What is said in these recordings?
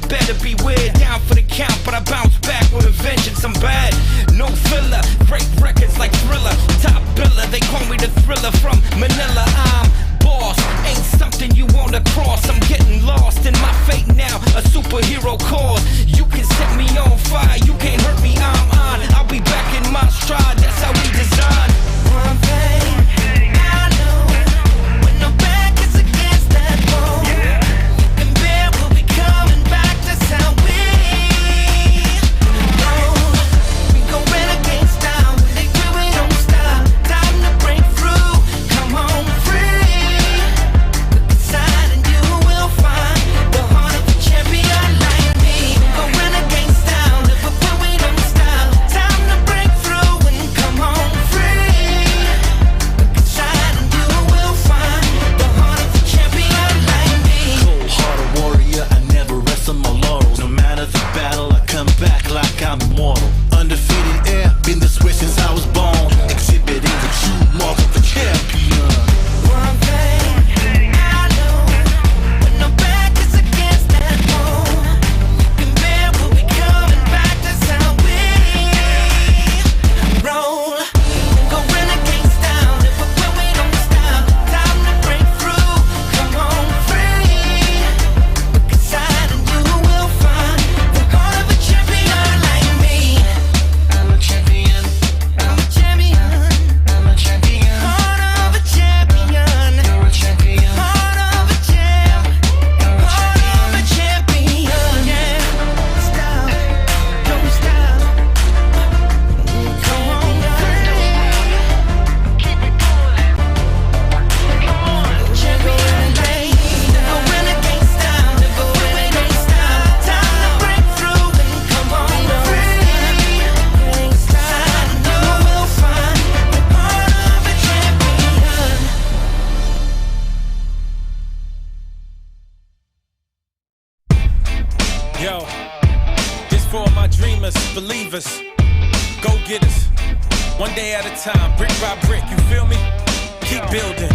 better beware. Down for the count, but I bounce back with a vengeance. I'm bad, no filler. Break records like Thriller. Top biller, they call me the Thriller from Manila. I'm boss, ain't something you wanna cross. I'm getting lost in my fate now, a superhero cause. You can set me on fire, you can't hurt me, I'm on. I'll be back in my stride, that's how we design. One thing I know, when my back is against that wall, and bear will be coming back, that's how we roll. We go renegade style, when they do it don't stop. Time to break through, come on free. Look inside and you will find the heart of a champion like me. Go renegade style, never put we don't style. Time to break through and come on free. Look inside and you will find the heart of a champion like me. Cold-hearted warrior, I never rest on my laurels. No matter the battle, I come back like I'm immortal. Undefeated air, been this way since I was born. Exhibiting the true mark of a champion. One thing I know, when the back is against that wall, and man will be coming back, that's how we roll. Go renegade style, never quit, we don't stop. Time to break through, come on free. Look inside and you will find the heart of a champion like me. I'm a champion, I'm a champion, I'm a champion. Heart of a champion, you're a champion. Heart of a champ, heart of a champion. Yeah, stop, don't stop. Come on, keep it going. Champion race, never renegade style, never renegade style. Time to break through and come on free. Inside and you will find the heart of a champion. Yo, this for all my dreamers, believers, go-getters. One day at a time, brick by brick, you feel me? Keep building.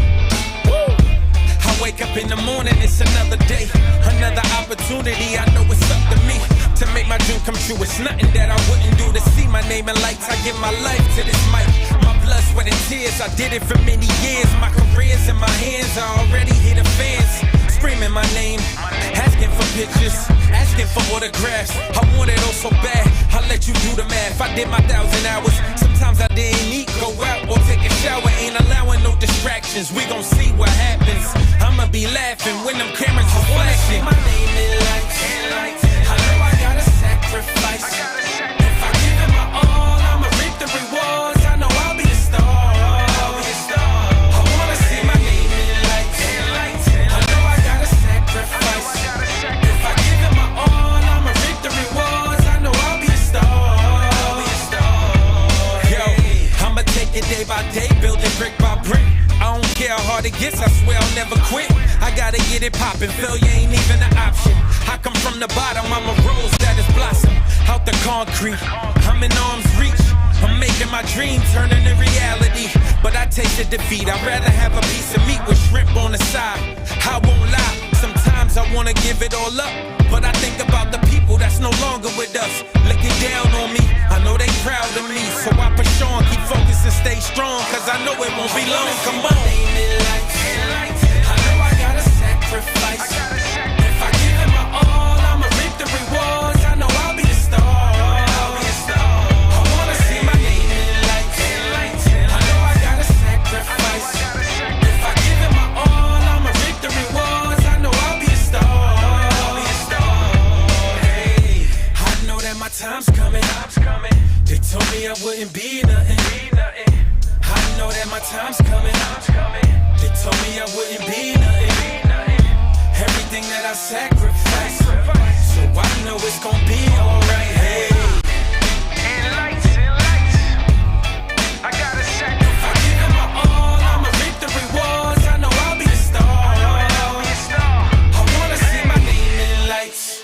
Woo! I wake up in the morning, it's another day, another opportunity. I know it's up to me to make my dream come true. It's nothing that I wouldn't do to see my name in lights. I give my life to this mic, my blood, sweat, and tears. I did it for many years. My career's in my hands. I already hear the fans screaming my name, asking for pictures, asking for autographs. I want it all so bad, I'll let you do the math. I did my 1,000 hours, sometimes I didn't eat, go out or take a shower. Ain't allowing no distractions, we gon' see what happens. I'ma be laughing when them cameras are flashing. My name in lights, I know I gotta sacrifice. If I give it my all, I'ma reap the rewards. I know I'll be a star. I wanna see my name in lights. I know I gotta sacrifice. If I give it my all, I'ma reap the rewards. I know I'll be a star. Yo, I'ma take it day by day, build it brick by brick. I don't care how hard it gets, I swear I'll never quit. I gotta get it poppin', failure ain't even an option. I come from the bottom, I'm a rose that is blossom. Out the concrete, I'm in arm's reach. I'm making my dream turn into reality. But I tasted defeat, I'd rather have a piece of meat with shrimp on the side. I won't lie, sometimes I wanna give it all up, but I think about the people that's no longer with us, looking down on me. I know they proud of me, so I push on, keep focused and stay strong, cause I know it won't be long. Come on. I know I gotta sacrifice. If I give it my all, I'ma reap the rewards. I know I'll be a star. I wanna see my name in lights. I know I gotta sacrifice. If I give it my all, I'ma reap the rewards. I know I'll be a star. Hey, I know that my time's coming. They told me I wouldn't be nothing. I know that my time's coming. They told me I wouldn't be nothing. Everything that I sacrificed, so I know it's gonna be alright. Hey. I gotta sacrifice. If I give it my all, I'ma reap the rewards. I know I'll be a star. I wanna see my name in lights.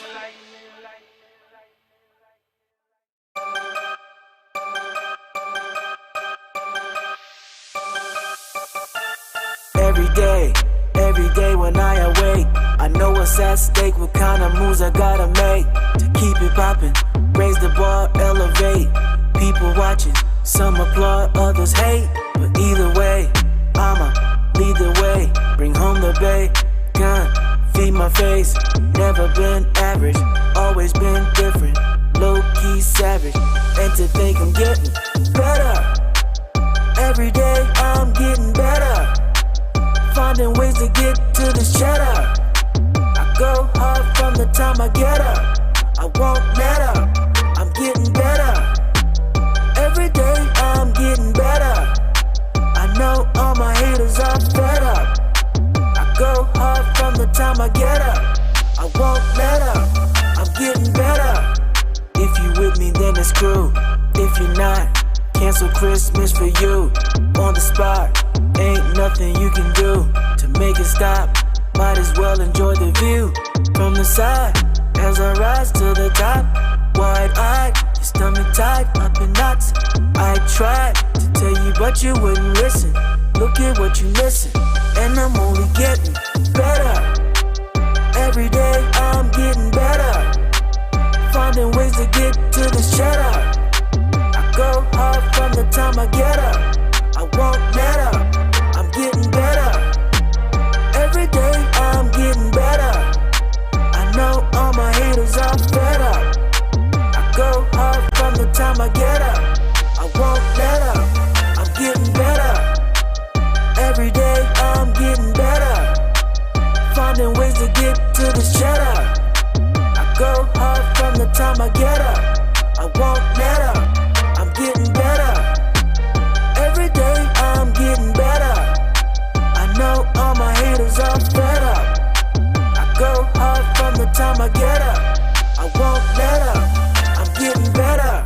Every day when I awake, I know a what's at stake, what kind of moves I gotta make to keep it poppin', raise the bar, elevate. People watching, some applaud, others hate, but either way, I'ma lead the way, bring home the bacon, feed my face. Never been average, always been different, low-key savage, and to think I'm getting better. Every day I'm getting better, finding ways to get to this cheddar. I go hard from the time I get up, I won't let up, I'm getting better. Every day I'm getting better, I know all my haters are fed up. I go hard from the time I get up, I won't let up, I'm getting better. If you with me then it's crew, if you're not, cancel Christmas for you. On the spot, ain't nothing you can do to make it stop. Might as well enjoy the view from the side as I rise to the top. Wide-eyed, your stomach tight, up in knots. I tried to tell you but you wouldn't listen. Look at what you missing, and I'm only getting better. Every day I'm getting better, finding ways to get to this cheddar. I go hard from the time I get up, I won't let up, I'm getting better. Every day I'm getting better, I know all my haters are fed up. I go hard from the time I get up, I won't let up, I'm getting better. Every day I'm getting better, finding ways to get to this cheddar. I go hard from the time I get up, I won't let up, I'm getting better. Every day I'm getting better, I know all my haters are fed up. I go hard from the time I get up, I won't let up, I'm getting better.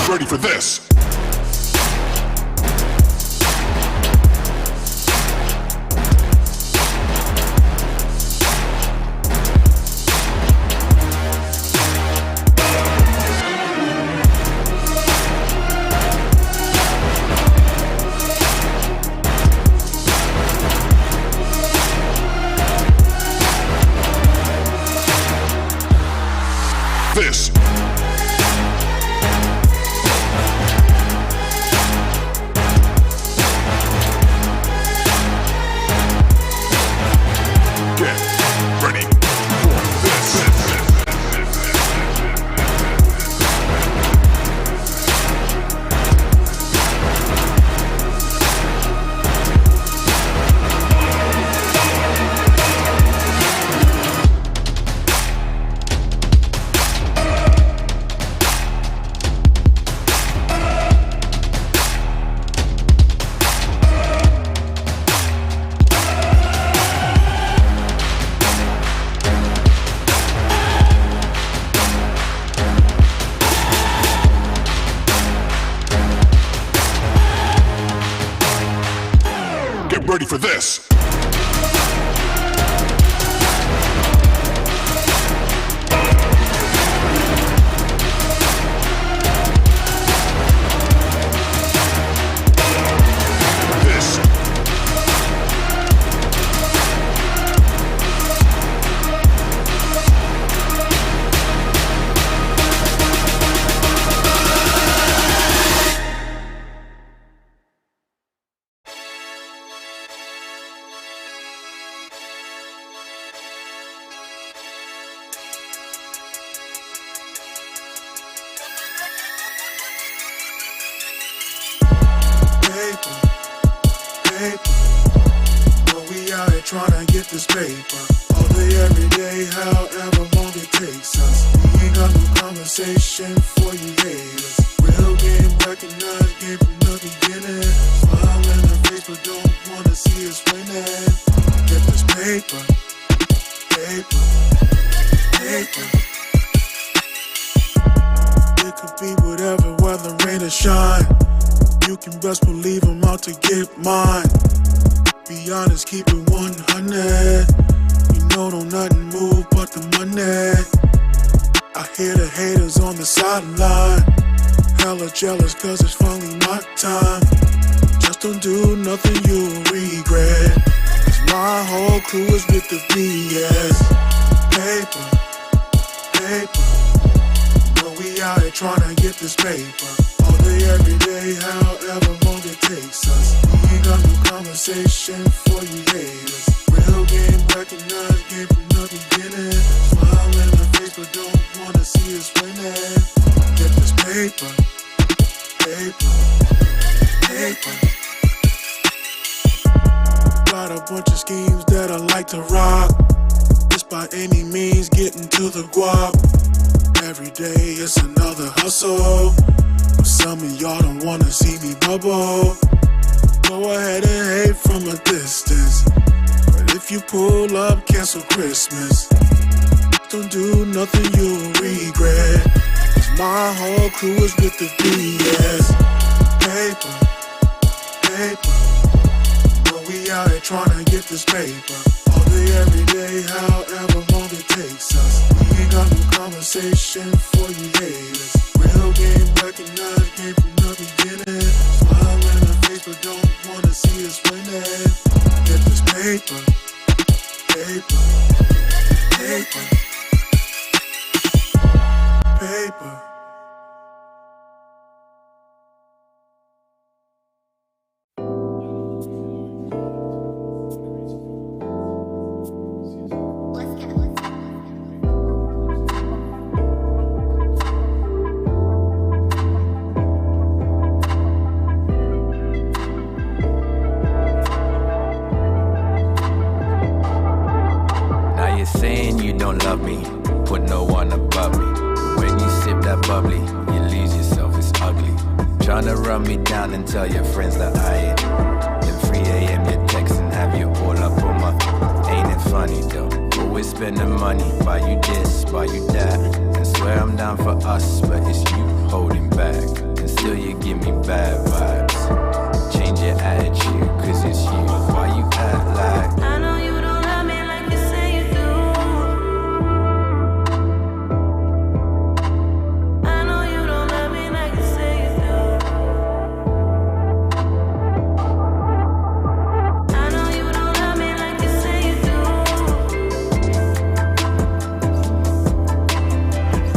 Ready for this. This. Ready for this. Trying to get this paper all day, every day, however long it takes us. We ain't got no conversation for you haters. Real game recognized, game from the beginning. Smile in the face, but don't wanna see us winning. Get this paper, paper, paper. best believe I'm out to get mine. Be honest, keep it 100. You know don't nothing move but the money. I hear the haters on the sideline, hella jealous cause it's finally my time. Just don't do nothing you'll regret, cause my whole crew is with the BS. Paper, paper, know we out here tryna get this paper. All day, every day, however long it takes us. We ain't got no conversation for you haters. Real game recognized, game from the beginning. Smile in the face but don't wanna see us winning. Get this paper, paper, paper. Got a bunch of schemes that I like to rock. Just by any means getting to the guap. Every day it's another hustle, but some of y'all don't wanna see me bubble. Go ahead and hate from a distance, but if you pull up, cancel Christmas. Don't do nothing you'll regret, cause my whole crew is with the BS. Paper, paper, know we out here tryna get this paper. All day, every day, however long it takes us. We ain't got no conversation for you haters. Real game recognized, game from the beginning. Smile in the face but don't wanna see us winning. Get this paper, paper, paper, paper. Now you're saying you don't love me, put no one above me. When you sip that bubbly, you lose yourself, it's ugly. Tryna run me down and tell your friends that I ain't. Then 3 a.m. you're texting, have you all up on my. Ain't it funny though? Always spending money, buy you this, buy you that. And swear I'm down for us, but it's you holding back. And still you give me bad vibes. Change your attitude, cause it's you. Why you act like I know you don't love me like you say you do. I know you don't love me like you say you do. I know you don't love me like you say you do.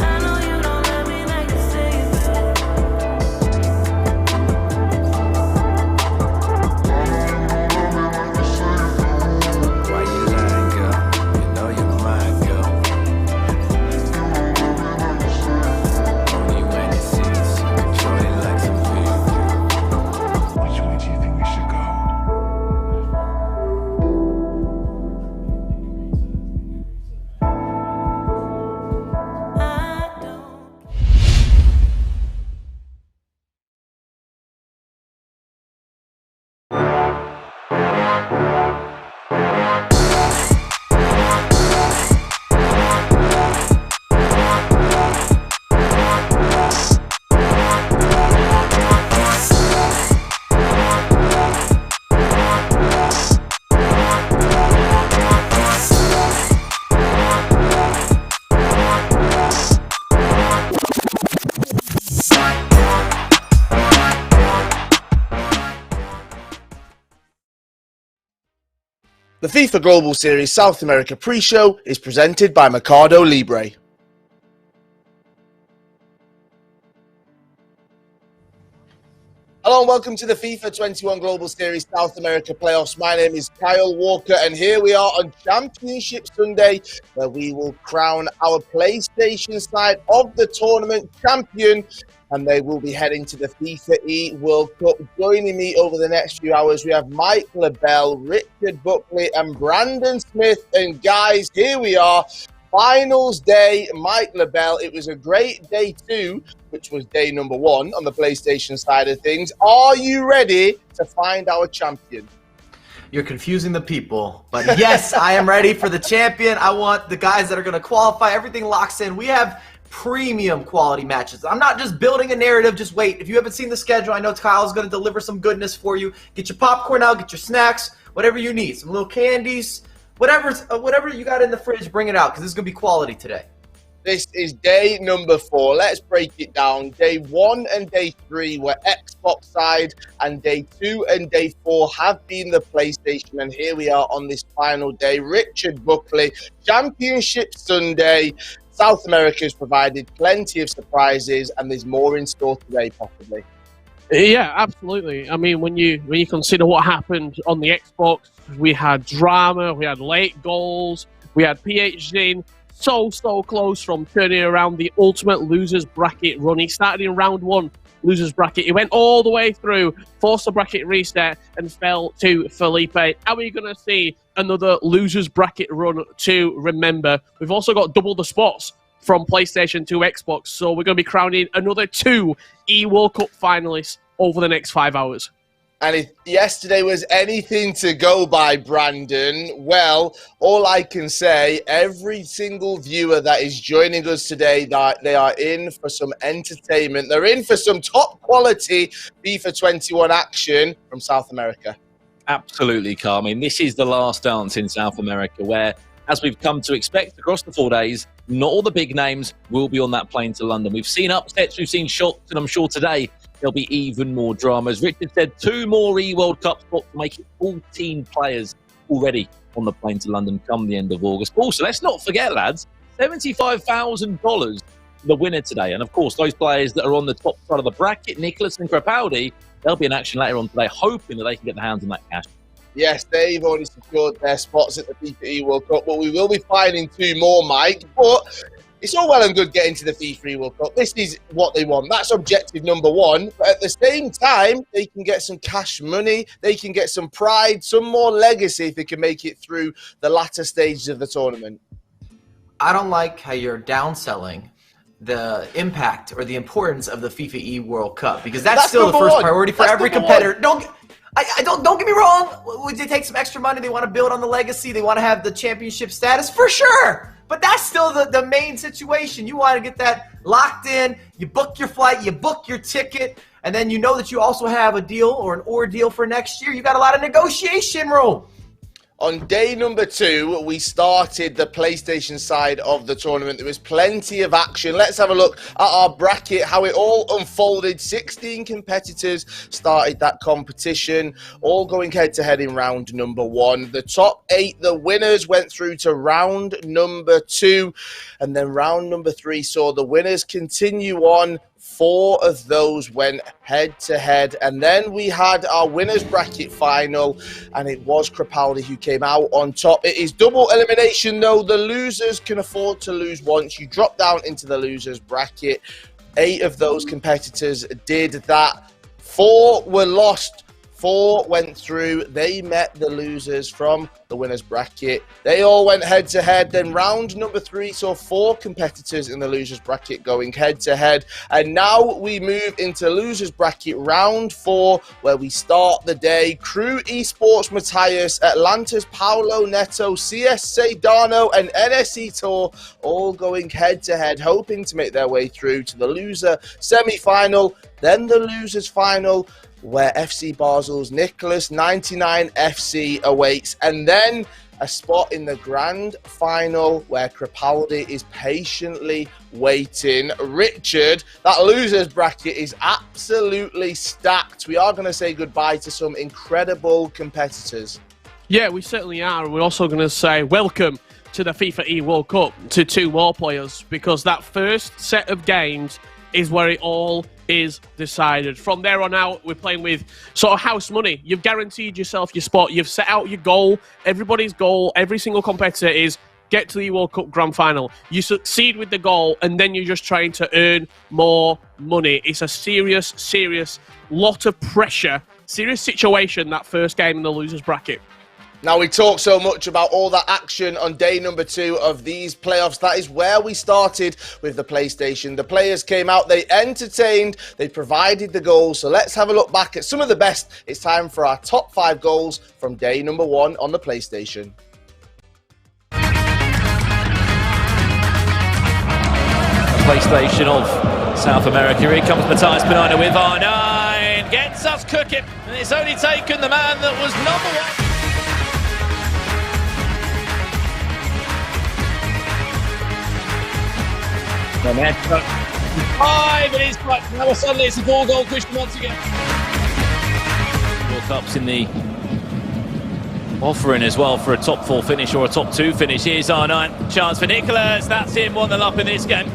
I know you don't love me like you say you do. why you lying, girl? You know you're mine, girl. Only when it seems you control it like some food. Which way do you think we should go? I don't. The FIFA Global Series South America pre-show is presented by Mercado Libre. Hello and welcome to the FIFA 21 Global Series South America playoffs. My name is Kyle Walker and here we are on Championship Sunday, where we will crown our PlayStation side of the tournament champion, and they will be heading to the FIFA E World Cup. Joining me over the next few hours, we have Mike LaBelle, Richard Buckley and Brandon Smith. And guys, here we are. Finals day, Mike LaBelle. It was a great day two, which was day number one on the PlayStation side of things. Are you ready to find our champion? You're confusing the people, but yes, I am ready for the champion. I want the guys that are going to qualify. Everything locks in. We have premium quality matches. I'm not just building a narrative. Just wait. If you haven't seen the schedule, I know Kyle's going to deliver some goodness for you. Get your popcorn out, get your snacks, whatever you need. Some little candies, whatever you got in the fridge, bring it out because this is going to be quality today. This is day number 4. Let's break it down. Day 1 and day 3 were Xbox side, and day 2 and day 4 have been the PlayStation. And here we are on this final day. Richard Buckley, Championship Sunday. South America has provided plenty of surprises, and there's more in store today, possibly. Yeah, absolutely. I mean, when you consider what happened on the Xbox, we had drama, we had late goals, we had PhD so close from turning around the ultimate losers bracket run. He started in round 1 losers bracket. He went all the way through, forced a bracket reset, and fell to Felipe. Are we going to see another losers bracket run to remember? We've also got double the spots from PlayStation to Xbox, so we're going to be crowning another 2 E-World Cup finalists over the next 5 hours. And if yesterday was anything to go by, Brandon, well, all I can say, every single viewer that is joining us today, that they are in for some entertainment. They're in for some top quality FIFA 21 action from South America. Absolutely, Carmen. This is the last dance in South America where, as we've come to expect across the 4 days, not all the big names will be on that plane to London. We've seen upsets, we've seen shocks, and I'm sure today there'll be even more drama. As Richard said, 2 more E-World Cup spots to make it 14 players already on the plane to London come the end of August. Also, let's not forget, lads, $75,000 the winner today. And of course, those players that are on the top side of the bracket, Nicholas and Crapaldi, they'll be in action later on today, hoping that they can get their hands on that cash. Yes, they've already secured their spots at the FIFA E-World Cup, but we will be finding 2 more, Mike. But it's all well and good getting to the FIFA World Cup. This is what they want. That's objective number 1. But at the same time, they can get some cash money. They can get some pride, some more legacy if they can make it through the latter stages of the tournament. I don't like how you're downselling the impact or the importance of the FIFA E World Cup because that's still the first priority for every competitor. Don't get me wrong. Would they take some extra money? They want to build on the legacy. They want to have the championship status for sure. But that's still the main situation. You want to get that locked in. You book your flight, you book your ticket, and then you know that you also have a deal or an ordeal for next year. You got a lot of negotiation room. On day number 2, we started the PlayStation side of the tournament. There was plenty of action. Let's have a look at our bracket, how it all unfolded. 16 competitors started that competition, all going head-to-head in round number 1. The top 8, the winners, went through to round number 2, and then round number 3 saw the winners continue on. 4 of those went head-to-head, and then we had our winners bracket final, and it was Crapaldi who came out on top. It is double elimination, though. The losers can afford to lose once. You drop down into the losers bracket. 8 of those competitors did that. 4 were lost. 4 went through. They met the losers from the winners bracket. They all went head-to-head. Then round number 3 saw 4 competitors in the losers bracket going head-to-head. And now we move into losers bracket round 4, where we start the day. Crew Esports Matthias, Atlanta's Paulo Neto, CS Sedano, and NSE Tour all going head-to-head, hoping to make their way through to the loser semi-final, then the losers final, where FC Basel's Nicholas 99 FC awaits, and then a spot in the grand final where Crapaldi is patiently waiting. Richard, that losers bracket is absolutely stacked. We are going to say goodbye to some incredible competitors. Yeah, we certainly are. We're also going to say welcome to the FIFA E World Cup to 2 more players, because that first set of games is where it all is decided. From there on out, we're playing with sort of house money. You've guaranteed yourself your spot. You've set out your goal. Everybody's goal, every single competitor is get to the World Cup Grand Final. You succeed with the goal, and then you're just trying to earn more money. It's a serious lot of pressure, serious situation, that first game in the losers bracket. Now, we talk so much about all that action on day number 2 of these playoffs. That is where we started with the PlayStation. The players came out, they entertained, they provided the goals. So let's have a look back at some of the best. It's time for our top 5 goals from day number 1 on the PlayStation. PlayStation of South America. Here comes Matthias Bonano with R9. Gets us cooking. And it's only taken the man that was number one. Neto. 5 and he's back. Now suddenly it's a 4-goal Christian once again. World Cup's in the offering as well for a top 4 finish or a top 2 finish. Here's R9. Chance for Nicholas. That's him 1-0 up in this game.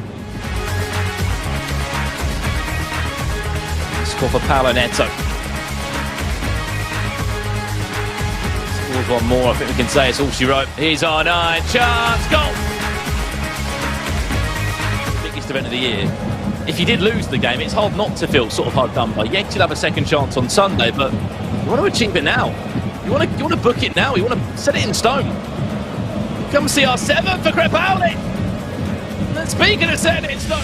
Score for Paulo Neto. Scores one more. I think we can say it's all she wrote. Here's R9. Chance. Goal. Event of the year. If you did lose the game, it's hard not to feel sort of hard done by. Yes, you'll have a second chance on Sunday, but you want to achieve it now. You want to book it now. You want to set it in stone. Come see our 7th for Crepaldi. And speaking of setting it in stone.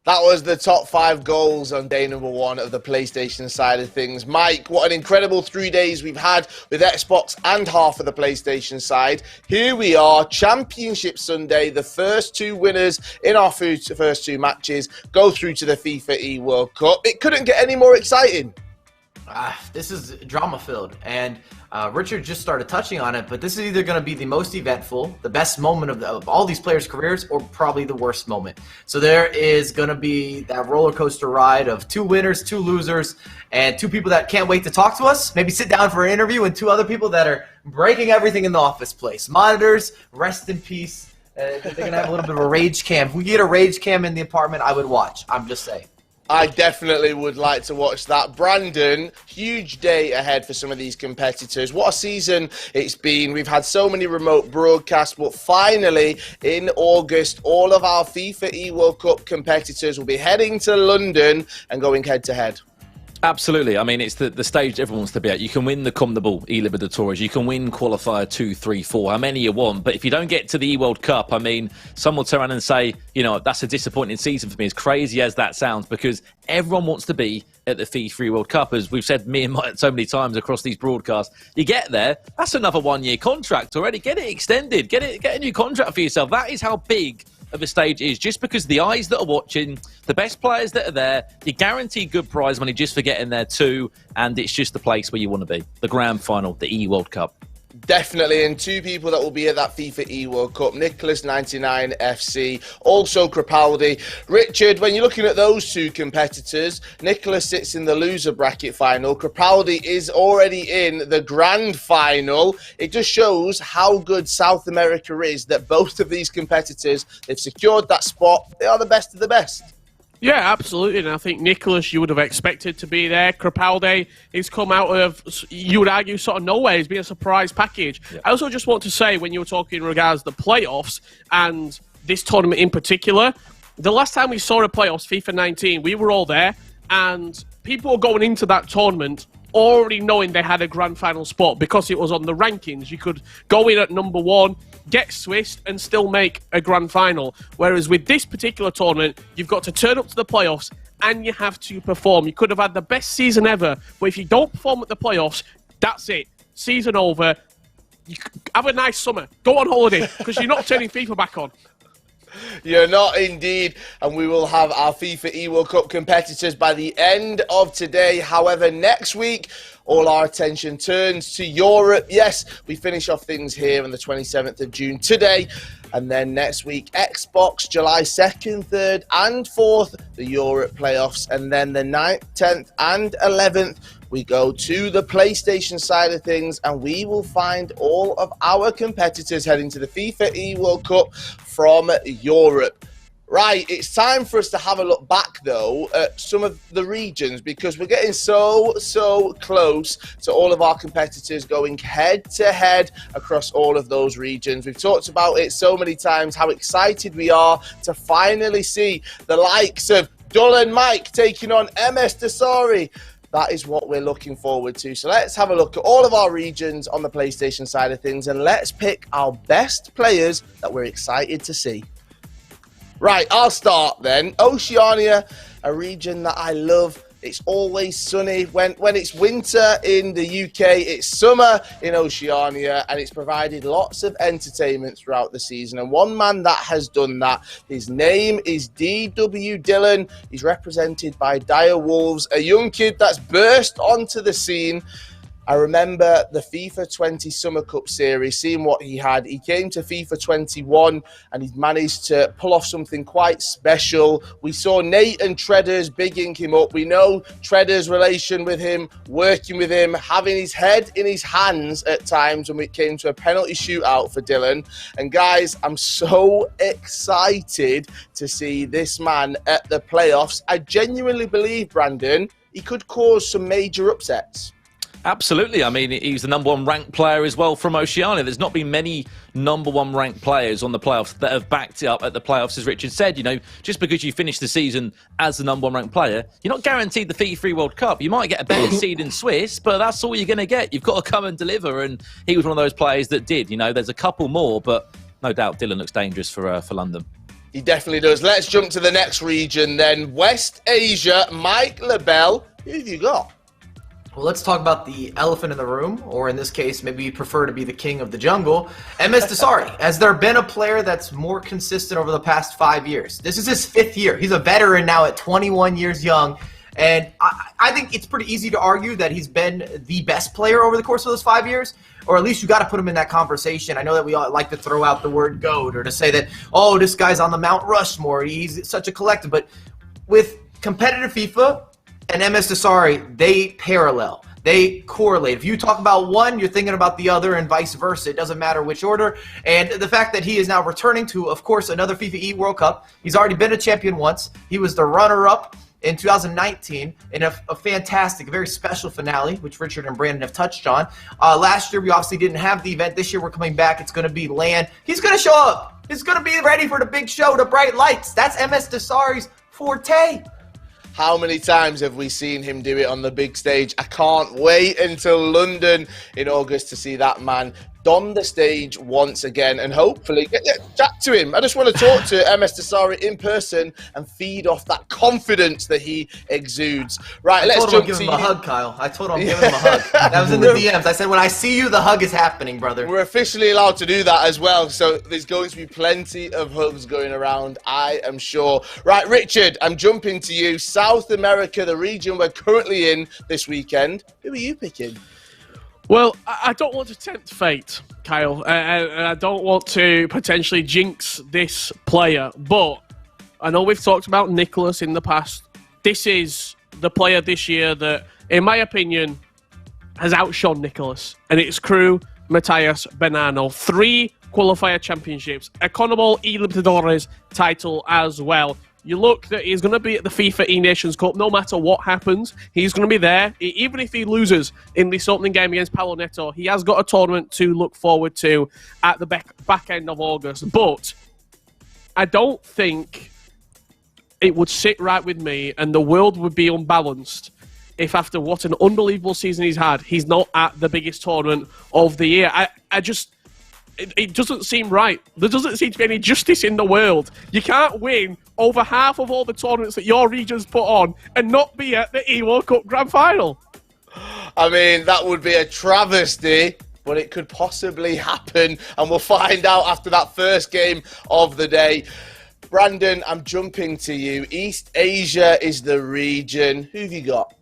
That was the top 5 goals on day number 1 of the PlayStation side of things. Mike, what an incredible 3 days we've had with Xbox and half of the PlayStation side. Here we are, Championship Sunday. The first 2 winners in our first 2 matches go through to the FIFA E World Cup. It couldn't get any more exciting. This is drama-filled, and Richard just started touching on it, but this is either going to be the most eventful, the best moment of all these players' careers, or probably the worst moment. So there is going to be that roller coaster ride of 2 winners, 2 losers, and 2 people that can't wait to talk to us, maybe sit down for an interview, and 2 other people that are breaking everything in the office place. Monitors, rest in peace. They're going to have a little bit of a rage cam. If we get a rage cam in the apartment, I would watch. I'm just saying. I definitely would like to watch that. Brandon, huge day ahead for some of these competitors. What a season it's been. We've had so many remote broadcasts, but finally in August, all of our FIFA E World Cup competitors will be heading to London and going head-to-head. Absolutely. I mean, it's the stage everyone wants to be at. You can win the CONMEBOL E-Libertadores. You can win qualifier 2, 3, 4, how many you want. But if you don't get to the E-World Cup, I mean, some will turn around and say, you know, that's a disappointing season for me, as crazy as that sounds, because everyone wants to be at the FIFA World Cup. As we've said, me and Mike so many times across these broadcasts, you get there, that's another 1-year contract already. Get it extended. Get a new contract for yourself. That is how big of a stage is, just because the eyes that are watching, the best players that are there, you guarantee good prize money just for getting there too, and it's just the place where you want to be. The grand final, the E-World Cup. Definitely, and 2 people that will be at that FIFA E World Cup, Nicholas 99 FC, also Crepaldi. Richard, when you're looking at those 2 competitors, Nicholas sits in the loser bracket final. Crepaldi is already in the grand final. It just shows how good South America is, that both of these competitors, they've secured that spot. They are the best of the best. Yeah, absolutely. And I think Nicholas, you would have expected to be there. Crepaldi, he's come out of, you would argue, sort of nowhere. He's been a surprise package. Yeah. I also just want to say, when you were talking in regards to the playoffs and this tournament in particular, the last time we saw the playoffs, FIFA 19, we were all there, and people were going into that tournament already knowing they had a grand final spot because it was on the rankings. You could go in at number 1, get Swissed, and still make a grand final. Whereas with this particular tournament, you've got to turn up to the playoffs and you have to perform. You could have had the best season ever, but if you don't perform at the playoffs, that's it. Season over. You have a nice summer. Go on holiday, because you're not turning FIFA back on. You're not indeed, and we will have our FIFA E World Cup competitors by the end of today. However, next week, all our attention turns to Europe. Yes, we finish off things here on the 27th of June today, and then next week, Xbox, July 2nd, 3rd and 4th, the Europe playoffs, and then the 9th, 10th and 11th, we go to the PlayStation side of things, and we will find all of our competitors heading to the FIFA E World Cup from Europe. Right, it's time for us to have a look back, though, at some of the regions, because we're getting so close to all of our competitors going head-to-head across all of those regions. We've talked about it so many times, how excited we are to finally see the likes of Dull and Mike taking on MS Desari. That is what we're looking forward to. So let's have a look at all of our regions on the PlayStation side of things, and let's pick our best players that we're excited to see. Right, I'll start then. Oceania, a region that I love It's always sunny. When it's winter in the UK, it's summer in Oceania, and it's provided lots of entertainment throughout the season. And one man that has done that, his name is DW Dylan. He's represented by Dire Wolves, a young kid that's burst onto the scene. I remember the FIFA 20 Summer Cup series, seeing what he had. He came to FIFA 21 and he's managed to pull off something quite special. We saw Nate and Treaders bigging him up. We know Treaders' relation with him, working with him, having his head in his hands at times when it came to a penalty shootout for Dylan. And guys, I'm so excited to see this man at the playoffs. I genuinely believe, Brandon, he could cause some major upsets. Absolutely. I mean, he's the number one ranked player as well from Oceania. There's not been many number one ranked players on the playoffs that have backed it up at the playoffs, as Richard said. You know, just because you finish the season as the number one ranked player, you're not guaranteed the FIFA World Cup. You might get a better seed in Swiss, but that's all you're going to get. You've got to come and deliver, and he was one of those players that did. You know, there's a couple more, but no doubt Dylan looks dangerous for London. He definitely does. Let's jump to the next region then. West Asia, Mike LaBelle. Who have you got? Well, let's talk about the elephant in the room, or in this case, maybe you prefer to be the king of the jungle. MS Desari. Has there been a player that's more consistent over the past 5 years? This is his 5th year. He's a veteran now at 21 years young. And I think it's pretty easy to argue that he's been the best player over the course of those 5 years, or at least you got to put him in that conversation. I know that we all like to throw out the word GOAT or to say that, oh, this guy's on the Mount Rushmore. He's such a collective. But with competitive FIFA and MS Desari, they parallel. They correlate. If you talk about one, you're thinking about the other, and vice versa. It doesn't matter which order. And the fact that he is now returning to, of course, another FIFA E World Cup. He's already been a champion once. He was the runner-up in 2019 in a fantastic, a very special finale, which Richard and Brandon have touched on. Last year, we obviously didn't have the event. This year, we're coming back. It's going to be LAN. He's going to show up. He's going to be ready for the big show, the bright lights. That's MS Desari's forte. How many times have we seen him do it on the big stage? I can't wait until London in August to see that man don the stage once again and hopefully chat to him. I just want to talk to MS Desari in person and feed off that confidence that he exudes. Right, let's jump to you. I told him give him a hug, Kyle. I told him give him a hug. That was in the DMs. I said, when I see you, the hug is happening, brother. We're officially allowed to do that as well, so there's going to be plenty of hugs going around, I am sure. Right, Richard, I'm jumping to you. South America, the region we're currently in this weekend. Who are you picking? Well, I don't want to tempt fate, Kyle, and I don't want to potentially jinx this player, but I know we've talked about Nicholas in the past. This is the player this year that, in my opinion, has outshone Nicholas, and it's crew Matthias Bonano. 3 qualifier championships, a CONMEBOL E Libertadores title as well. You look that he's going to be at the FIFA E-Nations Cup no matter what happens. He's going to be there. Even if he loses in this opening game against Paulo Neto, he has got a tournament to look forward to at the back end of August. But I don't think it would sit right with me, and the world would be unbalanced if after what an unbelievable season he's had, he's not at the biggest tournament of the year. It doesn't seem right. There doesn't seem to be any justice in the world. You can't win over half of all the tournaments that your region's put on and not be at the E-World Cup Grand Final. I mean, that would be a travesty, but it could possibly happen, and we'll find out after that first game of the day. Brandon, I'm jumping to you. East Asia is the region. Who have you got?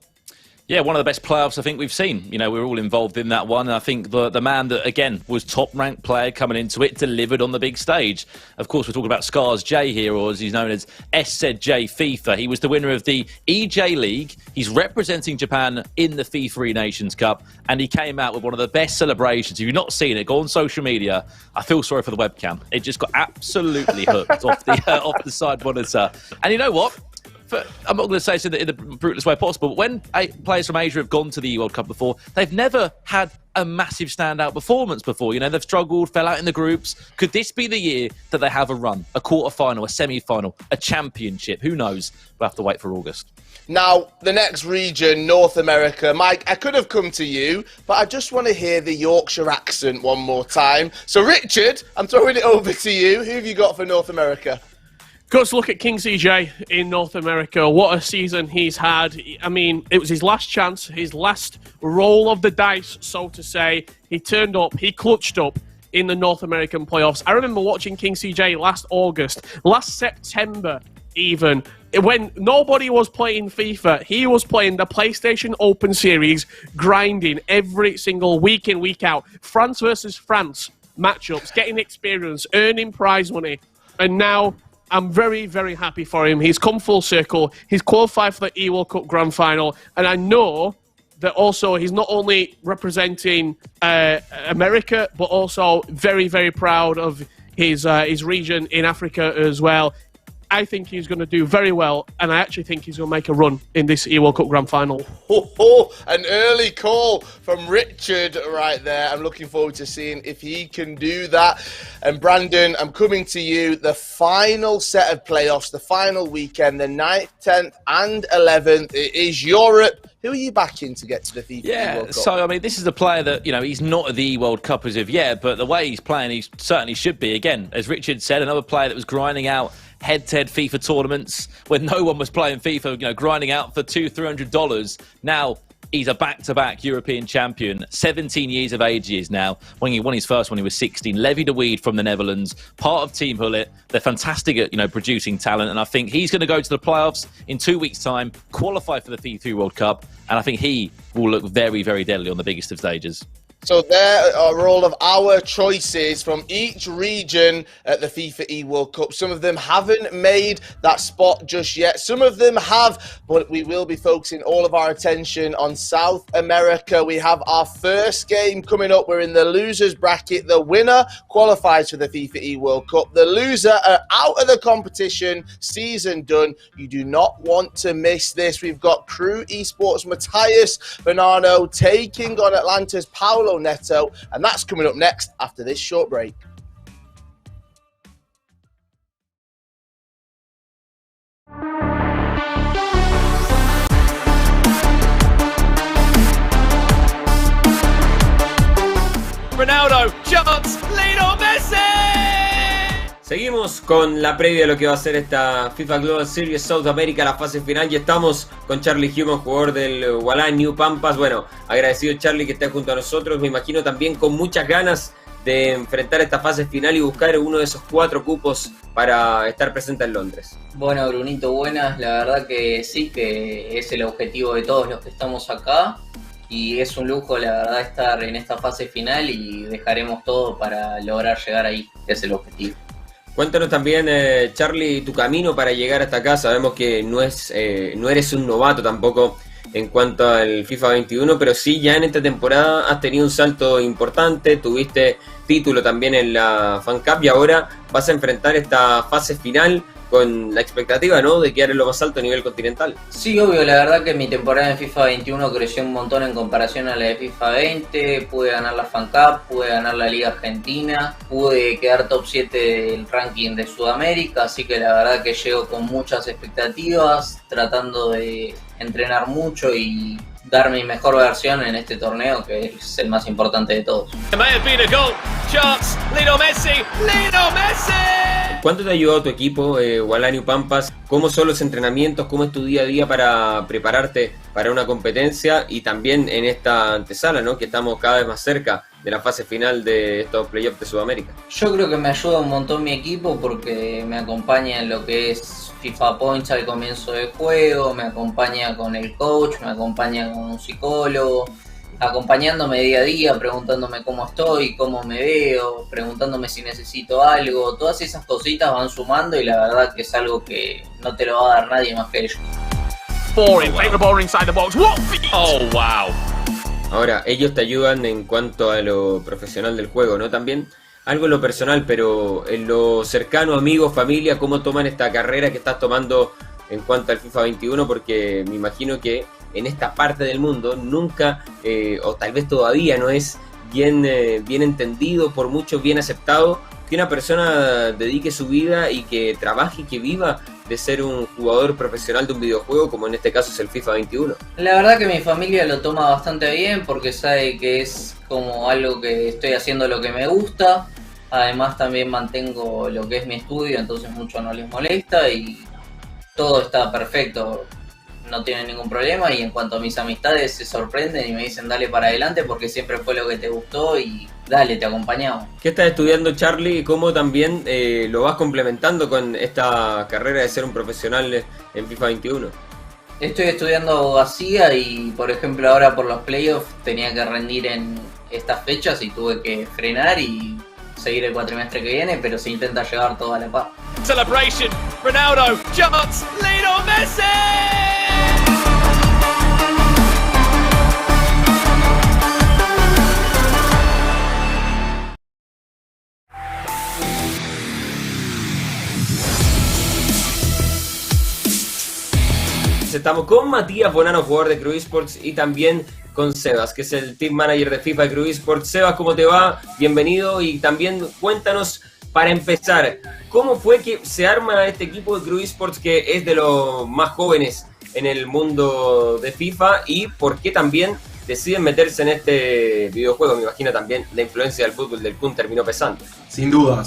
Yeah, one of the best playoffs I think we've seen. You know, we're all involved in that one. And I think the man that, again, was top-ranked player coming into it, delivered on the big stage. Of course, we're talking about Scars J here, or as he's known as SZJ FIFA. He was the winner of the EJ League. He's representing Japan in the FIFA Nations Cup. And he came out with one of the best celebrations. If you've not seen it, go on social media. I feel sorry for the webcam. It just got absolutely hooked off the side monitor. And you know what? I'm not going to say this in the brutalest way possible, but when players from Asia have gone to the World Cup before, they've never had a massive standout performance before. You know, they've struggled, fell out in the groups. Could this be the year that they have a run, a quarter-final, a semi-final, a championship? Who knows? We'll have to wait for August. Now, the next region, North America. Mike, I could have come to you, but I just want to hear the Yorkshire accent one more time. So, Richard, I'm throwing it over to you. Who have you got for North America? Just look at King CJ in North America. What a season he's had. I mean, it was his last chance, his last roll of the dice, so to say. He turned up, he clutched up in the North American playoffs. I remember watching King CJ last August, last September even, when nobody was playing FIFA. He was playing the PlayStation Open Series, grinding every single week in, week out. France versus France matchups, getting experience, earning prize money. And now I'm very, very happy for him. He's come full circle. He's qualified for the E-World Cup Grand Final. And I know that also he's not only representing America, but also very, very proud of his region in Africa as well. I think he's going to do very well, and I actually think he's going to make a run in this E-World Cup Grand Final. An early call from Richard right there. I'm looking forward to seeing if he can do that. And Brandon, I'm coming to you. The final set of playoffs, the final weekend, the 9th, 10th and 11th. It is Europe. Who are you backing to get to the FIFA World Cup? So, I mean, this is a player that, he's not at the World Cup as of yet, but the way he's playing, he certainly should be. Again, as Richard said, another player that was grinding out head-to-head FIFA tournaments when no one was playing FIFA, grinding out for $200-300. Now he's a back-to-back European champion. 17 years of age he is now. When he won his first one, he was 16. Levi de Weed from the Netherlands, part of Team Hullet. They're fantastic at producing talent, and I think he's going to go to the playoffs in 2 weeks' time, qualify for the FIFA World Cup, and I think he will look very, very deadly on the biggest of stages. So there are all of our choices from each region at the FIFA E-World Cup. Some of them haven't made that spot just yet. Some of them have, but we will be focusing all of our attention on South America. We have our first game coming up. We're in the losers bracket. The winner qualifies for the FIFA E-World Cup. The loser are out of the competition. Season done. You do not want to miss this. We've got Crew Esports Matthias Bonano taking on Atlanta's Paulo Neto, and that's coming up next after this short break. Ronaldo, shots, Lionel Messi. Seguimos con la previa de lo que va a ser esta FIFA Global Series South America, la fase final, y estamos con Charlie Human, jugador del Wallan New Pampas. Bueno, agradecido Charlie que esté junto a nosotros, me imagino también con muchas ganas de enfrentar esta fase final y buscar uno de esos 4 cupos para estar presente en Londres. Bueno, Brunito, buenas, la verdad que sí, que es el objetivo de todos los que estamos acá. Y es un lujo, la verdad, estar en esta fase final y dejaremos todo para lograr llegar ahí, que es el objetivo. Cuéntanos también, Charlie, tu camino para llegar hasta acá. Sabemos que no eres un novato tampoco en cuanto al FIFA 21, pero sí ya en esta temporada has tenido un salto importante, tuviste título también en la Fan Cup y ahora vas a enfrentar esta fase final con la expectativa, ¿no?, de quedar en lo más alto a nivel continental. Sí, obvio, la verdad que mi temporada en FIFA 21 creció un montón en comparación a la de FIFA 20, pude ganar la Fan Cup, pude ganar la Liga Argentina, pude quedar top 7 del ranking de Sudamérica, así que la verdad que llego con muchas expectativas, tratando de entrenar mucho y dar mi mejor versión en este torneo, que es el más importante de todos. ¿Cuánto te ha ayudado tu equipo, Wallan Pampas? ¿Cómo son los entrenamientos? ¿Cómo es tu día a día para prepararte para una competencia? Y también en esta antesala, ¿no?, que estamos cada vez más cerca de la fase final de estos playoffs de Sudamérica. Yo creo que me ayuda un montón mi equipo porque me acompaña en lo que es FIFA Points al comienzo del juego, me acompaña con el coach, me acompaña con un psicólogo, acompañándome día a día, preguntándome cómo estoy, cómo me veo, preguntándome si necesito algo. Todas esas cositas van sumando y la verdad que es algo que no te lo va a dar nadie más que ellos. Oh, wow. Ahora, ellos te ayudan en cuanto a lo profesional del juego, ¿no? También algo en lo personal, pero en lo cercano, amigos, familia, ¿cómo toman esta carrera que estás tomando en cuanto al FIFA 21? Porque me imagino que en esta parte del mundo nunca, o tal vez todavía no es bien entendido, por muchos bien aceptado, que una persona dedique su vida y que trabaje y que viva de ser un jugador profesional de un videojuego, como en este caso es el FIFA 21. La verdad que mi familia lo toma bastante bien porque sabe que es como algo que estoy haciendo lo que me gusta. Además también mantengo lo que es mi estudio, entonces mucho no les molesta y todo está perfecto, no tienen ningún problema. Y en cuanto a mis amistades, se sorprenden y me dicen dale para adelante porque siempre fue lo que te gustó y dale, te acompañamos. ¿Qué estás estudiando, Charlie? ¿Y cómo también lo vas complementando con esta carrera de ser un profesional en FIFA 21? Estoy estudiando abogacía y, por ejemplo, ahora por los playoffs tenía que rendir en estas fechas y tuve que frenar y seguir el cuatrimestre que viene, pero se intenta llevar todo a la paz. Celebration, Ronaldo, chance, Lionel Messi! Estamos con Matías Bonano, jugador de Crew Esports, y también con Sebas, que es el Team Manager de FIFA de Crew Esports. Sebas, ¿cómo te va? Bienvenido, y también cuéntanos, para empezar, ¿cómo fue que se arma este equipo de Crew Esports, que es de los más jóvenes en el mundo de FIFA, y por qué también deciden meterse en este videojuego? Me imagino también la influencia del fútbol del Kun terminó pesando. Sin duda,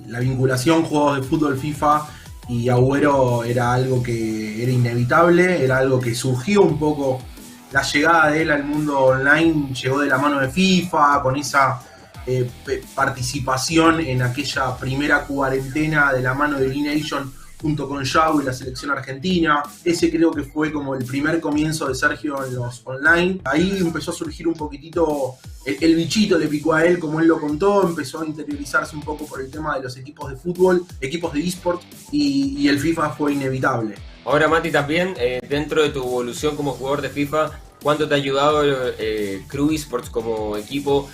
la vinculación juegos de fútbol FIFA y Agüero era algo que era inevitable, era algo que surgió un poco. La llegada de él al mundo online llegó de la mano de FIFA, con esa participación en aquella primera cuarentena de la mano de Lineation junto con Yao y la selección argentina. Ese creo que fue como el primer comienzo de Sergio en los online. Ahí empezó a surgir un poquitito, el bichito le picó a él, como él lo contó, empezó a interiorizarse un poco por el tema de los equipos de fútbol, equipos de eSport, y el FIFA fue inevitable. Ahora, Mati, también dentro de tu evolución como jugador de FIFA, ¿cuánto te ha ayudado Crew Esports como equipo?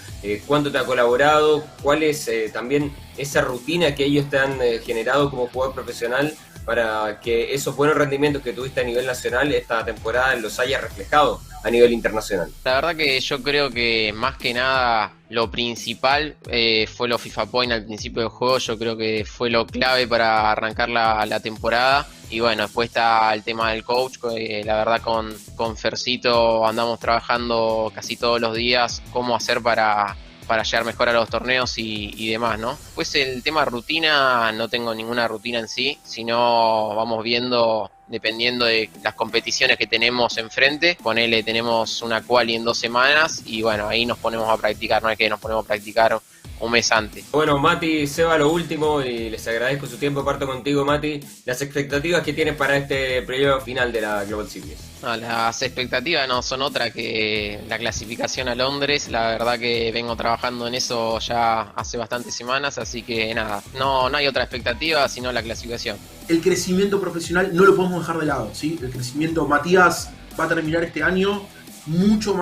¿Cuánto te ha colaborado? ¿Cuál es también esa rutina que ellos te han generado como jugador profesional para que esos buenos rendimientos que tuviste a nivel nacional esta temporada los hayas reflejado a nivel internacional? La verdad que yo creo que más que nada lo principal fue los FIFA Point al principio del juego. Yo creo que fue lo clave para arrancar la temporada. Y bueno, después está el tema del coach, que la verdad con Fercito andamos trabajando casi todos los días cómo hacer para llegar mejor a los torneos y demás, ¿no? Pues el tema rutina, no tengo ninguna rutina en sí, sino vamos viendo dependiendo de las competiciones que tenemos enfrente. Ponele, tenemos una quali en 2 semanas y bueno, ahí nos ponemos a practicar, no es que nos ponemos a practicar un mes antes. Bueno, Mati, Seba, lo último, y les agradezco su tiempo. Parto contigo, Mati, las expectativas que tienes para este periodo final de la Global Series. No, las expectativas no son otra que la clasificación a Londres. La verdad que vengo trabajando en eso ya hace bastantes semanas, así que nada, no hay otra expectativa sino la clasificación. El crecimiento profesional no lo podemos dejar de lado, ¿sí? El crecimiento, Matías va a terminar este año mucho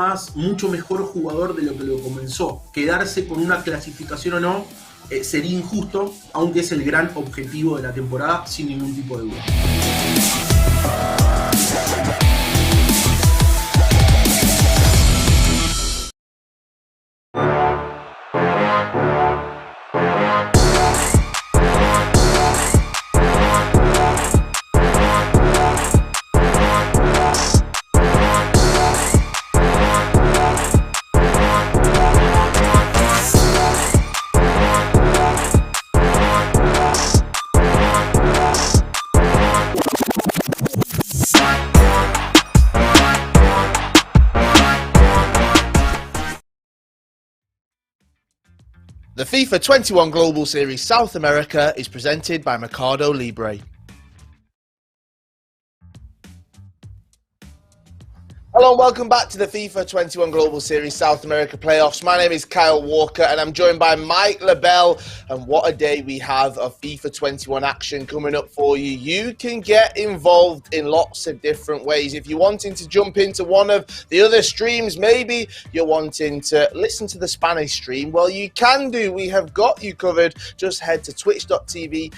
mejor jugador de lo que lo comenzó. Quedarse con una clasificación o no sería injusto, aunque es el gran objetivo de la temporada, sin ningún tipo de duda. The FIFA 21 Global Series South America is presented by Mercado Libre. Hello and welcome back to the FIFA 21 Global Series South America Playoffs. My name is Kyle Walker and I'm joined by Mike LaBelle. And what a day we have of FIFA 21 action coming up for you. You can get involved in lots of different ways. If you're wanting to jump into one of the other streams, maybe you're wanting to listen to the Spanish stream, well, you can do. We have got you covered. Just head to twitch.tv/EA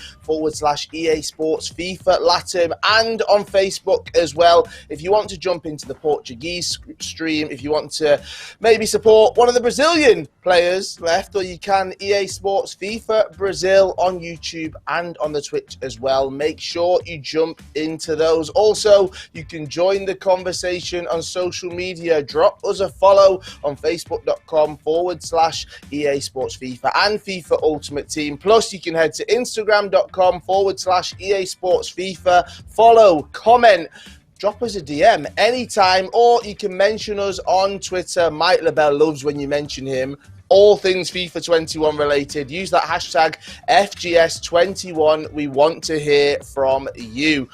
Sports FIFA Latin and on Facebook as well. If you want to jump into the Portuguese Portuguese stream if you want to maybe support one of the Brazilian players left, or you can EA Sports FIFA Brazil on YouTube and on the Twitch as well. Make sure you jump into those. Also, you can join the conversation on social media. Drop us a follow on facebook.com/EA Sports FIFA and FIFA Ultimate Team. Plus, you can head to instagram.com/EA Sports FIFA. Follow, comment, drop us a DM anytime, or you can mention us on Twitter. Mike LaBelle loves when you mention him. All things FIFA 21 related. Use that hashtag FGS21. We want to hear from you.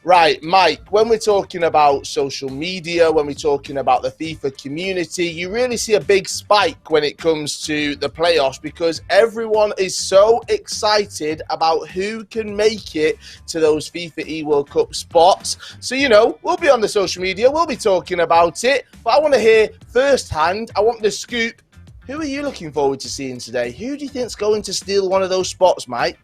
Right, Mike, when we're talking about social media, when we're talking about the FIFA community, you really see a big spike when it comes to the playoffs because everyone is so excited about who can make it to those FIFA E World Cup spots. So, we'll be on the social media, we'll be talking about it, but I want to hear firsthand, I want the scoop. Who are you looking forward to seeing today? Who do you think's going to steal one of those spots, Mike?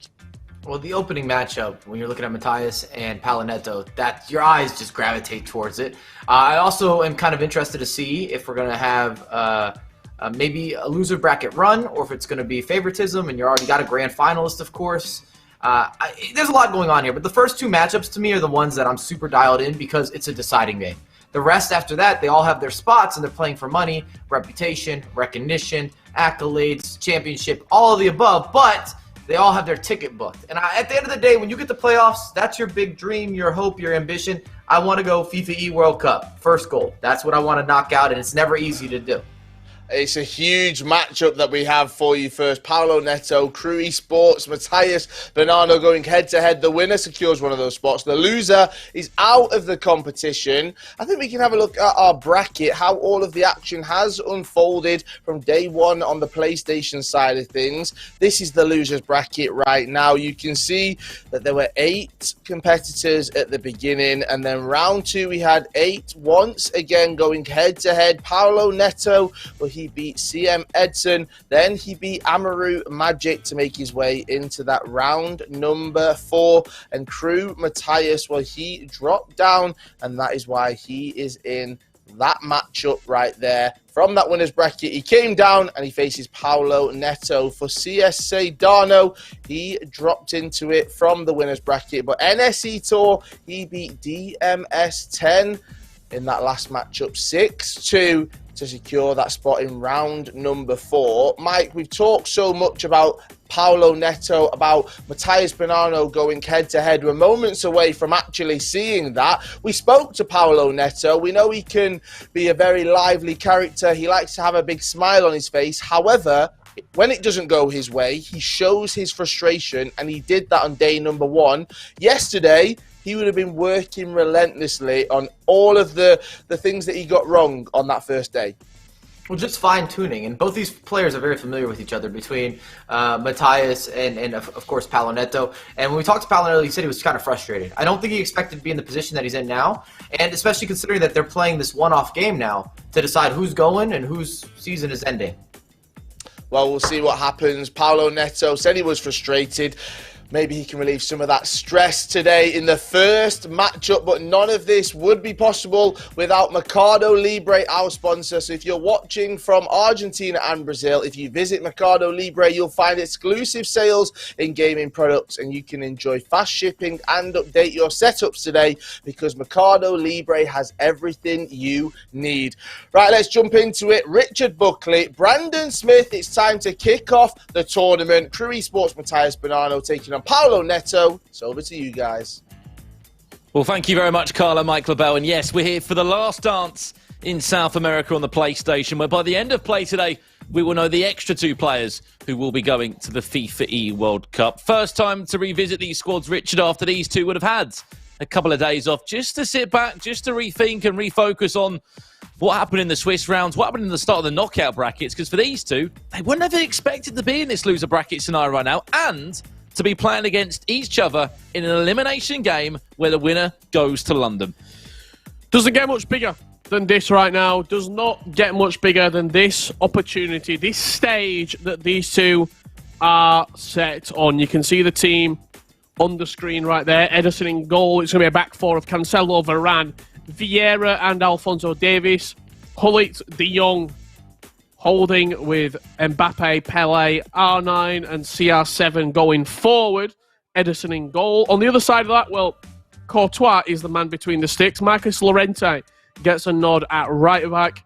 Well, the opening matchup, when you're looking at Matthias and Neto, that your eyes just gravitate towards it. I also am kind of interested to see if we're going to have maybe a loser bracket run, or if it's going to be favoritism, and you already got a grand finalist, of course. There's a lot going on here, but the first two matchups to me are the ones that I'm super dialed in because it's a deciding game. The rest after that, they all have their spots, and they're playing for money, reputation, recognition, accolades, championship, all of the above, but they all have their ticket booked. And at the end of the day, when you get the playoffs, that's your big dream, your hope, your ambition. I want to go FIFA E World Cup, first goal. That's what I want to knock out, and it's never easy to do. It's a huge matchup that we have for you first. Paulo Neto, Crew Esports, Matthias Bonano going head-to-head. The winner secures one of those spots. The loser is out of the competition. I think we can have a look at our bracket, how all of the action has unfolded from day one on the PlayStation side of things. This is the losers bracket right now. You can see that there were 8 competitors at the beginning, and then round 2 we had 8 once again going head-to-head. Paulo Neto, well, he beat CM Edson, then he beat Amaru Magic to make his way into that round number 4, and Crew Matthias, well, he dropped down, and that is why he is in that matchup right there. From that winner's bracket, he came down and he faces Paulo Neto. For CS Sedano, he dropped into it from the winner's bracket, but NSE Tour, he beat DMS10 in that last matchup 6-2 to secure that spot in round number 4. Mike, we've talked so much about Paulo Neto, about Matthias Bonano going head-to-head. We're moments away from actually seeing that. We spoke to Paulo Neto. We know he can be a very lively character. He likes to have a big smile on his face. However, when it doesn't go his way, he shows his frustration, and he did that on day number 1. Yesterday, he would have been working relentlessly on all of the things that he got wrong on that first day. Well, just fine-tuning, and both these players are very familiar with each other, between Matthias and of course, Paulo Neto. And when we talked to Paulo Neto, he said he was kind of frustrated. I don't think he expected to be in the position that he's in now, and especially considering that they're playing this one-off game now to decide who's going and whose season is ending. Well, we'll see what happens. Paulo Neto said he was frustrated. Maybe he can relieve some of that stress today in the first matchup, but none of this would be possible without Mercado Libre, our sponsor. So if you're watching from Argentina and Brazil, if you visit Mercado Libre, you'll find exclusive sales in gaming products, and you can enjoy fast shipping and update your setups today because Mercado Libre has everything you need. Right, let's jump into it. Richard Buckley, Brandon Smith, it's time to kick off the tournament. Crew Esports, Matthias Bonano taking on Paulo Neto. It's over to you guys. Well, thank you very much, Carla, Mike LaBelle. And yes, we're here for the last dance in South America on the PlayStation, where by the end of play today, we will know the extra 2 players who will be going to the FIFA E World Cup. First time to revisit these squads, Richard, after these 2 would have had a couple of days off just to sit back, just to rethink and refocus on what happened in the Swiss rounds, what happened in the start of the knockout brackets, because for these 2, they were never expected to be in this loser bracket scenario right now, and to be playing against each other in an elimination game where the winner goes to London. Doesn't get much bigger than this right now. Does not get much bigger than this opportunity, this stage that these 2 are set on. You can see the team on the screen right there. Ederson in goal. It's going to be a back 4 of Cancelo, Varane Vieira and Alphonso Davies. Gullit, De Jong, holding with Mbappe, Pele, R9 and CR7 going forward. Ederson in goal. On the other side of that, well, Courtois is the man between the sticks. Marcus Llorente gets a nod at right back.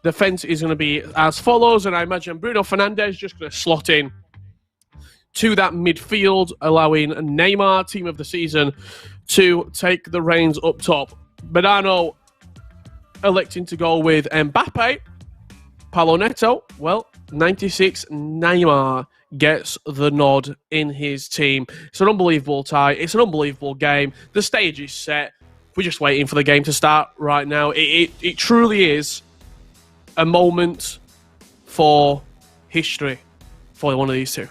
Defence is going to be as follows, and I imagine Bruno Fernandes just going to slot in to that midfield, allowing Neymar, team of the season, to take the reins up top. Bonano electing to go with Mbappe. Paulo Neto, well, 96 Neymar gets the nod in his team. It's an unbelievable tie. It's an unbelievable game. The stage is set. We're just waiting for the game to start right now. It truly is a moment for history for one of these two.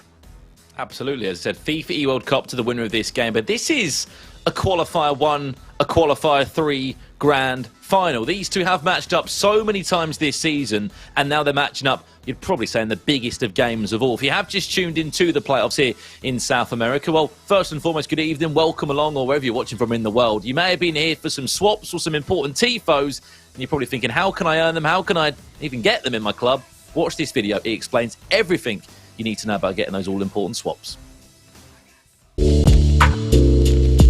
Absolutely. As I said, FIFA E World Cup to the winner of this game. But this is a qualifier 1, a qualifier 3 grand final. These two have matched up so many times this season, and now they're matching up, you'd probably say, in the biggest of games of all. If you have just tuned into the playoffs here in South America, well, first and foremost, good evening, welcome along, or wherever you're watching from in the world. You may have been here for some swaps or some important TIFOs, and you're probably thinking, how can I earn them? How can I even get them in my club? Watch this video. It explains everything you need to know about getting those all-important swaps.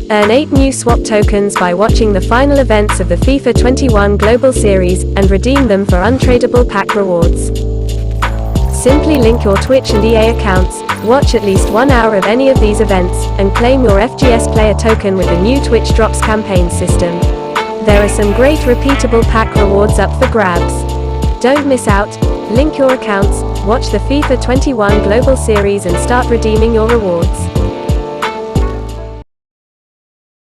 Earn 8 new swap tokens by watching the final events of the FIFA 21 Global Series and redeem them for untradeable pack rewards. Simply link your Twitch and EA accounts, watch at least 1 hour of any of these events, and claim your FGS player token with the new Twitch Drops campaign system. There are some great repeatable pack rewards up for grabs. Don't miss out. Link your accounts, watch the FIFA 21 Global Series and start redeeming your rewards.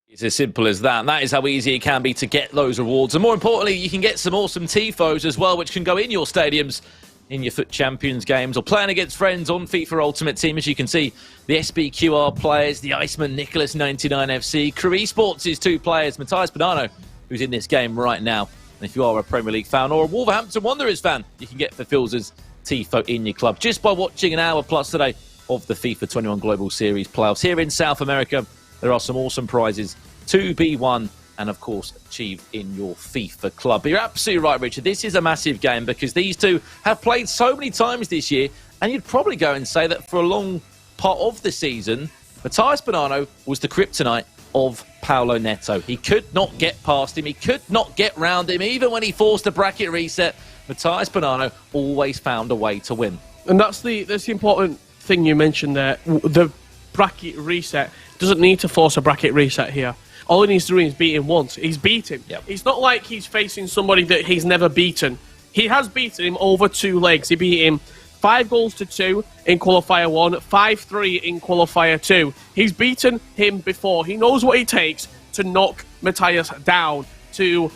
It's as simple as that. And that is how easy it can be to get those rewards. And more importantly, you can get some awesome TIFOs as well, which can go in your stadiums, in your FUT Champions games, or playing against friends on FIFA Ultimate Team. As you can see, the SBQR players, the Iceman, Nicholas 99FC, Crew Esports' 2 players, Matthias Bonano, who's in this game right now. And if you are a Premier League fan or a Wolverhampton Wanderers fan, you can get Fulfil's TIFO in your club just by watching an hour plus today of the FIFA 21 Global Series playoffs. Here in South America, there are some awesome prizes to be won and, of course, achieved in your FIFA club. But you're absolutely right, Richard. This is a massive game because these two have played so many times this year, and you'd probably go and say that for a long part of the season, Matthias Bonano was the kryptonite of Paulo Neto. He could not get past him. He could not get round him. Even when he forced a bracket reset, Matthias Bonano always found a way to win. And that's the important thing you mentioned there. The bracket reset doesn't need to force a bracket reset here. All he needs to do is beat him once. He's beat him. Yep. It's not like he's facing somebody that he's never beaten. He has beaten him over 2 legs. He beat him 5-2 in qualifier 1, 5-3 in qualifier 2. He's beaten him before. He knows what it takes to knock Matthias down, to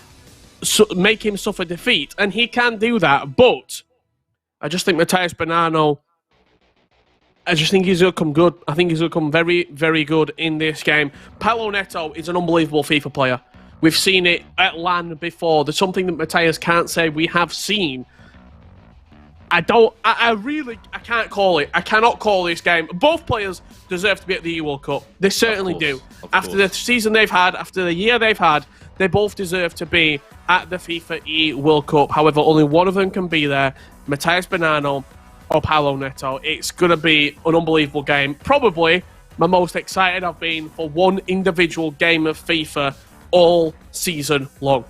make him suffer defeat, and he can do that. But I just think Matthias Bonano, I just think he's going to come good. I think he's going to come very, very good in this game. Paulo Neto is an unbelievable FIFA player. We've seen it at LAN before. There's something that Matthias can't say we have seen. I can't call it. I cannot call this game. Both players deserve to be at the World Cup. They certainly do. After the season they've had, after the year they've had, they both deserve to be at the FIFA E World Cup. However, only one of them can be there. Matthias Bonano or Paulo Neto. It's going to be an unbelievable game. Probably my most excited I've been for one individual game of FIFA all season long.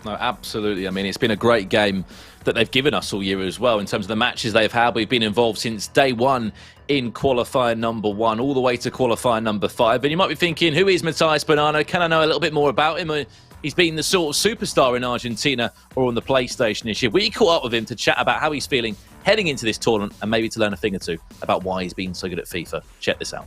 No, absolutely. I mean, it's been a great game that they've given us all year as well in terms of the matches they've had. We've been involved since day one in qualifier number 1 all the way to qualifier number 5. And you might be thinking, who is Matthias Bonano? Can I know a little bit more about him? He's been the sort of superstar in Argentina or on the PlayStation this year. We caught up with him to chat about how he's feeling heading into this tournament and maybe to learn a thing or two about why he's been so good at FIFA. Check this out.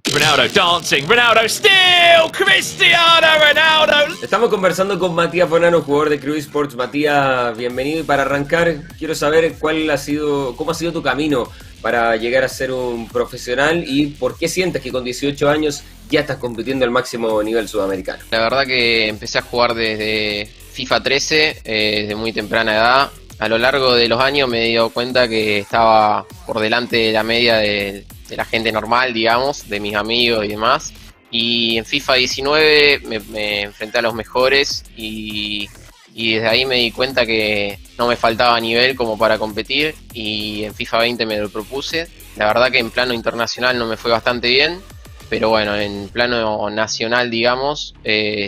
Ronaldo dancing, Ronaldo still, Cristiano Ronaldo. Estamos conversando con Matías Bonano, jugador de Crew Esports. Matías, bienvenido. Y para arrancar, quiero saber cómo ha sido tu camino para llegar a ser un profesional y por qué sientes que con 18 años ya estás compitiendo al máximo nivel sudamericano. La verdad que empecé a jugar desde FIFA 13, desde muy temprana edad. a lo largo de los años me he dado cuenta que estaba por delante de la media de la gente normal, digamos, de mis amigos y demás. Y en FIFA 19 me enfrenté a los mejores y desde ahí me di cuenta que no me faltaba nivel como para competir, y en FIFA 20 me lo propuse. La verdad que en plano internacional no me fue bastante bien, pero bueno, en plano nacional, digamos,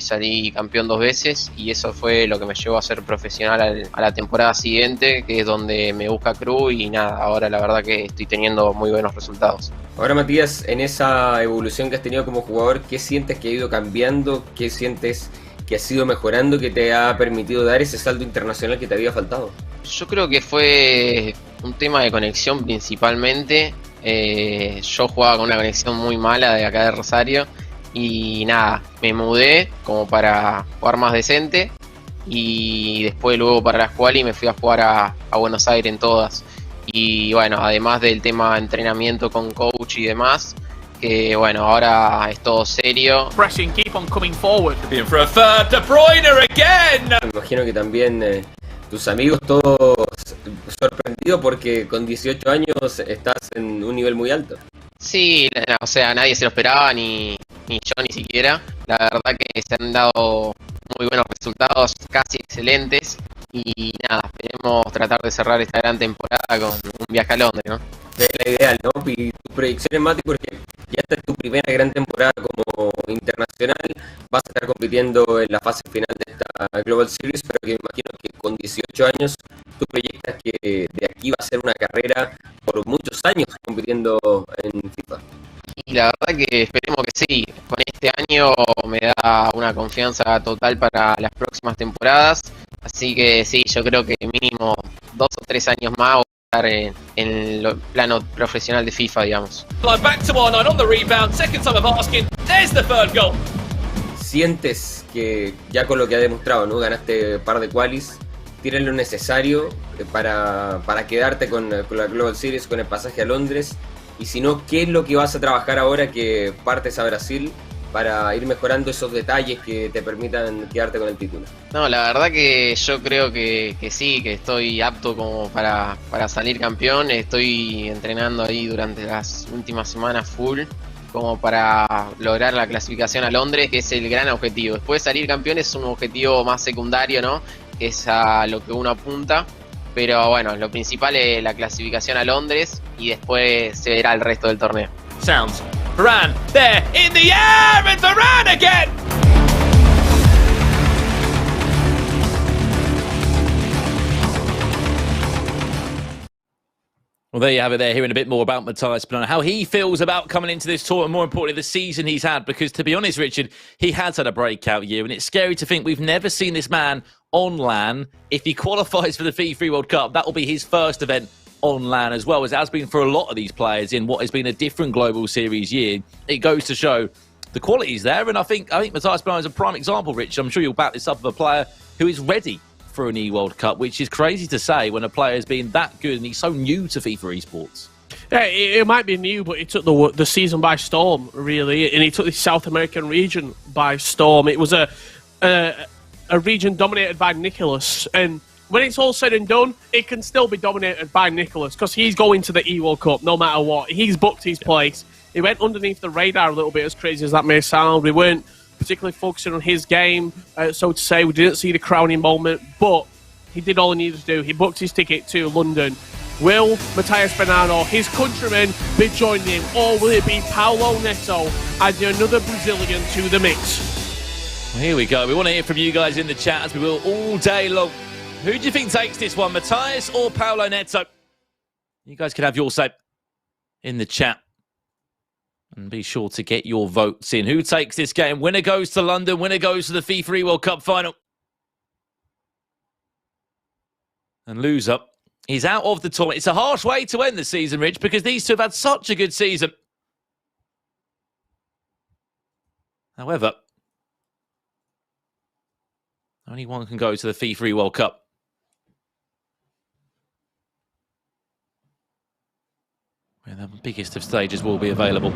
salí campeón 2 veces, y eso fue lo que me llevó a ser profesional a la temporada siguiente, que es donde me busca Cruz, y nada, ahora la verdad que estoy teniendo muy buenos resultados. Ahora, Matías, en esa evolución que has tenido como jugador, ¿qué sientes que ha ido cambiando? ¿Qué sientes que has ido mejorando, que te ha permitido dar ese salto internacional que te había faltado? Yo creo que fue un tema de conexión principalmente. Yo jugaba con una conexión muy mala de acá de Rosario, y nada, me mudé como para jugar más decente, y después luego para la quali me fui a jugar a Buenos Aires en todas. Y bueno, además del tema de entrenamiento con coach y demás, que bueno, ahora es todo serio. Pressing, keep on coming forward. In for a third, De Bruyne again. Me imagino que también tus amigos todos sorprendidos porque con 18 años estás en un nivel muy alto. Sí, o sea, nadie se lo esperaba, ni yo ni siquiera. La verdad que se han dado muy buenos resultados, casi excelentes. Y nada, esperemos tratar de cerrar esta gran temporada con un viaje a Londres, ¿no? Es la ideal, ¿no? Y tu proyección es, Mati, porque ya esta es tu primera gran temporada como internacional. Vas a estar compitiendo en la fase final de esta Global Series, pero que me imagino que con 18 años tú proyectas que de aquí va a ser una carrera por muchos años compitiendo en FIFA. Y la verdad que esperemos que sí. Con este año me da una confianza total para las próximas temporadas. Así que sí, yo creo que mínimo 2 o 3 años más voy a estar en el plano profesional de FIFA, digamos. Back to Bonano on the rebound. Second time of asking. There's the third goal. ¿Sientes que ya con lo que ha demostrado, ¿no? Ganaste un par de qualis, tienes lo necesario para quedarte con la Global Series, con el pasaje a Londres? Y si no, ¿qué es lo que vas a trabajar ahora que partes a Brasil para ir mejorando esos detalles que te permitan quedarte con el título? No, la verdad que yo creo que sí, que estoy apto como para salir campeón. Estoy entrenando ahí durante las últimas semanas full, como para lograr la clasificación a Londres, que es el gran objetivo. Después salir campeón es un objetivo más secundario, ¿no? Que es a lo que uno apunta. Pero bueno, lo principal es la clasificación a Londres, y después se verá el resto del torneo. Sounds. Varane there in the air, and Varane again. Well, there you have it there, hearing a bit more about Matthias Bonano, how he feels about coming into this tour, and more importantly, the season he's had, because to be honest, Richard, he has had a breakout year, and it's scary to think we've never seen this man on LAN. If he qualifies for the FIFA World Cup, that will be his first event on LAN as well, as it has been for a lot of these players in what has been a different global series year. It goes to show the quality's there, and I think Matthias Bonano is a prime example, Richard. I'm sure you'll back this up, of a player who is ready for an E-World Cup, which is crazy to say when a player has been that good and he's so new to FIFA esports. Yeah, it might be new, but he took the season by storm, really, and he took the South American region by storm. It was a region dominated by Nicholas, and when it's all said and done, it can still be dominated by Nicholas, because he's going to the E-World Cup no matter what. He's booked his place. He went underneath the radar a little bit, as crazy as that may sound. We weren't particularly focusing on his game, so to say. We didn't see the crowning moment, but he did all he needed to do. He booked his ticket to London. Will Matthias Bonano, his countrymen, be joining him, or will it be Paulo Neto adding another Brazilian to the mix? Well, here we go. We want to hear from you guys in the chat, as we will all day long. Who do you think takes this one, Matthias or Paulo Neto? You guys can have your say in the chat. And be sure to get your votes in. Who takes this game? Winner goes to London. Winner goes to the FIFA World Cup final. And loser is out of the tournament. It's a harsh way to end the season, Rich, because these two have had such a good season. However, only one can go to the FIFA World Cup. Where the biggest of stages will be available.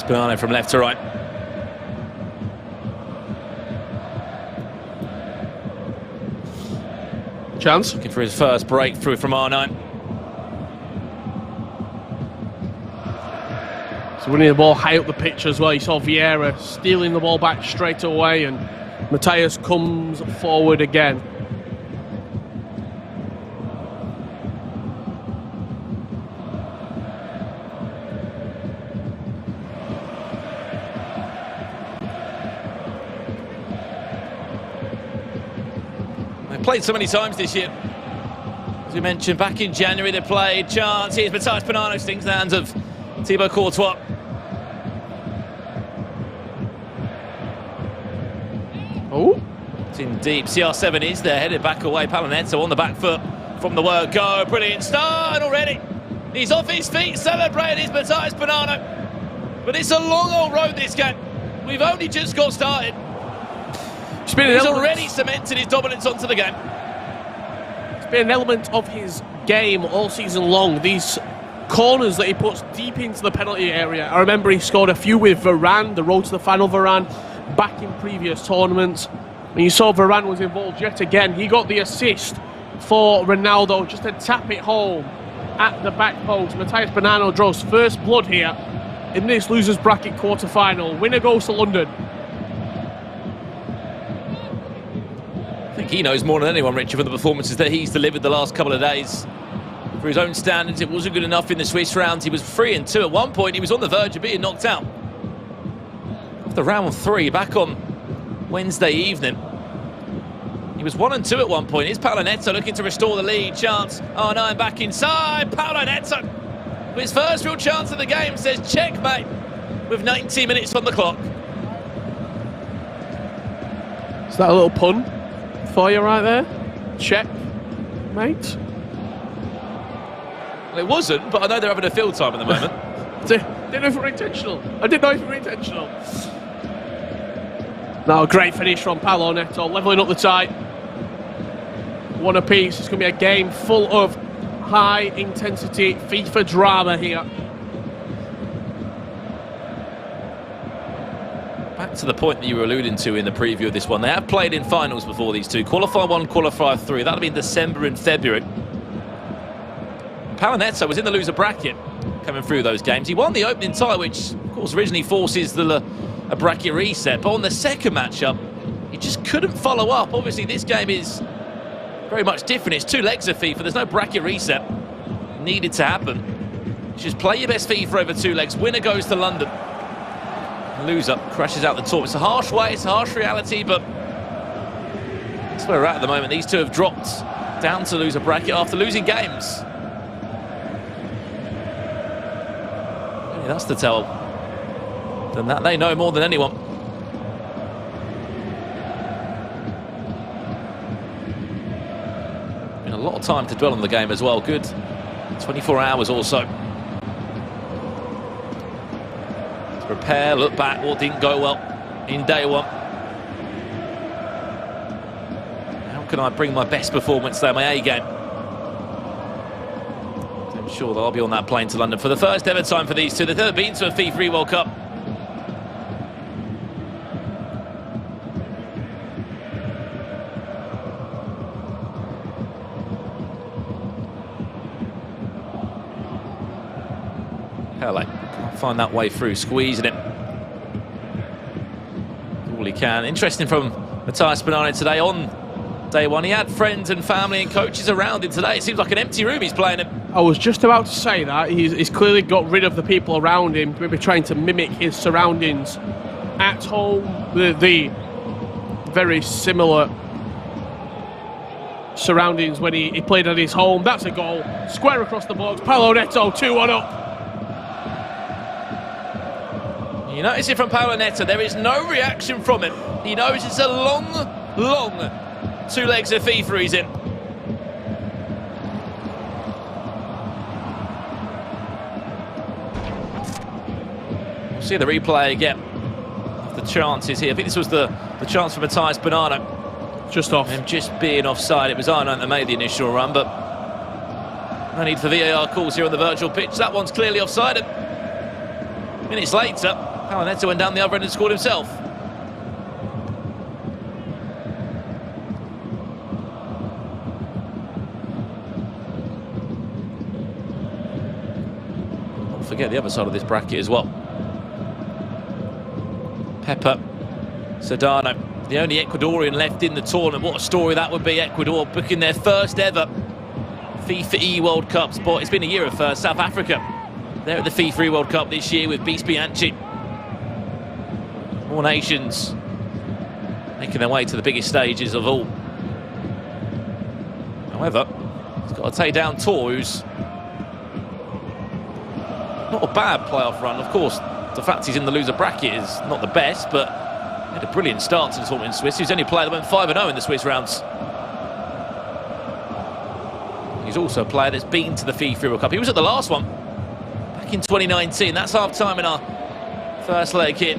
That's Bonano from left to right. Chance. Looking for his first breakthrough from R9. So winning the ball high up the pitch as well. You saw Vieira stealing the ball back straight away, and Matthias comes forward again. Played so many times this year. As we mentioned, back in January they played. Chance, here's Matthias Bonano, stings the hands of Thibaut Courtois. Oh, it's in deep. CR7 is there, headed back away. Neto on the back foot from the word go. Brilliant start already. He's off his feet, celebrating his Matthias Bonano. But it's a long old road, this game. We've only just got started. He's already cemented his dominance onto the game. It's been an element of his game all season long. These corners that he puts deep into the penalty area. I remember he scored a few with Varane, the road to the final Varane, back in previous tournaments. And you saw Varane was involved yet again. He got the assist for Ronaldo just to tap it home at the back post. Matthias Bonano draws first blood here in this losers bracket quarter-final. Winner goes to London. I think he knows more than anyone, Richard, from the performances that he's delivered the last couple of days. For his own standards, it wasn't good enough in the Swiss round. He was 3-2 at one point. He was on the verge of being knocked out. After round 3, back on Wednesday evening, he was 1-2 at one point. Here's Paulo Neto looking to restore the lead. Chance, R9 back inside. Paulo Neto, his first real chance of the game, says checkmate with 90 minutes on the clock. Is that a little pun for you right there? Check, mate. Well, it wasn't, but I know they're having a field time at the moment. Didn't know if it were intentional. I didn't know if it were intentional. Now, a great finish from Paulo Neto, levelling up the tie. One apiece. It's going to be a game full of high-intensity FIFA drama here. Back to the point that you were alluding to in the preview of this one. They have played in finals before, these two. Qualifier 1, Qualifier 3. That'll be in December and February. Paulo Neto was in the loser bracket coming through those games. He won the opening tie, which, of course, originally forces a bracket reset. But on the second matchup, he just couldn't follow up. Obviously, this game is very much different. It's 2 legs of FIFA. There's no bracket reset needed to happen. Just play your best FIFA over 2 legs. Winner goes to London. Loser crashes out the top. It's a harsh way, it's a harsh reality, but that's where we're at the moment. These two have dropped down to loser bracket after losing games. Yeah, that's to tell them that they know more than anyone. Been a lot of time to dwell on the game as well. Good 24 hours or so. Prepare, look back, what didn't go well in day one. How can I bring my best performance there, my A game? I'm sure that I'll be on that plane to London for the first ever time for these two. They've never been to a FIFA World Cup. Pele can't find that way through, squeezing it all he can. Interesting from Matthias Bonano today on day one. He had friends and family and coaches around him today. It seems like an empty room he's playing in. I was just about to say that. He's clearly got rid of the people around him, maybe trying to mimic his surroundings at home. The very similar surroundings when he played at his home. That's a goal. Square across the box. Paulo Neto, 2-1 up. You notice it from Paulo Neto, there is no reaction from him. He knows it's a long 2 legs of FIFA he's in. We'll see the replay again of the chances here. I think this was the chance for Matthias Bonano. Just off. Him just being offside. It was Arnold that made the initial run, but no need for VAR calls here on the virtual pitch. That one's clearly offside. Minutes later, Neto went down the other end and scored himself. Don't forget the other side of this bracket as well. Pepper, Sedano, the only Ecuadorian left in the tournament. What a story that would be. Ecuador booking their first ever FIFA E World Cup spot. It's been a year of South Africa. They're at the FIFA E World Cup this year with Beast Bianchi. All nations making their way to the biggest stages of all. However, he's got to take down Tor, who's not a bad playoff run. Of course, the fact he's in the loser bracket is not the best, but he had a brilliant start to the tournament in Swiss. He's the only player that went 5-0 in the Swiss rounds. He's also a player that's been to the FIFA World Cup. He was at the last one back in 2019. That's half-time in our first leg here.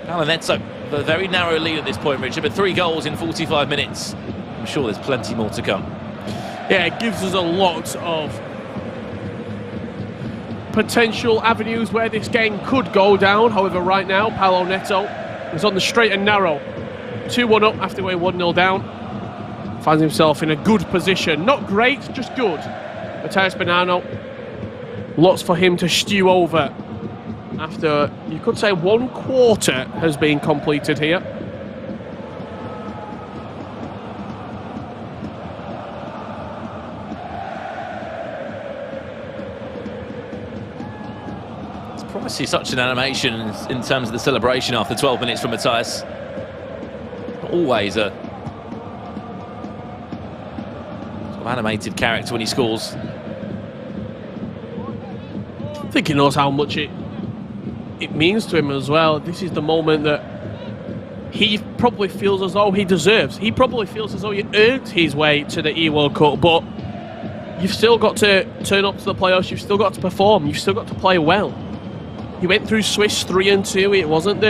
Neto, a very narrow lead at this point, Richard, but 3 goals in 45 minutes. I'm sure there's plenty more to come. Yeah, it gives us a lot of potential avenues where this game could go down. However, right now, Paulo Neto is on the straight and narrow. 2-1 up after going 1-0 down. Finds himself in a good position. Not great, just good. Matthias Bonano, lots for him to stew over after, you could say, 1 quarter has been completed here. I see such an animation in terms of the celebration after 12 minutes from Matthias. Always a sort of animated character when he scores. I think he knows how much it means to him as well. This is the moment that he probably feels as though he deserves. He probably feels as though he earned his way to the E-World Cup, but you've still got to turn up to the playoffs, you've still got to perform, you've still got to play well. He went through Swiss 3-2. It wasn't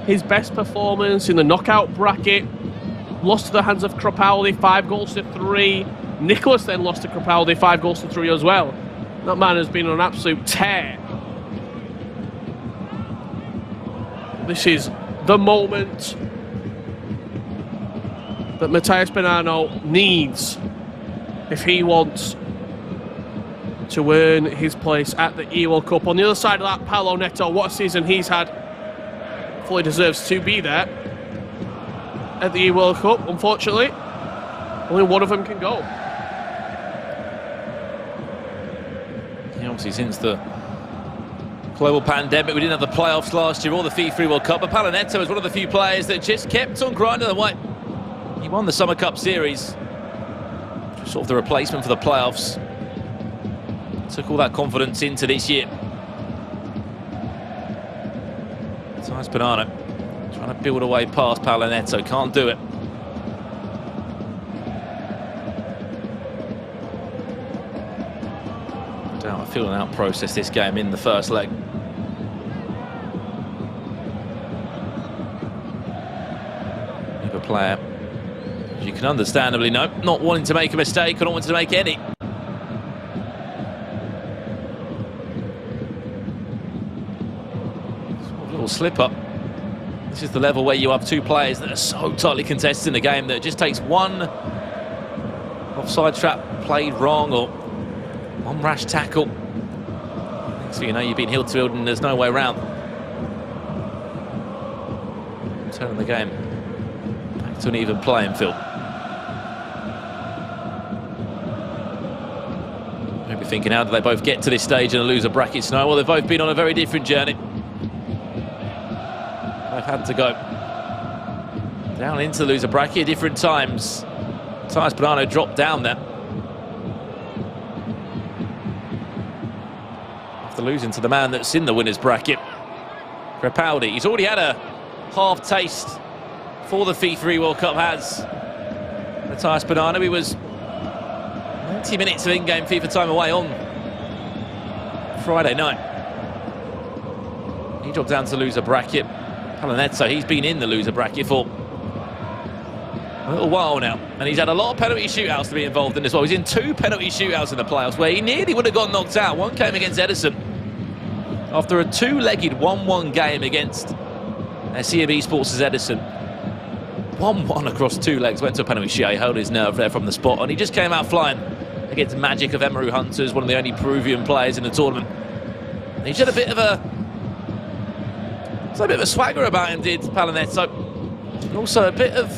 his best performance in the knockout bracket. Lost to the hands of Crapaldi, 5-3. Nicholas then lost to Crapaldi, 5-3 as well. That man has been on an absolute tear. This is the moment that Matthias Bonano needs if he wants to earn his place at the E-World Cup. On the other side of that, Paulo Neto, what a season he's had. Fully deserves to be there at the E-World Cup. Unfortunately, only one of them can go. Yeah, obviously, since the global pandemic, we didn't have the playoffs last year or the FIFA World Cup, but Paulo Neto is one of the few players that just kept on grinding away. He won the Summer Cup Series, sort of the replacement for the playoffs. Took all that confidence into this year. Nice Bonano trying to build away past Paulo Neto, can't do it. I doubt I feel an out process this game in the first leg. Neither player, as you can understandably know, not wanting to make a mistake or not wanting to make any. Slip up. This is the level where you have 2 players that are so tightly contested in the game that it just takes one offside trap played wrong or one rash tackle. Next thing you know, you've been heel to heel and there's no way around. Turning the game back to an even playing field. Maybe thinking, how do they both get to this stage in a loser bracket scenario? Well, they've both been on a very different journey. They've had to go down into the loser bracket at different times. Matthias Bonano dropped down there after losing to the man that's in the winners bracket, Crapaldi. He's already had a half taste for the FIFA World Cup, has Matthias Bonano. He was 90 minutes of in-game FIFA time away on Friday night. He dropped down to loser bracket. Paulo Neto, he's been in the loser bracket for a little while now, and he's had a lot of penalty shootouts to be involved in as well. He's in 2 penalty shootouts in the playoffs where he nearly would have got knocked out. One came against Edison, after a two-legged 1-1 game against CM Esports' Edison. 1-1 across 2 legs, went to a penalty shot, he held his nerve there from the spot, and he just came out flying against Magic of Emeru Hunters, one of the only Peruvian players in the tournament. And he had a bit of a swagger about him, did Palanetto. And also a bit of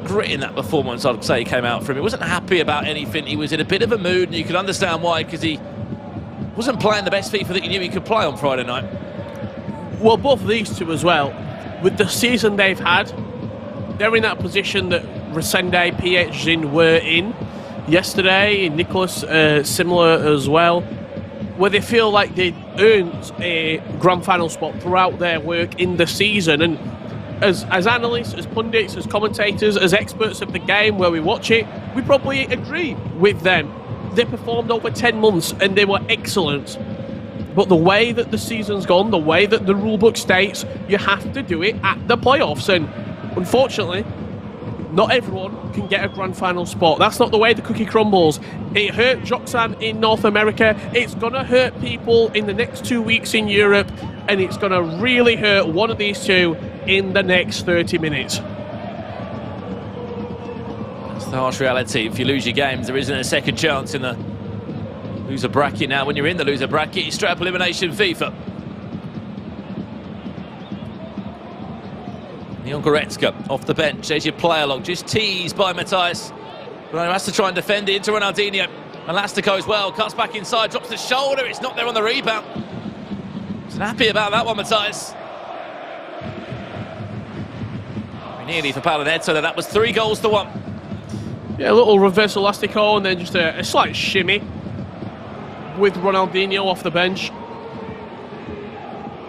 grit in that performance, I'd say, came out from him. He wasn't happy about anything, he was in a bit of a mood, and you could understand why, because he wasn't playing the best FIFA that he knew he could play on Friday night. Well, both of these two as well, with the season they've had, they're in that position that Resende, PH were in yesterday. Nicholas, similar as well, where they feel like they earned a grand final spot throughout their work in the season. And as analysts, as pundits, as commentators, as experts of the game where we watch it, we probably agree with them. They performed over 10 months and they were excellent. But the way that the season's gone, the way that the rulebook states, you have to do it at the playoffs. And unfortunately, not everyone can get a grand final spot. That's not the way the cookie crumbles. It hurt Joxan in North America. It's going to hurt people in the next 2 weeks in Europe. And it's going to really hurt one of these two in the next 30 minutes. That's the harsh reality. If you lose your games, there isn't a second chance in the loser bracket now. When you're in the loser bracket, you straight up elimination FIFA. Leon Goretzka off the bench. There's your player log, just teased by Matthias. Bonano has to try and defend it into Ronaldinho. Elastico as well, cuts back inside, drops the shoulder. It's not there on the rebound. He's happy about that one, Matthias. Nearly for Palanetto, that was 3-1. Yeah, a little reverse Elastico and then just a slight shimmy with Ronaldinho off the bench.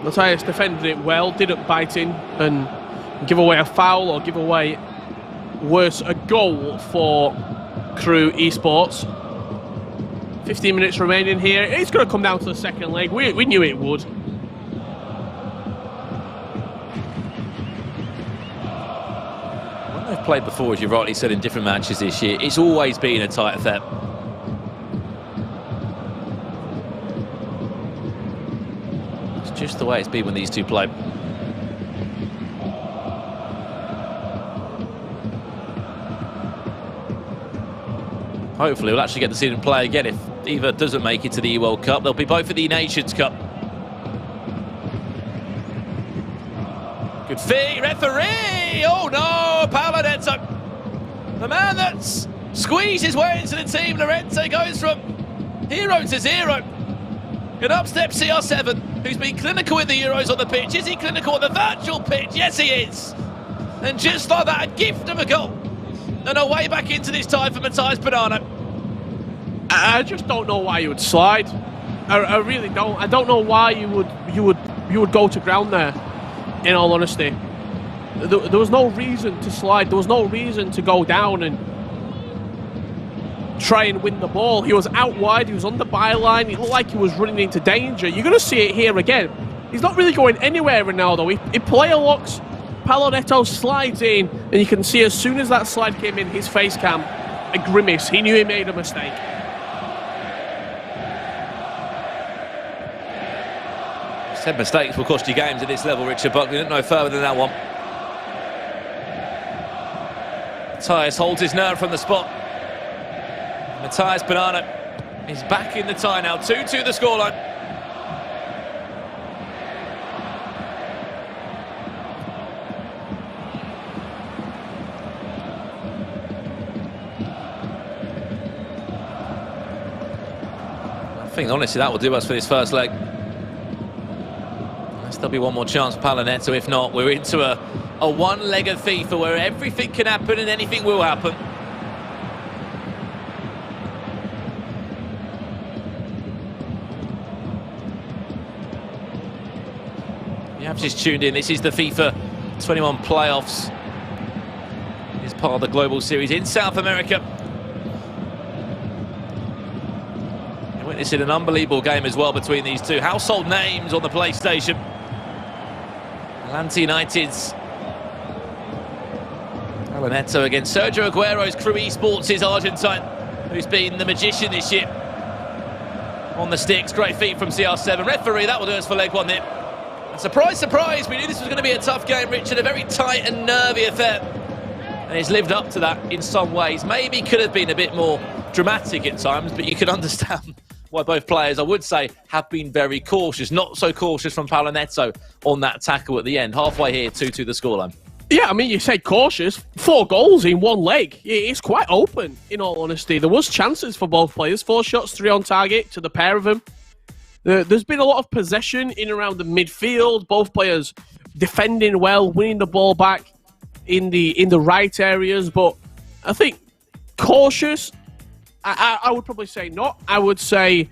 Matthias defended it well, didn't bite in and give away a foul or give away, worse, a goal for Crew Esports. 15 minutes remaining here. It's going to come down to the second leg. We knew it would. When they've played before, as you rightly said, in different matches this year, it's always been a tight affair. It's just the way it's been when these two play. Hopefully we'll actually get to see them play again if either doesn't make it to the World Cup. They'll be both at the Nations Cup. Good fee, referee! Oh no, Palanetto. The man that's squeezed his way into the team, Lorente, goes from hero to zero. And up steps CR7, who's been clinical in the Euros on the pitch. Is he clinical on the virtual pitch? Yes, he is. And just like that, a gift of a goal. And a way back into this tie for Matthias Bonano. I just don't know why you would slide. I really don't. I don't know why you would go to ground there. In all honesty, there was no reason to slide. There was no reason to go down and try and win the ball. He was out wide. He was on the byline. It looked like he was running into danger. You're going to see it here again. He's not really going anywhere, Ronaldo. He player locks. Palanetto slides in, and you can see as soon as that slide came in, his face cam, a grimace. He knew he made a mistake. Said mistakes will cost you games at this level, Richard Buckley. Didn't know further than that one. Matthias holds his nerve from the spot. Matthias Bonano is back in the tie now. 2-2 the scoreline. I think honestly that will do us for this first leg. There'll be one more chance for Palanetto. If not, we're into a one-leg of FIFA where everything can happen and anything will happen. You have just tuned in. This is the FIFA 21 playoffs. It's part of the Global Series in South America. You're witnessing an unbelievable game as well between these two household names on the PlayStation. Atlanta United's Palanetto against Sergio Aguero's Crew Esports' Argentine, who's been the magician this year. on the sticks. Great feet from CR7. Referee, that will do us for leg one then. And surprise, surprise, we knew this was going to be a tough game, Richard. A very tight and nervy affair. And he's lived up to that in some ways. Maybe could have been a bit more dramatic at times, but you can understand why both players, I would say, have been very cautious. Not so cautious from Paulo Neto on that tackle at the end. Halfway here, 2-2 the scoreline. Yeah, I mean, you say cautious. 4 goals in one leg. It's quite open, in all honesty. There was chances for both players. 4 shots, 3 on target to the pair of them. There's been a lot of possession in around the midfield. Both players defending well, winning the ball back in the right areas. But I think cautious, I would probably say not. I would say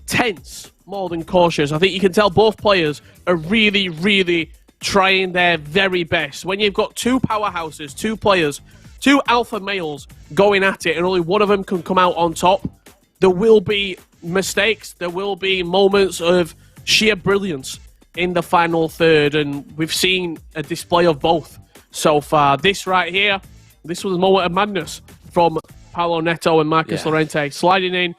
tense more than cautious. I think you can tell both players are really, really trying their very best. When you've got 2 powerhouses, 2 players, 2 alpha males going at it, and only one of them can come out on top, there will be mistakes. There will be moments of sheer brilliance in the final third, and we've seen a display of both so far. This right here, this was a moment of madness from Paulo Neto and Marcus Llorente. Sliding in,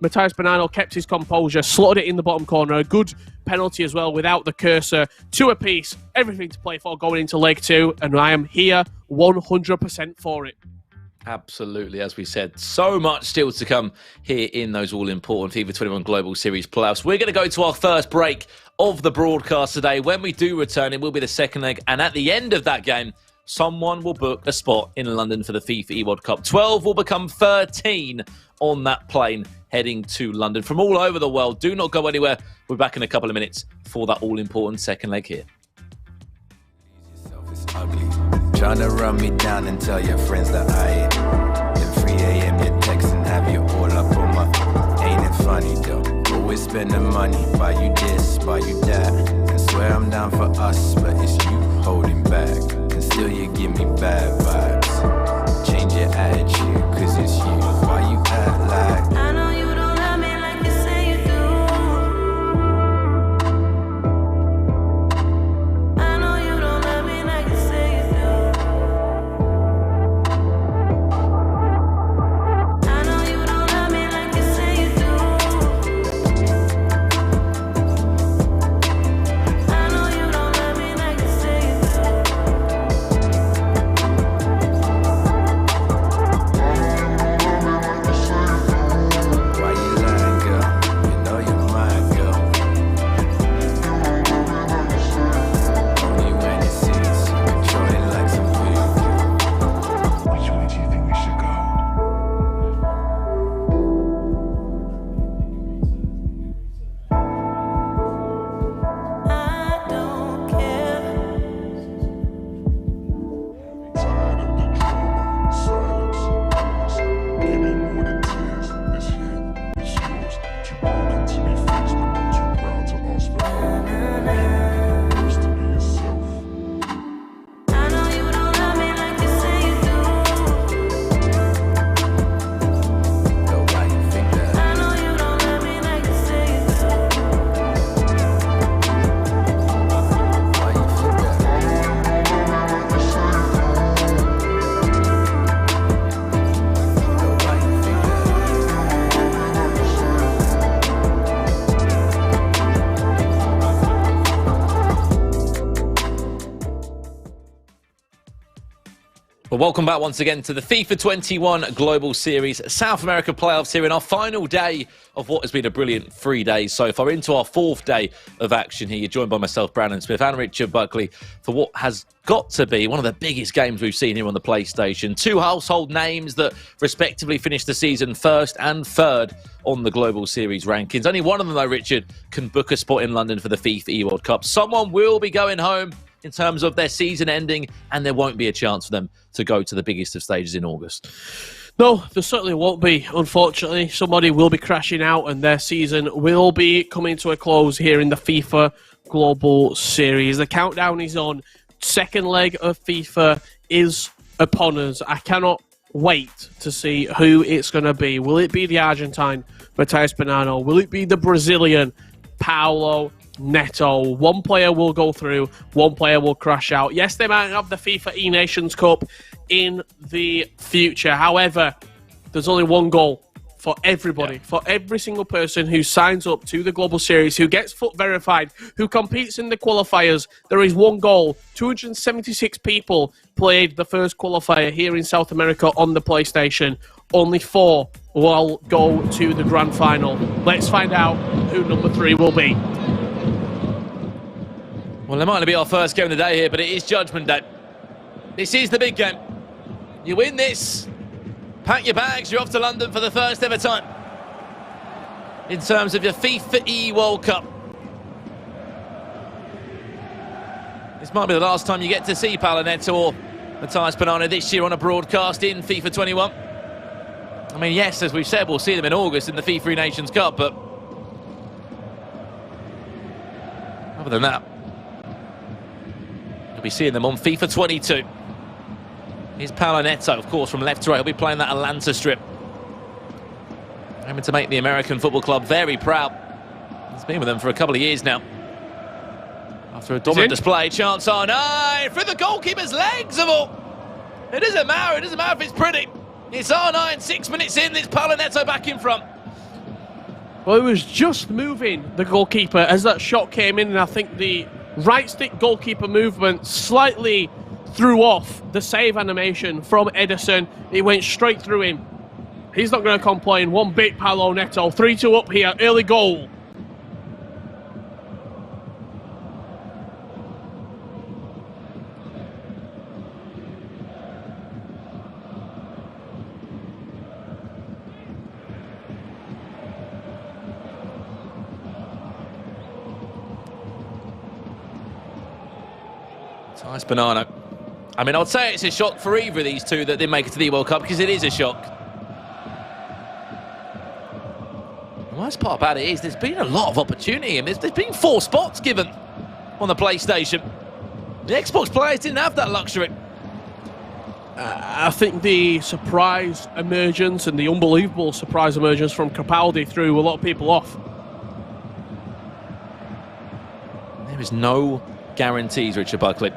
Matthias Bonano kept his composure, slotted it in the bottom corner. A good penalty as well without the cursor. 2 apiece, everything to play for going into leg 2, and I am here 100% for it. Absolutely, as we said, so much still to come here in those all-important FIFA 21 Global Series playoffs. We're going to go to our first break of the broadcast today. When we do return, it will be the second leg, and at the end of that game, someone will book a spot in London for the FIFA World Cup. 12 will become 13 on that plane heading to London from all over the world. Do not go anywhere. We're back in a couple of minutes for that all-important second leg here. Trying to run me down and tell your friends that I ain't. Then 3 a.m. you text and have you all up on my. Ain't it funny though? Always spending money, buy you this, buy you that. And swear I'm down for us, but it's you holding back. And still you give me bad vibes. Change your attitude, cause it's you. Why you act like I know you don't love me like you say you do. I know you don't love me like you say you do. I know you don't love me like you say you do. I know you don't love me like you say you why you lying, girl? You know you're mine, girl. Only when it sees you control it like some food. Which way do you think we should go? I don't care. Tired of the drama, silence, give me more than tears. This hit is yours. Too broken to be fixed, and too proud to ask for help. First to be yourself. I know you don't love me like you say you do. Though why you think that? I know you don't love me like you say you do. Why you think that? Though why you think that? Well, welcome back once again to the FIFA 21 Global Series South America playoffs here in our final day of what has been a brilliant 3 days so far, into our 4th day of action here. You're joined by myself, Brandon Smith, and Richard Buckley for what has got to be one of the biggest games we've seen here on the PlayStation. 2 household names that respectively finished the season 1st and 3rd on the Global Series rankings. Only one of them, though, Richard, can book a spot in London for the FIFA World Cup. Someone will be going home in terms of their season ending, and there won't be a chance for them to go to the biggest of stages in August. No, there certainly won't be, unfortunately. Somebody will be crashing out and their season will be coming to a close here in the FIFA Global Series. The countdown is on. Second leg of FIFA is upon us. I cannot wait to see who it's going to be. Will it be the Argentine, Matthias Bonano? Will it be the Brazilian, Paulo Neto? One player will go through, one player will crash out. Yes, they might have the FIFA E-Nations Cup in the future. However, there's only one goal for everybody, for every single person who signs up to the Global Series, who gets foot verified, who competes in the qualifiers. There is one goal. 276 people played the first qualifier here in South America on the PlayStation. Only 4 will go to the grand final. Let's find out who number 3 will be. Well, it might not be our first game of the day here, but it is Judgment Day. This is the big game. You win this, pack your bags, you're off to London for the first ever time in terms of your FIFA E World Cup. This might be the last time you get to see Neto or Matthias Bonano this year on a broadcast in FIFA 21. I mean, yes, as we've said, we'll see them in August in the FIFA Nations Cup, but other than that, we'll be seeing them on FIFA 22. Here's Neto, of course, from left to right. He'll be playing that Atlanta strip. Aiming to make the American Football Club very proud. He's been with them for a couple of years now. After a dominant display, chance on. Through the goalkeeper's legs of all. It doesn't matter if it's pretty. It's R9, 6 minutes in, it's Neto back in front. Well, it was just moving the goalkeeper as that shot came in, and I think the right stick goalkeeper movement slightly threw off the save animation from Edison. It went straight through him. He's not going to complain one bit, Neto. 3-2 up here, early goal. Nice Bonano. I mean, I would say it's a shock for either of these two that didn't make it to the World Cup, because it is a shock. The worst part about it is there's been a lot of opportunity, and there's been 4 spots given on the PlayStation. The Xbox players didn't have that luxury. I think the surprise emergence and the unbelievable surprise emergence from Capaldi threw a lot of people off. There is no guarantees, Richard Buckley.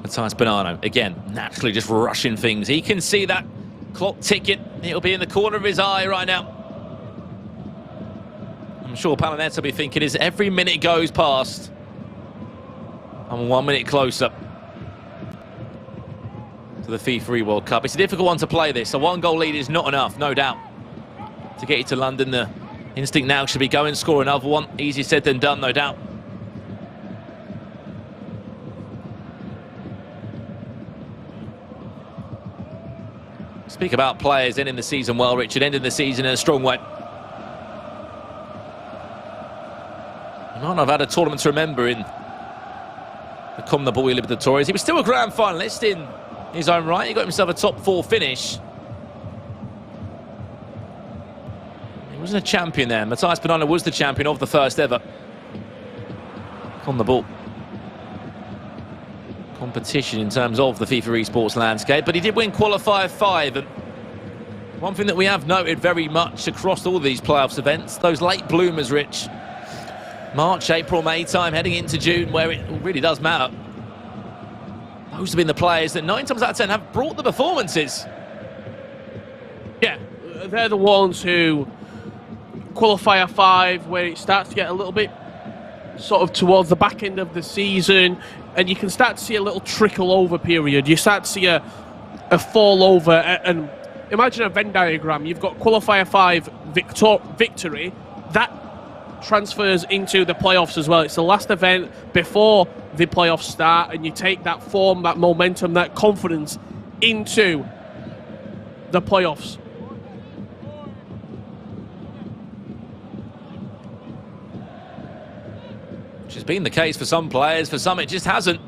Matthias Bonano, again, naturally just rushing things. He can see that clock ticking. It'll be in the corner of his eye right now. I'm sure Neto will be thinking, as every minute goes past, I'm 1 minute closer to the FIFA World Cup. It's a difficult one to play this. A 1-goal lead is not enough, no doubt. To get you to London, the instinct now should be go and score another one. Easier said than done, no doubt. Speak about players ending the season well, Richard, ending the season in a strong way. He might not have had a tournament to remember in the CONMEBOL Libertadores. He was still a grand finalist in his own right. He got himself a top 4 finish. He wasn't a champion there. Matthias Bonano was the champion of the first ever CONMEBOL competition in terms of the FIFA esports landscape, but he did win qualifier 5. And one thing that we have noted very much across all of these playoffs events, those late bloomers, Rich. March, April, May time, heading into June, where it really does matter. Those have been the players that 9 times out of 10 have brought the performances. Yeah, they're the ones who qualifier 5, where it starts to get a little bit sort of towards the back end of the season, and you can start to see a little trickle over period. You start to see a fall over, and imagine a Venn diagram. You've got qualifier 5 victory. That transfers into the playoffs as well. It's the last event before the playoffs start, and you take that form, that momentum, that confidence into the playoffs. Which has been the case for some players. For some, it just hasn't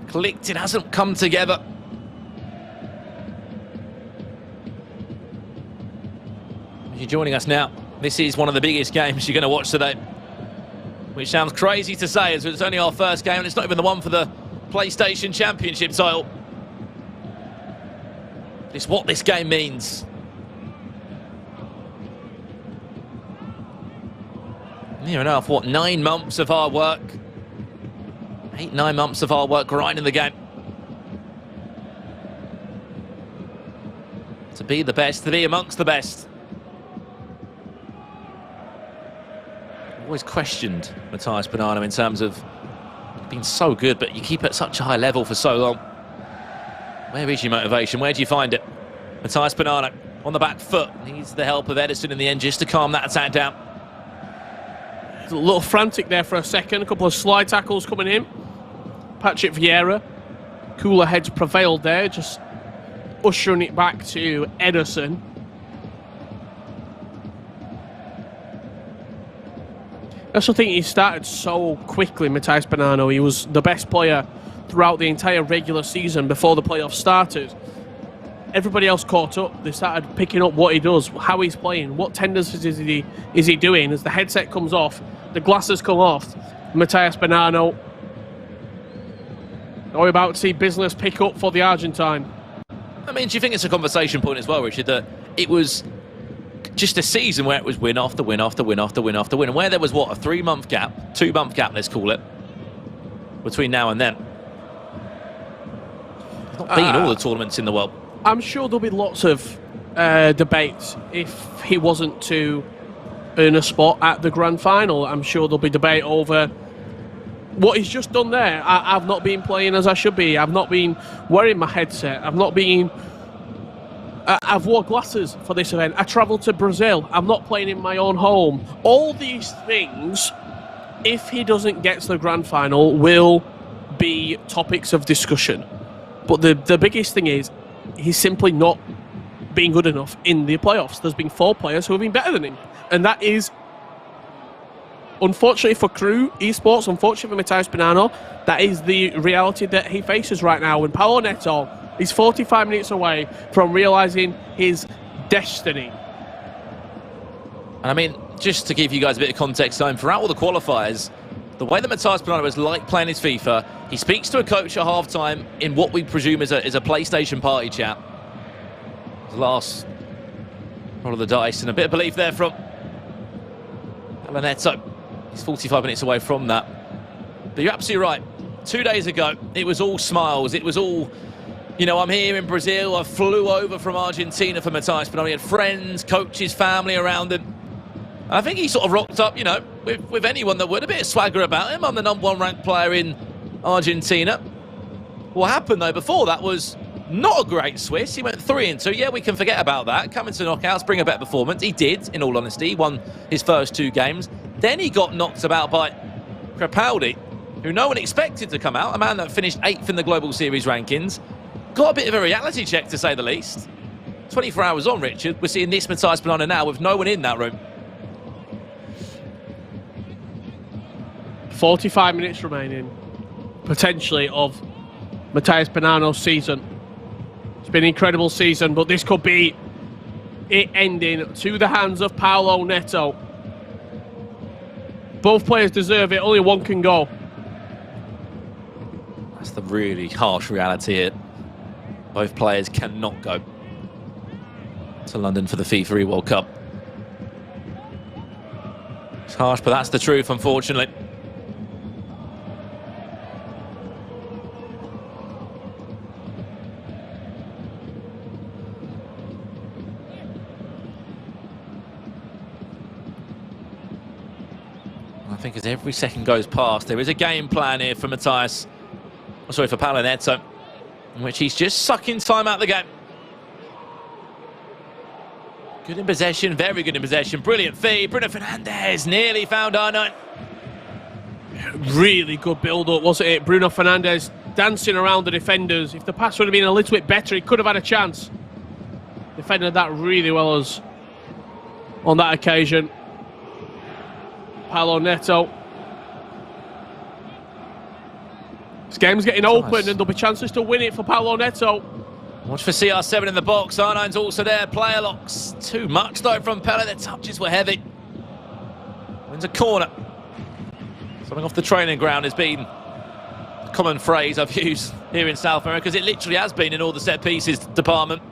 clicked. It hasn't come together. If you're joining us now, this is one of the biggest games you're going to watch today. Which sounds crazy to say, as it's only our first game, and it's not even the one for the PlayStation Championship title. It's what this game means. Near enough, what, 9 months of hard work? 8, 9 months of hard work grinding the game. To be the best, to be amongst the best. I've always questioned Matthias Bonano in terms of being so good, but you keep at such a high level for so long. Where is your motivation? Where do you find it? Matthias Bonano on the back foot. Needs the help of Edison in the end just to calm that attack down. A little frantic there for a second. A couple of slide tackles coming in. Patrick Vieira. Cooler heads prevailed there, just ushering it back to Edison. I also think he started so quickly, Matthias Bonano. He was the best player throughout the entire regular season before the playoffs started. Everybody else caught up. They started picking up what he does, how he's playing, what tendencies is he doing. As the headset comes off, the glasses come off, Matthias Bonano, are we about to see business pick up for the Argentine? I mean, do you think it's a conversation point as well, Richard, that it was just a season where it was win after win after win after win after win, and where there was, what, a 3-month gap, 2-month gap, let's call it, between now and then? There's not been all the tournaments in the world. I'm sure there'll be lots of debates if he wasn't to earn a spot at the grand final. I'm sure there'll be debate over what he's just done there. I've not been playing as I should be. I've not been wearing my headset. I've not been... I've wore glasses for this event. I travelled to Brazil. I'm not playing in my own home. All these things, if he doesn't get to the grand final, will be topics of discussion. But the biggest thing is, he's simply not being good enough in the playoffs. There's been 4 players who have been better than him. And that is, unfortunately for Crew Esports, unfortunately for Matthias Bonano, that is the reality that he faces right now. When Paulo Neto is 45 minutes away from realising his destiny. And I mean, just to give you guys a bit of context, throughout all the qualifiers, the way that Matthias Bonano is like playing his FIFA, he speaks to a coach at half-time in what we presume is a PlayStation party chat. The last roll of the dice, and a bit of belief there from Neto. He's 45 minutes away from that. But you're absolutely right. 2 days ago, it was all smiles. It was all, you know, I'm here in Brazil. I flew over from Argentina for Matthias Bonano. He had friends, coaches, family around him. And I think he sort of rocked up, you know, with anyone that would. A bit of swagger about him. I'm the #1 ranked player in Argentina. What happened, though, before that was not a great Swiss. He went 3-2. Yeah, we can forget about that. Coming to knockouts, bring a better performance. He did, in all honesty. He won his first 2 games. Then he got knocked about by Crepaldi, who no one expected to come out. A man that finished 8th in the Global Series rankings. Got a bit of a reality check, to say the least. 24 hours on, Richard. We're seeing this Matthias Bonano now with no one in that room. 45 minutes remaining, potentially, of Matthias Bonano's season. It's been an incredible season, but this could be it ending to the hands of Paulo Neto. Both players deserve it, only one can go. That's the really harsh reality here. Both players cannot go to London for the FIFA E World Cup. It's harsh, but that's the truth, unfortunately. I think as every second goes past, there is a game plan here for Matthias. Oh, sorry, for Paulo Neto, in which he's just sucking time out of the game. Good in possession, very good in possession. Brilliant feed. Bruno Fernandes nearly found R9. Really good build-up, wasn't it? Bruno Fernandes dancing around the defenders. If the pass would have been a little bit better, he could have had a chance. Defended that really well as on that occasion. Paulo Neto. This game's getting open and there'll be chances to win it for Paulo Neto. Watch for CR7 in the box. R9's also there. Player locks. Too much though from Pele. The touches were heavy. Wins a corner. Something off the training ground has been a common phrase I've used here in South America, because it literally has been in all the set pieces department.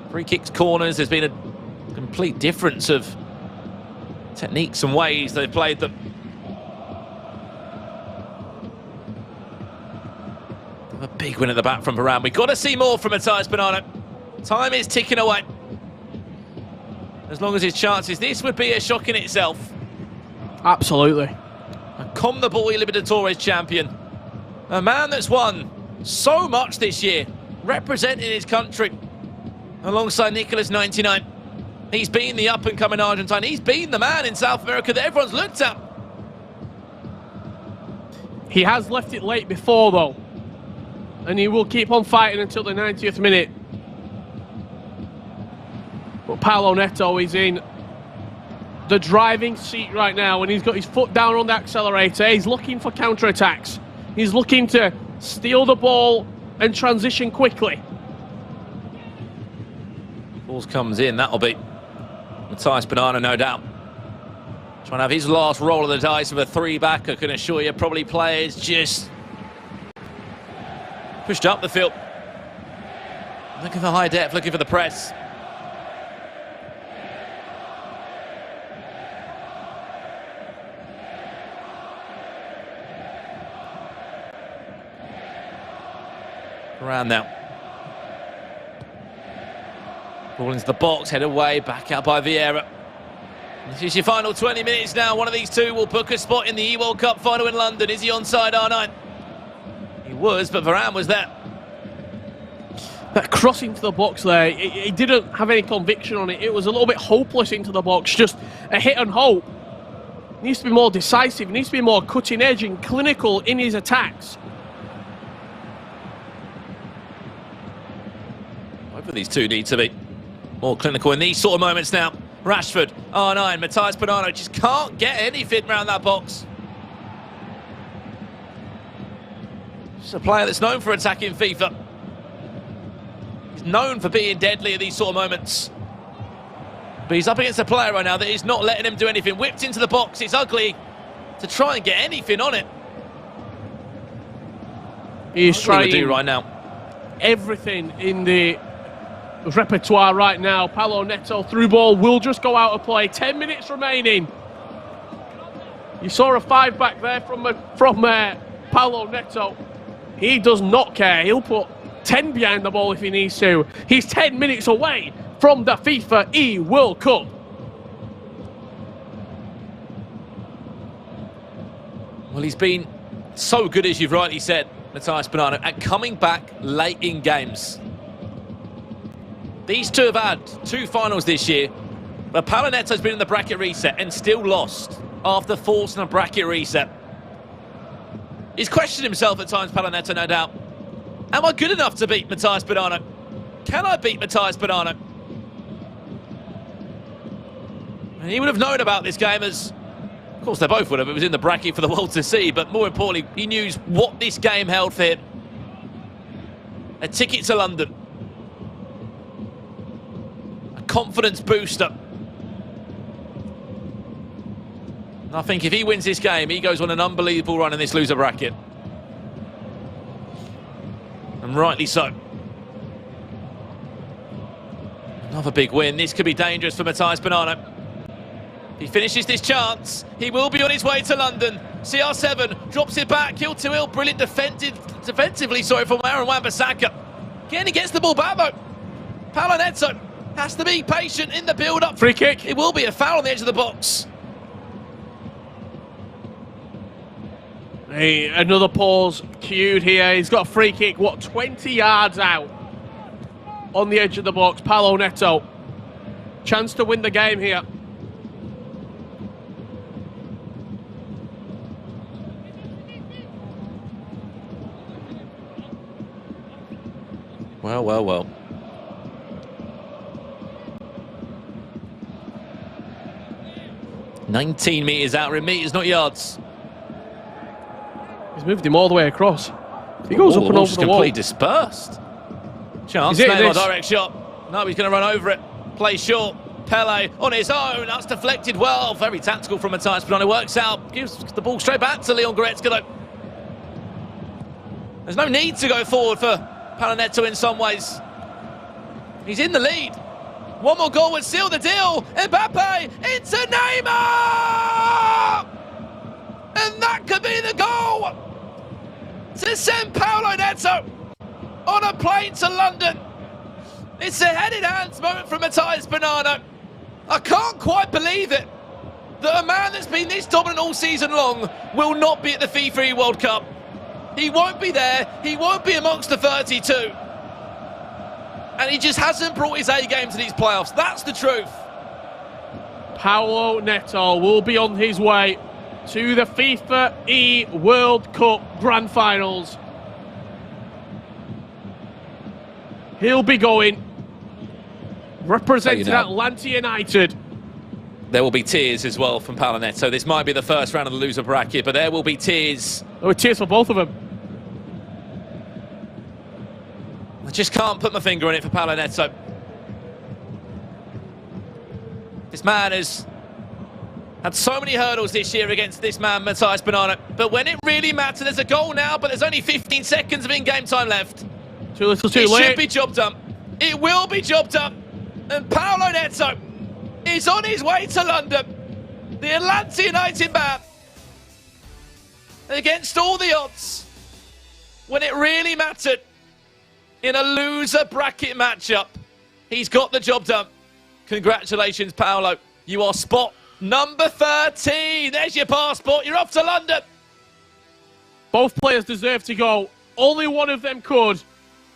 Free kicks, corners. There's been a complete difference of techniques and ways they've played them. A big win at the back from Varane. We've got to see more from Matthias Bonano. Time is ticking away. As long as his chances, this would be a shock in itself. Absolutely. A CONMEBOL Libertadores champion. A man that's won so much this year, representing his country. Alongside Nicolas 99. He's been the up-and-coming Argentine. He's been the man in South America that everyone's looked at. He has left it late before, though. And he will keep on fighting until the 90th minute. But Paulo Neto is in the driving seat right now, and he's got his foot down on the accelerator. He's looking for counter-attacks. He's looking to steal the ball and transition quickly. Balls comes in, that'll be Matthias Bonano, no doubt. Trying to have his last roll of the dice with a three-back. I can assure you, probably players just pushed up the field. Looking for high depth, looking for the press. Around now. Ball into the box, head away, back out by Vieira. This is your final 20 minutes now. One of these two will book a spot in the E-World Cup final in London. Is he onside R9? He was, but Varane was there. That cross into the box there, he didn't have any conviction on it. It was a little bit hopeless into the box, just a hit and hope. He needs to be more decisive, he needs to be more cutting edge and clinical in his attacks. Both of these two need to be more clinical in these sort of moments now. Rashford, R9, Matthias Bonano just can't get anything around that box. Just a player that's known for attacking FIFA. He's known for being deadly at these sort of moments. But he's up against a player right now that is not letting him do anything. Whipped into the box, it's ugly to try and get anything on it. He's trying to do right now everything in the repertoire right now. Paulo Neto through ball will just go out of play. 10 minutes remaining. You saw a 5 back there from Paulo Neto. He does not care. He'll put 10 behind the ball if he needs to. He's 10 minutes away from the FIFA E-World Cup. Well, he's been so good, as you've rightly said, Matthias Bonano, at coming back late in games. These two have had 2 finals this year, but Paulo Neto's been in the bracket reset and still lost after forcing a bracket reset. He's questioned himself at times, Paulo Neto, no doubt. Am I good enough to beat Matthias Bonano? Can I beat Matthias Bonano? And he would have known about this game as, of course they both would have, it was in the bracket for the world to see, but more importantly, he knew what this game held for him. A ticket to London. A confidence booster. And I think if he wins this game, he goes on an unbelievable run in this loser bracket. And rightly so. Another big win. This could be dangerous for Matthias Bonano. If he finishes this chance, he will be on his way to London. CR7 drops it back. Hill to Hill. Brilliant defensively, from Aaron Wan-Bissaka. Again, he gets the ball back, though. Paulo Neto has to be patient in the build-up. Free kick. It will be a foul on the edge of the box. Hey, another pause cued here. He's got a free kick, 20 yards out on the edge of the box. Paulo Neto. Chance to win the game here. Well, well, well. "19 metres out, in metres, not yards." He's moved him all the way across. He goes up and over the wall. Completely dispersed. Chance, Neymar direct shot. No, he's going to run over it. Play short. Pele on his own. That's deflected well. Very tactical from Matthias Bonano. Works out. Gives the ball straight back to Leon Goretzka, though. There's no need to go forward for Paulo Neto in some ways. He's in the lead. One more goal would seal the deal. Mbappe into Neymar! And that could be the goal to send Paulo Neto on a plane to London. It's a headed hands moment from Matthias Bonano. I can't quite believe it that a man that's been this dominant all season long will not be at the FIFA World Cup. He won't be there. He won't be amongst the 32. And he just hasn't brought his A game to these playoffs. That's the truth. Paulo Neto will be on his way to the FIFA E World Cup Grand Finals. He'll be going representing Atlanta United. There will be tears as well from Paulo Neto. This might be the first round of the loser bracket, but there will be tears. There were tears for both of them. I just can't put my finger on it for Paulo Neto. This man has had so many hurdles this year against this man, Matthias Bonano. But when it really matters, there's a goal now, but there's only 15 seconds of in-game time left. Too little, too late. It should be job done. It will be job done. And Paulo Neto is on his way to London. The Atlanta United man, against all the odds, when it really mattered, in a loser bracket matchup, he's got the job done. Congratulations, Paulo. You are spot number 13. There's your passport. You're off to London. Both players deserve to go. Only one of them could.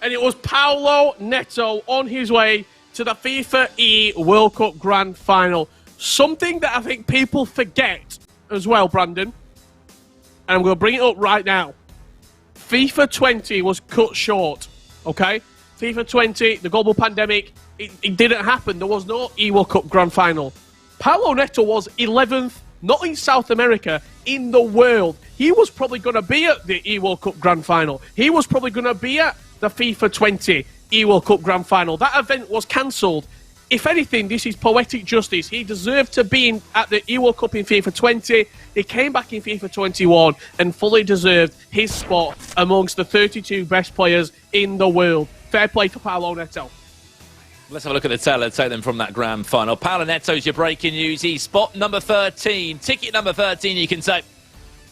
And it was Paulo Neto on his way to the FIFA E World Cup Grand Final. Something that I think people forget as well, Brandon. And I'm going to bring it up right now. FIFA 20 was cut short, okay? FIFA 20, the global pandemic, it didn't happen. There was no E World Cup Grand Final. Paulo Neto was 11th, not in South America, in the world. He was probably going to be at the E World Cup Grand Final. He was probably going to be at the FIFA 20 E World Cup Grand Final. That event was cancelled. If anything, this is poetic justice. He deserved to be at the E World Cup in FIFA 20. He came back in FIFA 21 and fully deserved his spot amongst the 32 best players in the world. Fair play to Paulo Neto. Let's have a look at the teller, take them from that grand final. Paulo Neto's your breaking news. He's spot number 13, ticket number 13, you can say,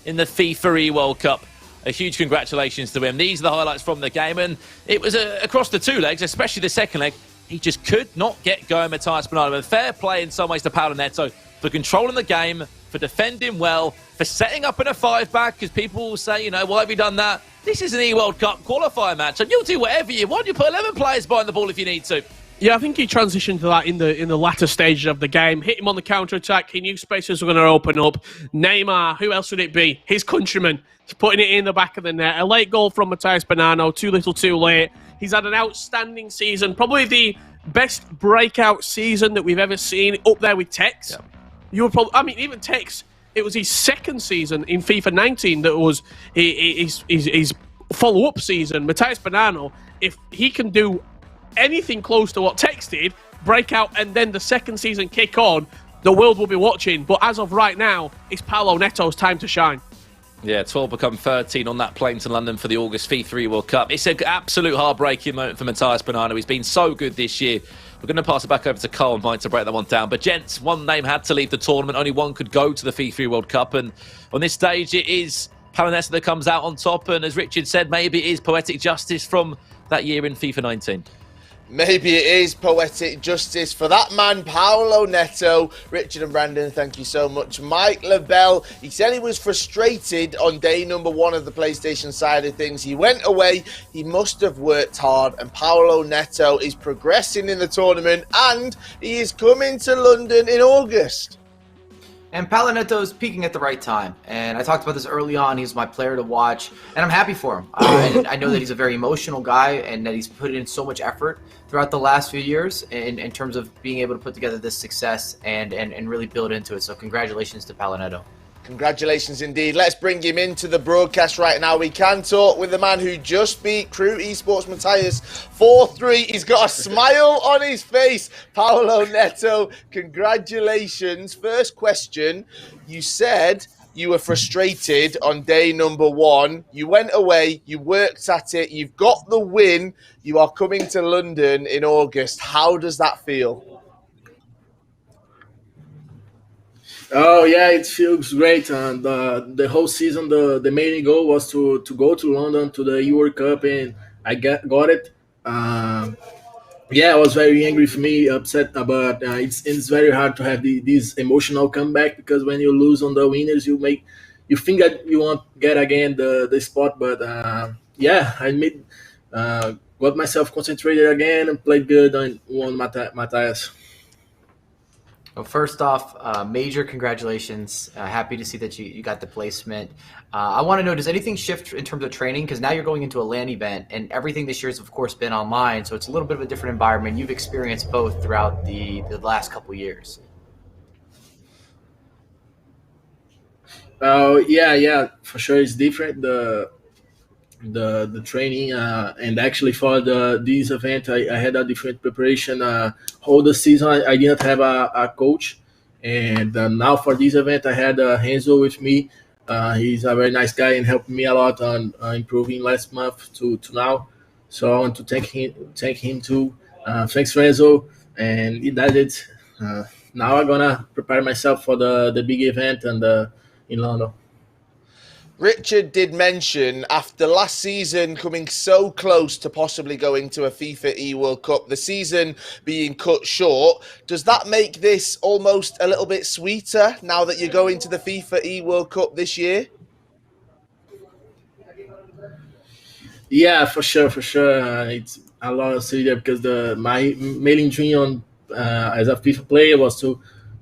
in the FIFA E World Cup. A huge congratulations to him. These are the highlights from the game, and it was across the two legs, especially the second leg. He just could not get going, Matthias Bonano. And fair play in some ways to Paulo Neto for controlling the game, for defending well, for setting up in a five-back, because people will say, you know, why have you done that? This is an E-World Cup qualifier match, and you'll do whatever you want. You put 11 players behind the ball if you need to. Yeah, I think he transitioned to that in the latter stages of the game. Hit him on the counter-attack. He knew spaces were going to open up. Neymar, who else would it be? His countryman, putting it in the back of the net. A late goal from Matthias Bonano, too little too late. He's had an outstanding season, probably the best breakout season that we've ever seen, up there with Tex. Yeah. You would probably, I mean, even Tex, it was his second season in FIFA 19 that was his follow-up season. Matthias Bonano, if he can do anything close to what Tex did, break out and then the second season kick on, the world will be watching. But as of right now, it's Paulo Neto's time to shine. Yeah, 12 become 13 on that plane to London for the August FIFA World Cup. It's an absolute heartbreaking moment for Matthias Bonano. He's been so good this year. We're going to pass it back over to Carl and Mike to break that one down. But gents, one name had to leave the tournament. Only one could go to the FIFA World Cup. And on this stage, it is Paulo Neto that comes out on top. And as Richard said, maybe it is poetic justice from that year in FIFA 19. Maybe it is poetic justice for that man, Paulo Neto. Richard and Brandon, thank you so much. Mike LaBelle, he said he was frustrated on day number one of the PlayStation side of things. He went away, he must have worked hard, and Paulo Neto is progressing in the tournament, and he is coming to London in August. And Paulo Neto is peaking at the right time. And I talked about this early on. He's my player to watch. And I'm happy for him. I know that he's a very emotional guy and that he's put in so much effort throughout the last few years in terms of being able to put together this success and really build into it. So congratulations to Paulo Neto. Congratulations indeed. Let's bring him into the broadcast right now. We can talk with the man who just beat Crew Esports Matthias 4-3. He's got a smile on his face. Paulo Neto, congratulations. First question, you said you were frustrated on day number one. You went away, you worked at it, you've got the win. You are coming to London in August. How does that feel? Oh yeah, it feels great. And the whole season, the main goal was to go to London to the World Cup, and got it. Um yeah, I was very angry for me, upset, but it's very hard to have this emotional comeback because when you lose on the winners, you think that you won't get again the spot. But yeah, I made got myself concentrated again and played good and won Matthias. Well, first off, major congratulations. Happy to see that you got the placement. I want to know, does anything shift in terms of training? Because now you're going into a LAN event, and everything this year has, of course, been online, so it's a little bit of a different environment. You've experienced both throughout the last couple years. Yeah, for sure, it's different. The training and actually for this event I had a different preparation whole the season. I didn't have a coach, and now for this event I had Renzo with me. He's a very nice guy and helped me a lot on improving last month to now, so I want to thank him too. Thanks Renzo, and he did it. Now I'm gonna prepare myself for the big event and in London. Richard did mention after last season coming so close to possibly going to a FIFA E World Cup, the season being cut short, does that make this almost a little bit sweeter now that you're going to the FIFA E World Cup this year? Yeah, for sure. It's a lot of sweeter because my main dream on as a FIFA player was to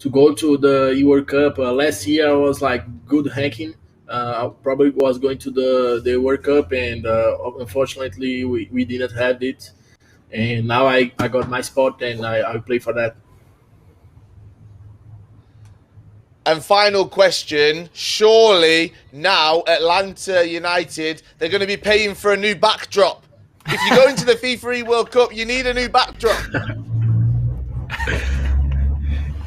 go to the E World Cup. Last year I was like good ranking. I probably was going to the World Cup, and unfortunately we didn't have it. And now I got my spot, and I play for that. And final question, surely now Atlanta United, they're going to be paying for a new backdrop. If you go into the FIFA E World Cup, you need a new backdrop.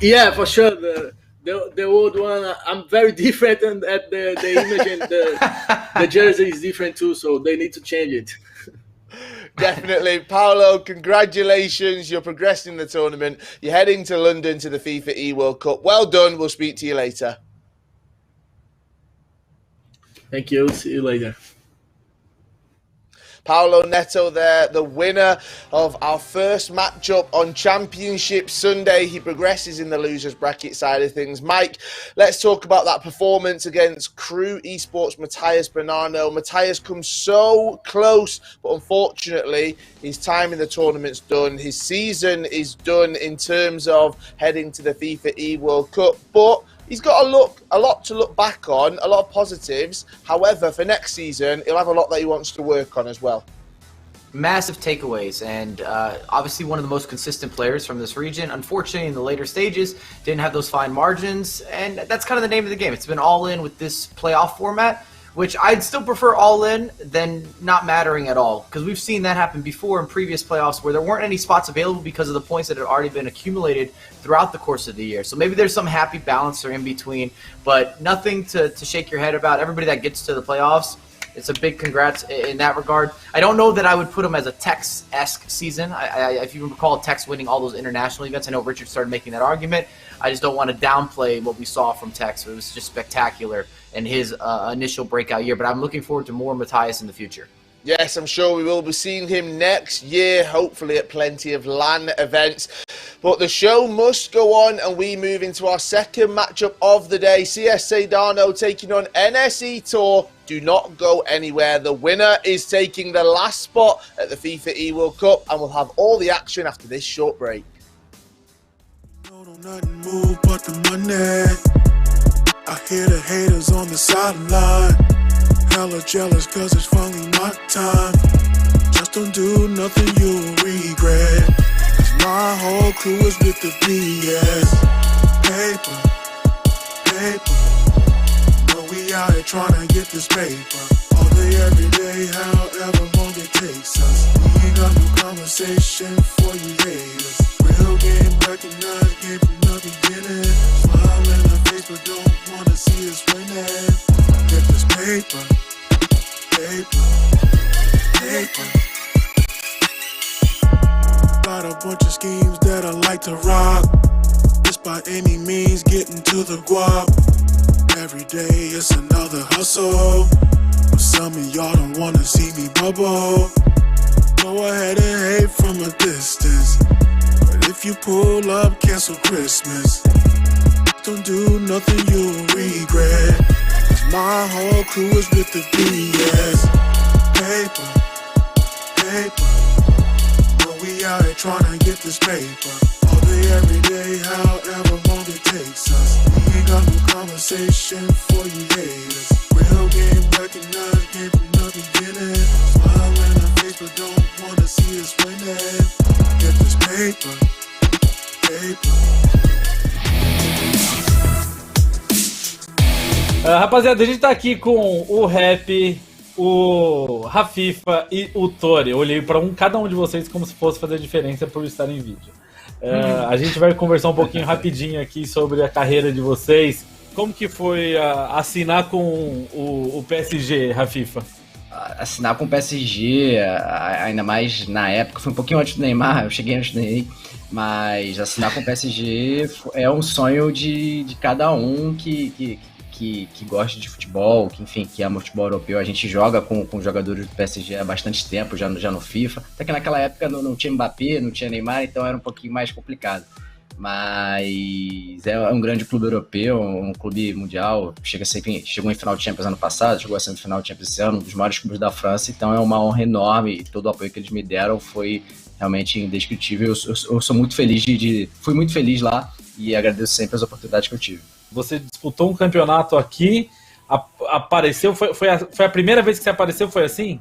Yeah, for sure. The old one, I'm very different, and at the image and the jersey is different too, so they need to change it. Definitely. Paolo, congratulations. You're progressing in the tournament. You're heading to London to the FIFA E World Cup. Well done. We'll speak to you later. Thank you. See you later. Paolo Neto there, the winner of our first matchup on Championship Sunday. He progresses in the losers bracket side of things. Mike, let's talk about that performance against Crew Esports Matthias Bonano. Matthias comes so close, but unfortunately his time in the tournament's done. His season is done in terms of heading to the FIFA E World Cup, but he's got a lot to look back on, a lot of positives. However, for next season, he'll have a lot that he wants to work on as well. Massive takeaways, and obviously one of the most consistent players from this region. Unfortunately, in the later stages, didn't have those fine margins, and that's kind of the name of the game. It's been all in with this playoff format, which I'd still prefer all in than not mattering at all, because we've seen that happen before in previous playoffs where there weren't any spots available because of the points that had already been accumulated throughout the course of the year. So maybe there's some happy balance or in between, but nothing to shake your head about. Everybody that gets to the playoffs, it's a big congrats in that regard. I don't know that I would put him as a Tex-esque season. If you recall Tex winning all those international events, I know Richard started making that argument. I just don't want to downplay what we saw from Tex. It was just spectacular in his initial breakout year, but I'm looking forward to more Matthias in the future. Yes, I'm sure we will be seeing him next year, hopefully at plenty of LAN events. But the show must go on, and we move into our second matchup of the day. CS Sedano taking on NSE Tour. Do not go anywhere. The winner is taking the last spot at the FIFA E World Cup, and we'll have all the action after this short break. Nothing move but the money. I hear the haters on the sideline. Hella jealous cause it's finally my time. Just don't do nothing you'll regret. Cause my whole crew is with the BS. Paper. Know we out here trying to get this paper. All day, every day, however long it takes us. We ain't got no conversation for you haters. Real game recognized, game from the beginning. Smile in the face but don't wanna see us winning. Get this paper. Got a bunch of schemes that I like to rock. This by any means, getting to the guap. Every day it's another hustle. But some of y'all don't wanna see me bubble. Go ahead and hate from a distance. But if you pull up, cancel Christmas. Don't do nothing you'll regret. 'Cause my whole crew is with the BS. Paper, paper. But we out here trying to get this paper. All day, every day, however long it takes us. We ain't got no conversation for you haters. Real game recognized, game from the beginning. Smile in the face, but don't wanna see us winning. Get this paper, paper. Rapaziada, a gente tá aqui com o Rap, o Rafifa e o Tori. Eu olhei pra cada um de vocês como se fosse fazer diferença por estar em vídeo. A gente vai conversar um pouquinho rapidinho aqui sobre a carreira de vocês. Como que foi assinar com o PSG, Rafifa? Assinar com o PSG, ainda mais na época, foi um pouquinho antes do Neymar, eu cheguei antes do Neymar, mas assinar com o PSG é um sonho de cada um que gosta de futebol, que enfim, que ama futebol europeu. A gente joga com jogadores do PSG há bastante tempo, já no FIFA. Até que naquela época não tinha Mbappé, não tinha Neymar, então era um pouquinho mais complicado. Mas é um grande clube europeu, um clube mundial. Chegou em final de Champions ano passado, chegou a semifinal de Champions esse ano, um dos maiores clubes da França. Então é uma honra enorme e todo o apoio que eles me deram foi realmente indescritível. Eu sou muito feliz fui muito feliz lá e agradeço sempre as oportunidades que eu tive. Você disputou um campeonato aqui, apareceu, foi a primeira vez que você apareceu, foi assim?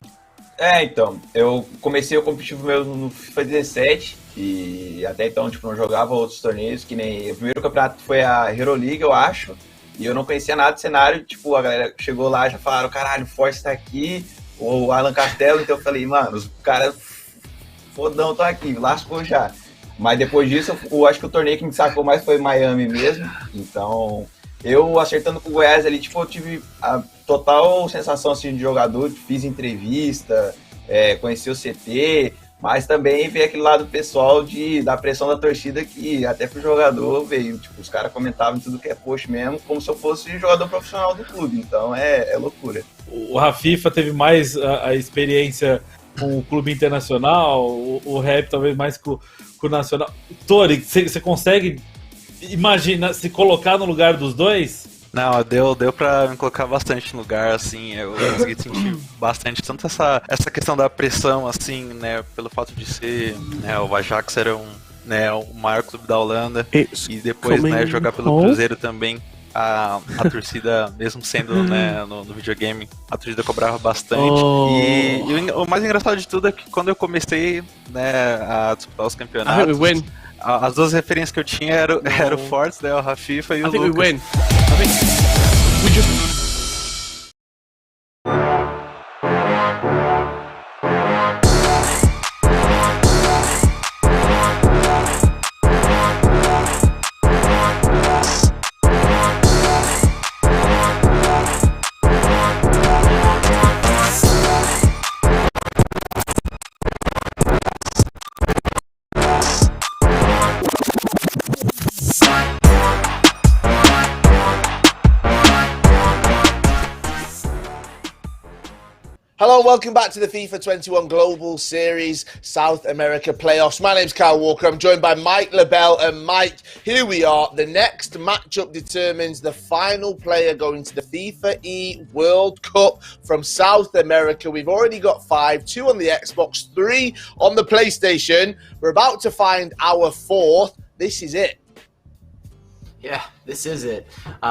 Então, eu comecei o competitivo meu no FIFA 17 e até então, tipo, não jogava outros torneios, que nem o primeiro campeonato foi a Hero League, eu acho, e eu não conhecia nada do cenário, tipo, a galera chegou lá e já falaram, caralho, o Force tá aqui, o Alan Castelo, então eu falei, mano, os caras fodão estão aqui, lascou já. Mas depois disso, eu acho que o torneio que me sacou mais foi Miami mesmo. Então, eu acertando com o Goiás ali, tipo, eu tive a total sensação assim, de jogador, fiz entrevista, conheci o CT, mas também veio aquele lado pessoal da pressão da torcida que até pro jogador veio. Tipo, os caras comentavam tudo que é post mesmo, como se eu fosse jogador profissional do clube. Então, é loucura. O Rafifa teve mais a experiência com o clube internacional, o Rap talvez mais com o nacional. Tori, você consegue imaginar, se colocar no lugar dos dois? Não, deu pra me colocar bastante no lugar, assim, eu consegui sentir bastante, tanto essa questão da pressão, assim, né, pelo fato de ser, né, o Ajax era o maior clube da Holanda, e depois, né, jogar pelo Cruzeiro também, a torcida, mesmo sendo, né, no videogame, a torcida cobrava bastante. E o mais engraçado de tudo é que quando eu comecei, né, a disputar os campeonatos, as duas referências que eu tinha eram o Fortes, né, o Rafifa e o Lucas. Hello and welcome back to the FIFA 21 Global Series South America Playoffs. My name's Kyle Walker. I'm joined by Mike LaBelle. And Mike, here we are. The next matchup determines the final player going to the FIFA E World Cup from South America. We've already got 5, 2 on the Xbox, 3 on the PlayStation. We're about to find our 4th. This is it. Yeah, this is it.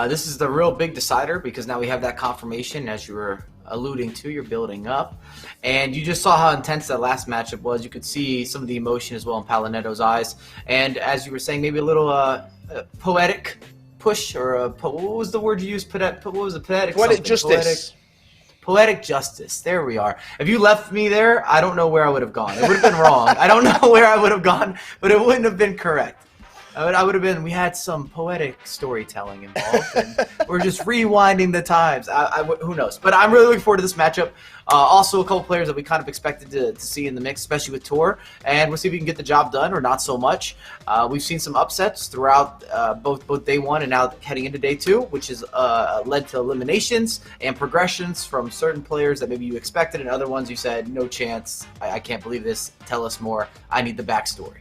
This is the real big decider because now we have that confirmation, as you were alluding to, you're building up. And you just saw how intense that last matchup was. You could see some of the emotion as well in Palinetto's eyes. And as you were saying, maybe a little poetic push, or what was the word you used? What was the poetic? Poetic justice. Poetic justice. There we are. If you left me there, I don't know where I would have gone. It would have been wrong. I don't know where I would have gone, but it wouldn't have been correct. I would have been. We had some poetic storytelling involved, and we're just rewinding the times. Who knows? But I'm really looking forward to this matchup. Also, a couple players that we kind of expected to see in the mix, especially with Tor, and we'll see if we can get the job done or not so much. We've seen some upsets throughout both day one and now heading into day two, which has led to eliminations and progressions from certain players that maybe you expected, and other ones you said, no chance, I can't believe this, tell us more, I need the backstory.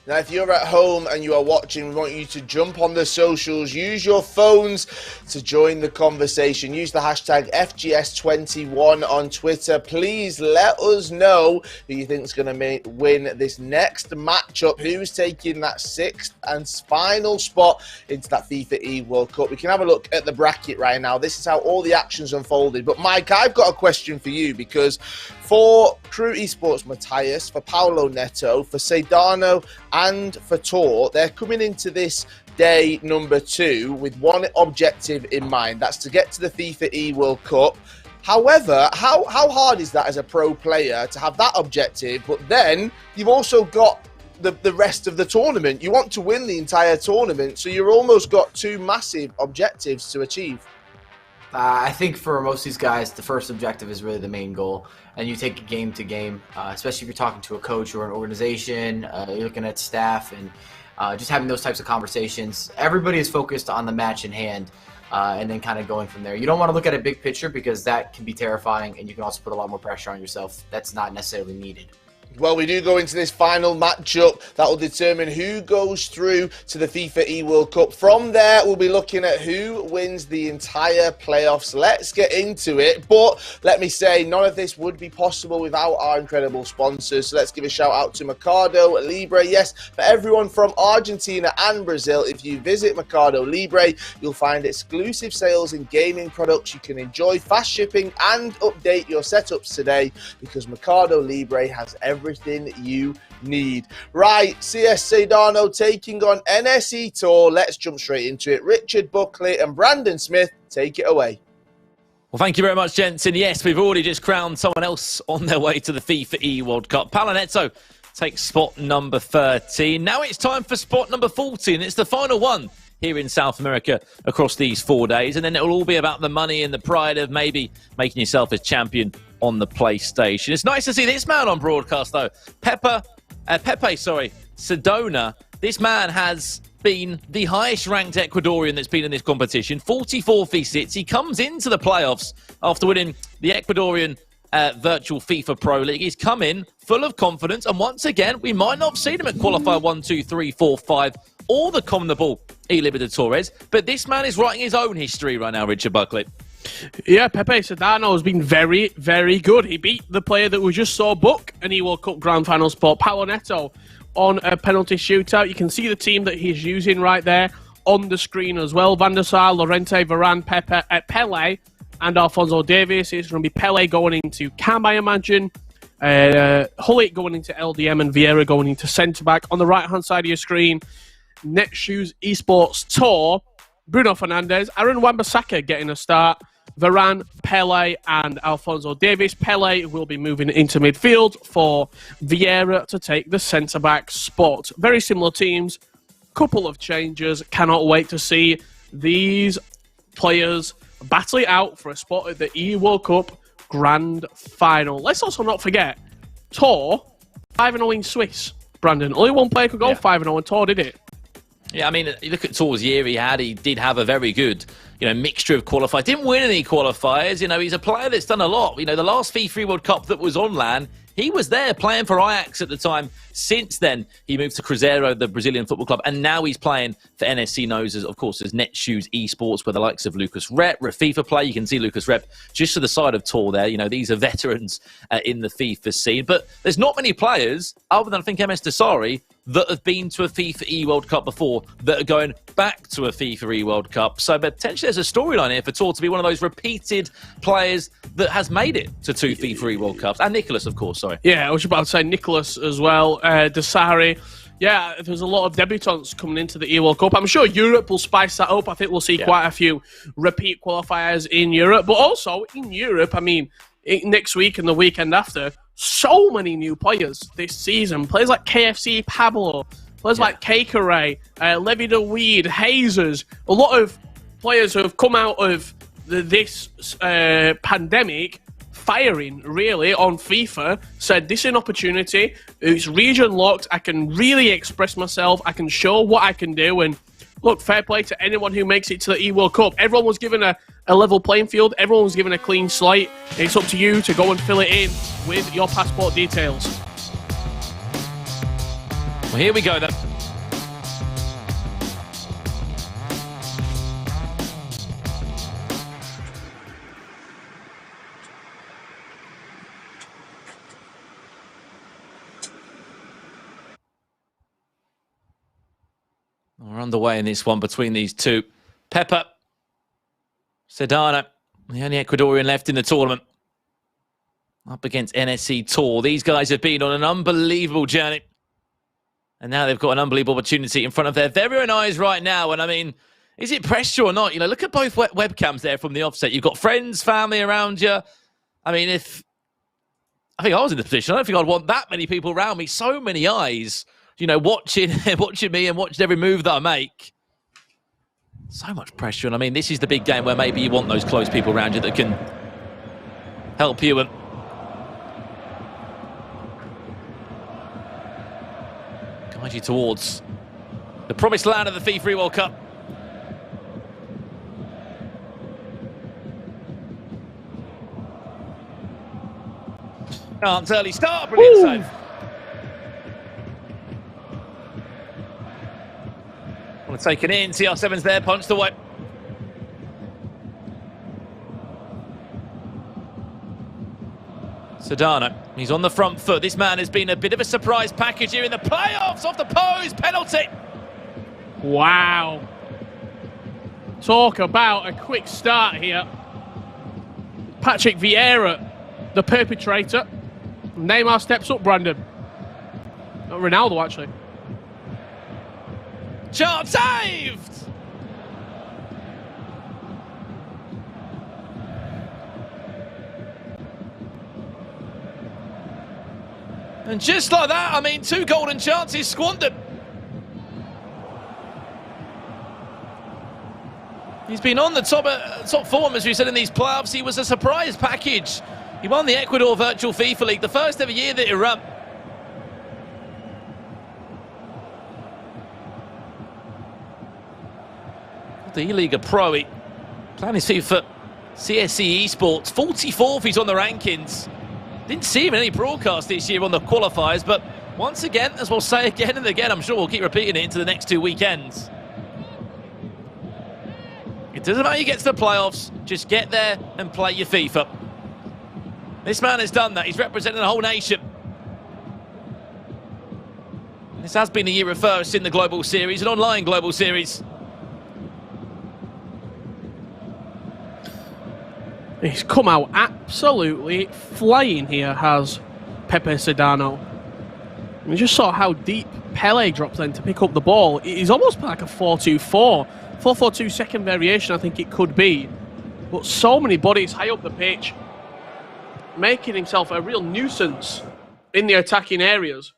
Now, if you're at home and you are watching, we want you to jump on the socials, use your phones to join the conversation. Use the hashtag FGS21 on Twitter. Please let us know who you think is going to win this next matchup. Who's taking that 6th and final spot into that FIFA E World Cup? We can have a look at the bracket right now. This is how all the actions unfolded. But Mike, I've got a question for you, because for Crew Esports Matthias, for Paolo Neto, for Sedano, and for Tor, they're coming into this day number 2 with one objective in mind. That's to get to the FIFA E World Cup. However, how hard is that as a pro player to have that objective, but then you've also got the rest of the tournament? You want to win the entire tournament, so you've almost got 2 massive objectives to achieve. I think for most of these guys, the first objective is really the main goal, and you take it game to game, especially if you're talking to a coach or an organization, you're looking at staff, and just having those types of conversations. Everybody is focused on the match in hand, and then kind of going from there. You don't want to look at a big picture, because that can be terrifying, and you can also put a lot more pressure on yourself. That's not necessarily needed. Well, we do go into this final matchup that will determine who goes through to the FIFA E World Cup. From there, we'll be looking at who wins the entire playoffs. Let's get into it. But let me say, none of this would be possible without our incredible sponsors. So let's give a shout out to Mercado Libre. Yes, for everyone from Argentina and Brazil, if you visit Mercado Libre, you'll find exclusive sales in gaming products. You can enjoy fast shipping and update your setups today, because Mercado Libre has everything you need. Right, CS Sedano taking on NSE Tor. Let's jump straight into it. Richard Buckley and Brandon Smith, take it away. Well, thank you very much, gents. And yes, we've already just crowned someone else on their way to the FIFA E World Cup. Paolo Neto takes spot number 13. Now it's time for spot number 14. It's the final one here in South America across these 4 days. And then it will all be about the money and the pride of maybe making yourself a champion on the PlayStation. It's nice to see this man on broadcast, though. Pepe, Sedona. This man has been the highest ranked Ecuadorian that's been in this competition. 44 v6. He comes into the playoffs after winning the Ecuadorian virtual FIFA Pro League. He's come in full of confidence, and once again, we might not have seen him at qualifier 1, 2, 3, 4, 5, or the CONMEBOL Libertadores, but this man is writing his own history right now, Richard Buckley. Yeah, Pepe Sedano has been very, very good. He beat the player that we just saw book an E-World Cup Grand Final spot, Paolo Neto, on a penalty shootout. You can see the team that he's using right there on the screen as well. Van der Sar, Lorente, Varane, Pele, and Alphonso Davies. It's going to be Pele going into Cam, I imagine. Hullet going into LDM, and Vieira going into centre-back. On the right-hand side of your screen, Netshoes Esports Tor, Bruno Fernandes, Aaron Wan-Bissaka getting a start, Varane, Pele, and Alphonso Davies. Pele will be moving into midfield for Vieira to take the centre-back spot. Very similar teams, couple of changes. Cannot wait to see these players battle it out for a spot at the E World Cup Grand Final. Let's also not forget, Tor, 5-0 in Swiss. Brandon, only one player could go 5-0, and Tor did it. Yeah, I mean, you look at Tor's year he did have a very good, mixture of qualifiers. Didn't win any qualifiers. He's a player that's done a lot. The last FIFA World Cup that was on LAN, he was there playing for Ajax at the time. Since then, he moved to Cruzeiro, the Brazilian football club, and now he's playing for NSC Knows, of course, as Netshoes Esports, where the likes of Lucas Rep, FIFA play. You can see Lucas Rep just to the side of Tor there. These are veterans in the FIFA scene. But there's not many players, other than I think MS Desari, that have been to a FIFA E World Cup before that are going back to a FIFA E World Cup. So potentially there's a storyline here for Tor to be one of those repeated players that has made it to 2 FIFA E World Cups. And Nicholas, of course, sorry. Yeah, I was about to say Nicholas as well. Desari. Yeah, there's a lot of debutants coming into the E World Cup. I'm sure Europe will spice that up. I think we'll see quite a few repeat qualifiers in Europe. But also in Europe, next week and the weekend after, so many new players this season. Players like KFC Pablo, Players like Cakeray, Levy the Weed, Hazers, a lot of players who have come out of this pandemic firing, really, on FIFA, said this is an opportunity. It's region locked. I can really express myself. I can show what I can do. And look, fair play to anyone who makes it to the E-World Cup. Everyone was given a level playing field. Everyone was given a clean slate. It's up to you to go and fill it in with your passport details. Well, here we go then. We're underway in this one between these two. Pepper, Sedano, the only Ecuadorian left in the tournament. Up against NSC Tour. These guys have been on an unbelievable journey. And now they've got an unbelievable opportunity in front of their very own eyes right now. And I mean, is it pressure or not? You know, look at both webcams there from the offset. You've got friends, family around you. I mean, I think I was in the position, I don't think I'd want that many people around me. So many eyes, you know, watching me and watching every move that I make. So much pressure. And I mean, this is the big game where maybe you want those close people around you that can help you and guide you towards the promised land of the FIFA World Cup. Chance early start, brilliant save. Want to take it in, CR7's there, punched away. Sedano, he's on the front foot. This man has been a bit of a surprise package here in the playoffs, off the post, penalty. Wow. Talk about a quick start here. Patrick Vieira, the perpetrator. Neymar steps up, Brandon. Ronaldo, actually. Chance saved! And just like that, I mean, 2 golden chances squandered. He's been on the top form, as we said, in these playoffs. He was a surprise package. He won the Ecuador Virtual FIFA League, the first ever year that he ran. The E-Liga Pro, playing his FIFA CSC Esports, 44th he's on the rankings. Didn't see him in any broadcast this year on the qualifiers, but once again, as we'll say again and again, I'm sure we'll keep repeating it into the next 2 weekends. It doesn't matter you get to the playoffs, just get there and play your FIFA. This man has done that. He's representing the whole nation. This has been the year of first in the Global Series, an online Global Series. He's come out absolutely flying here, has Pepe Sedano. We just saw how deep Pele drops in to pick up the ball. He's almost like a 4-2-4. 4-4-2 second variation, I think it could be. But so many bodies high up the pitch, making himself a real nuisance in the attacking areas.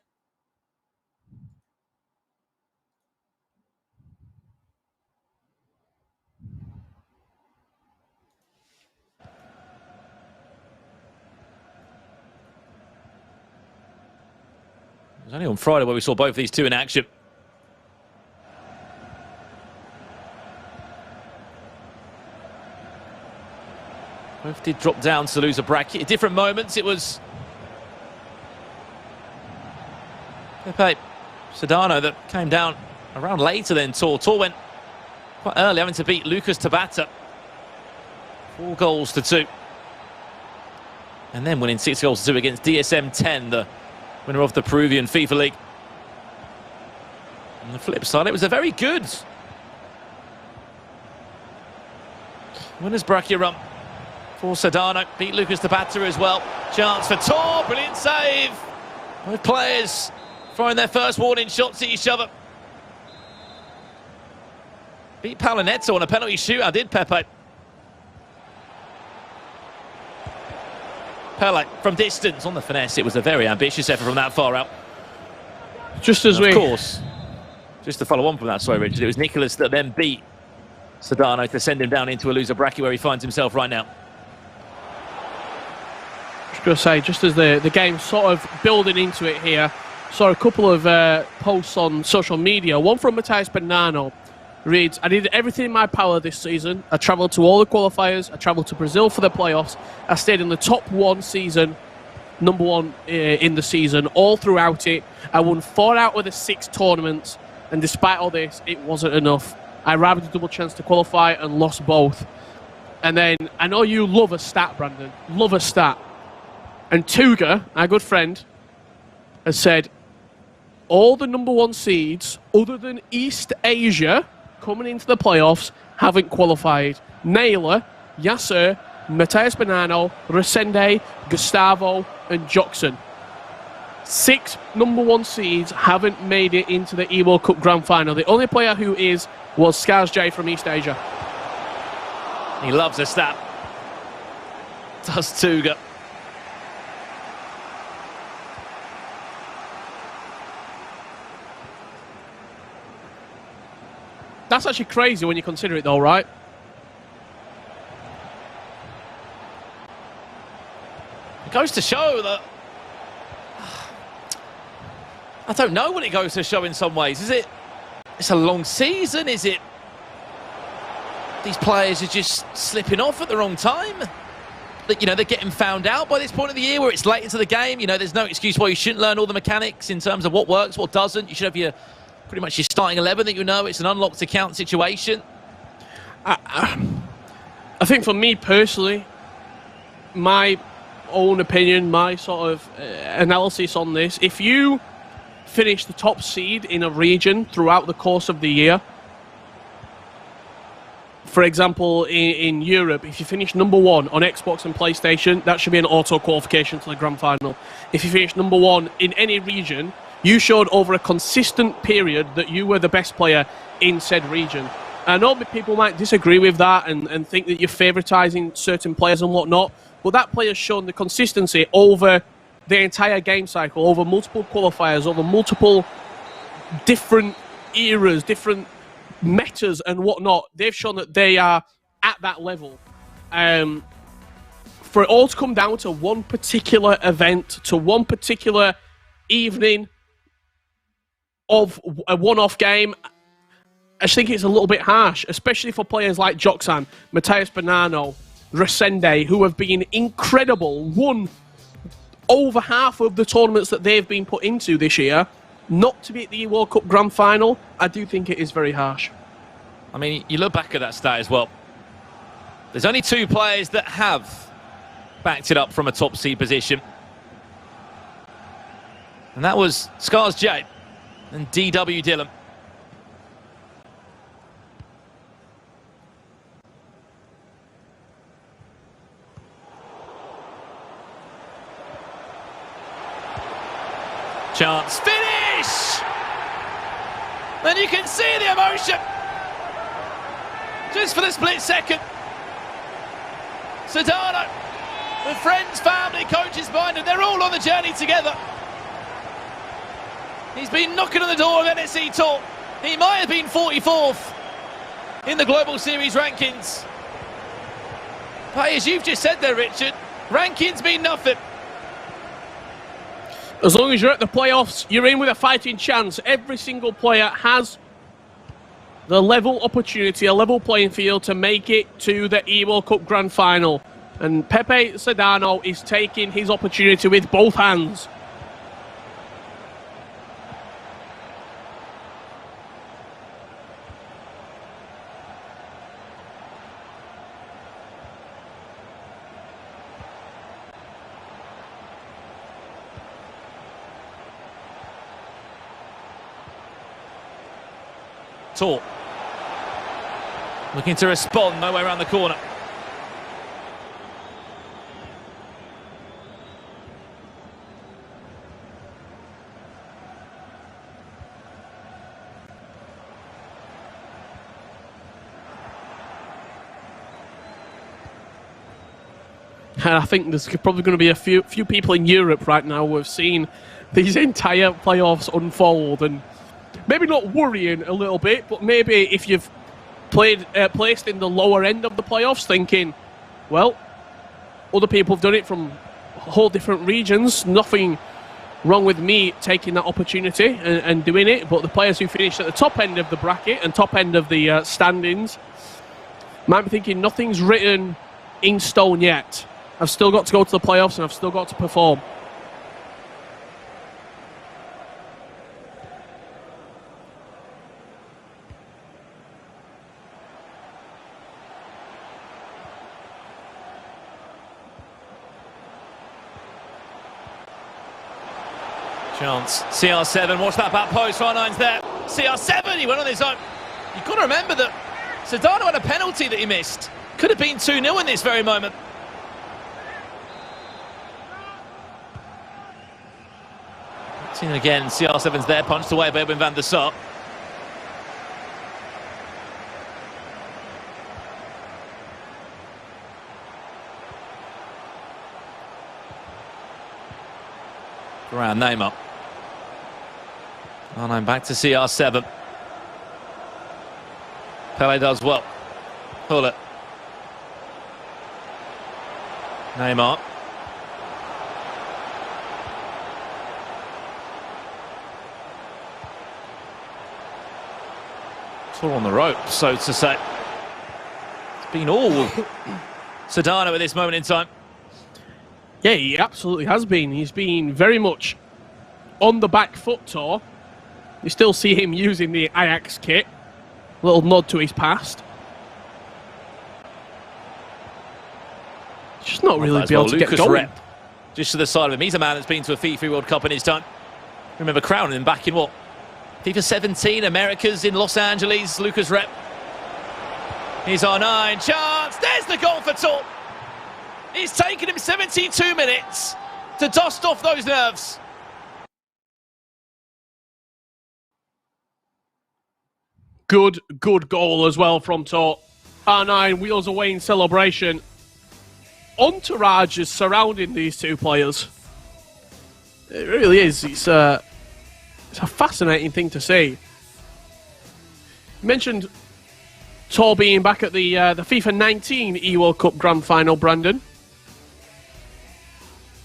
It was only on Friday where we saw both these two in action. Both did drop down to lose a bracket. At different moments, it was Pepe Sedano that came down around later than Tor. Tor went quite early, having to beat Lucas Tabata. 4 goals to 2. And then winning 6 goals to 2 against DSM 10, the winner of the Peruvian FIFA League. On the flip side, it was a very good winners bracket run for Sedano. Beat Lucas Tabata as well. Chance for Tor, brilliant save. Both players throwing their first warning shots at each other. Beat Neto on a penalty shootout, did Pepe. Pele from distance on the finesse. It was a very ambitious effort from that far out. Just as of course, Just to follow on from that, sorry, Richard, it was Nicholas that then beat Sedano to send him down into a loser bracket where he finds himself right now. Just going to say, just as the game's sort of building into it here, saw a couple of posts on social media. One from Matthias Bonano reads, I did everything in my power this season. I travelled to all the qualifiers. I travelled to Brazil for the playoffs. I stayed in the top one season, number one in the season, all throughout it. I won 4 out of the 6 tournaments. And despite all this, it wasn't enough. I arrived at a double chance to qualify and lost both. And then, I know you love a stat, Brandon. Love a stat. And Tuga, our good friend, has said, all the number one seeds, other than East Asia, coming into the playoffs, haven't qualified. Naylor, Yasser, Matthias Bonano, Resende, Gustavo, and Joxon. 6 number one seeds haven't made it into the Eworld Cup Grand Final. The only player who was Skars J from East Asia. He loves a stat. Does Tuga. That's actually crazy when you consider it, though, right? It goes to show that... I don't know what it goes to show in some ways. Is it... It's a long season, is it... These players are just slipping off at the wrong time? That, you know, they're getting found out by this point of the year where it's late into the game. You know, there's no excuse why you shouldn't learn all the mechanics in terms of what works, what doesn't. You should have your... pretty much your starting 11 that you know. It's an unlocked account situation. I think for me personally, my own opinion, my sort of analysis on this, if you finish the top seed in a region throughout the course of the year, for example, in Europe, if you finish number one on Xbox and PlayStation, that should be an auto qualification to the Grand Final. If you finish number one in any region, you showed over a consistent period that you were the best player in said region. I know people might disagree with that and think that you're favouritising certain players and whatnot, but that player's shown the consistency over the entire game cycle, over multiple qualifiers, over multiple different eras, different metas and whatnot. They've shown that they are at that level. For it all to come down to one particular event, to one particular evening of a one-off game, I just think it's a little bit harsh, especially for players like Joxan, Matthias Bonano, Resende, who have been incredible, won over half of the tournaments that they've been put into this year. Not to be at the World Cup Grand Final, I do think it is very harsh. I mean, you look back at that stat as well. There's only 2 players that have backed it up from a top seed position. And that was Skars J and DW Dillon. Chance, finish! And you can see the emotion. Just for the split second. Sedano, with friends, family, coaches behind him, they're all on the journey together. He's been knocking on the door of NSE Tour. He might have been 44th in the Global Series rankings. But as you've just said there, Richard, rankings mean nothing. As long as you're at the playoffs, you're in with a fighting chance. Every single player has the level opportunity, a level playing field to make it to the Eworld Cup Grand Final. And Pepe Sedano is taking his opportunity with both hands. Tour looking to respond, no way around the corner. And I think there's probably going to be a few people in Europe right now who have seen these entire playoffs unfold, and maybe not worrying a little bit, but maybe if you've placed in the lower end of the playoffs, thinking, well, other people have done it from whole different regions. Nothing wrong with me taking that opportunity and doing it. But the players who finished at the top end of the bracket and top end of the standings might be thinking nothing's written in stone yet. I've still got to go to the playoffs and I've still got to perform. Chance. CR7, watch that back post. R9's there. CR7, he went on his own. You've got to remember that Sedano had a penalty that he missed. Could have been 2-0 in this very moment. Seen again, CR7's there, punched away by Edwin van der Sar. Around Neymar. Oh no, back to CR7. Pele does well. Pull it. Neymar. It's all on the rope, so to say. It's been all Sedano at this moment in time. Yeah, he absolutely has been. He's been very much on the back foot tour. You still see him using the Ajax kit. Little nod to his past. Just not really be able to get going. Rep, just to the side of him. He's a man that's been to a FIFA World Cup in his time. Remember crowning him back in what? FIFA 17, Americas in Los Angeles. Lucas Rep. He's R9. Chance. There's the goal for Tor. It's taken him 72 minutes to dust off those nerves. Good goal as well from Tor. R9 wheels away in celebration. Entourage is surrounding these two players. It really is. It's a fascinating thing to see. You mentioned Tor being back at the FIFA 19 E-World Cup Grand Final, Brandon.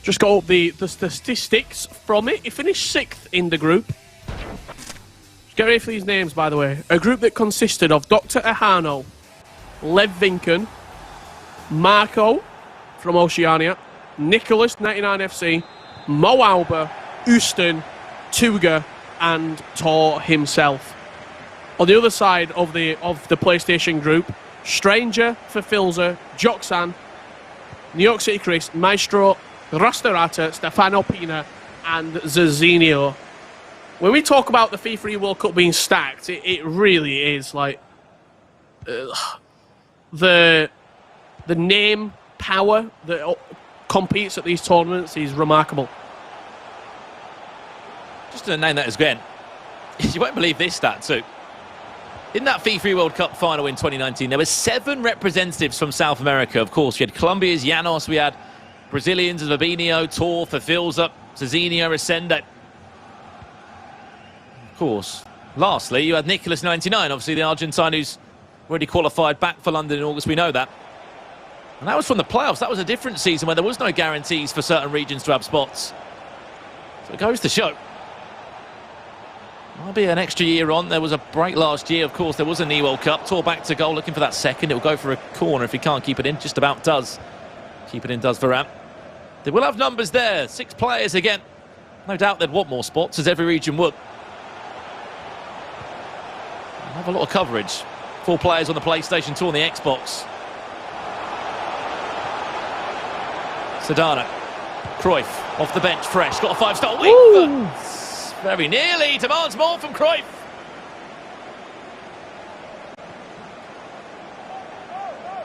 Just got up the statistics from it. He finished 6th in the group. Get ready for these names, by the way. A group that consisted of Dr. Ehano, Lev Vinken, Marco from Oceania, Nicholas 99FC, Mo Alba, Uston, Tuga, and Tor himself. On the other side of the PlayStation group, Stranger for Filzer, Joxan, New York City Chris, Maestro, Rastarata, Stefano Pina, and Zazinio. When we talk about the FIFA World Cup being stacked, it really is like the name power that competes at these tournaments is remarkable. Just to name that as again, you won't believe this stat too. In that FIFA World Cup final in 2019, there were 7 representatives from South America. Of course, we had Colombia's Llanos, we had Brazilians, Vabinho, Tor, Fafilza, Cezinha, Resende. Of course. Lastly, you had Nicholas 99, obviously the Argentine who's already qualified back for London in August, we know that. And that was from the playoffs. That was a different season where there was no guarantees for certain regions to have spots. So it goes to show. Might be an extra year on. There was a break last year, of course. There was an E-World Cup. Tor back to goal, looking for that second. It'll go for a corner if he can't keep it in. Just about does. Keep it in does Varane. They will have numbers there. 6 players again. No doubt they'd want more spots, as every region would. Have a lot of coverage. 4 players on the PlayStation 2 on the Xbox. Sedano. Cruyff off the bench, fresh. Got a 5-star week, but very nearly demands more from Cruyff.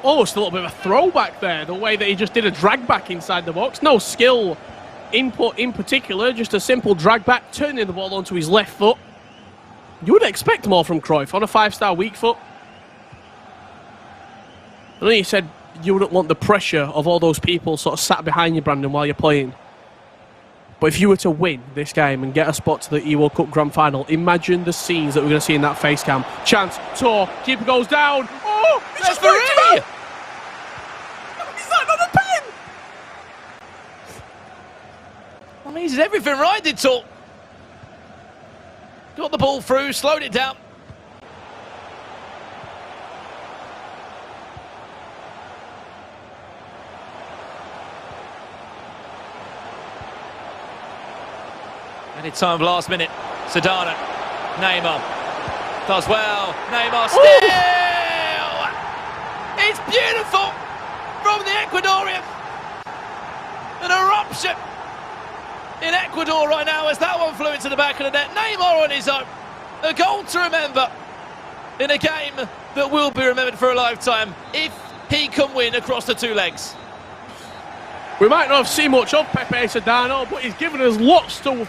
Almost a little bit of a throwback there, the way that he just did a drag back inside the box. No skill input in particular, just a simple drag back, turning the ball onto his left foot. You would expect more from Cruyff on a 5-star weak foot. I know you said you wouldn't want the pressure of all those people sort of sat behind you, Brandon, while you're playing. But if you were to win this game and get a spot to the E-World Cup Grand Final, imagine the scenes that we're going to see in that face cam. Chance, Tor, keeper goes down. Oh, it's just worked him out. Is that not a pen? I mean, he did everything right, did Tor. Got the ball through, slowed it down. Any time last minute. Sedano. Neymar. Does well. Neymar still! It's beautiful from the Ecuadorian. An eruption in Ecuador right now as that one flew into the back of the net. Neymar on his own. A goal to remember in a game that will be remembered for a lifetime if he can win across the two legs. We might not have seen much of Pepe Sedano, but he's given us lots to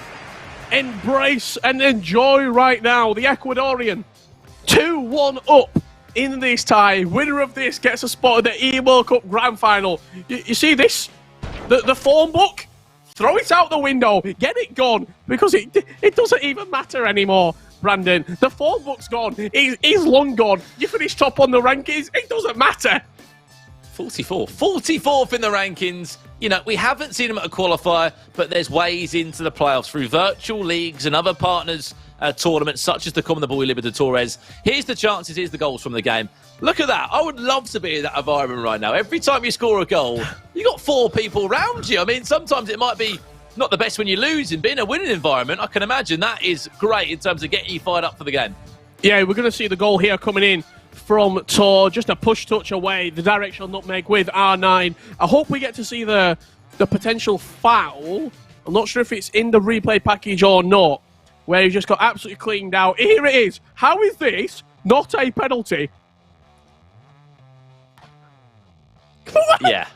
embrace and enjoy right now. The Ecuadorian 2-1 up in this tie. Winner of this gets a spot at the E-World Cup Grand Final. You see this? The form book? Throw it out the window. Get it gone because it doesn't even matter anymore, Brandon. The form book's gone. He's long gone. You finish top on the rankings. It doesn't matter. 44th in the rankings. You know, we haven't seen him at a qualifier, but there's ways into the playoffs through virtual leagues and other partners tournaments, such as the Common the Ball Libertadores. Here's the chances, here's the goals from the game. Look at that. I would love to be in that environment right now. Every time you score a goal, you got 4 people around you. I mean, sometimes it might be not the best when you lose, and being in a winning environment, I can imagine that is great in terms of getting you fired up for the game. Yeah, we're going to see the goal here coming in from Tor, just a push touch away, the directional nutmeg with R9. I hope we get to see the potential foul. I'm not sure if it's in the replay package or not, where he just got absolutely cleaned out. Here it is. How is this not a penalty? Yeah.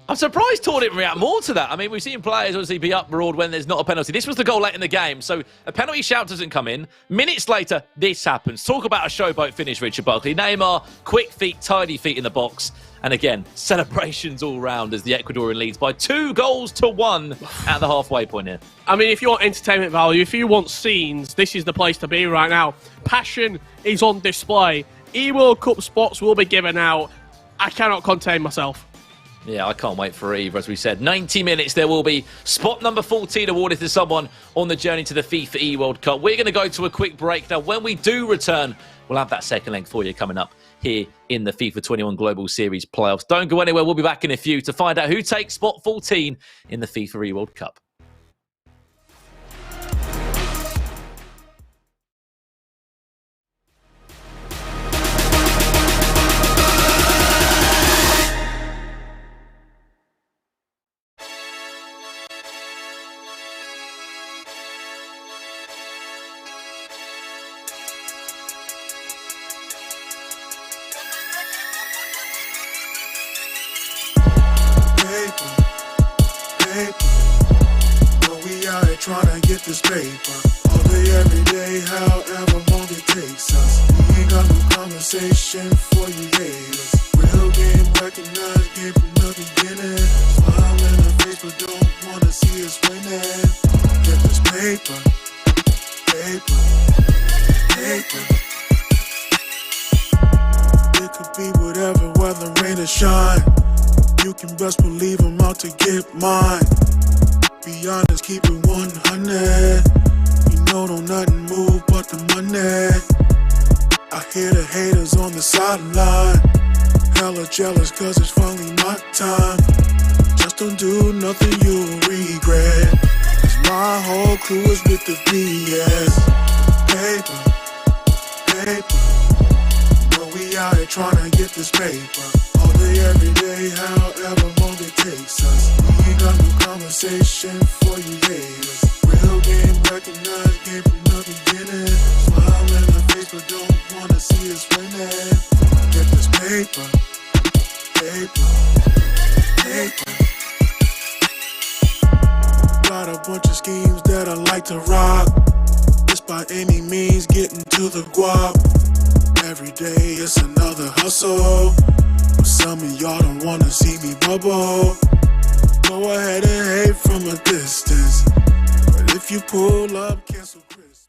I'm surprised Tor didn't react more to that. I mean, we've seen players obviously be uproared when there's not a penalty. This was the goal late in the game, so a penalty shout doesn't come in. Minutes later, this happens. Talk about a showboat finish, Richard Buckley. Neymar, quick feet, tidy feet in the box. And again, celebrations all round as the Ecuadorian leads by 2-1 at the halfway point here. I mean, if you want entertainment value, if you want scenes, this is the place to be right now. Passion is on display. E-World Cup spots will be given out. I cannot contain myself. Yeah, I can't wait for either, as we said. 90 minutes, there will be spot number 14 awarded to someone on the journey to the FIFA E-World Cup. We're going to go to a quick break. Now, when we do return, we'll have that second leg for you coming up here in the FIFA 21 Global Series playoffs. Don't go anywhere. We'll be back in a few to find out who takes spot 14 in the FIFA E-World Cup. Trying to get this paper all day, every day, however long it takes us. We ain't got no conversation for you haters. Real game recognized, game from the beginning. Smile in the face, but don't wanna see us winning. Get this paper, paper, paper. It could be whatever, weather, rain or shine. You can best believe I'm out to get mine. Be honest, keep it 100. You know don't nothing move but the money. I hear the haters on the sideline. Hella jealous cause it's finally my time. Just don't do nothing you'll regret. Cause my whole crew is with the BS. Paper, paper. But we out here trying to get this paper. All day, every day, however long it takes us. We ain't got no conversation for you haters. Real game recognized, game from the beginning. Smile in the face, but don't wanna see us winning. Get this paper, paper, paper. Got a bunch of schemes that I like to rock. Just by any means getting to the guap. Every day it's another hustle. But some of y'all don't wanna see me bubble. Go ahead and hate from a distance. you pull up, cancel Christmas.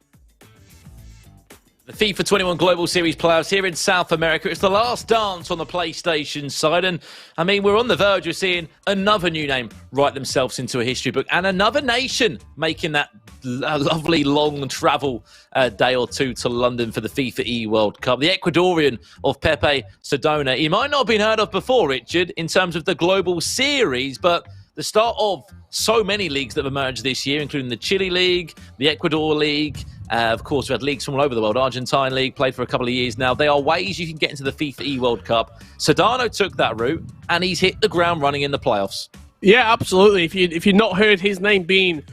The FIFA 21 Global Series playoffs here in South America. It's the last dance on the PlayStation side. And, I mean, we're on the verge of seeing another new name write themselves into a history book and another nation making that lovely long travel day or two to London for the FIFA E World Cup. The Ecuadorian of Pepe Sedano. He might not have been heard of before, Richard, in terms of the Global Series, but the start of so many leagues that have emerged this year, including the Chile League, the Ecuador League. Of course, we've had leagues from all over the world. Argentine League, played for a couple of years now. There are ways you can get into the FIFA E World Cup. Sedano took that route, and he's hit the ground running in the playoffs. Yeah, absolutely. If you've not heard his name being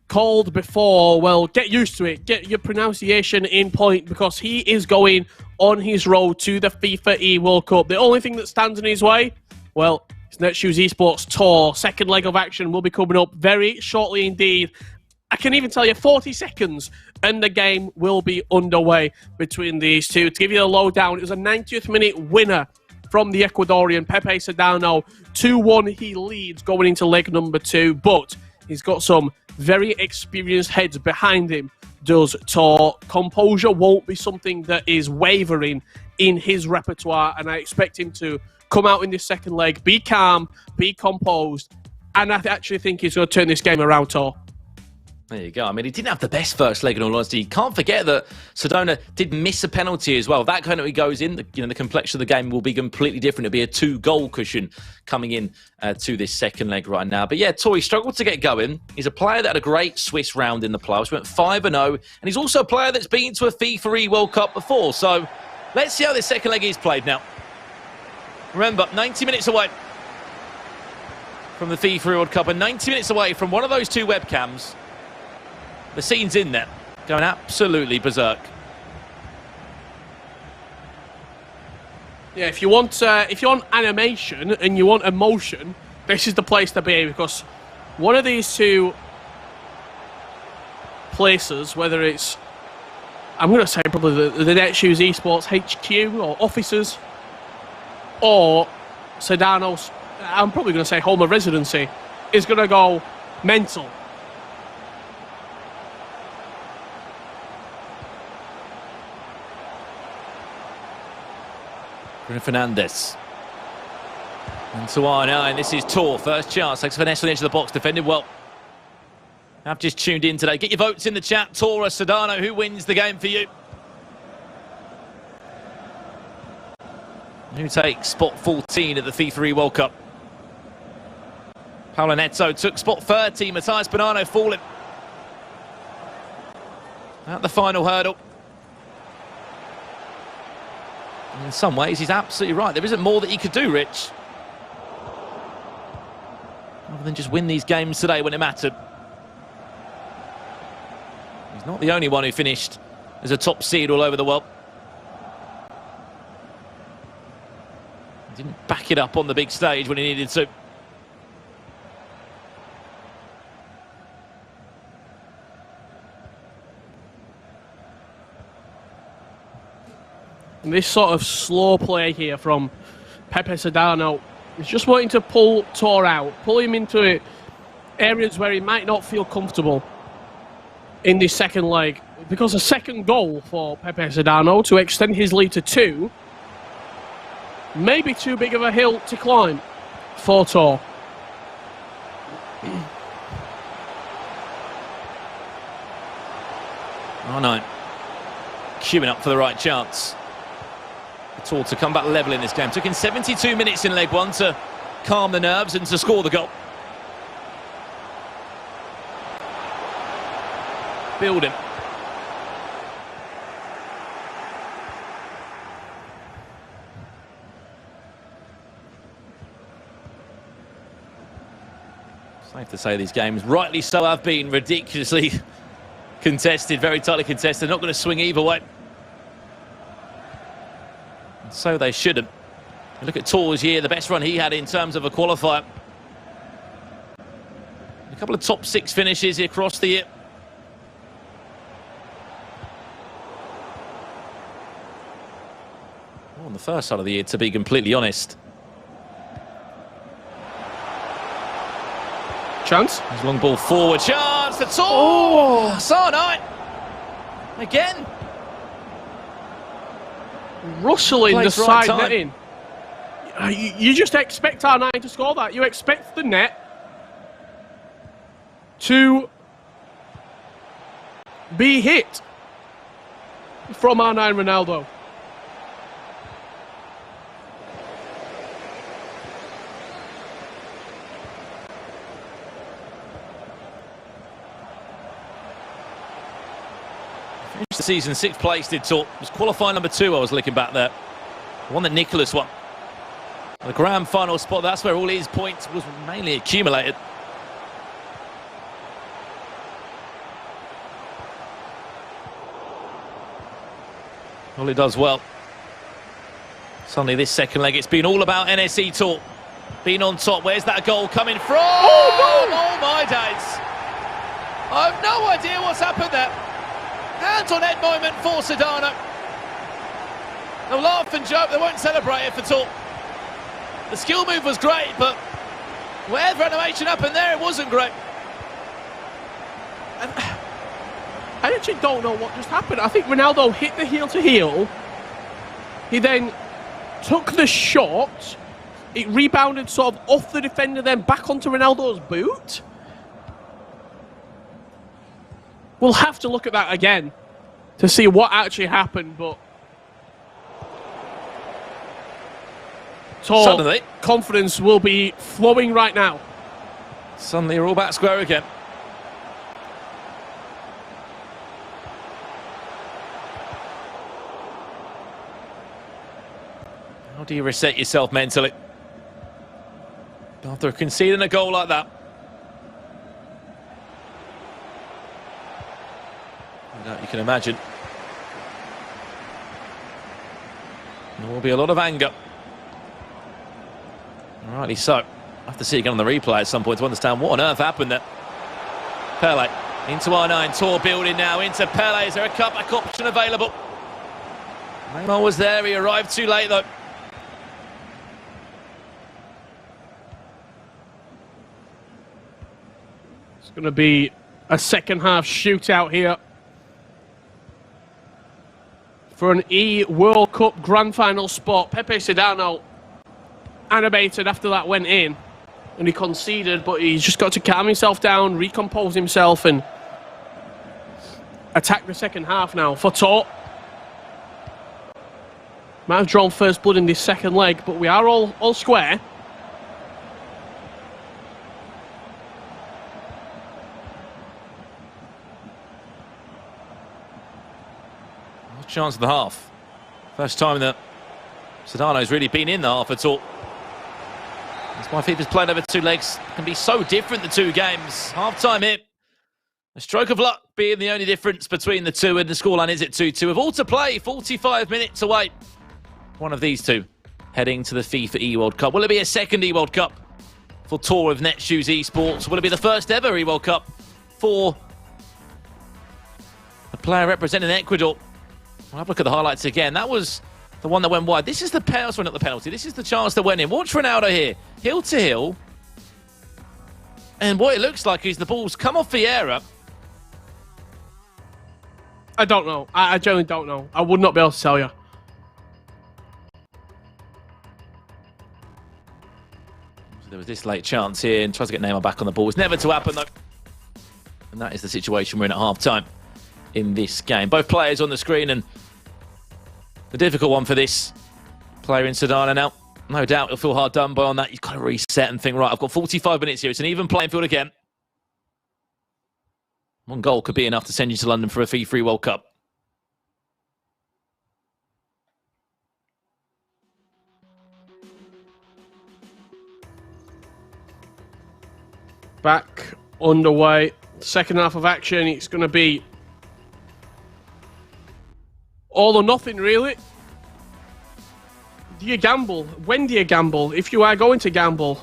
called before, well, get used to it. Get your pronunciation in point, because he is going on his road to the FIFA E World Cup. The only thing that stands in his way, well, it's Netshoes Esports Tour. Second leg of action will be coming up very shortly indeed. I can even tell you 40 seconds and the game will be underway between these two. To give you the lowdown, it was a 90th minute winner from the Ecuadorian, Pepe Sedano. 2-1 he leads going into leg number 2, but he's got some very experienced heads behind him, does Tor. Composure won't be something that is wavering in his repertoire, and I expect him to come out in this second leg, be calm, be composed, and I actually think he's going to turn this game around, Tor. There you go. I mean, he didn't have the best first leg, in all honesty. You can't forget that Sedano did miss a penalty as well. If that penalty goes in, the complexion of the game will be completely different. It'll be a 2-goal cushion coming in to this second leg right now. But yeah, Tori struggled to get going. He's a player that had a great Swiss round in the playoffs. Went 5-0, and he's also a player that's been to a FIFA E World Cup before. So let's see how this second leg is played now. Remember, 90 minutes away from the FIFA World Cup, and 90 minutes away from one of those two webcams. The scene's in there, going absolutely berserk. Yeah, if you want animation and you want emotion, this is the place to be, because one of these two places, whether it's, I'm going to say probably the Netshoes Esports HQ or offices, or Sedano's, I'm probably going to say home of residency, is going to go mental. Bruno Fernandes. Into R9. This is Tor. First chance. Takes finesse on the edge of the box. Defended well. I've just tuned in today. Get your votes in the chat. Tor or Sedano. Who wins the game for you? Who takes spot 14 at the FIFA E World Cup? Paulo Neto took spot 30. Matthias Bonano falling at the final hurdle. In some ways, he's absolutely right. There isn't more that he could do, Rich, other than just win these games today when it mattered. He's not the only one who finished as a top seed all over the world. He didn't back it up on the big stage when he needed to. And this sort of slow play here from Pepe Sedano is just wanting to pull Tor out, pull him into areas where he might not feel comfortable in this second leg. Because a second goal for Pepe Sedano to extend his lead to 2 may be too big of a hill to climb for Tor. Oh no. Queuing up for the right chance. Tor to come back level in this game. Took in 72 minutes in leg 1 to calm the nerves and to score the goal. Building. Safe to say these games, rightly so, have been ridiculously contested, very tightly contested. Not going to swing either way. And so they shouldn't. Look at Tor's year, the best run he had in terms of a qualifier. A couple of top 6 finishes across the year. On the first side of the year, to be completely honest. Chance. There's long ball forward. Chance! for Tor. Oh, Sarnite. Again. Rustling the Plays right side time. netting. You just expect R9 to score that. You expect the net to be hit from R9 Ronaldo. Finished the season 6th place, did Tor. It was qualifying number 2, I was looking back there. The one that Nicholas won. The grand final spot, that's where all his points was mainly accumulated. Well, he does well. Suddenly this second leg, it's been all about NSE Tor. Being on top, where's that goal coming from? Oh, no! Oh my days. I have no idea what's happened there. Hands on head moment for Sedano. They'll laugh and joke, they won't celebrate it for Tor. The skill move was great, but whatever animation happened there, it wasn't great. I actually don't know what just happened. I think Ronaldo hit the heel to heel. He then took the shot. It rebounded sort of off the defender, then back onto Ronaldo's boot. We'll have to look at that again to see what actually happened, but Suddenly, confidence will be flowing right now. Suddenly we're all back square again. How do you reset yourself mentally after conceding a goal like that? No doubt you can imagine. There will be a lot of anger. Rightly so. I'll have to see again on the replay at some point to understand what on earth happened there. Pele into R9, Tor building now into Pele. Is there a cutback option available? Neymar was there, he arrived too late though. It's going to be a second half shootout here for an E World Cup Grand Final spot. Pepe Sedano animated after that went in and he conceded, but he's just got to calm himself down, recompose himself and attack the second half now for Tor. Might have drawn first blood in this second leg, but we are all square. No chance of the half. First time that Sedano's really been in the half at all. That's why FIFA's played over 2 legs. It can be so different, the 2 games. Half-time hit. A stroke of luck being the only difference between the 2, and the scoreline is at 2-2. With all to play, 45 minutes away. One of these 2 heading to the FIFA E-World Cup. Will it be a second E-World Cup for Tor of Netshoes Esports? Will it be the first ever E-World Cup for a player representing Ecuador? We'll have a look at the highlights again. That was the one that went wide. This is the penalty, not the penalty. This is the chance that went in. Watch Ronaldo here. Heel to heel. And what it looks like is the ball's come off Vieira. I don't know. I genuinely don't know. I would not be able to tell you. So there was this late chance here and tries to get Neymar back on the ball. It's never to happen though. And that is the situation we're in at half-time in this game. Both players on the screen, and the difficult one for this player in Sedano now. No doubt he'll feel hard done by on that. You've got to reset and think, right, I've got 45 minutes here. It's an even playing field again. One goal could be enough to send you to London for a FIFA World Cup. Back underway. Second half of action. It's going to be all or nothing, really. Do you gamble? When do you gamble? If you are going to gamble.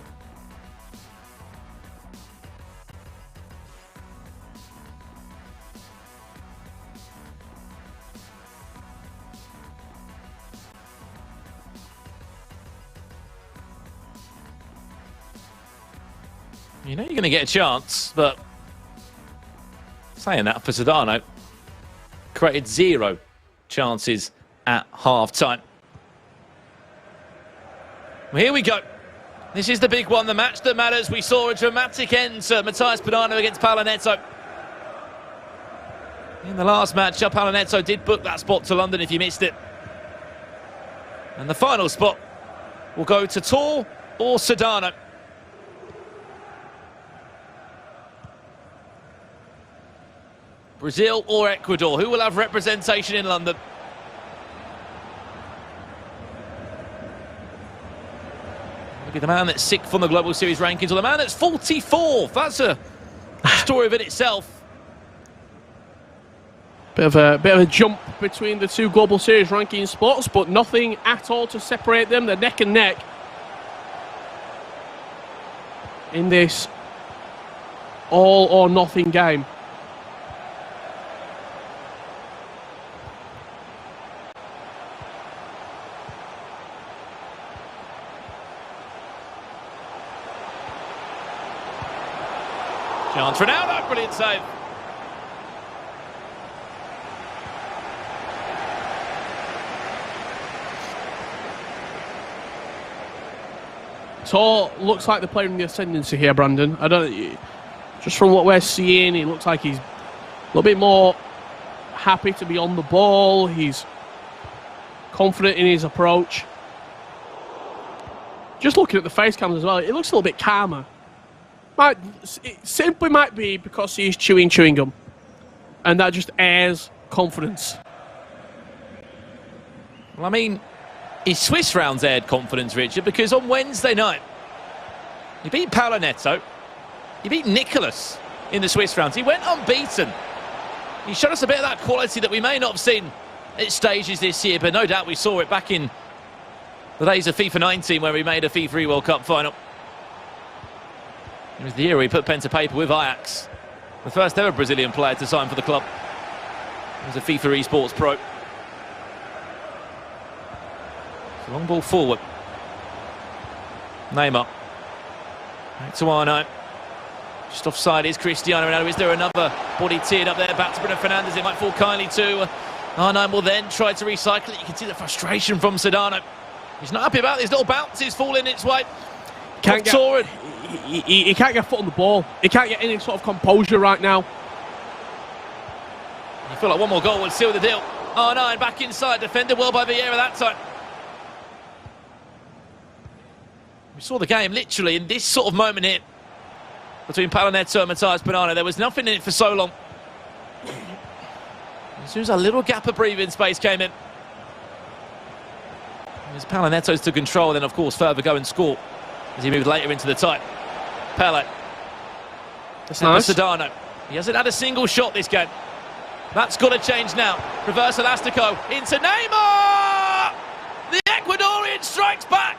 You know you're going to get a chance, but Saying that for Sedano, created 0 chances at half-time. Well, here we go. This is the big one, the match that matters. We saw a dramatic end to Matthias Bonano against Paulo Neto. In the last matchup, Paulo Neto did book that spot to London if you missed it. And the final spot will go to Tor or Sedano. Brazil or Ecuador, who will have representation in London? Maybe the man that's 6th on the Global Series rankings, or the man that's 44th. That's a story within itself. Bit of a jump between the two Global Series ranking spots, but nothing at all to separate them. They're neck and neck in this all or nothing game. Chance for Ronaldo, brilliant save. Tor looks like the player in the ascendancy here, Brandon. I don't. Just from what we're seeing, he looks like he's a little bit more happy to be on the ball. He's confident in his approach. Just looking at the face cams as well, it looks a little bit calmer. It simply might be because he's chewing gum, and that just airs confidence. Well, I mean, his Swiss rounds aired confidence, Richard, because on Wednesday night, he beat Paulo Neto, he beat Nicholas in the Swiss rounds. He went unbeaten. He showed us a bit of that quality that we may not have seen at stages this year, but no doubt we saw it back in the days of FIFA 19 where he made a FIFA World Cup final. It was the year he put pen to paper with Ajax, the first ever Brazilian player to sign for the club. He was a FIFA eSports pro. Long ball forward. Neymar. Back to Arno. Just offside is Cristiano Ronaldo. Is there another body tiered up there? Back to Bruno Fernandes. It might fall kindly to Arno. Will then try to recycle it. You can see the frustration from Sedano. He's not happy about these little bounces falling its way. He can't get a foot on the ball. He can't get any sort of composure right now. You feel like one more goal would seal the deal. Arno and back inside. Defended well by Vieira that time. We saw the game literally in this sort of moment here between Paulo Neto and Matthias Bonano. There was nothing in it for so long. As soon as a little gap of breathing space came in, as Paulo Neto took control, then of course further go and score as he moved later into the tie. Pele. That's nice. Sedano. He hasn't had a single shot this game. That's got to change now. Reverse Elastico into Neymar! The Ecuadorian strikes back!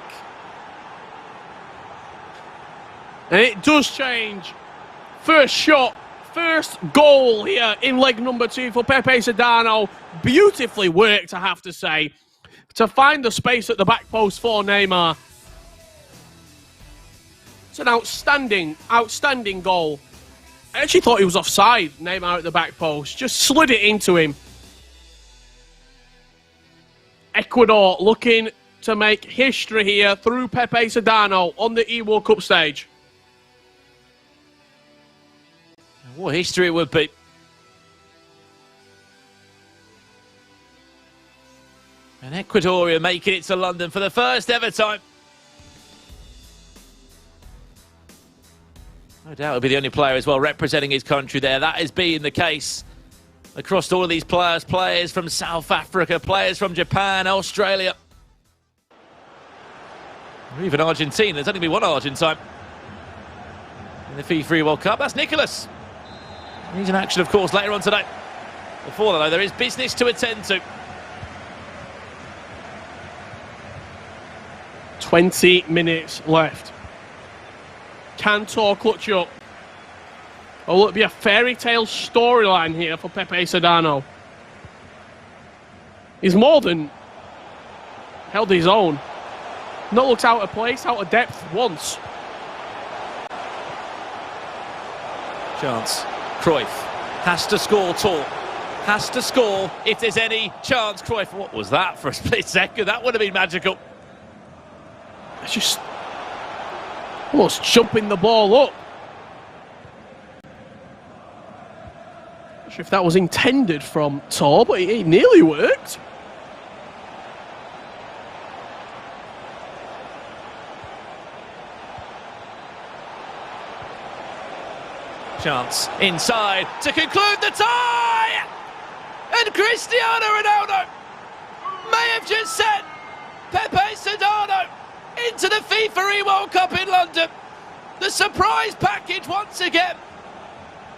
And it does change. First shot, first goal here in leg number 2 for Pepe Sedano. Beautifully worked, I have to say, to find the space at the back post for Neymar. It's an outstanding goal. I actually thought he was offside, Neymar at the back post. Just slid it into him. Ecuador looking to make history here through Pepe Sedano on the E-World Cup stage. What history it would be. And Ecuador making it to London for the first ever time. No doubt he'll be the only player as well representing his country there. That has been the case across all of these players from South Africa, players from Japan, Australia, or even Argentina. There's only been one Argentine in the FIFA World Cup. That's Nicholas. He's in action, of course, later on today. Before that, though, there is business to attend to. 20 minutes left. Can Tor clutch up? Or will it be a fairy tale storyline here for Pepe Sedano? He's more than held his own. Not looked out of place, out of depth once. Chance. Cruyff. Has to score, Tor. Has to score if there's any chance. Cruyff, what was that for a split second? That would have been magical. It's just almost jumping the ball up. Not sure if that was intended from Tor, but it nearly worked. Chance inside to conclude the tie! And Cristiano Ronaldo may have just sent Pepe Sedano into the FIFA World Cup in London. The surprise package once again.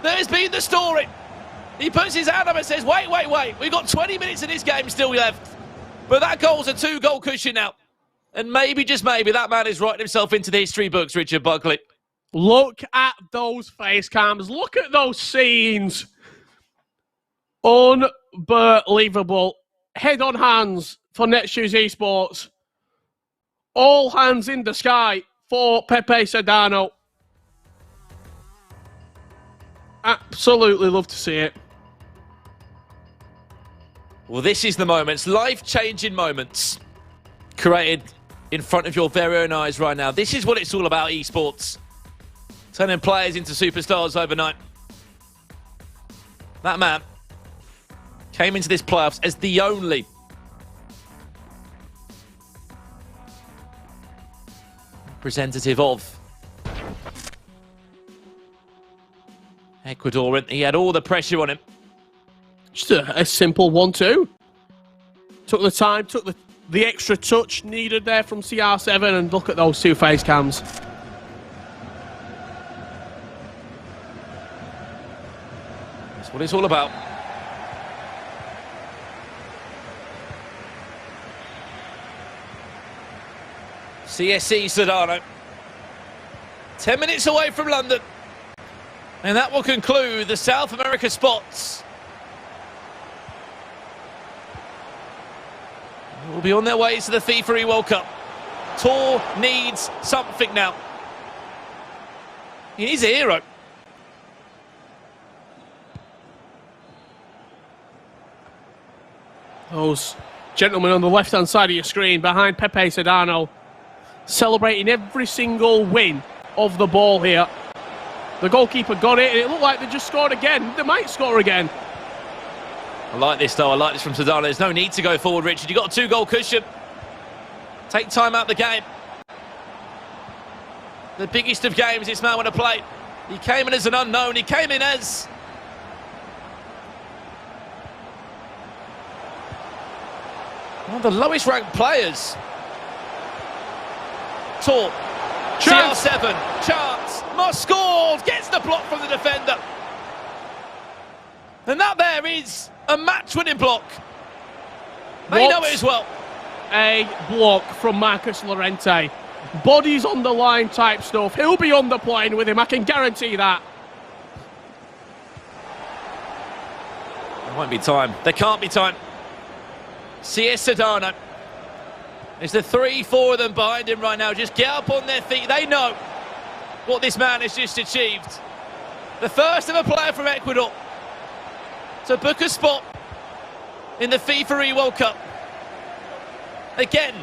That has been the story. He puts his hand up and says, wait, we've got 20 minutes of this game still left. But that goal's a 2-goal cushion now. And maybe, just maybe, that man is writing himself into the history books, Richard Buckley. Look at those face cams. Look at those scenes. Unbelievable. Head on hands for Netshoes Esports. All hands in the sky for Pepe Sedano. Absolutely love to see it. Well, this is the moments, life-changing moments created in front of your very own eyes right now. This is what it's all about, esports. Turning players into superstars overnight. That man came into this playoffs as the only representative of Ecuador. He had all the pressure on him. Just a simple 1-2. Took the time, took the extra touch needed there from CR7, and look at those two face cams. That's what it's all about. CSE Sedano. 10 minutes away from London. And that will conclude the South America spots. We'll be on their way to the FIFA World Cup. Tor needs something now. He's a hero. Those gentlemen on the left-hand side of your screen behind Pepe Sedano celebrating every single win of the ball here. The goalkeeper got it, and it looked like they just scored again. They might score again. I like this, though. I like this from Sedano. There's no need to go forward, Richard. You've got a 2-goal cushion. Take time out of the game. The biggest of games this man would have played. He came in as an unknown. He came in as one of the lowest ranked players. Tor. CR7. Chance. Must score. Gets the block from the defender. And that there is a match-winning block. They know it as well. A block from Marcus Llorente. Bodies on the line type stuff. He'll be on the plane with him, I can guarantee that. There won't be time. There can't be time. CS Sedano. There's the 3-4 of them behind him right now. Just get up on their feet. They know what this man has just achieved. The first ever player from Ecuador to book a spot in the FIFA World Cup. Again,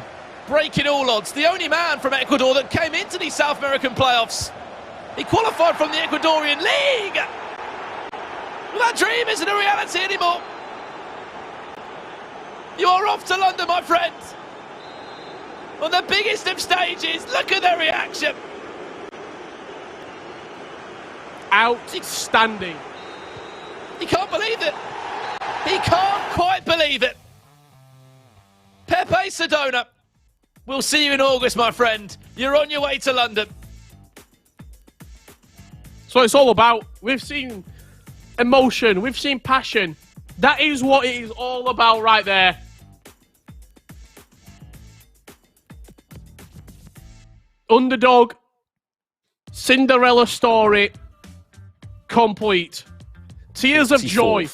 breaking all odds. The only man from Ecuador that came into these South American playoffs. He qualified from the Ecuadorian League. Well, that dream isn't a reality anymore. You are off to London, my friend. On the biggest of stages. Look at their reaction. Outstanding. He can't believe it. He can't quite believe it. Pepe Sedano. We'll see you in August, my friend. You're on your way to London. So it's all about. We've seen emotion. We've seen passion. That is what it is all about right there. Underdog. Cinderella story. Complete. Tears of joy.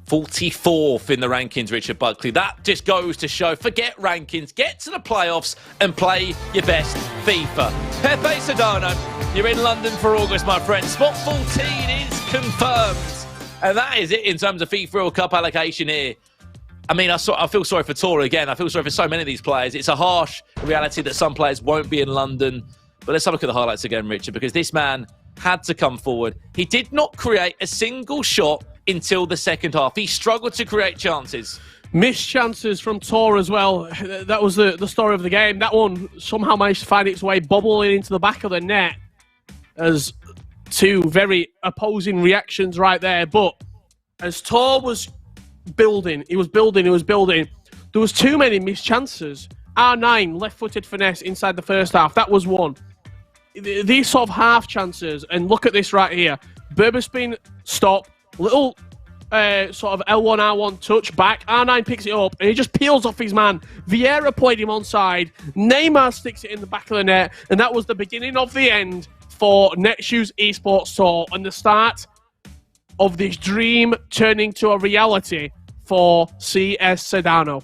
44th in the rankings, Richard Buckley. That just goes to show, forget rankings, get to the playoffs and play your best FIFA. Pepe Sedano, you're in London for August, my friend. Spot 14 is confirmed. And that is it in terms of FIFA World Cup allocation here. I mean, I feel sorry for Tora again. I feel sorry for so many of these players. It's a harsh reality that some players won't be in London. But let's have a look at the highlights again, Richard, because this man had to come forward. He did not create a single shot until the second half. He struggled to create chances. Missed chances from Tor as well. That was the story of the game. That one somehow managed to find its way bobbling into the back of the net as two very opposing reactions right there. But as Tor was building, there was too many missed chances. R9, left-footed finesse inside the first half. That was one. These sort of half chances, and look at this right here. Berberspin, stop. Little sort of L1, R1 touch back. R9 picks it up, and he just peels off his man. Vieira played him onside. Neymar sticks it in the back of the net, and that was the beginning of the end for Netshoes Esports Tour, and the start of this dream turning to a reality for CS Sedano.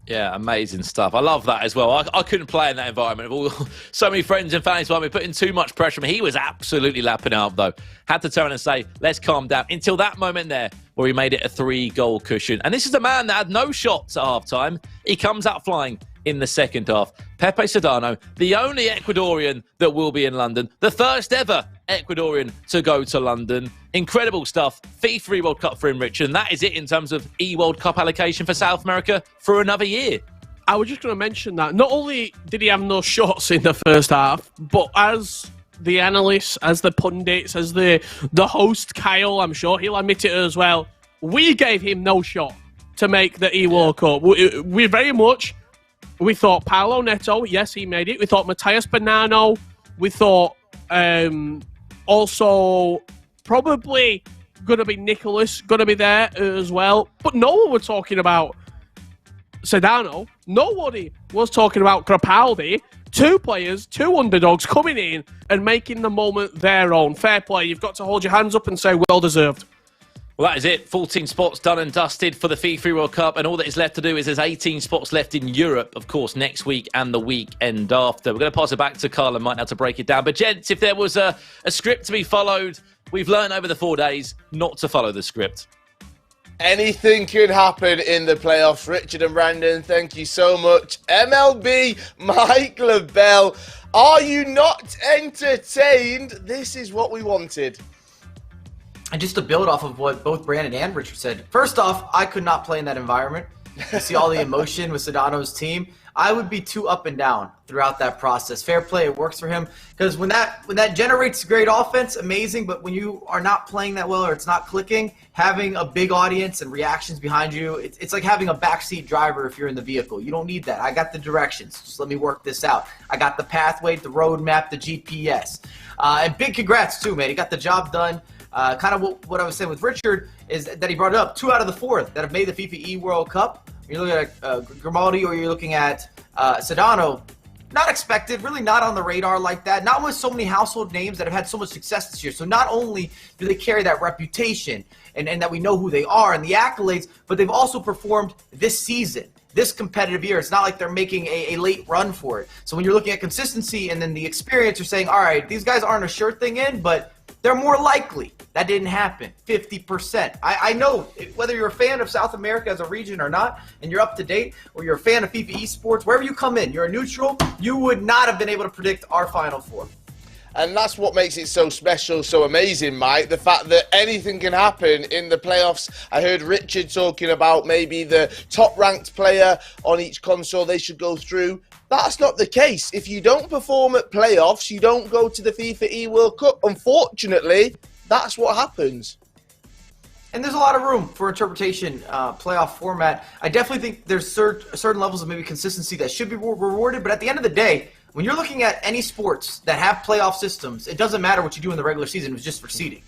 Yeah, amazing stuff. I love that as well. I couldn't play in that environment. So many friends and fans were putting too much pressure on me. He was absolutely lapping up, though. Had to turn and say, let's calm down. Until that moment there, where he made it a 3-goal cushion. And this is a man that had no shots at half-time. He comes out flying in the second half. Pepe Sedano, the only Ecuadorian that will be in London. The first ever Ecuadorian to go to London. Incredible stuff. FIFA World Cup for him, Richard. And that is it in terms of E-World Cup allocation for South America for another year. I was just going to mention that. Not only did he have no shots in the first half, but as the analysts, as the pundits, as the host, Kyle, I'm sure he'll admit it as well, we gave him no shot to make the E-World Cup. We very much... We thought Paulo Neto, yes, he made it. We thought Matthias Bonano. We thought also probably going to be Nicholas, going to be there as well. But no one was talking about Sedano. Nobody was talking about Crapaldi. Two players, two underdogs coming in and making the moment their own. Fair play. You've got to hold your hands up and say well deserved. Well, that is it. 14 spots done and dusted for the FIFA World Cup, and all that is left to do is there's 18 spots left in Europe, of course, next week and the weekend after. We're going to pass it back to Carl and Mike now to break it down. But, gents, if there was a script to be followed, we've learned over the 4 days not to follow the script. Anything can happen in the playoffs. Richard and Brandon, thank you so much. MLB, Mike LaBelle, are you not entertained? This is what we wanted. And just to build off of what both Brandon and Richard said, first off, I could not play in that environment. You see all the emotion with Sedano's team. I would be too up and down throughout that process. Fair play, it works for him. Because when that generates great offense, amazing, but when you are not playing that well or it's not clicking, having a big audience and reactions behind you, it's like having a backseat driver if you're in the vehicle. You don't need that. I got the directions. Just let me work this out. I got the pathway, the roadmap, the GPS. And big congrats, too, man. He got the job done. Kind of what I was saying with Richard is that he brought it up. 2 out of the 4 that have made the FIFA E World Cup. You're looking at Grimaldi or you're looking at Sedano. Not expected, really not on the radar like that. Not with so many household names that have had so much success this year. So not only do they carry that reputation and that we know who they are and the accolades, but they've also performed this season, this competitive year. It's not like they're making a late run for it. So when you're looking at consistency and then the experience, you're saying, all right, these guys aren't a sure thing in, but they're more likely. That didn't happen. 50%. I know whether you're a fan of South America as a region or not, and you're up to date, or you're a fan of FIFA esports, wherever you come in, you're a neutral, you would not have been able to predict our Final Four. And that's what makes it so special, so amazing, Mike. The fact that anything can happen in the playoffs. I heard Richard talking about maybe the top-ranked player on each console they should go through. That's not the case. If you don't perform at playoffs, you don't go to the FIFA E-World Cup. Unfortunately, that's what happens. And there's a lot of room for interpretation, playoff format. I definitely think there's certain levels of maybe consistency that should be rewarded, but at the end of the day, when you're looking at any sports that have playoff systems, it doesn't matter what you do in the regular season. It was just for seeding.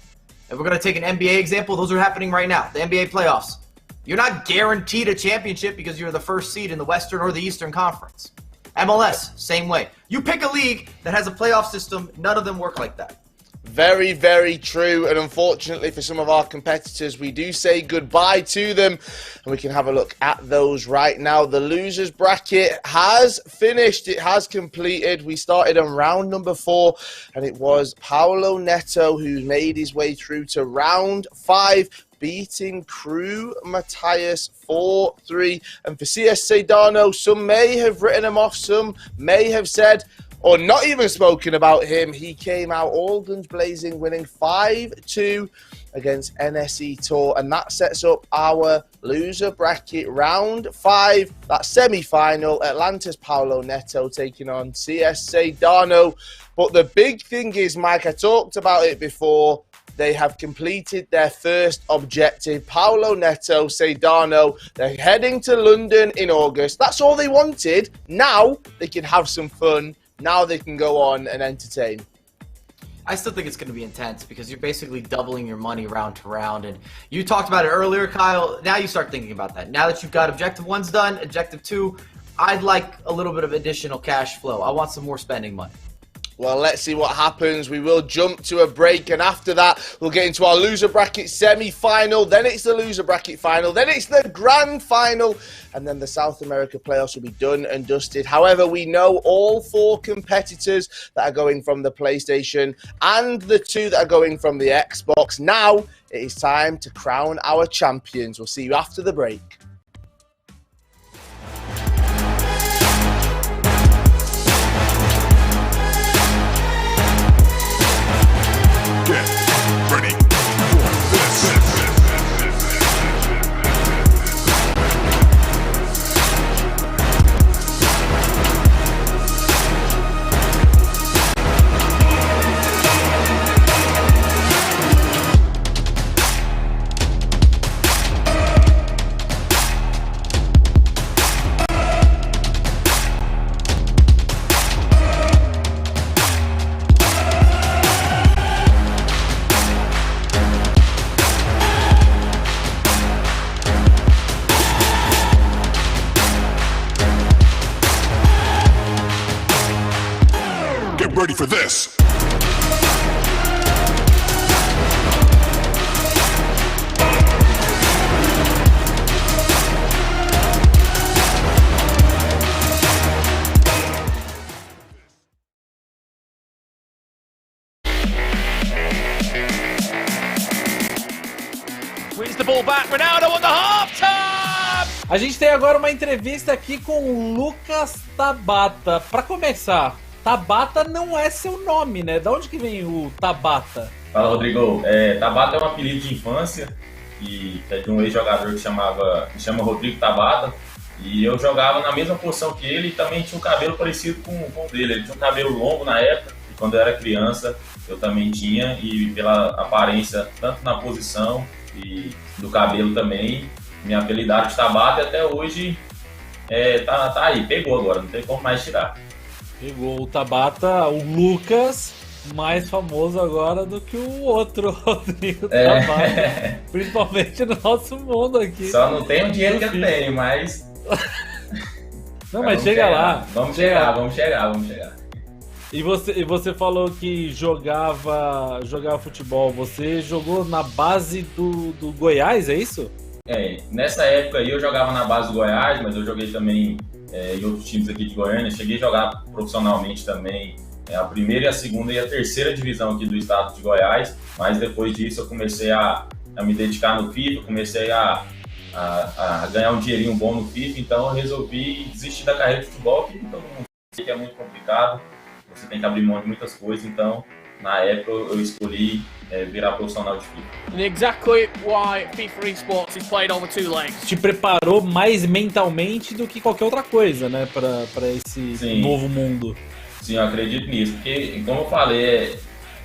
If we're going to take an NBA example, those are happening right now, the NBA playoffs. You're not guaranteed a championship because you're the first seed in the Western or the Eastern Conference. MLS, same way. You pick a league that has a playoff system, none of them work like that. Very, very true. And unfortunately for some of our competitors, we do say goodbye to them. And we can have a look at those right now. The losers bracket has finished. It has completed. We started on round number 4. And it was Paulo Neto who made his way through to round 5. beating Crew Matthias 4-3. And for CS Sedano, some may have written him off, some may have said, or not even spoken about him. He came out all guns blazing, winning 5-2 against NSE Tour, and that sets up our loser bracket round 5, that semi-final. Atlanta's Paulo Neto taking on CS Sedano. But the big thing is, Mike, I talked about it before, they have completed their first objective. Paulo Neto, Sedano, they're heading to London in August. That's all they wanted. Now they can have some fun. Now they can go on and entertain. I still think it's going to be intense because you're basically doubling your money round to round. And you talked about it earlier, Kyle. Now you start thinking about that. Now that you've got Objective 1's done, Objective 2, I'd like a little bit of additional cash flow. I want some more spending money. Well, let's see what happens. We will jump to a break, and after that, we'll get into our loser bracket semi-final. Then it's the loser bracket final. Then it's the grand final. And then the South America playoffs will be done and dusted. However, we know all 4 competitors that are going from the PlayStation and the 2 that are going from the Xbox. Now, it is time to crown our champions. We'll see you after the break. Ready for this. Wins the ball back, Bonano on the half-time! A gente tem agora uma entrevista aqui com o Lucas Tabata. Para começar, Tabata não é seu nome, né? Da onde que vem o Tabata? Fala, Rodrigo. Tabata é um apelido de infância que é de um ex-jogador que chama Rodrigo Tabata. E eu jogava na mesma posição que ele e também tinha um cabelo parecido com o dele. Ele tinha um cabelo longo na época, e quando eu era criança eu também tinha. E pela aparência, tanto na posição e do cabelo também, me apelidaram de Tabata e até hoje tá aí. Pegou agora, não tem como mais tirar. Pegou o Tabata, o Lucas, mais famoso agora do que o outro Rodrigo Tabata. Principalmente no nosso mundo aqui. Só não tem o dinheiro que eu tenho, mas... Não, mas chega lá. Vamos chegar. E você falou que jogava futebol. Você jogou na base do Goiás, é isso? Nessa época aí eu jogava na base do Goiás, mas eu joguei também em outros times aqui de Goiânia. Cheguei a jogar profissionalmente também a primeira, e a segunda e a terceira divisão aqui do estado de Goiás, mas depois disso eu comecei a me dedicar no FIFA, comecei a ganhar um dinheirinho bom no FIFA, então eu resolvi desistir da carreira de futebol, que todo mundo sabe que é muito complicado, você tem que abrir mão de muitas coisas, então na época eu escolhi virar profissional de FIFA. And exactly why FIFA Esports is played over 2 legs. Te preparou mais mentalmente do que qualquer outra coisa, né, para esse novo mundo. Sim, eu acredito nisso, porque, como eu falei,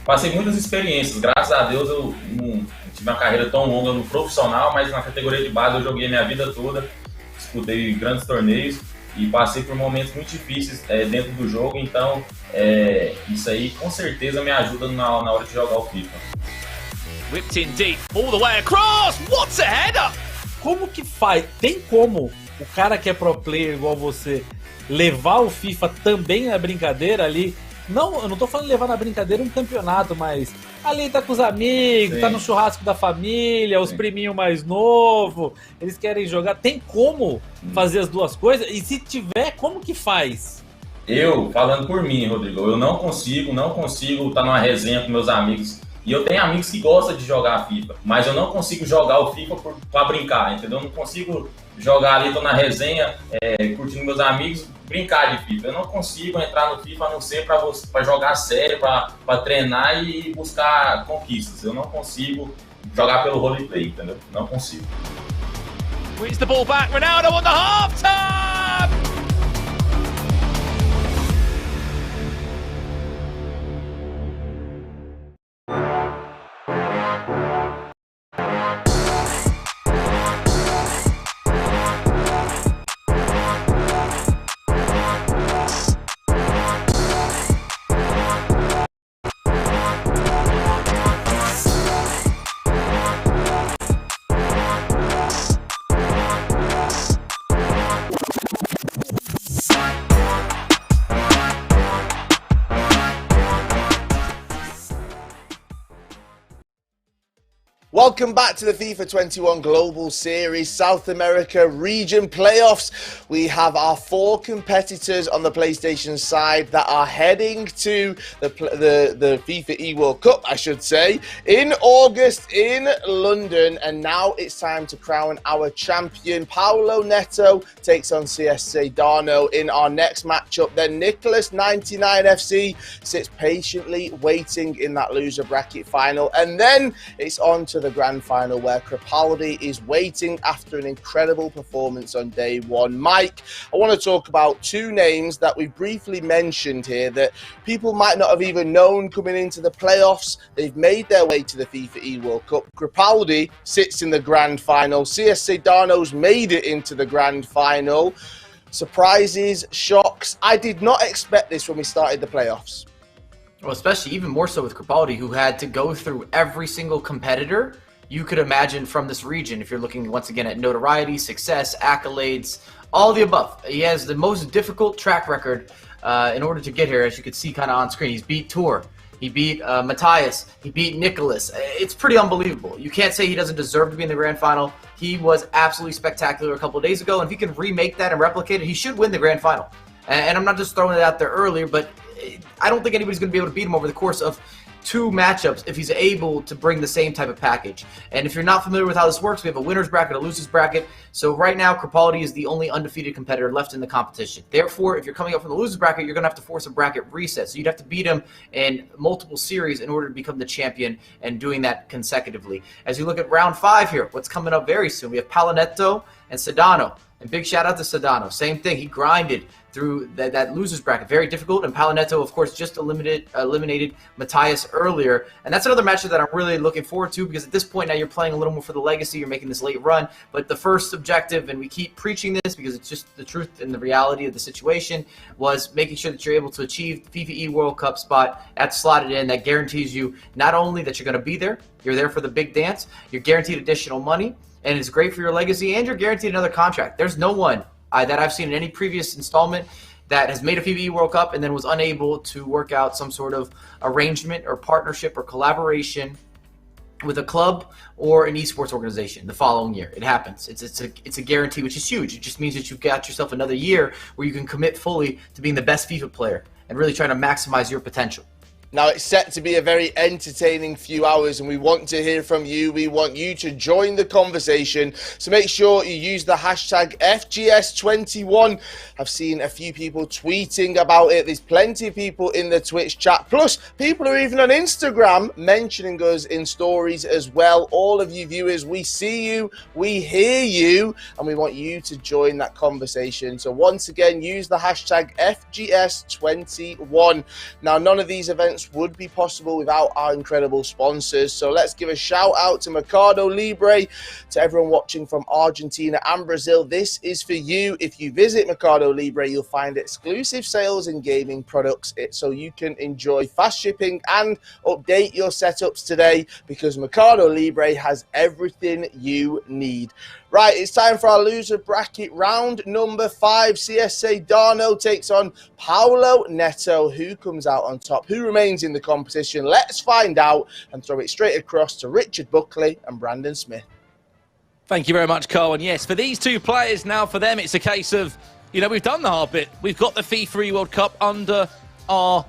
passei muitas experiências. Graças a Deus eu não tive uma carreira tão longa no profissional, mas na categoria de base eu joguei minha vida toda, disputei grandes torneios e passei por momentos muito difíceis dentro do jogo, então isso aí com certeza me ajuda na hora de jogar o FIFA. Whipped in deep, all the way across, what's a header? Como que faz? Tem como o cara que é pro player igual você levar o FIFA também na brincadeira ali? Não, eu não tô falando levar na brincadeira um campeonato, mas ali tá com os amigos, tá no churrasco da família, os priminhos mais novos, eles querem jogar. Tem como fazer as duas coisas? E se tiver, como que faz? Eu, falando por mim, Rodrigo, eu não consigo estar numa resenha com meus amigos E eu tenho amigos que gostam de jogar FIFA, mas eu não consigo jogar o FIFA pra brincar, entendeu? Eu não consigo jogar ali, tô na resenha, curtindo meus amigos, brincar de FIFA. Eu não consigo entrar no FIFA a não ser pra jogar sério, pra treinar e buscar conquistas. Eu não consigo jogar pelo roleplay, entendeu? Não consigo. Wins the ball back, Ronaldo on the half-time! Welcome back to the FIFA 21 Global Series South America Region Playoffs. We have our 4 competitors on the PlayStation side that are heading to the FIFA E World Cup, I should say, in August in London. And now it's time to crown our champion. Paulo Neto takes on CS Sedano in our next matchup. Then Nicholas 99 FC sits patiently waiting in that loser bracket final. And then it's on to the grand final where Crepaldi is waiting after an incredible performance on day one. Mike, I want to talk about 2 names that we briefly mentioned here that people might not have even known coming into the playoffs. They've made their way to the FIFA E World Cup. Crepaldi sits in the grand final. CS Sedano's made it into the grand final. Surprises, shocks. I did not expect this when we started the playoffs. Well, especially even more so with Crepaldi, who had to go through every single competitor you could imagine from this region. If you're looking once again at notoriety, success, accolades, all the above. He has the most difficult track record in order to get here, as you can see kind of on screen. He's beat Tour, he beat Matthias, he beat Nicholas. It's pretty unbelievable. You can't say he doesn't deserve to be in the grand final. He was absolutely spectacular a couple of days ago, and if he can remake that and replicate it, he should win the grand final. And I'm not just throwing it out there earlier, but I don't think anybody's going to be able to beat him over the course of 2 matchups if he's able to bring the same type of package. And if you're not familiar with how this works, we have a winner's bracket, a loser's bracket. So right now, Crepaldi is the only undefeated competitor left in the competition. Therefore, if you're coming up from the loser's bracket, you're going to have to force a bracket reset. So you'd have to beat him in multiple series in order to become the champion, and doing that consecutively. As you look at round 5 here, what's coming up very soon, we have Neto and Sedano. And big shout out to Sedano. Same thing. He grinded through that loser's bracket. Very difficult. And Neto, of course, just eliminated Matthias earlier. And that's another matchup that I'm really looking forward to, because at this point now you're playing a little more for the legacy. You're making this late run. But the first objective, and we keep preaching this because it's just the truth and the reality of the situation, was making sure that you're able to achieve the FIFA E World Cup spot. That's slotted in. That guarantees you not only that you're going to be there, you're there for the big dance, you're guaranteed additional money, and it's great for your legacy, and you're guaranteed another contract. There's no one that I've seen in any previous installment that has made a FIFA World Cup and then was unable to work out some sort of arrangement or partnership or collaboration with a club or an esports organization the following year. It happens. It's a guarantee, which is huge. It just means that you've got yourself another year where you can commit fully to being the best FIFA player and really trying to maximize your potential. Now, it's set to be a very entertaining few hours, and we want to hear from you. We want you to join the conversation. So make sure you use the hashtag FGS21. I've seen a few people tweeting about it. There's plenty of people in the Twitch chat. Plus, people are even on Instagram mentioning us in stories as well. All of you viewers, we see you, we hear you, and we want you to join that conversation. So once again, use the hashtag FGS21. Now, none of these events would be possible without our incredible sponsors. So let's give a shout out to Mercado Libre, to everyone watching from Argentina and Brazil. This is for you. If you visit Mercado Libre, you'll find exclusive sales and gaming products, so you can enjoy fast shipping and update your setups today, because Mercado Libre has everything you need. Right, it's time for our loser bracket round number 5. CS Sedano takes on Paulo Neto. Who comes out on top? Who remains in the competition? Let's find out and throw it straight across to Richard Buckley and Brandon Smith. Thank you very much, Carl. And yes, for these 2 players now, for them, it's a case of, we've done the hard bit. We've got the FIFA World Cup under our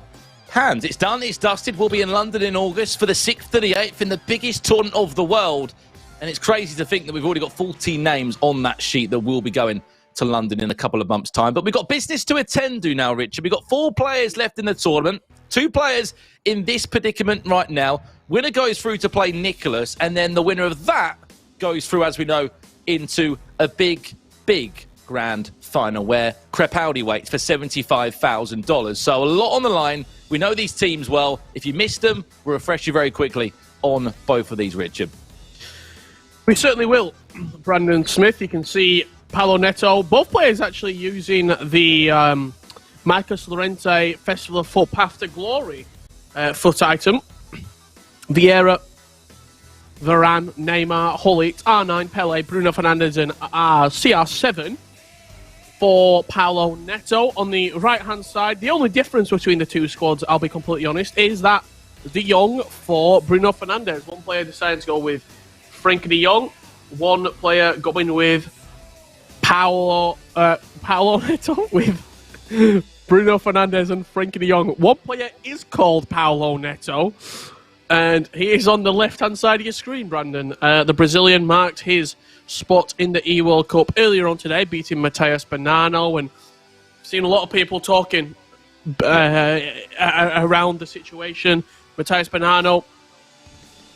hands. It's done, it's dusted. We'll be in London in August for the 6th to the 8th in the biggest tournament of the world. And it's crazy to think that we've already got 14 names on that sheet that will be going to London in a couple of months' time. But we've got business to attend to now, Richard. We've got 4 players left in the tournament. 2 players in this predicament right now. Winner goes through to play Nicholas, and then the winner of that goes through, as we know, into a big grand final where Crepaldi waits for $75,000. So a lot on the line. We know these teams well. If you missed them, we'll refresh you very quickly on both of these, Richard. We certainly will. Brandon Smith, you can see Paolo Neto. Both players actually using the Marcus Llorente Festival of Foot Path to Glory foot item. Vieira, Varane, Neymar, Hullet, R9, Pele, Bruno Fernandes and CR7 for Paolo Neto. On the right-hand side, the only difference between the two squads, I'll be completely honest, is that De Jong for Bruno Fernandes. One player decided to go with Frankie De Jong. One player going with Paolo Neto with Bruno Fernandes and Frankie De Jong. One player is called Paolo Neto, and he is on the left-hand side of your screen, Brandon. The Brazilian marked his spot in the E-World Cup earlier on today, beating Matheus Bonano, and seen a lot of people talking around the situation. Matheus Bonano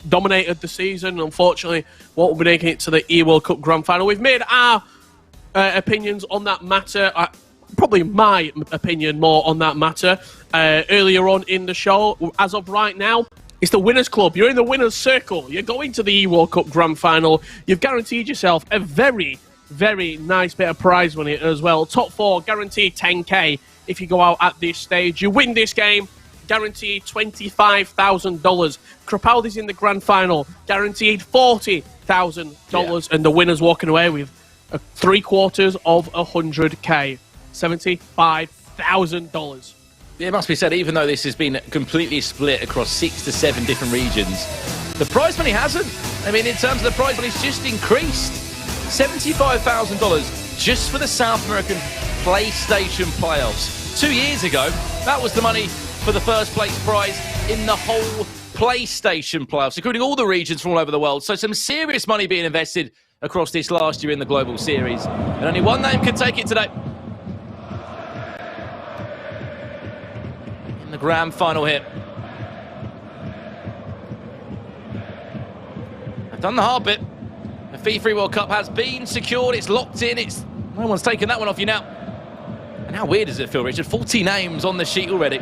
dominated the season. Unfortunately, won't be making it to the E-World Cup Grand Final. We've made our opinions on that matter. Probably my opinion more on that matter earlier on in the show. As of right now, it's the Winners' Club. You're in the Winners' Circle. You're going to the E-World Cup Grand Final. You've guaranteed yourself a very, very nice bit of prize money as well. Top 4 guaranteed 10k if you go out at this stage. You win this game, guaranteed $25,000. Crepaldi's in the Grand Final, guaranteed $40,000. And the winner's walking away with 3/4 of 100k. $75,000. It must be said, even though this has been completely split across 6 to 7 different regions, the prize money hasn't. I mean, in terms of the prize money, it's just increased. $75,000 just for the South American PlayStation playoffs. 2 years ago, that was the money for the first place prize in the whole PlayStation playoffs, including all the regions from all over the world. So some serious money being invested across this last year in the Global Series. And only one name can take it today. In the grand final here. I've done the hard bit. The FIFA World Cup has been secured. It's locked in. No one's taken that one off you now. And how weird does it feel, Richard? 40 names on the sheet already.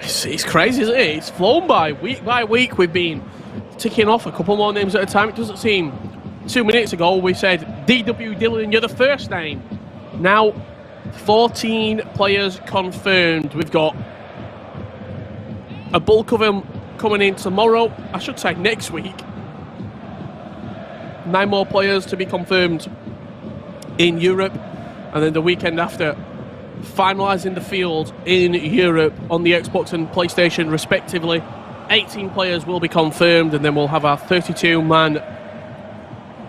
It's crazy, isn't it? It's flown by. Week by week, we've been ticking off a couple more names at a time. It doesn't seem... 2 minutes ago, we said, DW Dillon, you're the first name. Now, 14 players confirmed. We've got a bulk of them coming in tomorrow. I should say next week. 9 more players to be confirmed in Europe. And then the weekend after, finalising the field in Europe on the Xbox and PlayStation respectively. 18 players will be confirmed, and then we'll have our 32-man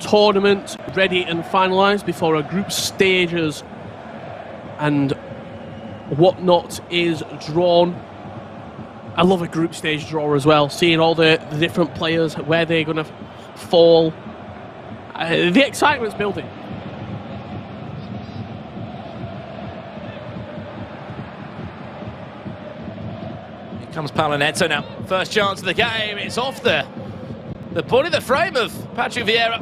tournament ready and finalised before our group stages and whatnot is drawn. I love a group stage draw as well, seeing all the different players, where they're going to fall. The excitement's building. Here comes Paolo Neto now. First chance of the game. It's off the body of the frame of Patrick Vieira.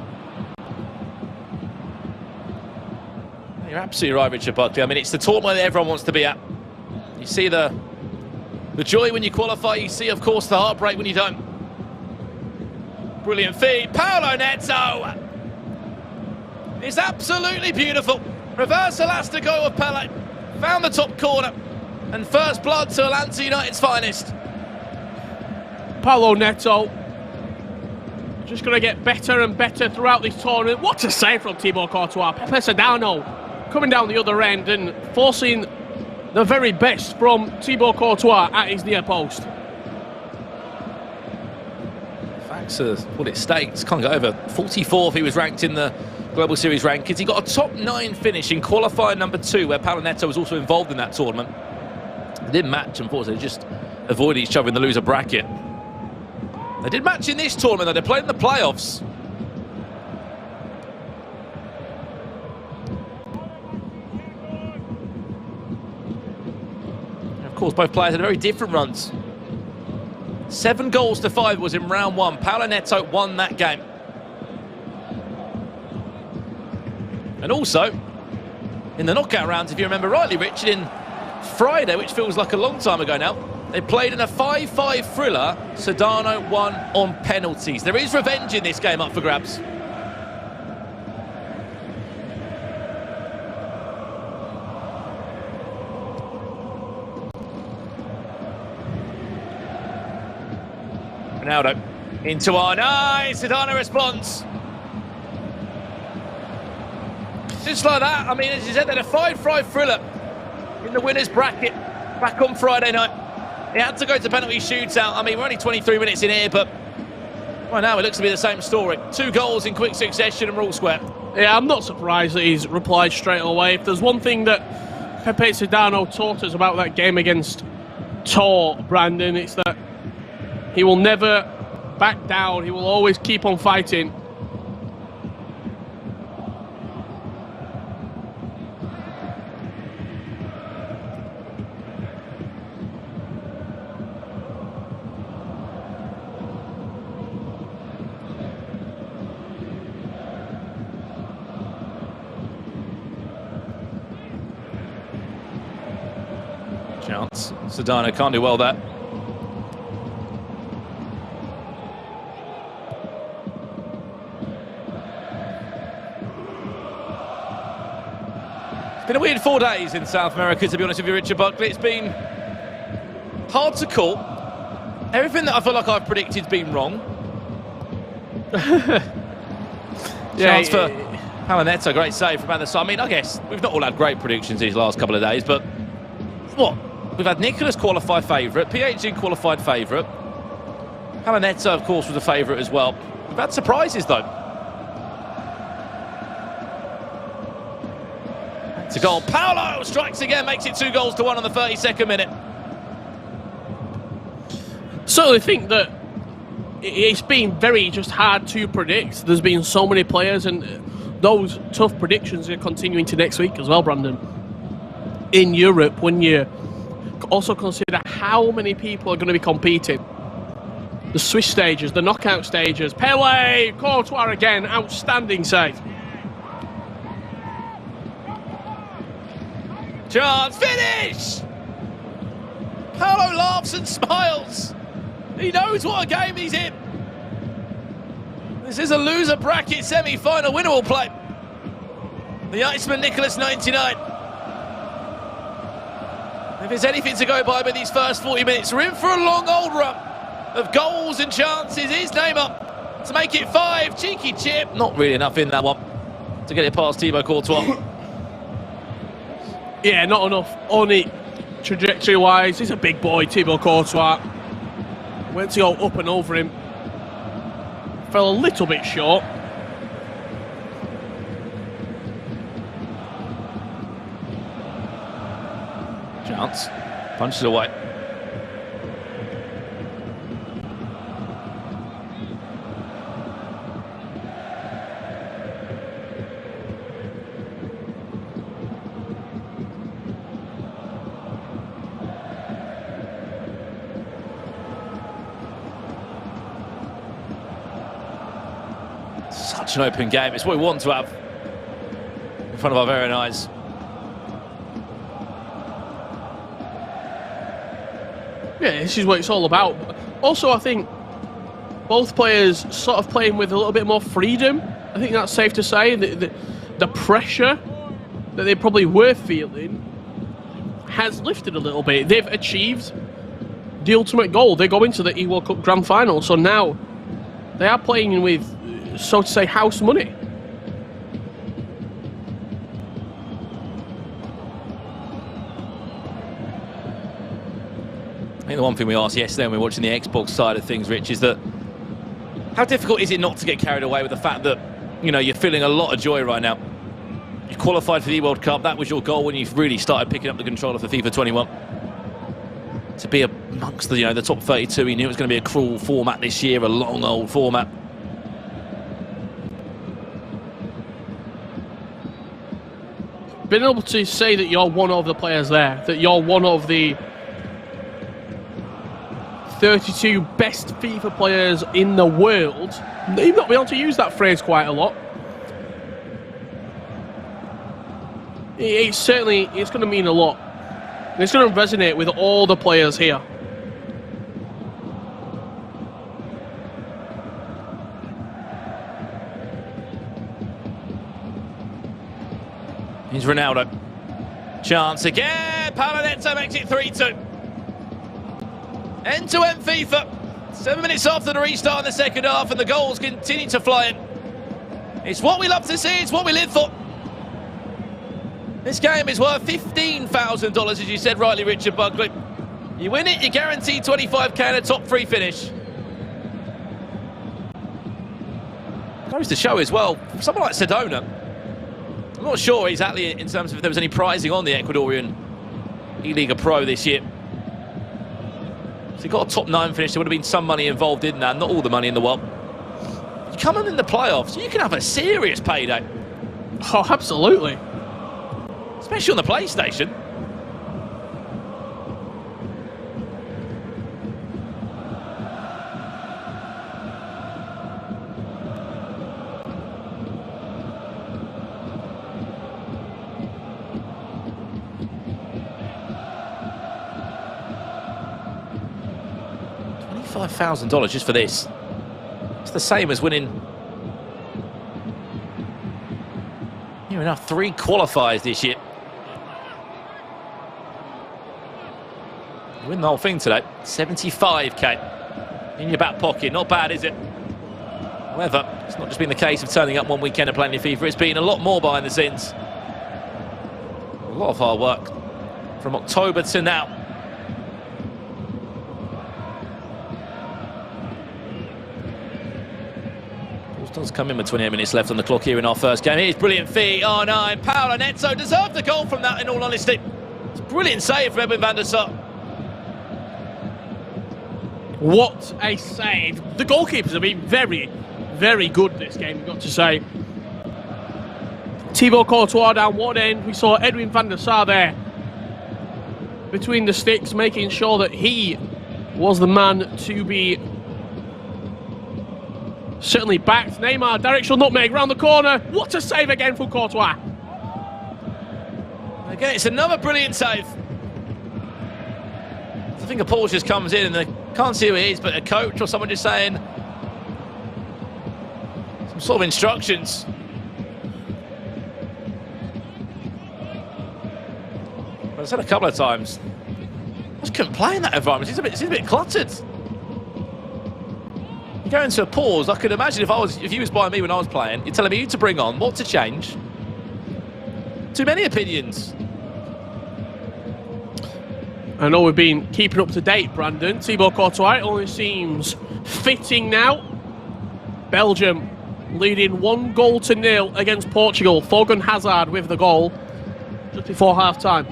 You're absolutely right, Richard Buckley. I mean, it's the tournament that everyone wants to be at. You see the joy when you qualify. You see, of course, the heartbreak when you don't. Brilliant feed. Paolo Neto! It's absolutely beautiful. Reverse elastico of Pele. Found the top corner. And first blood to Atlanta United's finest. Paolo Neto just going to get better and better throughout this tournament. What a save from Thibaut Courtois. Pepe Sedano coming down the other end and forcing the very best from Thibaut Courtois at his near post. Facts are what it states. Can't go over 44th. He was ranked in the Global Series rankings. He got a top 9 finish in qualifier number 2, where Paolo Neto was also involved in that tournament. They didn't match, unfortunately. They just avoided each other in the loser bracket. They did match in this tournament, though. They played in the playoffs. Of course, both players had very different runs. 7 goals to 5 was in round 1. Paulo Neto won that game. And also, in the knockout rounds, if you remember rightly, Richard, in Friday, which feels like a long time ago now, they played in a 5-5 thriller. Sedano won on penalties. There is revenge in this game up for grabs. Ronaldo into R9. Sedano responds. Just like that. I mean, as you said, they're a 5-5 thriller in the winners bracket back on Friday night. It had to go to penalty shootout. I mean, we're only 23 minutes in here, but right now it looks to be the same story. 2 goals in quick succession and we're all square. Yeah, I'm not surprised that he's replied straight away. If there's one thing that Pepe Sedano taught us about that game against Tor, Brandon, it's that he will never back down. He will always keep on fighting. Chance. Sedano can't do well there. It's been a weird 4 days in South America, to be honest with you, Richard Buckley. It's been hard to call. Everything that I feel like I've predicted has been wrong. Chance for Neto, great save from either side. I mean, I guess we've not all had great predictions these last couple of days, but what? We've had Nicholas qualified favourite, PHG qualified favourite. Neto, of course, was a favourite as well. We've had surprises, though. It's a goal. Paulo strikes again, makes it 2 goals to 1 on the 32nd minute. Certainly think that it's been very just hard to predict. There's been so many players, and those tough predictions are continuing to next week as well, Brandon. In Europe, when you also consider how many people are going to be competing. The Swiss stages, the knockout stages. Pele, Courtois again, outstanding save. Chance, finish! Paulo laughs and smiles. He knows what a game he's in. This is a loser bracket semi-final. Winner will play. The Iceman, Nicholas, 99. If there's anything to go by these first 40 minutes, we're in for a long old run of goals and chances. His name up to make it 5. Cheeky chip. Not really enough in that one to get it past Thibaut Courtois. Yeah, not enough on it trajectory-wise. He's a big boy, Thibaut Courtois. Went to go up and over him. Fell a little bit short. Chance. Punches it away. Such an open game. It's what we want to have in front of our very eyes. Yeah, this is what it's all about. Also, I think both players sort of playing with a little bit more freedom. I think that's safe to say. The pressure that they probably were feeling has lifted a little bit. They've achieved the ultimate goal. They go into the E-World Cup Grand Final, so now they are playing with, so to say, house money. I think the one thing we asked yesterday when we were watching the Xbox side of things, Rich, is that how difficult is it not to get carried away with the fact that, you know, you're feeling a lot of joy right now. You qualified for the World Cup. That was your goal when you really started picking up the controller for FIFA 21. to be amongst the the top 32. He knew it was going to be a cruel format this year, a long old format. Being able to say that you're one of the players there, that you're one of the 32 best FIFA players in the world, you've not been able to use that phrase quite a lot. It's certainly, it's going to mean a lot. And it's going to resonate with all the players here. Here's Ronaldo. Chance again. Neto makes it 3-2. End-to-end FIFA. 7 minutes after the restart in the second half, and the goals continue to fly in. It's what we love to see. It's what we live for. This game is worth $15,000, as you said rightly, Richard Buckley. You win it, you guarantee 25k and a top 3 finish. Goes to show as well, someone like Sedano, I'm not sure exactly in terms of if there was any prizing on the Ecuadorian E-Liga Pro this year. So he got a top 9 finish, there would have been some money involved in that, not all the money in the world. You come on in the playoffs, you can have a serious payday. Oh, absolutely. Especially on the PlayStation. $25,000 just for this. It's the same as winning. Near enough 3 qualifiers this year. You win the whole thing today. 75k in your back pocket. Not bad, is it? However, it's not just been the case of turning up one weekend and playing your FIFA. It's been a lot more behind the scenes. A lot of hard work from October to now. Does come in with 28 minutes left on the clock here in our first game. Here's brilliant feet. Oh no, and Neto deserved a goal from that, in all honesty. It's a brilliant save from Edwin van der Sar. What a save. The goalkeepers have been very, very good this game, you've got to say. Thibaut Courtois down one end. We saw Edwin van der Sar there between the sticks, making sure that he was the man to be certainly backed. Neymar, directional nutmeg round the corner. What a save again from Courtois. Again, it's another brilliant save. I think a Paul just comes in and they can't see who it is, but a coach or someone just saying some sort of instructions. But I said a couple of times, I just couldn't play in that environment. It's a bit cluttered. You go into a pause. I could imagine if you was by me when I was playing, you're telling me who to bring on, what to change. Too many opinions. I know we've been keeping up to date, Brandon. Thibaut Courtois only seems fitting now. Belgium leading 1-0 against Portugal. Thorgan Hazard with the goal just before half-time.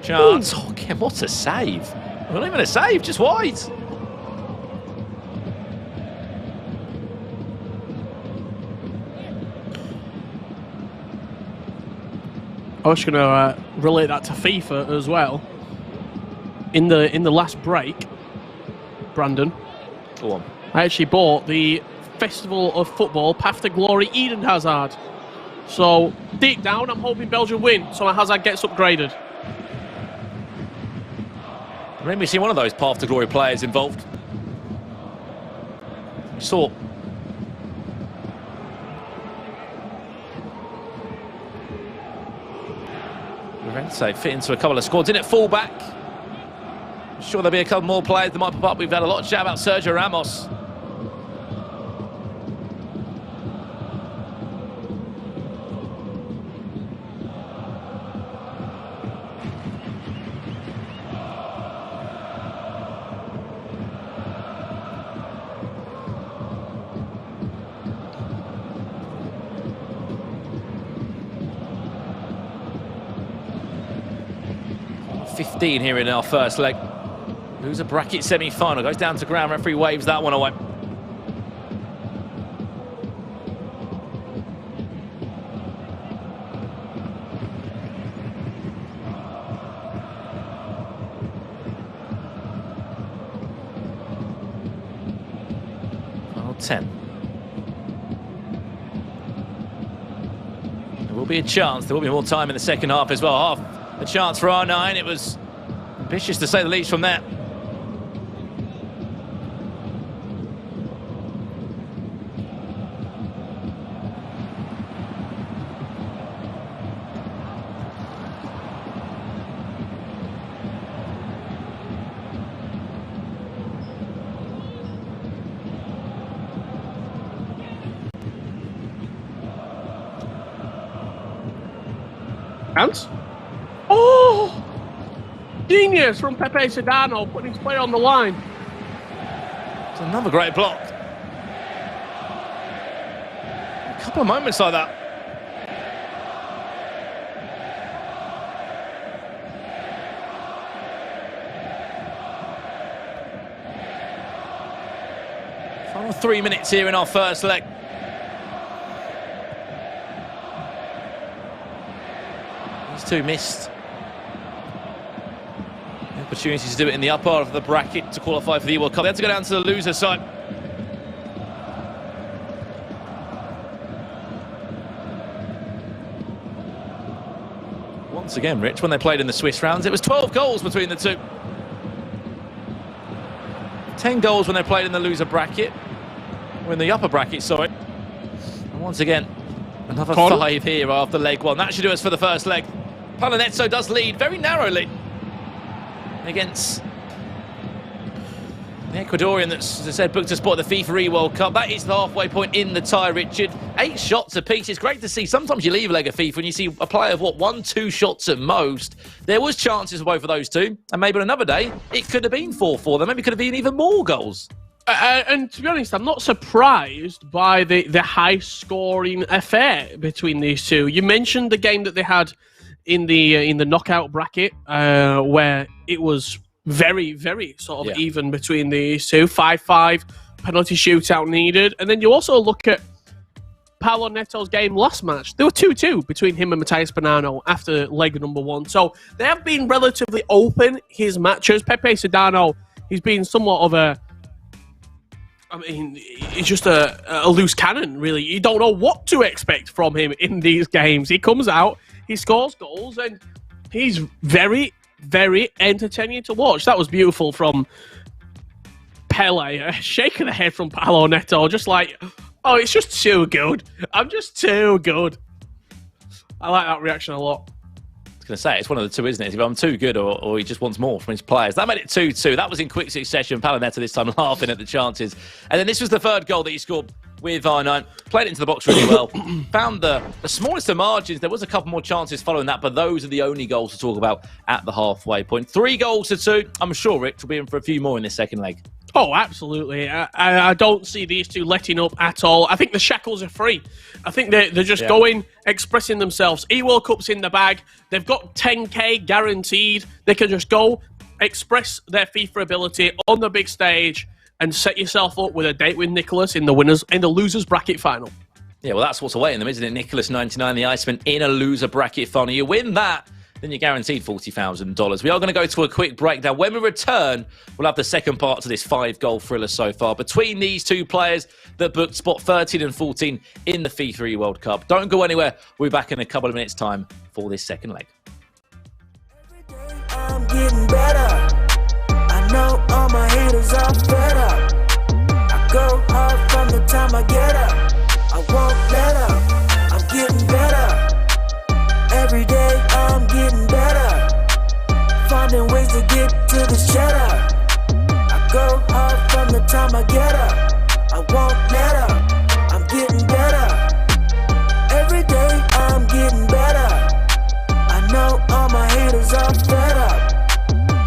Chance. Oh, again, what a save. Not even a save, just wide. I was going to relate that to FIFA as well. In the last break, Brandon, go on. I actually bought the Festival of Football Path to Glory Eden Hazard. So deep down, I'm hoping Belgium win, so my Hazard gets upgraded. Remember, we see one of those Path to Glory players involved. We saw. Llorente fit into a couple of squads in at full-back. I'm sure there'll be a couple more players that might pop up. We've had a lot of chat about Sergio Ramos. 15 here in our first leg. Loser bracket semi-final. Goes down to ground. Referee waves that one away. Final 10. There will be a chance. There will be more time in the second half as well. Half a chance for R9. It was ambitious to say the least from that. Chance? Oh! Genius from Pepe Sedano, putting his player on the line. It's another great block. A couple of moments like that. Final 3 minutes here in our first leg. These two missed the opportunity to do it in the upper part of the bracket to qualify for the World Cup. They had to go down to the loser side. Once again, Rich, when they played in the Swiss rounds, it was 12 goals between the two. 10 goals when they played in the loser bracket, or in the upper bracket, sorry. And once again, another 5 here after leg one. That should do us for the first leg. Neto does lead very narrowly against the Ecuadorian that's, as I said, booked a spot at the FIFA World Cup. That is the halfway point in the tie, Richard. 8 shots apiece. It's great to see. Sometimes you leave a leg of FIFA and you see a player of, 1-2 shots at most. There was chances for both of those two. And maybe on another day, it could have been 4-4. There maybe could have been even more goals. And to be honest, I'm not surprised by the high-scoring affair between these two. You mentioned the game that they had in the knockout bracket, where it was very, very sort of even between these two. 5-5, penalty shootout needed. And then you also look at Paulo Neto's game last match. There were 2-2 between him and Matthias Bonano after leg number 1. So they have been relatively open, his matches. Pepe Sedano, he's been somewhat of a... I mean, he's just a loose cannon, really. You don't know what to expect from him in these games. He comes out, he scores goals, and he's very, very entertaining to watch. That was beautiful from Pele. Shaking the head from Paulo Neto, just like, oh, it's just too good. I'm just too good. I like that reaction a lot. I was going to say, it's one of the two, isn't it? If I'm too good or he just wants more from his players. That made it 2-2. That was in quick succession. Paulo Neto this time laughing at the chances. And then this was the third goal that he scored with R9. Played it into the box really well. Found the smallest of margins. There was a couple more chances following that, but those are the only goals to talk about at the halfway point. 3 goals to 2. I'm sure Rick will be in for a few more in this second leg. Oh, absolutely. I don't see these two letting up at all. I think the shackles are free. I think they're just going, expressing themselves. E-World Cup's in the bag. They've got 10K guaranteed. They can just go express their FIFA ability on the big stage and set yourself up with a date with Nicholas in the losers bracket final. Yeah, well, that's what's awaiting them, isn't it? Nicholas 99, the Iceman, in a loser bracket final. You win that, then you're guaranteed $40,000. We are going to go to a quick break now. When we return, we'll have the second part to this 5-goal thriller so far between these two players that booked spot 13 and 14 in the FIFA World Cup. Don't go anywhere. We'll be back in a couple of minutes' time for this second leg. I'm getting better. I know all my haters are fed up. I go hard from the time I get up. I won't let up. I'm getting better. Every day I'm getting better. Finding ways to get to this cheddar. I go hard from the time I get up. I won't let up. I'm getting better. Every day I'm getting better. I know all my haters are fed up.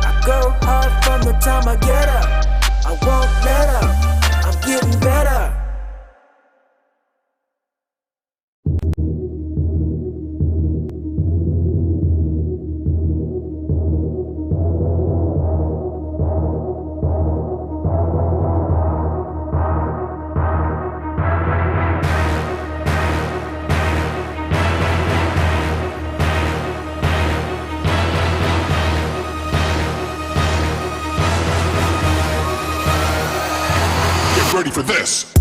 I go hard from the time I get up. I won't let up. I'm getting better. for this.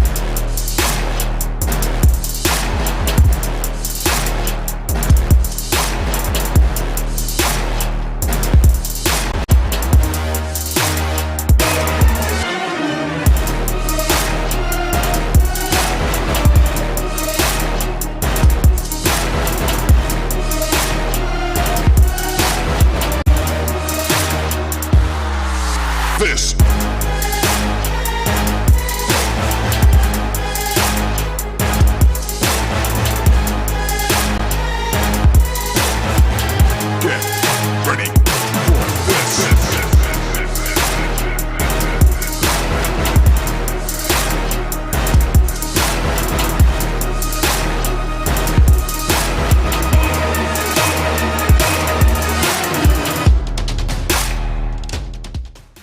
This. Get ready for this.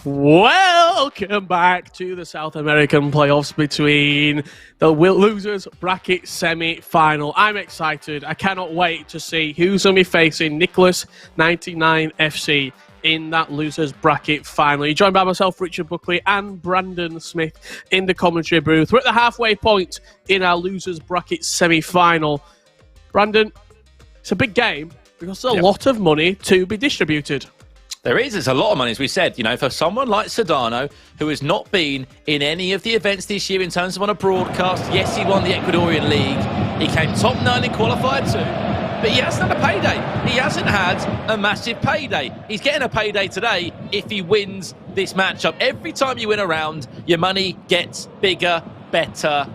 Welcome back to the South American playoffs between the losers bracket semi-final. I'm excited. I cannot wait to see who's going to be facing Nicholas 99 FC in that losers bracket final. You're joined by myself, Richard Buckley, and Brandon Smith in the commentary booth. We're at the halfway point in our losers bracket semi-final. Brandon, it's a big game because there's a lot of money to be distributed. There is. It's a lot of money, as we said. You know, for someone like Sedano, who has not been in any of the events this year in terms of on a broadcast. Yes, he won the Ecuadorian League. He came top 9 in qualifier 2. But he hasn't had a payday. He hasn't had a massive payday. He's getting a payday today if he wins this matchup. Every time you win a round, your money gets bigger, better,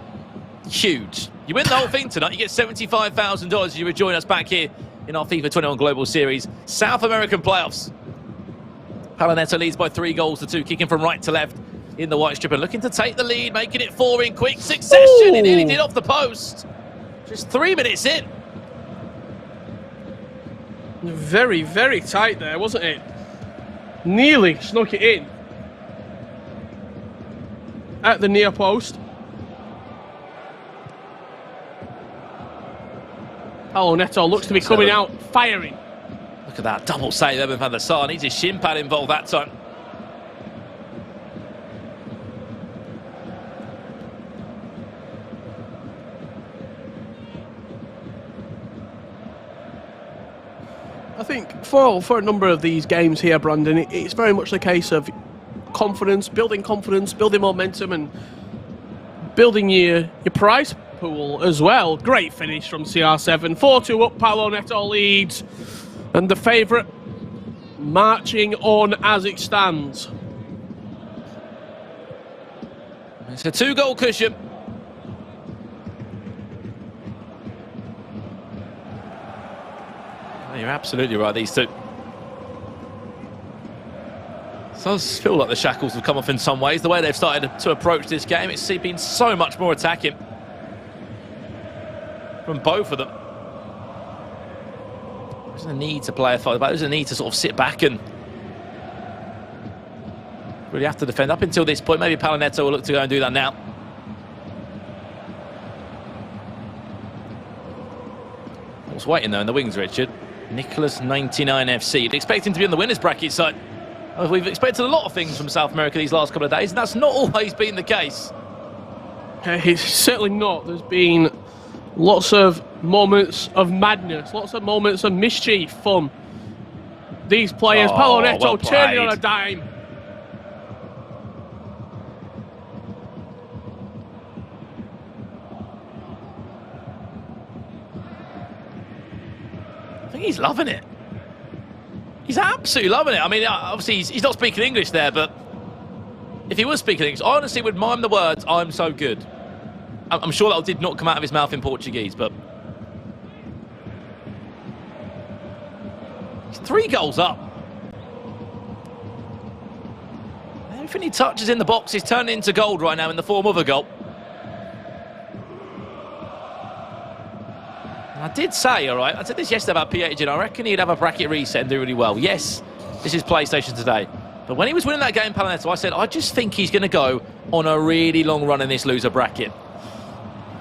huge. You win the whole thing tonight, you get $75,000. You would join us back here in our FIFA 21 Global Series South American playoffs. Neto leads by 3-2, kicking from right to left in the white strip and looking to take the lead, making it 4 in quick succession. Ooh. He nearly did off the post. Just 3 minutes in. Very, very tight there, wasn't it? Nearly snuck it in. At the near post. Neto looks to be coming out firing. Look at that double save there with Van der Sar. Needs his shin pad involved that time. I think for a number of these games here, Brandon, it's very much the case of confidence, building momentum, and building your prize pool as well. Great finish from CR7. 4-2 up, Paulo Neto leads. And the favourite marching on as it stands. It's a 2-goal cushion. Oh, you're absolutely right, these two. It does feel like the shackles have come off in some ways. The way they've started to approach this game, it's been so much more attacking from both of them. There's a need to play a fight, but there's a need to sort of sit back and really have to defend up until this point. Maybe Neto will look to go and do that now. What's waiting though in the wings, Richard? Nicholas 99 FC. You'd expect him to be on the winners bracket side. We've expected a lot of things from South America these last couple of days, and that's not always been the case. It's certainly not. There's been lots of moments of madness, lots of moments of mischief from these players. Paulo Neto well turning on a dime. I think he's loving it. He's absolutely loving it. I mean, obviously, he's not speaking English there, but if he was speaking English, I honestly would mime the words, "I'm so good." I'm sure that did not come out of his mouth in Portuguese, but he's 3 goals up. Everything he touches in the box is turned into gold right now in the form of a goal. And I did say, all right, I said this yesterday about PH, and I reckon he'd have a bracket reset and do really well. Yes, this is PlayStation today. But when he was winning that game, Neto, I said, I just think he's going to go on a really long run in this loser bracket.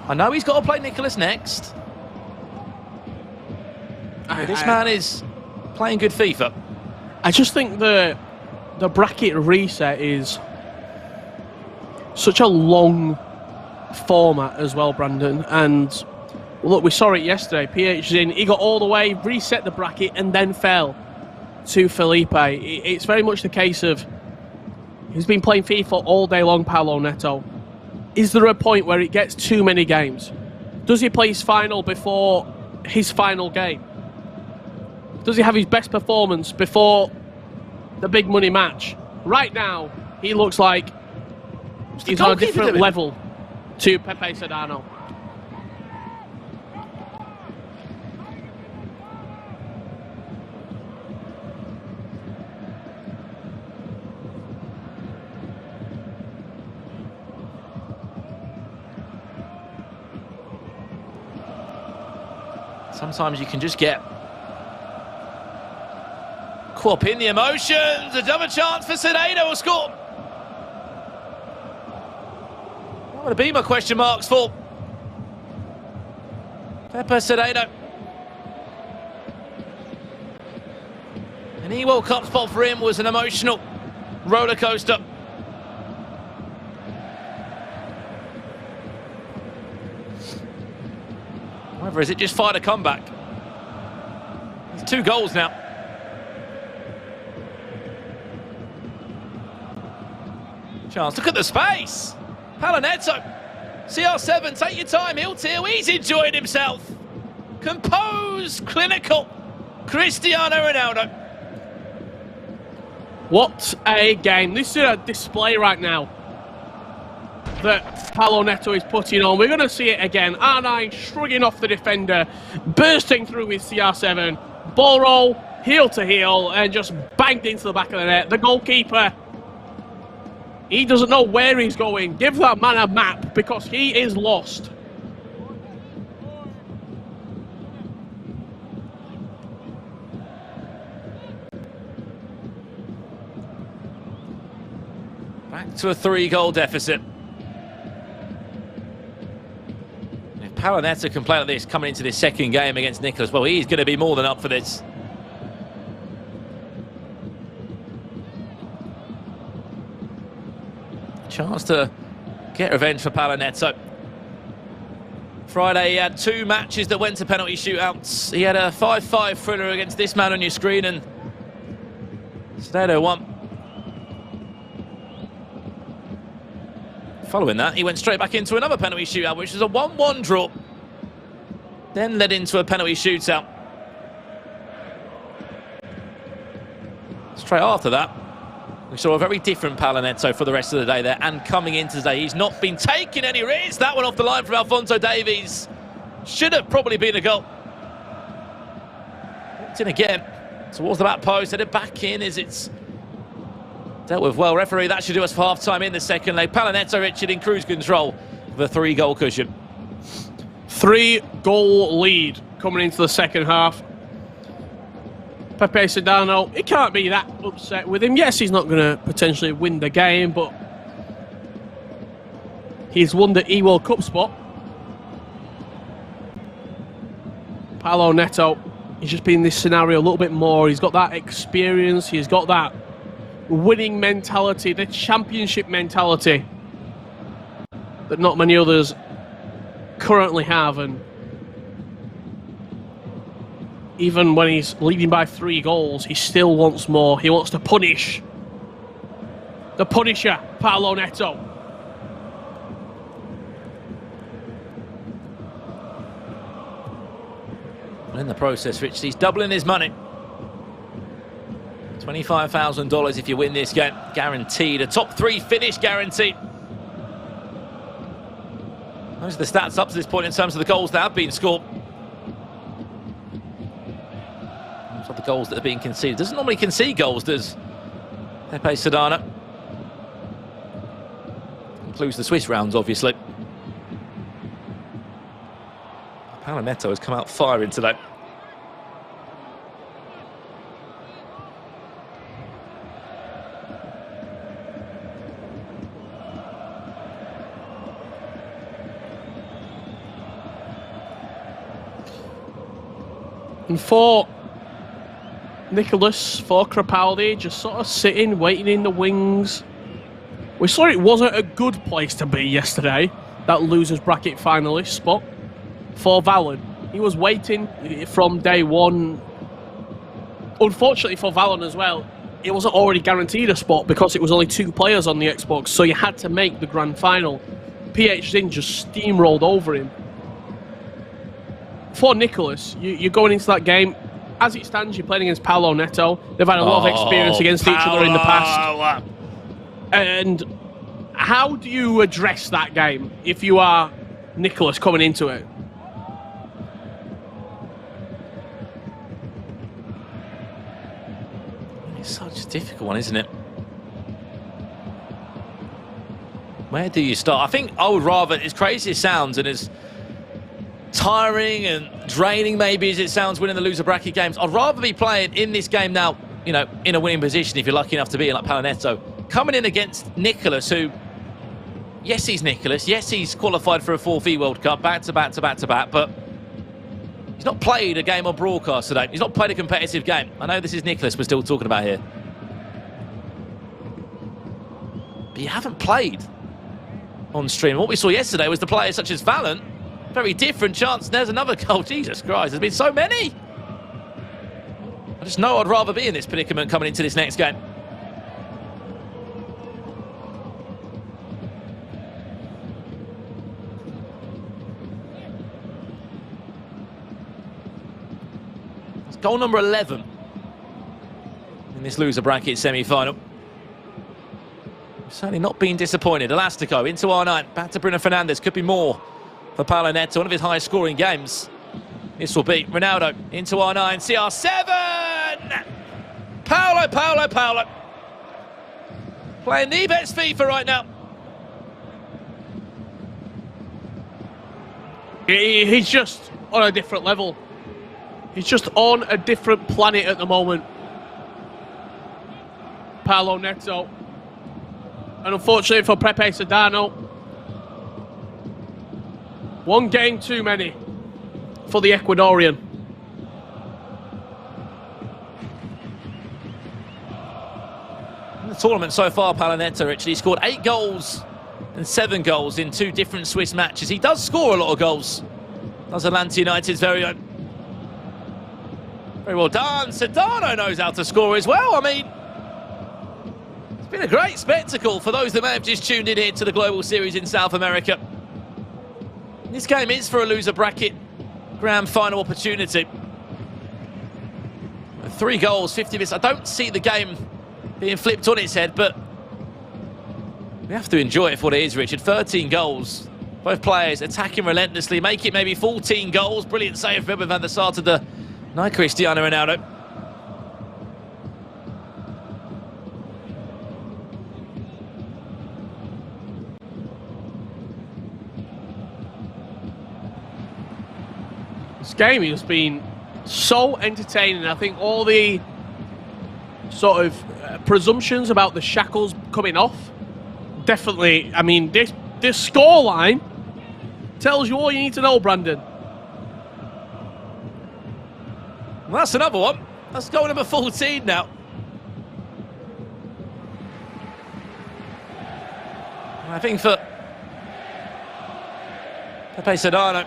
I know he's got to play Nicholas next. This man is playing good FIFA. I just think the bracket reset is such a long format as well, Brandon. And look, we saw it yesterday. PHZ, he got all the way, reset the bracket, and then fell to Felipe. It's very much the case of he's been playing FIFA all day long, Paulo Neto. Is there a point where it gets too many games? Does he play his final before his final game? Does he have his best performance before the big money match? Right now, he looks like he's on a different level to Pepe Sedano. Sometimes you can just get caught up in the emotions. Another chance for Sedano will score. What would be my question marks for Pepe Sedano? An World Cup spot for him was an emotional roller coaster. However, is it just fired a comeback? It's 2 goals now. Chance, look at the space. Paulo Neto, CR7, take your time, Hiltil, he's enjoying himself. Composed, clinical, Cristiano Ronaldo. What a game. This is a display right now that Paulo Neto is putting on. We're going to see it again. R9 shrugging off the defender, bursting through with CR7. Ball roll, heel to heel, and just banged into the back of the net. The goalkeeper, he doesn't know where he's going. Give that man a map, because he is lost. Back to a 3-goal deficit. If Paulo Neto can play like this coming into this second game against Nicholas, well, he's going to be more than up for this. Chance to get revenge for Paulo Neto. Friday he had 2 matches that went to penalty shootouts. He had a 5-5 thriller against this man on your screen, and Sedano won. Following that, he went straight back into another penalty shootout, which was a 1-1 draw. Then led into a penalty shootout. Straight after that, we saw a very different Paulo Neto for the rest of the day there. And coming into today, he's not been taking any risks. That one off the line from Alphonso Davies. Should have probably been a goal. It's in again. Towards the back post, headed back in as it's dealt with well. Referee, that should do us for half-time in the second leg. Paulo Neto, Richard, in cruise control with a 3-goal cushion. 3-goal lead coming into the second half. Pepe Sedano, he can't be that upset with him. Yes, he's not going to potentially win the game, but he's won the World Cup spot. Paulo Neto, he's just been in this scenario a little bit more. He's got that experience. He's got that winning mentality, the championship mentality that not many others currently have. And even when he's leading by 3 goals, he still wants more. He wants to punish the Punisher, Paulo Neto. And in the process, Rich, he's doubling his money. $25,000 if you win this game, guaranteed. A top 3 finish guaranteed. Those are the stats up to this point in terms of the goals that have been scored. Those are the goals that are being conceded. Doesn't normally concede goals, does Pepe Sedano? Includes the Swiss rounds, obviously. Paulo Neto has come out firing today. And for Nicholas, for Crapaldi, just sort of sitting, waiting in the wings. We saw it wasn't a good place to be yesterday. that losers bracket finalist spot for Valen. He was waiting from day one. Unfortunately for Valen as well, it wasn't already guaranteed a spot because it was only 2 players on the Xbox, so you had to make the grand final. PhD just steamrolled over him. For Nicholas, you're going into that game. As it stands, you're playing against Paolo Neto. They've had a lot of experience against each other in the past. And how do you address that game if you are Nicholas coming into it? It's such a difficult one, isn't it? Where do you start? I think I would rather, as crazy as it sounds and as tiring and draining maybe as it sounds winning the loser bracket games, I'd rather be playing in this game now, you know, in a winning position if you're lucky enough to be like Palanetto, coming in against Nicholas, who, yes, he's Nicholas, yes, he's qualified for a 4V World Cup, back to back, but he's not played a game on broadcast today. He's not played a competitive game. I know this is Nicholas we're still talking about here, but you haven't played on stream. What we saw yesterday was the players such as Valen, very different chance. There's another goal. Jesus Christ, there's been so many. I just know I'd rather be in this predicament coming into this next game. It's goal number 11 in this loser bracket semi-final. Certainly not being disappointed. Elastico into R9, back to Bruno Fernandes. Could be more for Paolo Neto, one of his highest scoring games. This will be Ronaldo into R9, CR7! Paolo. Playing the best FIFA right now. He's just on a different level. He's just on a different planet at the moment. Paolo Neto. And unfortunately for Pepe Sedano, one game too many for the Ecuadorian. In the tournament so far, Palanetto actually scored 8 goals and 7 goals in 2 different Swiss matches. He does score a lot of goals. Does Atlanta United's very own. Very well done. Sedano knows how to score as well. I mean, it's been a great spectacle for those that may have just tuned in here to the Global Series in South America. This game is for a loser bracket grand final opportunity. 3 goals, 50 minutes. I don't see the game being flipped on its head, but we have to enjoy it for what it is, Richard. 13 goals. Both players attacking relentlessly, make it maybe 14 goals. Brilliant save from Van der Sar to the night Cristiano Ronaldo. This game has been so entertaining. I think all the sort of presumptions about the shackles coming off, definitely, I mean, this scoreline tells you all you need to know, Brandon. Well, that's another one. That's goal number 14 now. I think for Pepe Sedano,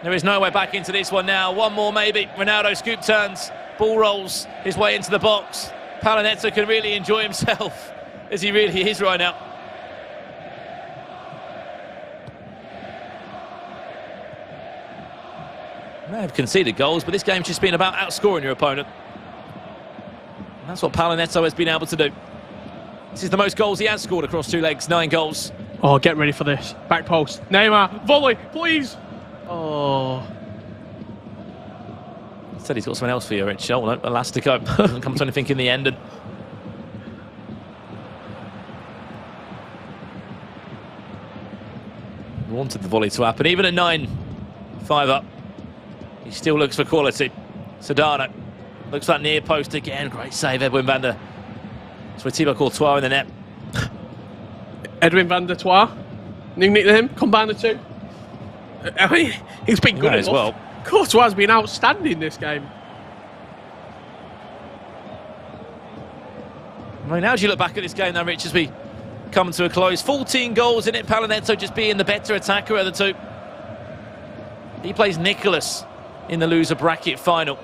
there is no way back into this one now. One more maybe. Ronaldo scoop turns, ball rolls his way into the box. Palanetto can really enjoy himself, as he really is right now. May have conceded goals, but this game's just been about outscoring your opponent. And that's what Palanetto has been able to do. This is the most goals he has scored across 2 legs, 9 goals. Oh, get ready for this. Back post. Neymar, volley, please. Oh. Said he's got someone else for you, Rich. Oh, no, Elastico. Doesn't come to anything in the end. And wanted the volley to happen. Even at 9-5 up, he still looks for quality. Sedano looks that near post again. Great save, Edwin van der. It's for Thibaut Courtois in the net. Edwin van der Tois. New nickname, combine the two. I mean, he's been good as well. Courtois has been outstanding this game. I mean, how do you look back at this game now, Rich, as we come to a close. 14 goals in it. Paulo Neto just being the better attacker of the two. He plays Nicholas in the loser bracket final.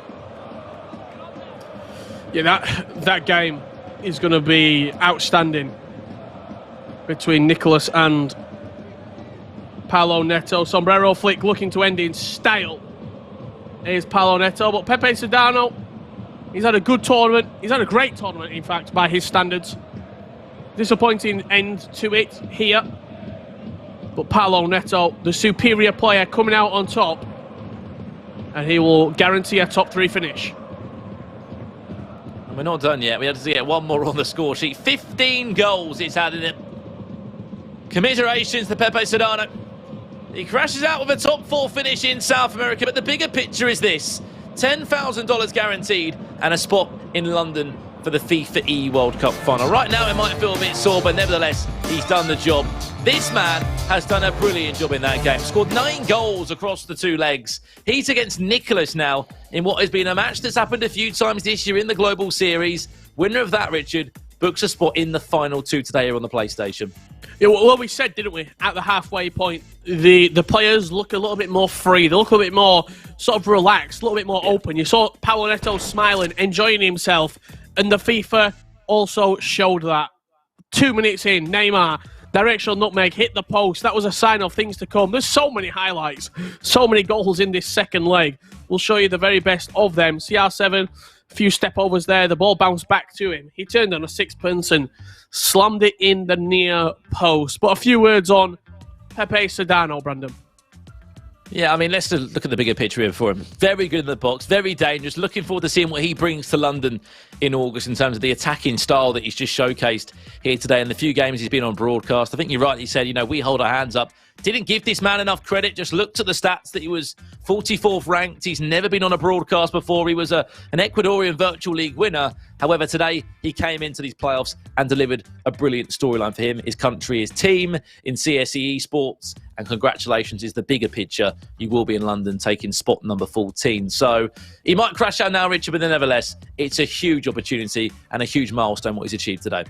Yeah, that game is going to be outstanding between Nicholas and Paulo Neto. Sombrero flick looking to end in style. Here's Paulo Neto, but Pepe Sedano, he's had a good tournament. He's had a great tournament, in fact, by his standards. Disappointing end to it here. But Paulo Neto, the superior player, coming out on top. And he will guarantee a top 3 finish. And we're not done yet. We have to get one more on the score sheet. 15 goals he's had in it. Commiserations to Pepe Sedano. He crashes out with a top 4 finish in South America, but the bigger picture is this. $10,000 guaranteed and a spot in London for the FIFA E World Cup final. Right now it might feel a bit sore, but nevertheless, he's done the job. This man has done a brilliant job in that game. Scored 9 goals across the 2 legs. He's against Nicholas now in what has been a match that's happened a few times this year in the Global Series. Winner of that, Richard, books a spot in the final 2 today here on the PlayStation. Yeah, well, we said, didn't we, at the halfway point, the players look a little bit more free. They look a little bit more sort of relaxed, a little bit more open. You saw Paulo Neto smiling, enjoying himself, and the FIFA also showed that. 2 minutes in, Neymar, directional nutmeg, hit the post. That was a sign of things to come. There's so many highlights, so many goals in this second leg. We'll show you the very best of them. CR7, a few step-overs there. The ball bounced back to him. He turned on a sixpence and slammed it in the near post. But a few words on Pepe Sedano, Brandon. Yeah, I mean, let's look at the bigger picture here for him. Very good in the box, very dangerous. Looking forward to seeing what he brings to London in August in terms of the attacking style that he's just showcased here today. In the few games he's been on broadcast, I think you rightly said, we hold our hands up. Didn't give this man enough credit, just looked at the stats that he was 44th ranked. He's never been on a broadcast before. He was an Ecuadorian Virtual League winner. However, today he came into these playoffs and delivered a brilliant storyline for him, his country, his team in CSE Esports. And congratulations is the bigger picture. You will be in London taking spot number 14. So he might crash out now, Richard, but nevertheless, it's a huge opportunity and a huge milestone what he's achieved today.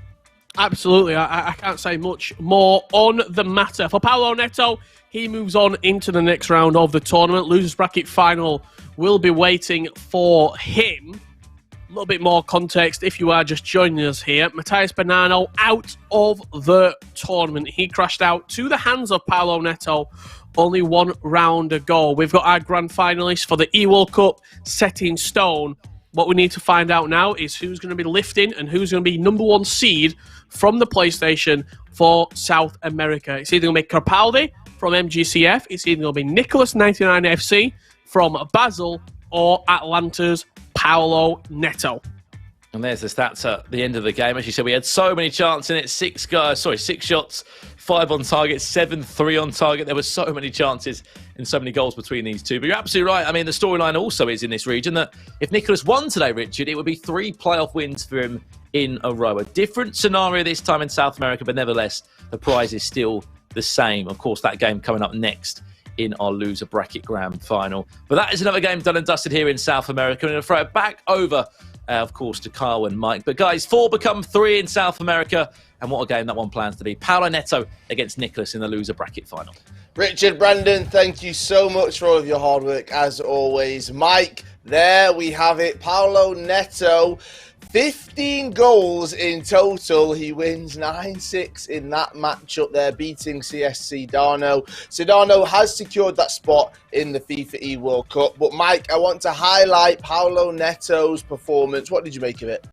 Absolutely. I can't say much more on the matter. For Paulo Neto, he moves on into the next round of the tournament. Losers bracket final will be waiting for him. A little bit more context if you are just joining us here. Matthias Bonano out of the tournament. He crashed out to the hands of Paulo Neto. Only 1 round ago. We've got our grand finalists for the E-World Cup set in stone. What we need to find out now is who's going to be lifting and who's going to be number 1 seed from the PlayStation for South America. It's either going to be Capaldi from MGCF, it's either going to be Nicholas 99 FC from Basel, or Atlanta's Paulo Neto. And there's the stats at the end of the game. As you said, we had so many chances in it. 6 shots, 5 on target, 7-3 on target. There were so many chances and so many goals between these two. But you're absolutely right. I mean, the storyline also is in this region that if Nicholas won today, Richard, it would be 3 playoff wins for him in a row. A different scenario this time in South America, but nevertheless, the prize is still the same. Of course, that game coming up next in our loser bracket grand final. But that is another game done and dusted here in South America. I'm going to throw it back over of course, to Kyle and Mike. But guys, 4 become 3 in South America. And what a game that one plans to be. Paulo Neto against Nicholas in the loser bracket final. Richard, Brandon, thank you so much for all of your hard work, as always. Mike, there we have it. Paulo Neto, 15 goals in total. He wins 9-6 in that matchup there, beating Sedano. Sedano has secured that spot in the FIFA E World Cup. But Mike, I want to highlight Paulo Neto's performance. What did you make of it?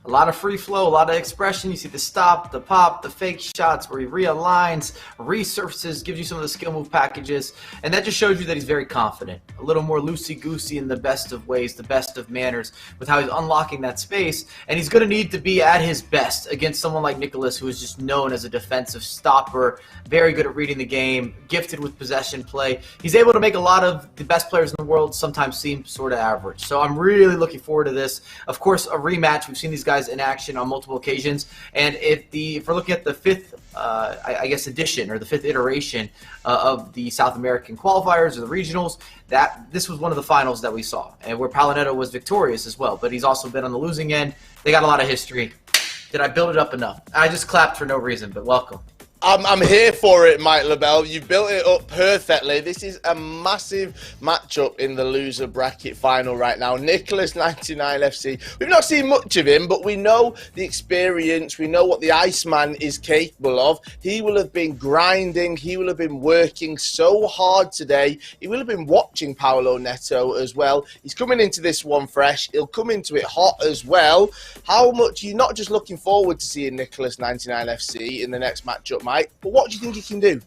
A lot of free flow, a lot of expression. You see the stop, the pop, the fake shots where he realigns, resurfaces, gives you some of the skill move packages. And that just shows you that he's very confident. A little more loosey-goosey in the best of ways, the best of manners with how he's unlocking that space. And he's going to need to be at his best against someone like Nicholas, who is just known as a defensive stopper, very good at reading the game, gifted with possession play. He's able to make a lot of the best players in the world sometimes seem sort of average. So I'm really looking forward to this. Of course, a rematch. We've seen these guys in action on multiple occasions, and if we're looking at the 5th edition or the 5th iteration of the South American qualifiers or the regionals, that this was one of the finals that we saw, and where Paulo Neto was victorious as well. But he's also been on the losing end. They got a lot of history. Did I build it up enough? I just clapped for no reason, but welcome. I'm here for it, Mike LaBelle. You built it up perfectly. This is a massive matchup in the loser bracket final right now. Nicholas 99 FC. We've not seen much of him, but we know the experience. We know what the Iceman is capable of. He will have been grinding. He will have been working so hard today. He will have been watching Paolo Neto as well. He's coming into this one fresh. He'll come into it hot as well. How much you're not just looking forward to seeing Nicholas 99 FC in the next matchup, Mike, but what do you think he can do?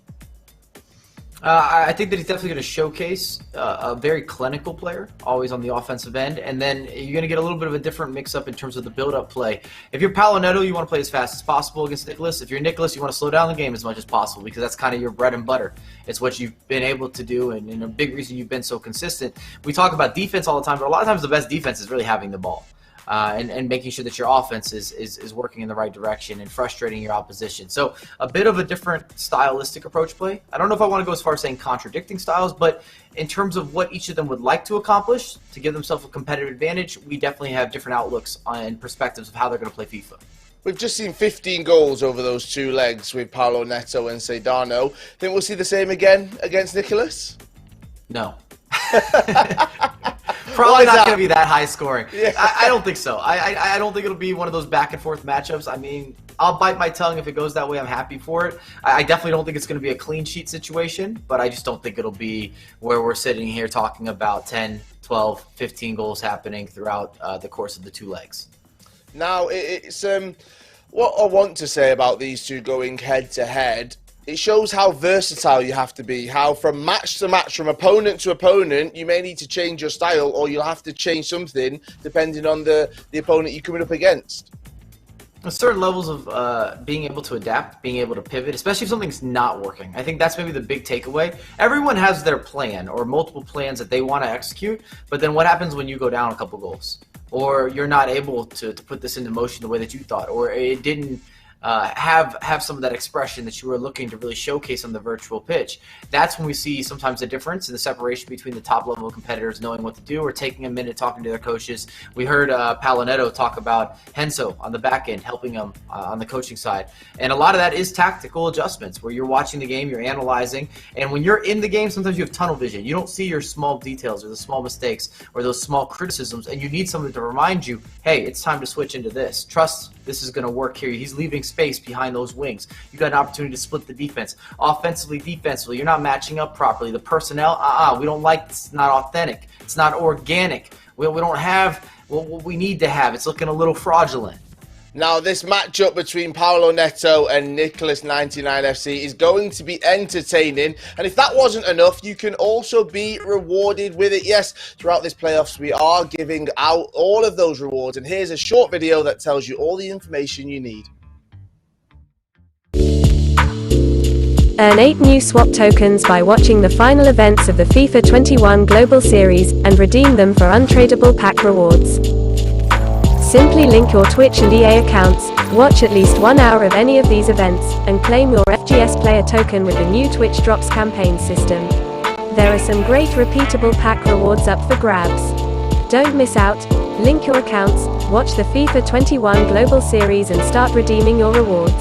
I think that he's definitely going to showcase a very clinical player, always on the offensive end, and then you're going to get a little bit of a different mix-up in terms of the build-up play. If you're Paolo Neto, you want to play as fast as possible against Nicholas. If you're Nicholas, you want to slow down the game as much as possible because that's kind of your bread and butter. It's what you've been able to do, and a big reason you've been so consistent. We talk about defense all the time, but a lot of times the best defense is really having the ball. And making sure that your offense is working in the right direction and frustrating your opposition. So a bit of a different stylistic approach play. I don't know if I want to go as far as saying contradicting styles, but in terms of what each of them would like to accomplish to give themselves a competitive advantage, we definitely have different outlooks and perspectives of how they're going to play FIFA. We've just seen 15 goals over those two legs with Paolo Neto and Sedano. Think we'll see the same again against Nicholas? No. Probably not going to be that high scoring. Yeah. I don't think so. I don't think it'll be one of those back and forth matchups. I mean, I'll bite my tongue if it goes that way. I'm happy for it. I definitely don't think it's going to be a clean sheet situation, but I just don't think it'll be where we're sitting here talking about 10, 12, 15 goals happening throughout the course of the two legs. Now, it's what I want to say about these two going head to head. It shows how versatile you have to be, how from match to match, from opponent to opponent, you may need to change your style or you'll have to change something depending on the opponent you're coming up against. Certain levels of being able to adapt, being able to pivot, especially if something's not working. I think that's maybe the big takeaway. Everyone has their plan or multiple plans that they want to execute, but then what happens when you go down a couple goals? Or you're not able to put this into motion the way that you thought, or it didn't have some of that expression that you were looking to really showcase on the virtual pitch. That's when we see sometimes a difference in the separation between the top level competitors knowing what to do or taking a minute talking to their coaches. We heard Paolo Neto talk about Henso on the back end, helping him on the coaching side. And a lot of that is tactical adjustments where you're watching the game, you're analyzing, and when you're in the game, sometimes you have tunnel vision. You don't see your small details or the small mistakes or those small criticisms, and you need someone to remind you, hey, it's time to switch into this. Trust this is going to work here. He's leaving space behind those wings. You got an opportunity to split the defense. Offensively, defensively, you're not matching up properly. The personnel, we don't like, it's not authentic. It's not organic. We don't have what we need to have. It's looking a little fraudulent. Now, this matchup between Paolo Neto and Nicholas 99 FC is going to be entertaining. And if that wasn't enough, you can also be rewarded with it. Yes, throughout this playoffs, we are giving out all of those rewards. And here's a short video that tells you all the information you need. Earn 8 new swap tokens by watching the final events of the FIFA 21 Global Series and redeem them for untradeable pack rewards. Simply link your Twitch and EA accounts, watch at least 1 hour of any of these events, and claim your FGS player token with the new Twitch Drops campaign system. There are some great repeatable pack rewards up for grabs. Don't miss out, link your accounts, watch the FIFA 21 Global Series and start redeeming your rewards.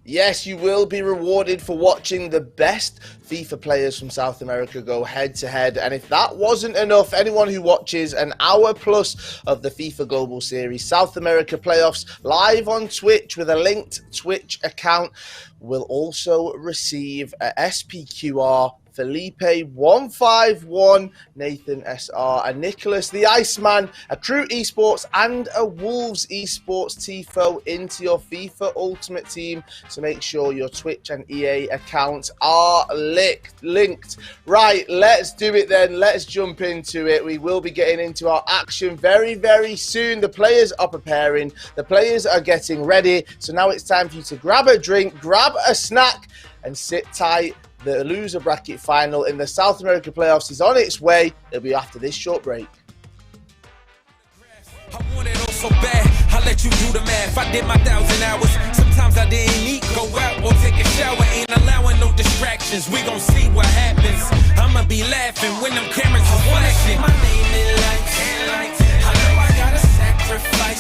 Yes, you will be rewarded for watching the best FIFA players from South America go head-to-head. And if that wasn't enough, anyone who watches an hour plus of the FIFA Global Series South America playoffs live on Twitch with a linked Twitch account will also receive a SPQR Felipe 151, Nathan SR, and Nicholas the Iceman, a Crew Esports and a Wolves Esports TIFO into your FIFA Ultimate Team. So make sure your Twitch and EA accounts are linked. Right, let's do it then. Let's jump into it. We will be getting into our action very, very soon. The players are preparing. The players are getting ready. So now it's time for you to grab a drink, grab a snack, and sit tight. The loser bracket final in the South America playoffs is on its way. It'll be after this short break. I want it all so bad, I let you do the math. I did my 1,000 hours. Sometimes I didn't eat, go out or take a shower. Ain't allowing no distractions. We gon' see what happens. I'ma be laughing when them cameras are flashing. My name in lights. I know I gotta sacrifice.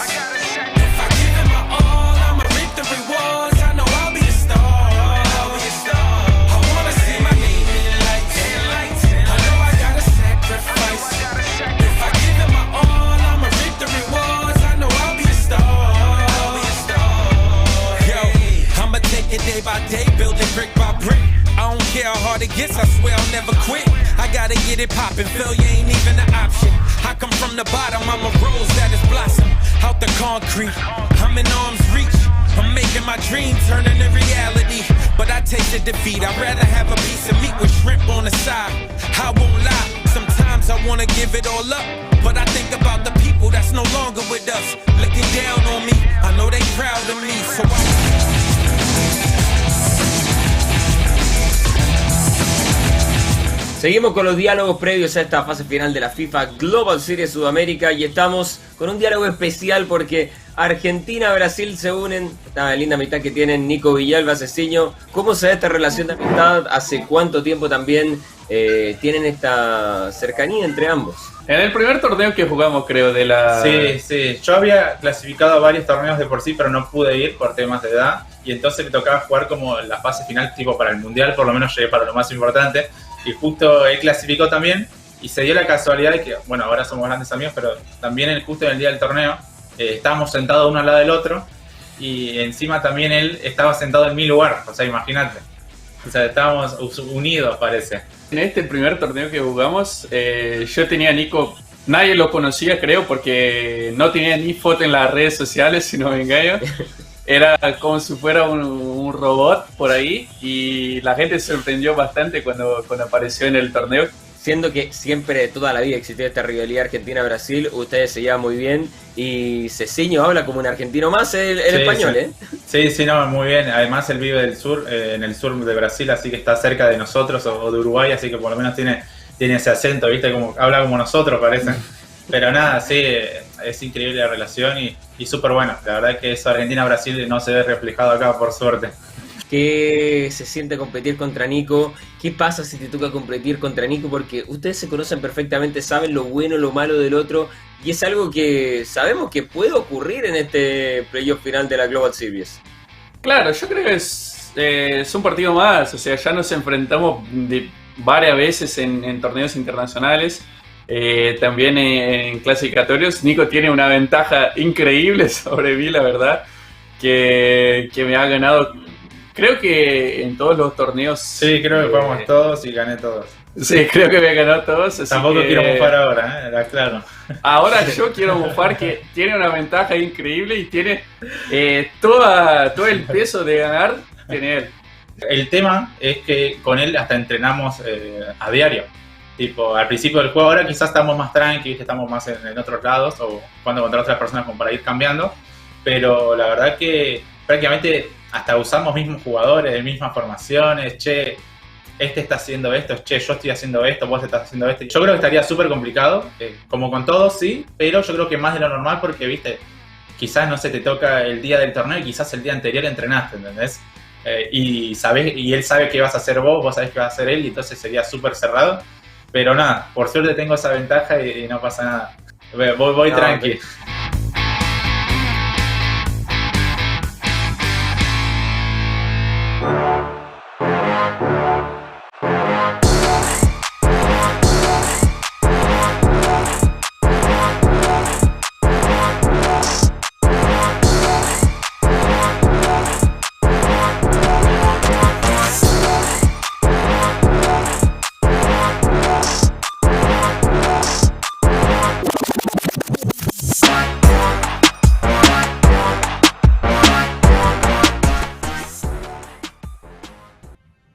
get it poppin'. Failure ain't even an option. I come from the bottom, I'm a rose that is blossom. Out the concrete, I'm in arm's reach. I'm making my dream turn into reality. But I tasted defeat. I'd rather have a piece of meat with shrimp on the side. I won't lie, sometimes I wanna give it all up. But I think about the people that's no longer with us, looking down on me. I know they proud of me, so Seguimos con los diálogos previos a esta fase final de la FIFA Global Series Sudamérica y estamos con un diálogo especial porque Argentina-Brasil se unen. Esta linda amistad que tienen Nico Villalba, Ceciño. ¿Cómo se da esta relación de amistad? ¿Hace cuánto tiempo también tienen esta cercanía entre ambos? En el primer torneo que jugamos, creo, de la... Sí. Yo había clasificado a varios torneos de por sí, pero no pude ir por temas de edad. Y entonces me tocaba jugar como la fase final, tipo para el Mundial, por lo menos llegué para lo más importante. Y justo él clasificó también. Y se dio la casualidad de que, bueno, ahora somos grandes amigos, pero también justo en el día del torneo estábamos sentados uno al lado del otro. Y encima también él estaba sentado en mi lugar, o sea, imagínate. O sea, estábamos unidos, parece. En este primer torneo que jugamos, yo tenía a Nico, nadie lo conocía creo porque no tenía ni foto en las redes sociales, si no me engaño. Era como si fuera un robot por ahí y la gente se sorprendió bastante cuando apareció en el torneo. Siendo que siempre, toda la vida existió esta rivalidad Argentina-Brasil, ustedes se llevan muy bien y Ceciño habla como un argentino más el español, sí. Sí, no, muy bien. Además él vive del sur, en el sur de Brasil, así que está cerca de nosotros o de Uruguay, así que por lo menos tiene ese acento, ¿viste? Como habla como nosotros, parece. Pero nada, sí, es increíble la relación y súper bueno. La verdad es que eso Argentina-Brasil no se ve reflejado acá, por suerte. ¿Qué se siente competir contra Nico? ¿Qué pasa si te toca competir contra Nico? Porque ustedes se conocen perfectamente, saben lo bueno, lo malo del otro, y es algo que sabemos que puede ocurrir en este playoff final de la Global Series. Claro, yo creo que es un partido más, o sea, ya nos enfrentamos varias veces en torneos internacionales, también en clasificatorios. Nico tiene una ventaja increíble sobre mí, la verdad, que me ha ganado. Creo que en todos los torneos... Sí, creo que jugamos todos y gané todos. Sí, creo que me he ganado todos. Así Tampoco que... quiero mofar ahora, claro. Ahora yo quiero mofar que tiene una ventaja increíble y tiene todo el peso de ganar, tiene él. El tema es que con él hasta entrenamos a diario. Tipo, al principio del juego ahora quizás estamos más tranquilos, estamos más en otros lados o jugando contra otras personas como para ir cambiando. Pero la verdad que prácticamente... hasta usamos mismos jugadores, mismas formaciones, che, este está haciendo esto, che, yo estoy haciendo esto, vos estás haciendo esto. Yo creo que estaría súper complicado, como con todos, sí, pero yo creo que más de lo normal porque, viste, quizás no se te toca el día del torneo y quizás el día anterior entrenaste, ¿entendés? Y él sabe qué vas a hacer vos sabés qué va a hacer él y entonces sería súper cerrado. Pero nada, por suerte tengo esa ventaja y no pasa nada. Voy tranqui.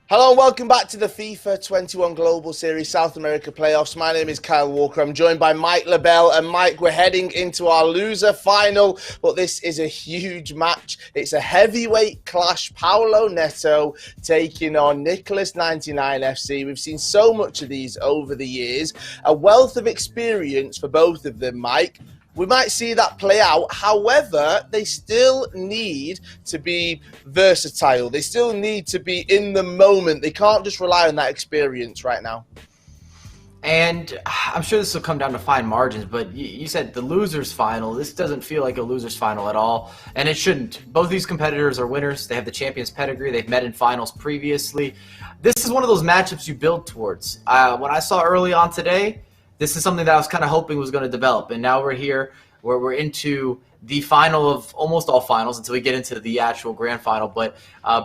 Hello and welcome back to the FIFA 21 Global Series South America Playoffs. My name is Kyle Walker. I'm joined by Mike LaBelle. And Mike, we're heading into our loser final, but this is a huge match. It's a heavyweight clash. Paulo Neto taking on Nicholas 99 FC. We've seen so much of these over the years. A wealth of experience for both of them, Mike. We might see that play out. However, they still need to be versatile. They still need to be in the moment. They can't just rely on that experience right now. And I'm sure this will come down to fine margins, but you said the losers final. This doesn't feel like a losers final at all, and it shouldn't. Both these competitors are winners. They have the champions pedigree. They've met in finals previously. This is one of those matchups you build towards. When I saw early on today, this is something that I was kind of hoping was going to develop, and now we're here where we're into the final of almost all finals until we get into the actual grand final. But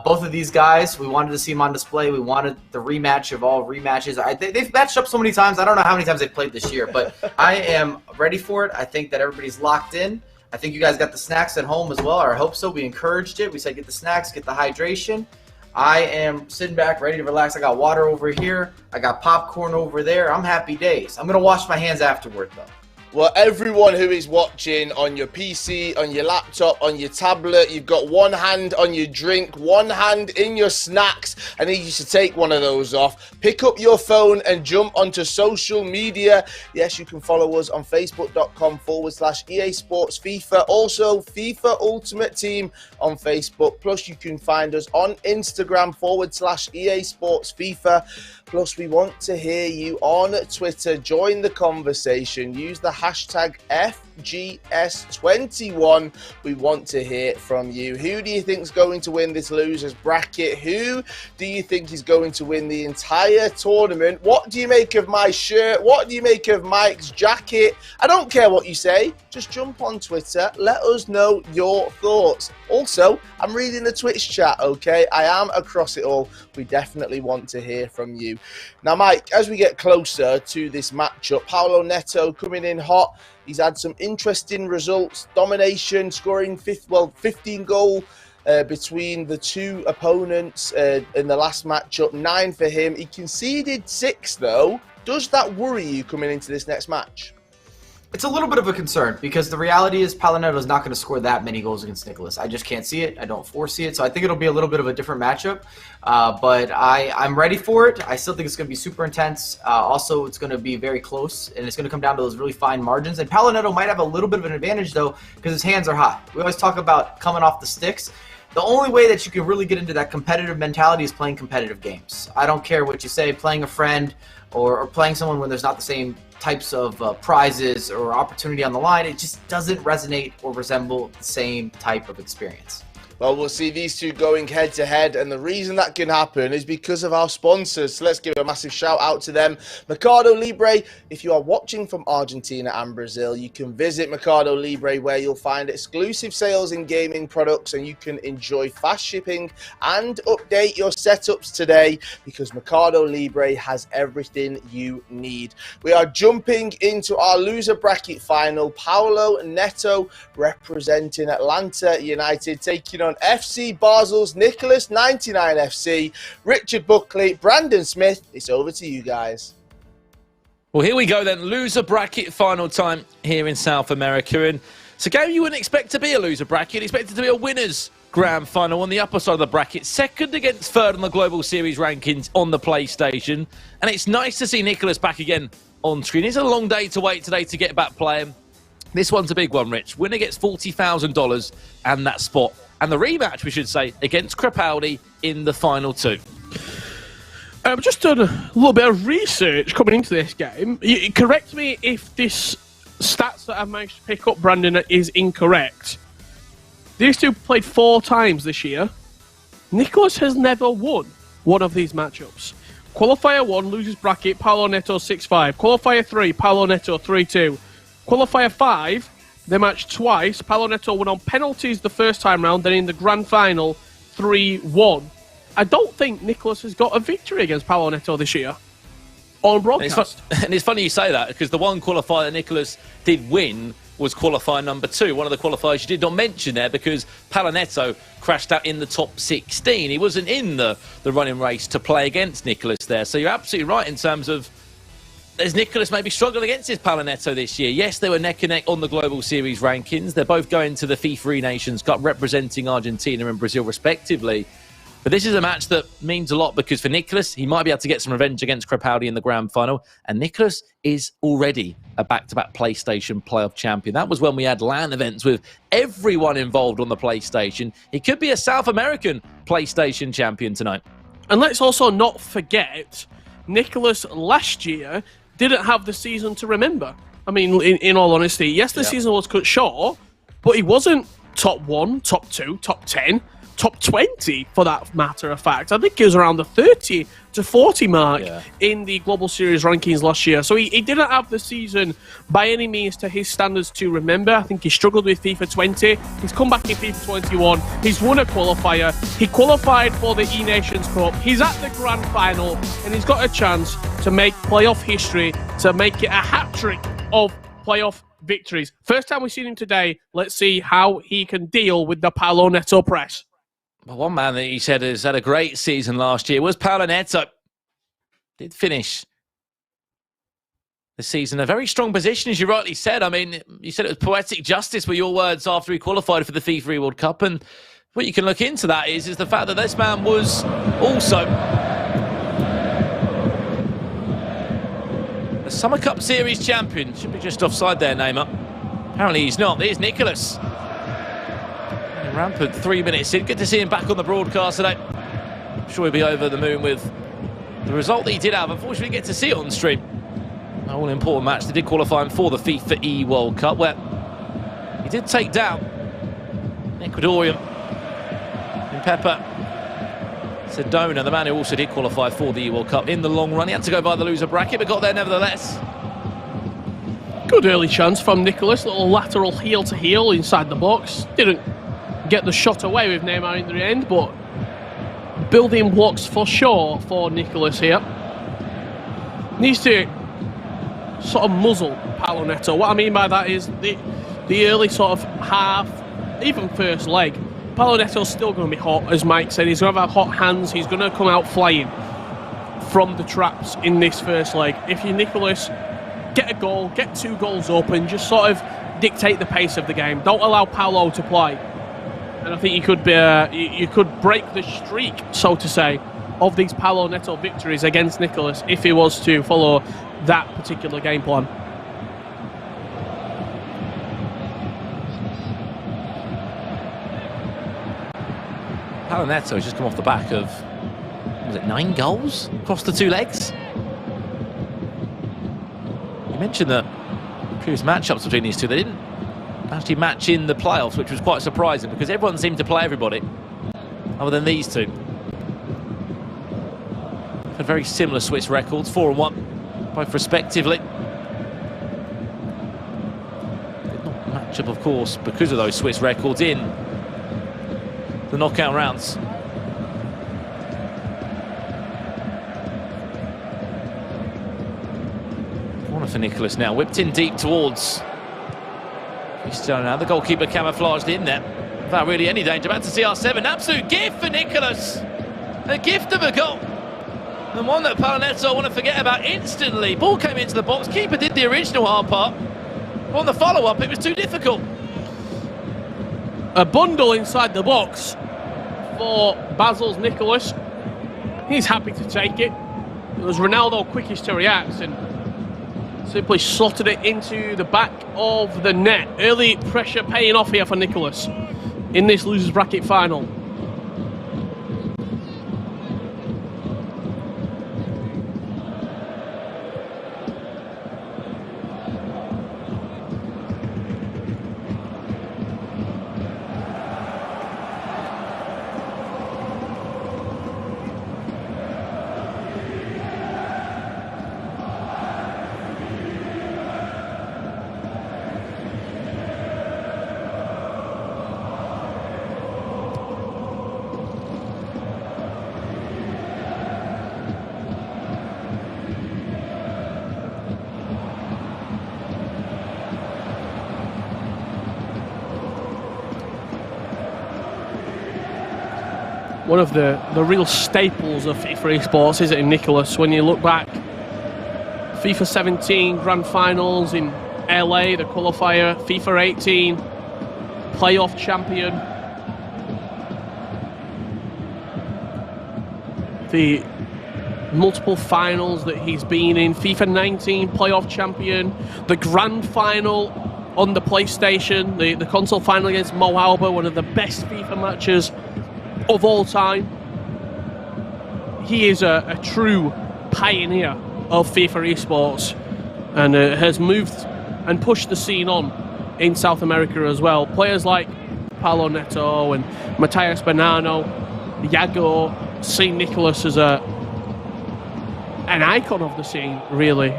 both of these guys, we wanted to see them on display. We wanted the rematch of all rematches. They've matched up so many times. I don't know how many times they've played this year, but I am ready for it. I think that everybody's locked in. I think you guys got the snacks at home as well, or I hope so. We encouraged it. We said get the snacks, get the hydration. I am sitting back, ready to relax. I got water over here. I got popcorn over there. I'm happy days. I'm going to wash my hands afterward, though. Well, everyone who is watching on your PC, on your laptop, on your tablet, you've got one hand on your drink, one hand in your snacks. I need you to take one of those off. Pick up your phone and jump onto social media. Yes, you can follow us on facebook.com/EA Sports FIFA. Also, FIFA Ultimate Team on Facebook. Plus, you can find us on Instagram /EA Sports FIFA. Plus, we want to hear you on Twitter. Join the conversation. Use the hashtag FGS21. We want to hear from you. Who do you think is going to win this losers bracket? Who do you think is going to win the entire tournament? What do you make of my shirt? What do you make of Mike's jacket? I don't care what you say. Just jump on Twitter. Let us know your thoughts. Also, I'm reading the Twitch chat, okay? I am across it all. We definitely want to hear from you. Now, Mike, as we get closer to this matchup, Paulo Neto coming in hot. He's had some interesting results. Domination, scoring 15 goal between the two opponents in the last matchup. 9 for him. He conceded 6, though. Does that worry you coming into this next match? It's a little bit of a concern because the reality is Paulo Neto is not going to score that many goals against Nicholas. I just can't see it. I don't foresee it. So I think it'll be a little bit of a different matchup. But I'm ready for it. I still think it's going to be super intense. Also, it's going to be very close, and it's going to come down to those really fine margins. And Paulo Neto might have a little bit of an advantage, though, because his hands are hot. We always talk about coming off the sticks. The only way that you can really get into that competitive mentality is playing competitive games. I don't care what you say, playing a friend or playing someone when there's not the same types of prizes or opportunity on the line. It just doesn't resonate or resemble the same type of experience. Well, we'll see these two going head-to-head, and the reason that can happen is because of our sponsors. So let's give a massive shout-out to them. Mercado Libre, if you are watching from Argentina and Brazil, you can visit Mercado Libre, where you'll find exclusive sales in gaming products, and you can enjoy fast shipping and update your setups today, because Mercado Libre has everything you need. We are jumping into our loser bracket final. Paulo Neto representing Atlanta United, taking on FC Basel's Nicholas 99 FC, Richard Buckley, Brandon Smith. It's over to you guys. Well, here we go then. Loser bracket final time here in South America. And it's a game you wouldn't expect to be a loser bracket. Expect it to be a winners grand final on the upper side of the bracket. Second against third on the Global Series rankings on the PlayStation. And it's nice to see Nicholas back again on screen. It's a long day to wait today to get back playing. This one's a big one, Rich. Winner gets $40,000 and that spot. And the rematch, we should say, against Crepaldi in the final 2. I've just done a little bit of research coming into this game. Correct me if this stats that I've managed to pick up, Brandon, is incorrect. These two played 4 times this year. Nicholas has never won one of these matchups. Qualifier 1, losers bracket, Paulo Neto 6-5. Qualifier 3, Paulo Neto 3-2. Qualifier 5, they matched twice. Paulo Neto won on penalties the first time round, then in the grand final, 3-1. I don't think Nicholas has got a victory against Paulo Neto this year on broadcast. And it's funny you say that, because the one qualifier that Nicholas did win was qualifier number 2. One of the qualifiers you did not mention there, because Paulo Neto crashed out in the top 16. He wasn't in the running race to play against Nicholas there. So you're absolutely right in terms of as Nicholas maybe struggled against his Paulo Neto this year. Yes, they were neck and neck on the Global Series rankings. They're both going to the FIFA Nations Cup representing Argentina and Brazil respectively. But this is a match that means a lot, because for Nicholas, he might be able to get some revenge against Crepaldi in the grand final. And Nicholas is already a back-to-back PlayStation playoff champion. That was when we had LAN events with everyone involved on the PlayStation. He could be a South American PlayStation champion tonight. And let's also not forget, Nicholas last year didn't have the season to remember. I mean, in all honesty, yes, the season was cut short, but he wasn't top 1, top 2, top 10. top 20 for that matter of fact. I think he was around the 30 to 40 mark in the Global Series rankings last year. So he didn't have the season by any means to his standards to remember. I think he struggled with FIFA 20. He's come back in FIFA 21. He's won a qualifier. He qualified for the E-Nations Cup. He's at the grand final, and he's got a chance to make playoff history, to make it a hat-trick of playoff victories. First time we've seen him today. Let's see how he can deal with the Paulo Neto press. Well, one man that he said has had a great season last year was Paulo Neto. Did finish the season in a very strong position, as you rightly said. I mean, you said it was poetic justice were your words after he qualified for the FIFA World Cup. And what you can look into that is the fact that this man was also the Summer Cup Series champion. Should be just offside there, Neymar. Apparently he's not. There's Nicholas. Rampant 3 minutes in. Good to see him back on the broadcast today. I'm sure he'll be over the moon with the result that he did have. Unfortunately, we get to see it on stream. An all-important match. They did qualify him for the FIFA E World Cup, where he did take down Ecuadorian in Pepper Sedano, the man who also did qualify for the E World Cup in the long run. He had to go by the loser bracket, but got there nevertheless. Good early chance from Nicholas. Little lateral heel to heel inside the box. Didn't get the shot away with Neymar in the end, but building blocks for sure for Nicholas here. Needs to sort of muzzle Paulo Neto. What I mean by that is the early sort of half, even first leg, Paulo Neto's still going to be hot, as Mike said. He's going to have hot hands. He's going to come out flying from the traps in this first leg. If you're Nicholas, get a goal, get 2 goals open, just sort of dictate the pace of the game. Don't allow Paulo to play. And I think you could break the streak, so to say, of these Paulo Neto victories against Nicholas if he was to follow that particular game plan. Paulo Neto has just come off the back of, was it 9 goals across the 2 legs? You mentioned the previous matchups between these two. They didn't actually match in the playoffs, which was quite surprising because everyone seemed to play everybody other than these two. Had very similar Swiss records, 4-1, both respectively. Did not match up, of course, because of those Swiss records in the knockout rounds. Corner for Nicholas now, whipped in deep towards Sedano. The goalkeeper camouflaged in there without really any danger. About to see R7, absolute gift for Nicholas. A gift of a goal. And one that Paulo Neto want to forget about instantly. Ball came into the box, keeper did the original hard part. On the follow-up, it was too difficult. A bundle inside the box for Basel's Nicholas. He's happy to take it. It was Ronaldo quickest to react and simply slotted it into the back of the net. Early pressure paying off here for Nicholas in this losers bracket final. One of the real staples of FIFA esports, isn't it, Nicholas? When you look back, FIFA 17 grand finals in LA, the qualifier, FIFA 18 playoff champion, the multiple finals that he's been in, FIFA 19 playoff champion, the grand final on the PlayStation, the console final against Mo Alba, one of the best FIFA matches of all time. He is a true pioneer of FIFA esports and has moved and pushed the scene on in South America as well. Players like Paulo Neto and Matthias Bonano, Yago, see Nicholas as an icon of the scene, really.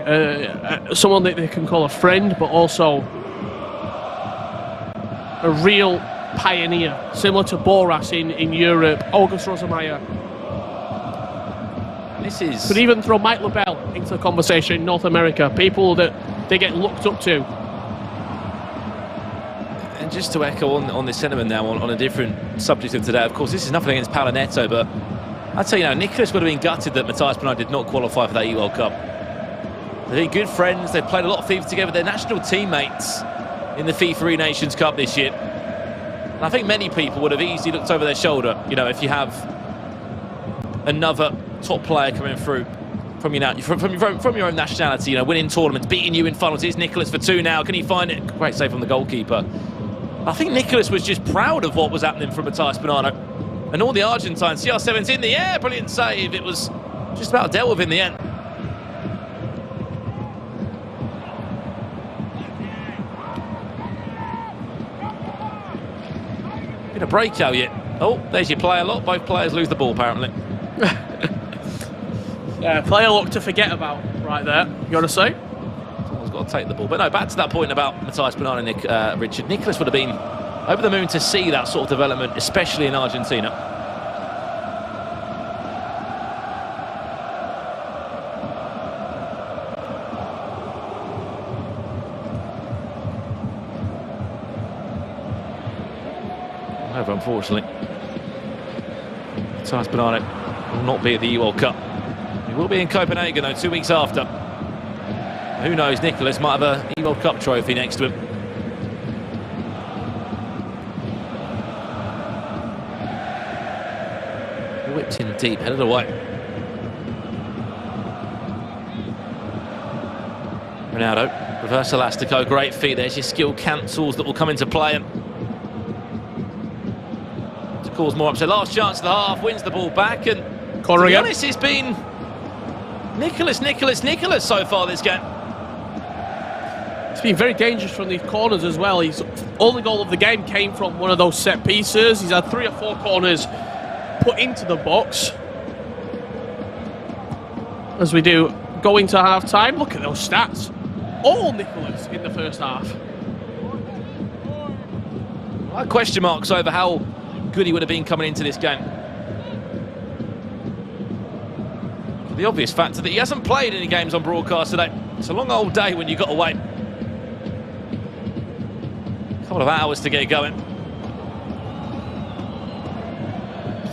Someone that they can call a friend, but also a real pioneer, similar to Boras in Europe, August Rosemeyer. Could even throw Mike LaBelle into the conversation in North America, people that they get looked up to. And just to echo on this sentiment now on a different subject of today, of course, this is nothing against Paulo Neto, but I'd say, Nicholas would have been gutted that Matthias Bonano did not qualify for that E-World Cup. They're good friends, they've played a lot of FIFA together, they're national teammates in the FIFA Nations Cup this year. And I think many people would have easily looked over their shoulder, if you have another top player coming through from your own nationality, winning tournaments, beating you in finals. Here's Nicholas for 2 now. Can he find it? Great save from the goalkeeper. I think Nicholas was just proud of what was happening from Matthias Bonano. And all the Argentines, CR7's in the air, brilliant save. It was just about dealt with in the end. Been a breakout yet. Oh, there's your player lot. Both players lose the ball, apparently. Player look to forget about right there, you got to say. Someone's got to take the ball. But no, back to that point about Matthias Bonano, Richard. Nicholas would have been over the moon to see that sort of development, especially in Argentina. However, unfortunately, Matthias Bonano will not be at the E-World Cup. He will be in Copenhagen, though, 2 weeks after. Who knows, Nicholas might have a E-World Cup trophy next to him. Whipped in deep, headed away. Ronaldo, reverse elastico, great feet. There's your skill cancels that will come into play and to cause more upset. Last chance of the half, wins the ball back, and to be honest, it's been Nicholas so far this game. It's been very dangerous from these corners as well. His only goal of the game came from one of those set pieces. He's had 3 or 4 corners put into the box. As we do go into half time, look at those stats. All Nicholas in the first half. I have question marks over how good he would have been coming into this game. The obvious factor that he hasn't played any games on broadcast today. It's a long old day when you've got to wait. A couple of hours to get going.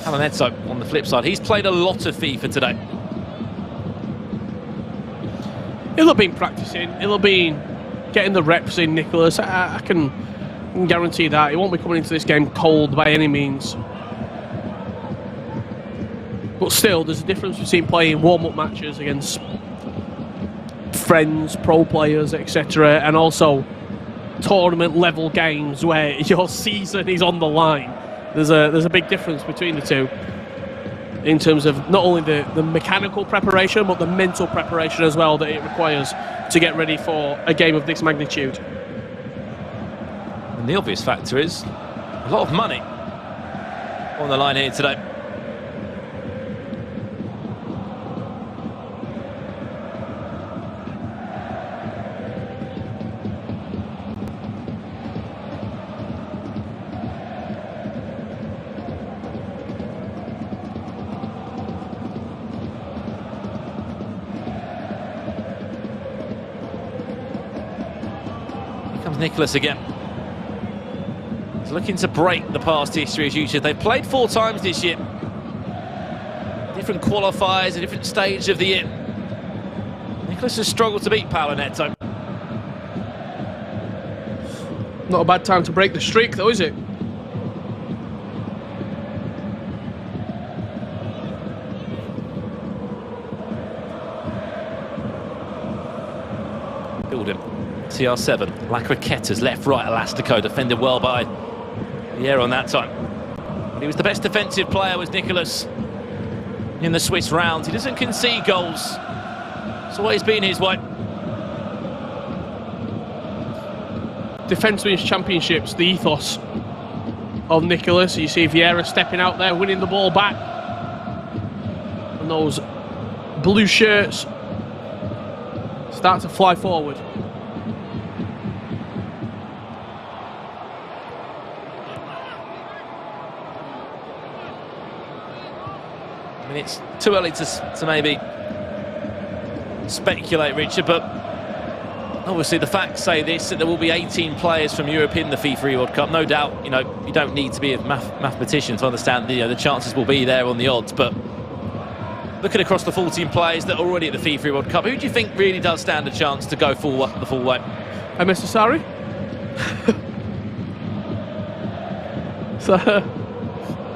Neto on the flip side, he's played a lot of FIFA today. He'll have been practicing, he'll have been getting the reps in, Nicholas. I can guarantee that. He won't be coming into this game cold by any means. But still, there's a difference between playing warm-up matches against friends, pro players, etc., and also tournament-level games where your season is on the line. There's a big difference between the two in terms of not only the mechanical preparation, but the mental preparation as well that it requires to get ready for a game of this magnitude. And the obvious factor is a lot of money on the line here today. Nicholas again. He's looking to break the past history as usual. They've played 4 times this year. Different qualifiers, a different stage of the year. Nicholas has struggled to beat Paulo Neto. Not a bad time to break the streak though, is it? Build him. CR7, Lacroquetas, left, right, Elastico, defended well by Pierre on that time. But he was the best defensive player, was Nicholas, in the Swiss round. He doesn't concede goals. It's always been his way. Defence wins championships, the ethos. of Nicholas. You see Vieira stepping out there, winning the ball back. And those blue shirts start to fly forward. I mean, it's too early to maybe speculate, Richard, but obviously the facts say this, that there will be 18 players from Europe in the FIFA World Cup. No doubt, you don't need to be a mathematician to understand the chances will be there on the odds, but looking across the 14 players that are already at the FIFA World Cup, who do you think really does stand a chance to go the full way? Mr. Sarri? So,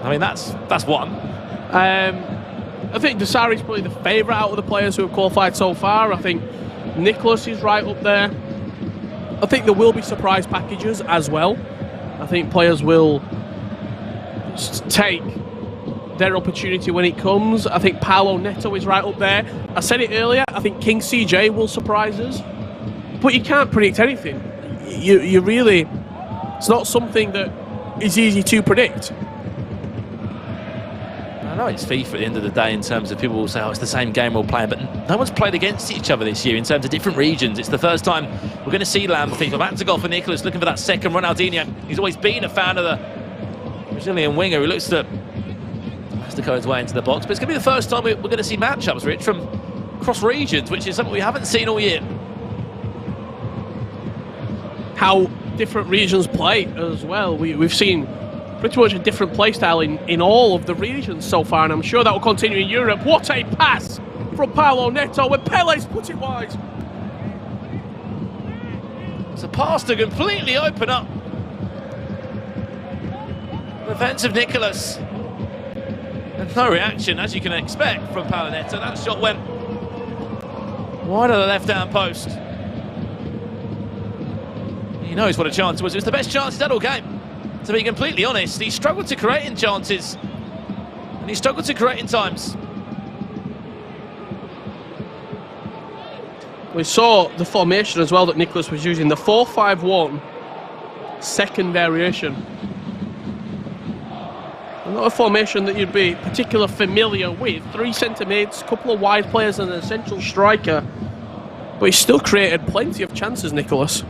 I mean, that's one. I think Desari's probably the favourite out of the players who have qualified so far. I think Nicholas is right up there. I think there will be surprise packages as well. I think players will take their opportunity when it comes. I think Paulo Neto is right up there. I said it earlier, I think King CJ will surprise us. But you can't predict anything. You really... It's not something that is easy to predict. I know it's FIFA at the end of the day in terms of people will say, oh, it's the same game we're playing, but no one's played against each other this year in terms of different regions. It's the first time we're going to see Lamb FIFA. Back to goal for Nicholas, looking for that second Ronaldinho. He's always been a fan of the Brazilian winger who looks to mastico his way into the box, but it's going to be the first time we're going to see matchups, Rich, from cross regions, which is something we haven't seen all year. How different regions play as well. We've seen pretty much a different play style in all of the regions so far, and I'm sure that will continue in Europe. What a pass from Paulo Neto when Pele's put it wide. It's a pass to completely open up the defence of Nicholas. And no reaction, as you can expect, from Paulo Neto. That shot went wide of the left-hand post. He knows what a chance it was. It was the best chance he's had all game. To be completely honest, he struggled to create in chances, and he struggled to create in times. We saw the formation as well that Nicholas was using, the 4-5-1 second variation. Not a formation that you'd be particularly familiar with. 3 centre-mids, couple of wide players and an essential striker, but he still created plenty of chances, Nicholas.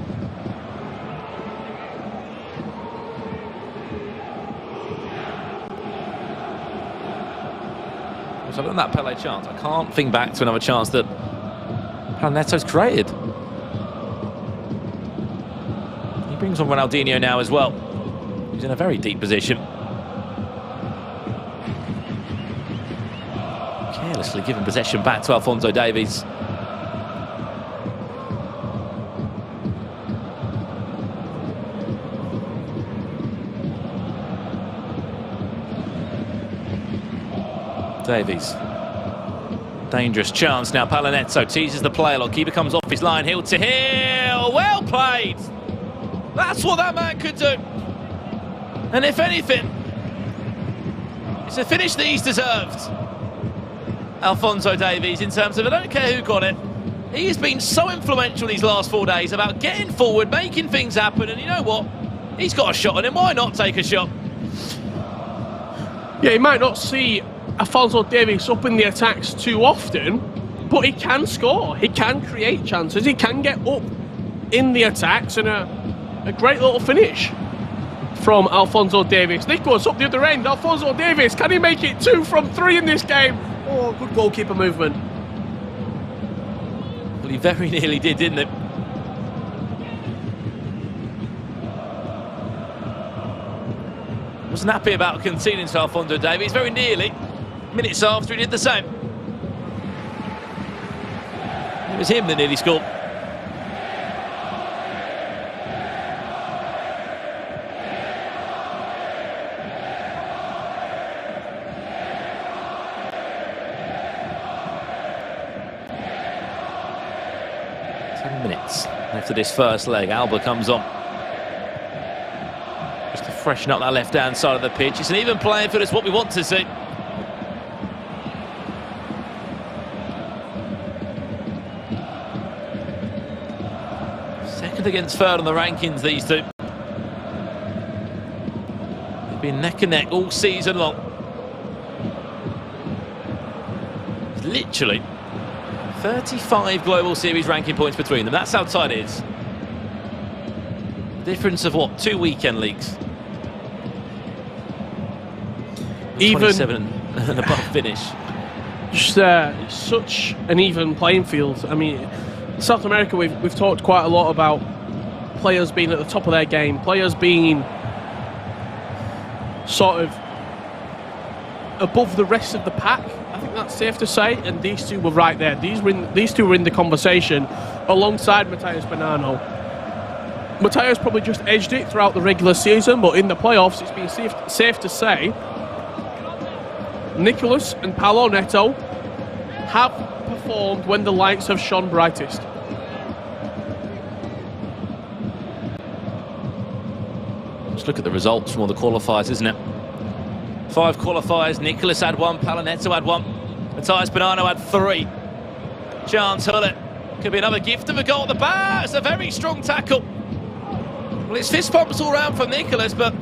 So on that Pele chance, I can't think back to another chance that Neto's created. He brings on Ronaldinho now as well. He's in a very deep position. Carelessly giving possession back to Alphonso Davies. Davies. Dangerous chance now. Paulo Neto teases the play a lot. Keeper comes off his line. Hill to Hill. Well played. That's what that man could do. And if anything, it's a finish that he's deserved. Alphonso Davies, in terms of, I don't care who got it, he has been so influential these last 4 days about getting forward, making things happen, and you know what? He's got a shot on him. Why not take a shot? Yeah, he might not see Alphonso Davies up in the attacks too often, but he can score, he can create chances, he can get up in the attacks, and a great little finish from Alphonso Davies. Nicholas up the other end. Alphonso Davies, can he make it 2 from 3 in this game? Oh, good goalkeeper movement. Well, he very nearly did, didn't it? Wasn't happy about conceding to Alphonso Davies, very nearly. Minutes after, he did the same. It was him that nearly scored. Minutes after this first leg. Alba comes on just to freshen up that left-hand side of the pitch. It's an even playing field. It's what we want to see. Second against third on the rankings, these two. Been neck and neck all season long. Literally 35 Global Series ranking points between them. That's how tight it is. Difference of what? 2 weekend leagues. Even 27 and above finish. Just such an even playing field. I mean, South America, we've talked quite a lot about players being at the top of their game, players being sort of above the rest of the pack. I think that's safe to say, and these two were right there. These two were in the conversation alongside Matheus Bonano. Matheus probably just edged it throughout the regular season, but in the playoffs, it's been safe to say Nicolas and Paulo Neto have performed when the lights have shone brightest. Just look at the results from all the qualifiers, isn't it? 5 qualifiers. Nicolas had 1, Paulo Neto had 1, Matheus Bonano had 3. Chance Hullet. Could be another gift of a goal at the bar. It's a very strong tackle. Well, it's fist bumps all round from Nicolas, but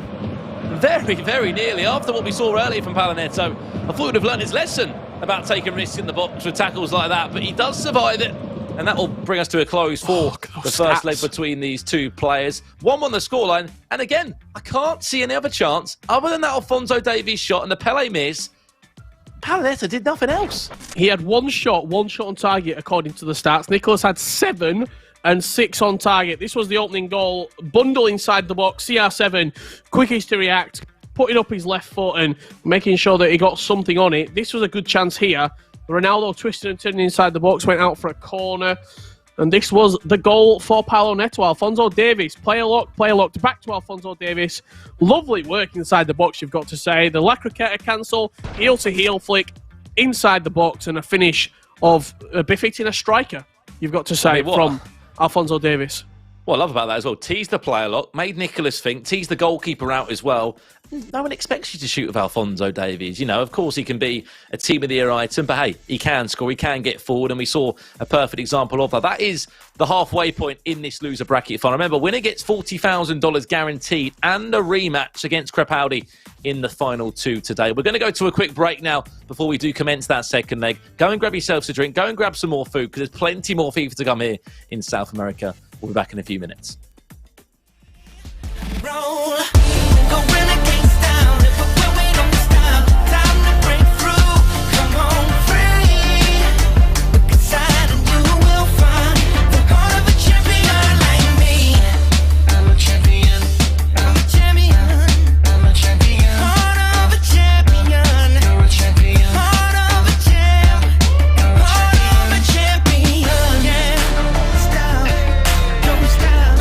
very, very nearly after what we saw earlier from Paulo Neto. I thought he would have learned his lesson about taking risks in the box with tackles like that, but he does survive it. And that will bring us to a close for the first leg between these two players. 1-1 the scoreline. And again, I can't see any other chance other than that Alphonso Davies shot and the Pele miss. Paulo Neto did nothing else. He had one shot on target according to the stats. Nicolas had 7 and 6 on target. This was the opening goal. Bundle inside the box. CR7, quickest to react, putting up his left foot and making sure that he got something on it. This was a good chance here. Ronaldo twisted and turning inside the box, went out for a corner. And this was the goal for Paulo Neto. Alphonso Davies, player locked, back to Alphonso Davies. Lovely work inside the box, you've got to say. The La Croqueta cancel, heel-to-heel flick, inside the box, and a finish of befitting a striker, you've got to say, from Alphonso Davies. What I love about that as well, teased the player lock, made Nicolas think, teased the goalkeeper out as well. No one expects you to shoot with Alphonso Davies. You know, of course, he can be a team of the year item, but hey, he can score, he can get forward, and we saw a perfect example of that. That is the halfway point in this loser bracket final. Remember, winner gets $40,000 guaranteed and a rematch against Crepaldi in the final 2 today. We're going to go to a quick break now before we do commence that second leg. Go and grab yourselves a drink, go and grab some more food, because there's plenty more FIFA to come here in South America. We'll be back in a few minutes. Roll, go renegades down, if we're going on the style, time to break through, come on free, look inside and you will find the heart of a champion like me. I'm a champion, I'm a champion, I'm a champion, heart of a champion, you're a champion, heart of a champ, heart of a champion, yeah, style, don't stop.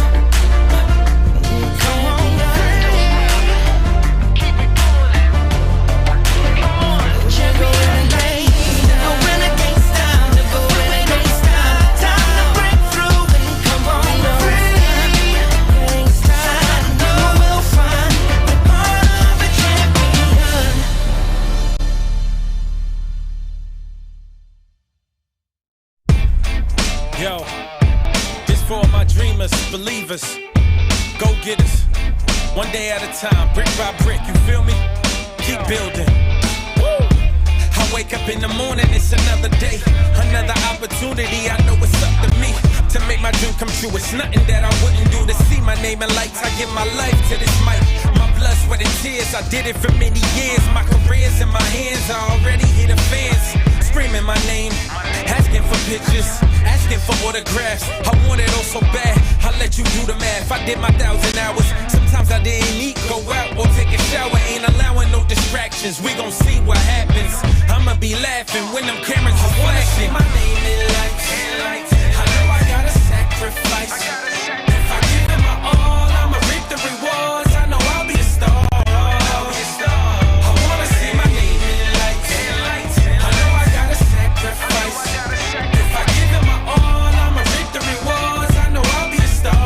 Yo, this for all my dreamers, believers, go-getters. One day at a time, brick by brick, you feel me? Keep building. Woo! I wake up in the morning, it's another day, another opportunity. I know it's up to me to make my dream come true. It's nothing that I wouldn't do to see my name in lights. I give my life to this mic, my blood, sweat, and tears. I did it for many years. My career's in my hands. I already hear the fans screaming my name, asking for pictures, asking for autographs. I want it all so bad, I let you do the math. I did my 1,000 hours, sometimes I didn't eat, go out or take a shower. Ain't allowing no distractions, we gon' see what happens. I'ma be laughing when them cameras are flashing. My name in lights, I know I gotta sacrifice. If I give it my all, I'ma reap the rewards. I know I'll be a star. I wanna see my name in lights. I know I gotta sacrifice. If I give it my all, I'ma reap the rewards. I know I'll be a star.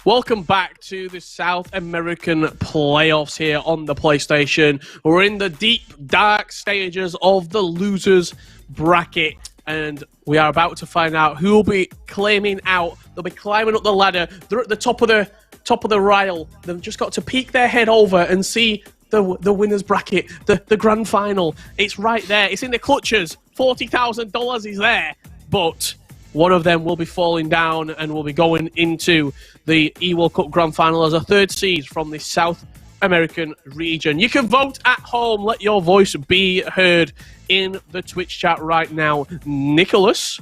Welcome back to the South American playoffs here on the PlayStation. We're in the deep, dark stages of the losers bracket. and we are about to find out who will be claiming out. They'll be climbing up the ladder. They're at the top of the rail. They've just got to peek their head over and see the winner's bracket, the grand final. It's right there. It's in the clutches. $40,000 is there, but one of them will be falling down and will be going into the E-World Cup Grand Final as a third seed from the South American region. You can vote at home. Let your voice be heard in the Twitch chat right now. Nicholas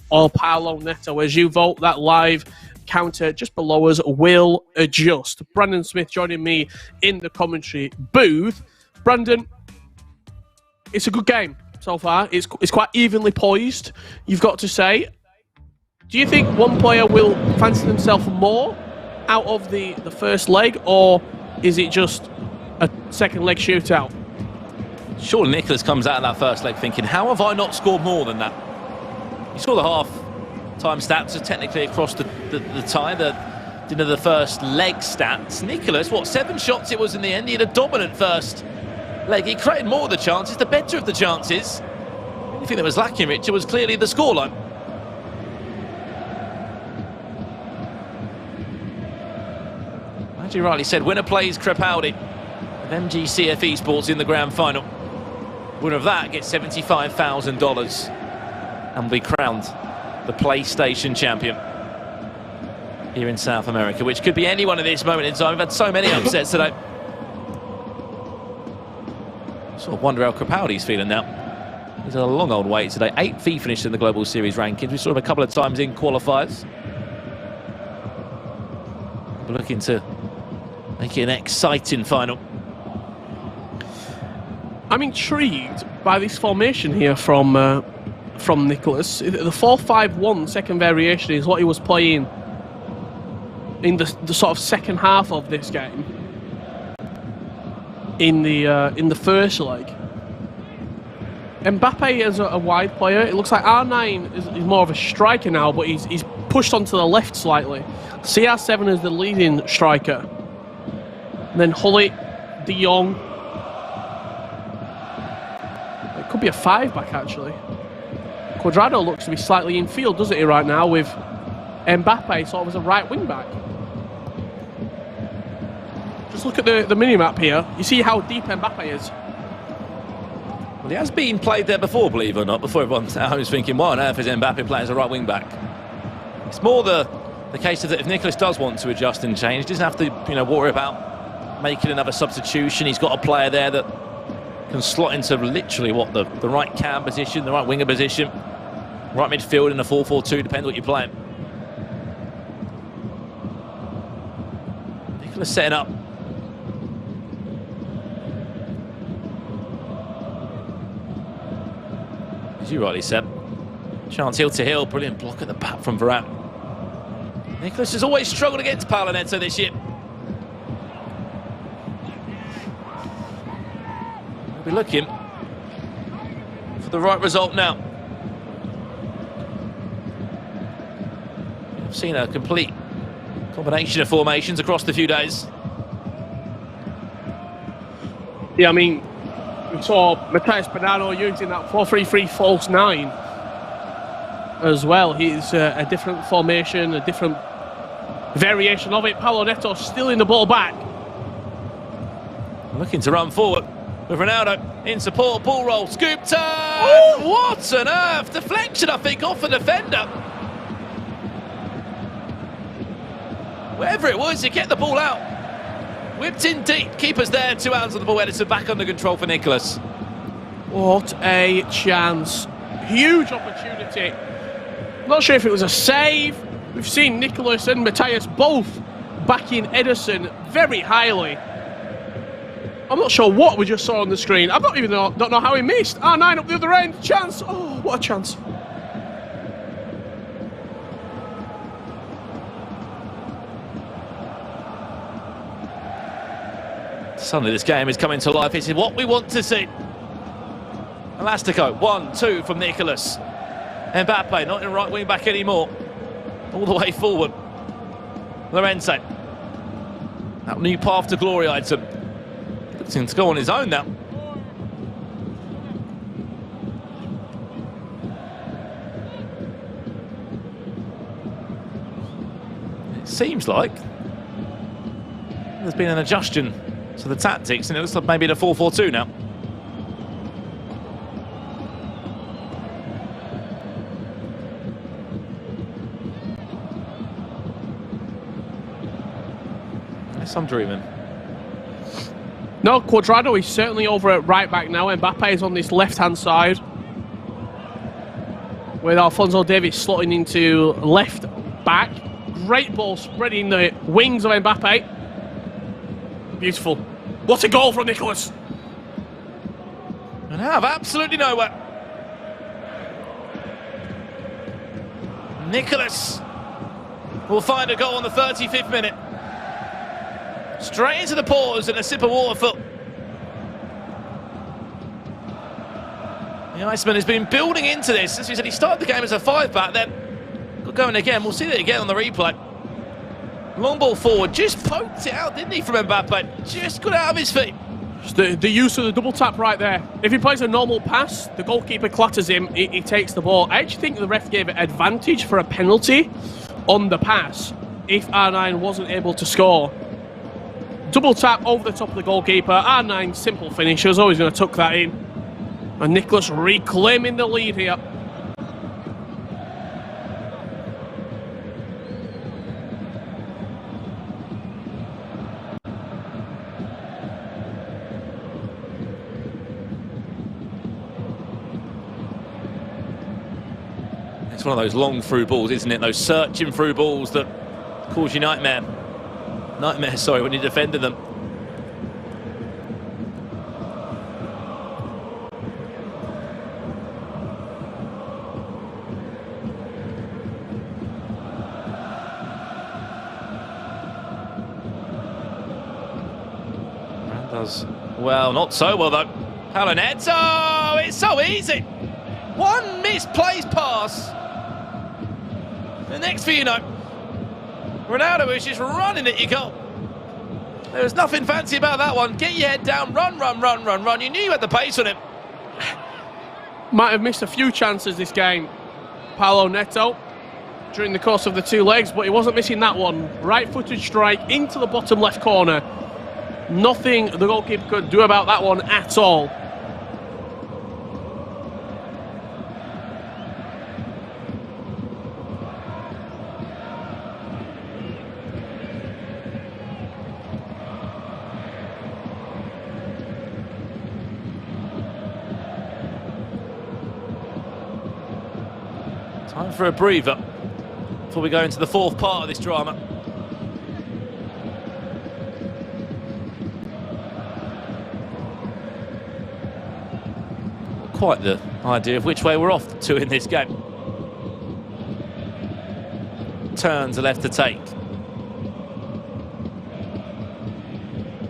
or Paolo Neto, as you vote, that live counter just below us will adjust. Brandon Smith joining me in the commentary booth. Brandon, it's a good game so far. It's quite evenly poised, you've got to say. Do you think one player will fancy themselves more out of the first leg, or is it just a second leg shootout? Sure, Nicholas comes out of that first leg thinking, how have I not scored more than that? You saw the half-time stats are technically across the tie, the first leg stats. Nicholas, 7 shots it was in the end? He had a dominant first leg. He created more of the chances, the better of the chances. The only thing that was lacking, Richard, was clearly the scoreline. As you rightly said, winner plays Crepaldi of MGCF Esports in the grand final. Winner of that gets $75,000 and will be crowned the PlayStation Champion here in South America, which could be anyone at this moment in time. We've had so many upsets today. Sort of wonder how Crepaldi's feeling now. He's a long old wait today. 8th he finished in the Global Series rankings. We saw him a couple of times in qualifiers. We're looking to make it an exciting final. I'm intrigued by this formation here from Nicholas. The 4-5-1 second variation is what he was playing in the sort of second half of this game. In the first leg, Mbappe is a wide player. It looks like R9 is more of a striker now, but he's pushed onto the left slightly. CR7 is the leading striker. And then Hullet, De Jong. It could be a 5-back actually. Cuadrado looks to be slightly in field, doesn't he, right now, with Mbappe sort of as a right wing back. Just look at the mini-map here. You see how deep Mbappe is. Well, he has been played there before, believe it or not, before everyone's out who's thinking, why on earth is Mbappe playing as a right wing back? It's more the case of that if Nicholas does want to adjust and change, he doesn't have to worry about making another substitution. He's got a player there that can slot into literally the right cam position, the right winger position, right midfield in a 4-4-2, depends what you're playing. Nicholas setting up. As you rightly said, chance heel to heel, brilliant block at the back from Varane. Nicholas has always struggled against Paolo Neto this year. We'll be looking for the right result now. I've seen a complete combination of formations across the few days. Yeah, I mean, we saw Matthias Bonano using that 4-3-3 false 9 as well. He's a different formation, a different variation of it. Paolo Neto still in the ball back. Looking to run forward with Ronaldo in support, ball roll, scoop turn! Ooh. What on earth? Deflection, I think, off the defender. Wherever it was, you get the ball out. Whipped in deep, keeper's there, 2 hands on the ball, Edison back under control for Nicholas. What a chance. Huge opportunity. Not sure if it was a save. We've seen Nicholas and Matthias both backing Edison very highly. I'm not sure what we just saw on the screen. I don't know how he missed. R9 up the other end, chance. Oh, what a chance. Suddenly this game is coming to life. This is what we want to see. Elastico, 1-2 from Nicholas. Mbappe, not in right wing back anymore. All the way forward. Lorenzo. That new path to glory item. Looking to go on his own now. It seems like there's been an adjustment to the tactics, and it looks like maybe the 4-4-2 now. Yes, I'm dreaming. No, Cuadrado is certainly over at right back now. Mbappe is on this left-hand side, with Alphonso Davies slotting into left back. Great ball spreading the wings of Mbappe. Beautiful. What a goal from Nicholas. And out of absolutely nowhere, Nicholas will find a goal on the 35th minute. Straight into the pause and a sip of water foot. The Iceman has been building into this. As we said, he started the game as a 5-back, then got going again. We'll see that again on the replay. Long ball forward, just poked it out, didn't he, from Mbappe? Just got out of his feet. The use of the double tap right there. If he plays a normal pass, the goalkeeper clatters him, he takes the ball. I actually think the ref gave it advantage for a penalty on the pass if R9 wasn't able to score. Double tap over the top of the goalkeeper. R9, simple finish. Was always going to tuck that in. And Nicholas reclaiming the lead here. It's one of those long through balls, isn't it? Those searching through balls that cause you nightmare. Nightmare, sorry, when you're defending them. Does well, not so well though. Paulo Neto, it's so easy. One misplaced pass. The next thing you know, Ronaldo is just running at your goal. There's nothing fancy about that one. Get your head down, run, run, run, run, run. You knew you had the pace on him. Might have missed a few chances this game, Paulo Neto, during the course of the two legs, but he wasn't missing that one. Right-footed strike into the bottom left corner. Nothing the goalkeeper could do about that one at all. Time for a breather before we go into the fourth part of this drama. Quite the idea of which way we're off to in this game. Turns are left to take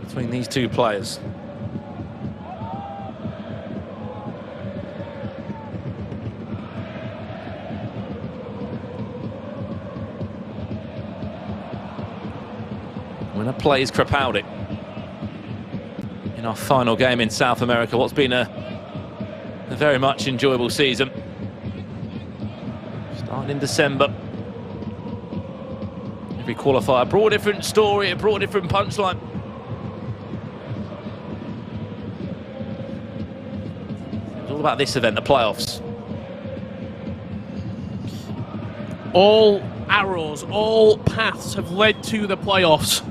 between these two players. Winner plays Crapaldi in our final game in South America. What's been a very much enjoyable season. Starting in December. Every qualifier brought a different story, it brought a different punchline. It was all about this event, the playoffs. All arrows, all paths have led to the playoffs.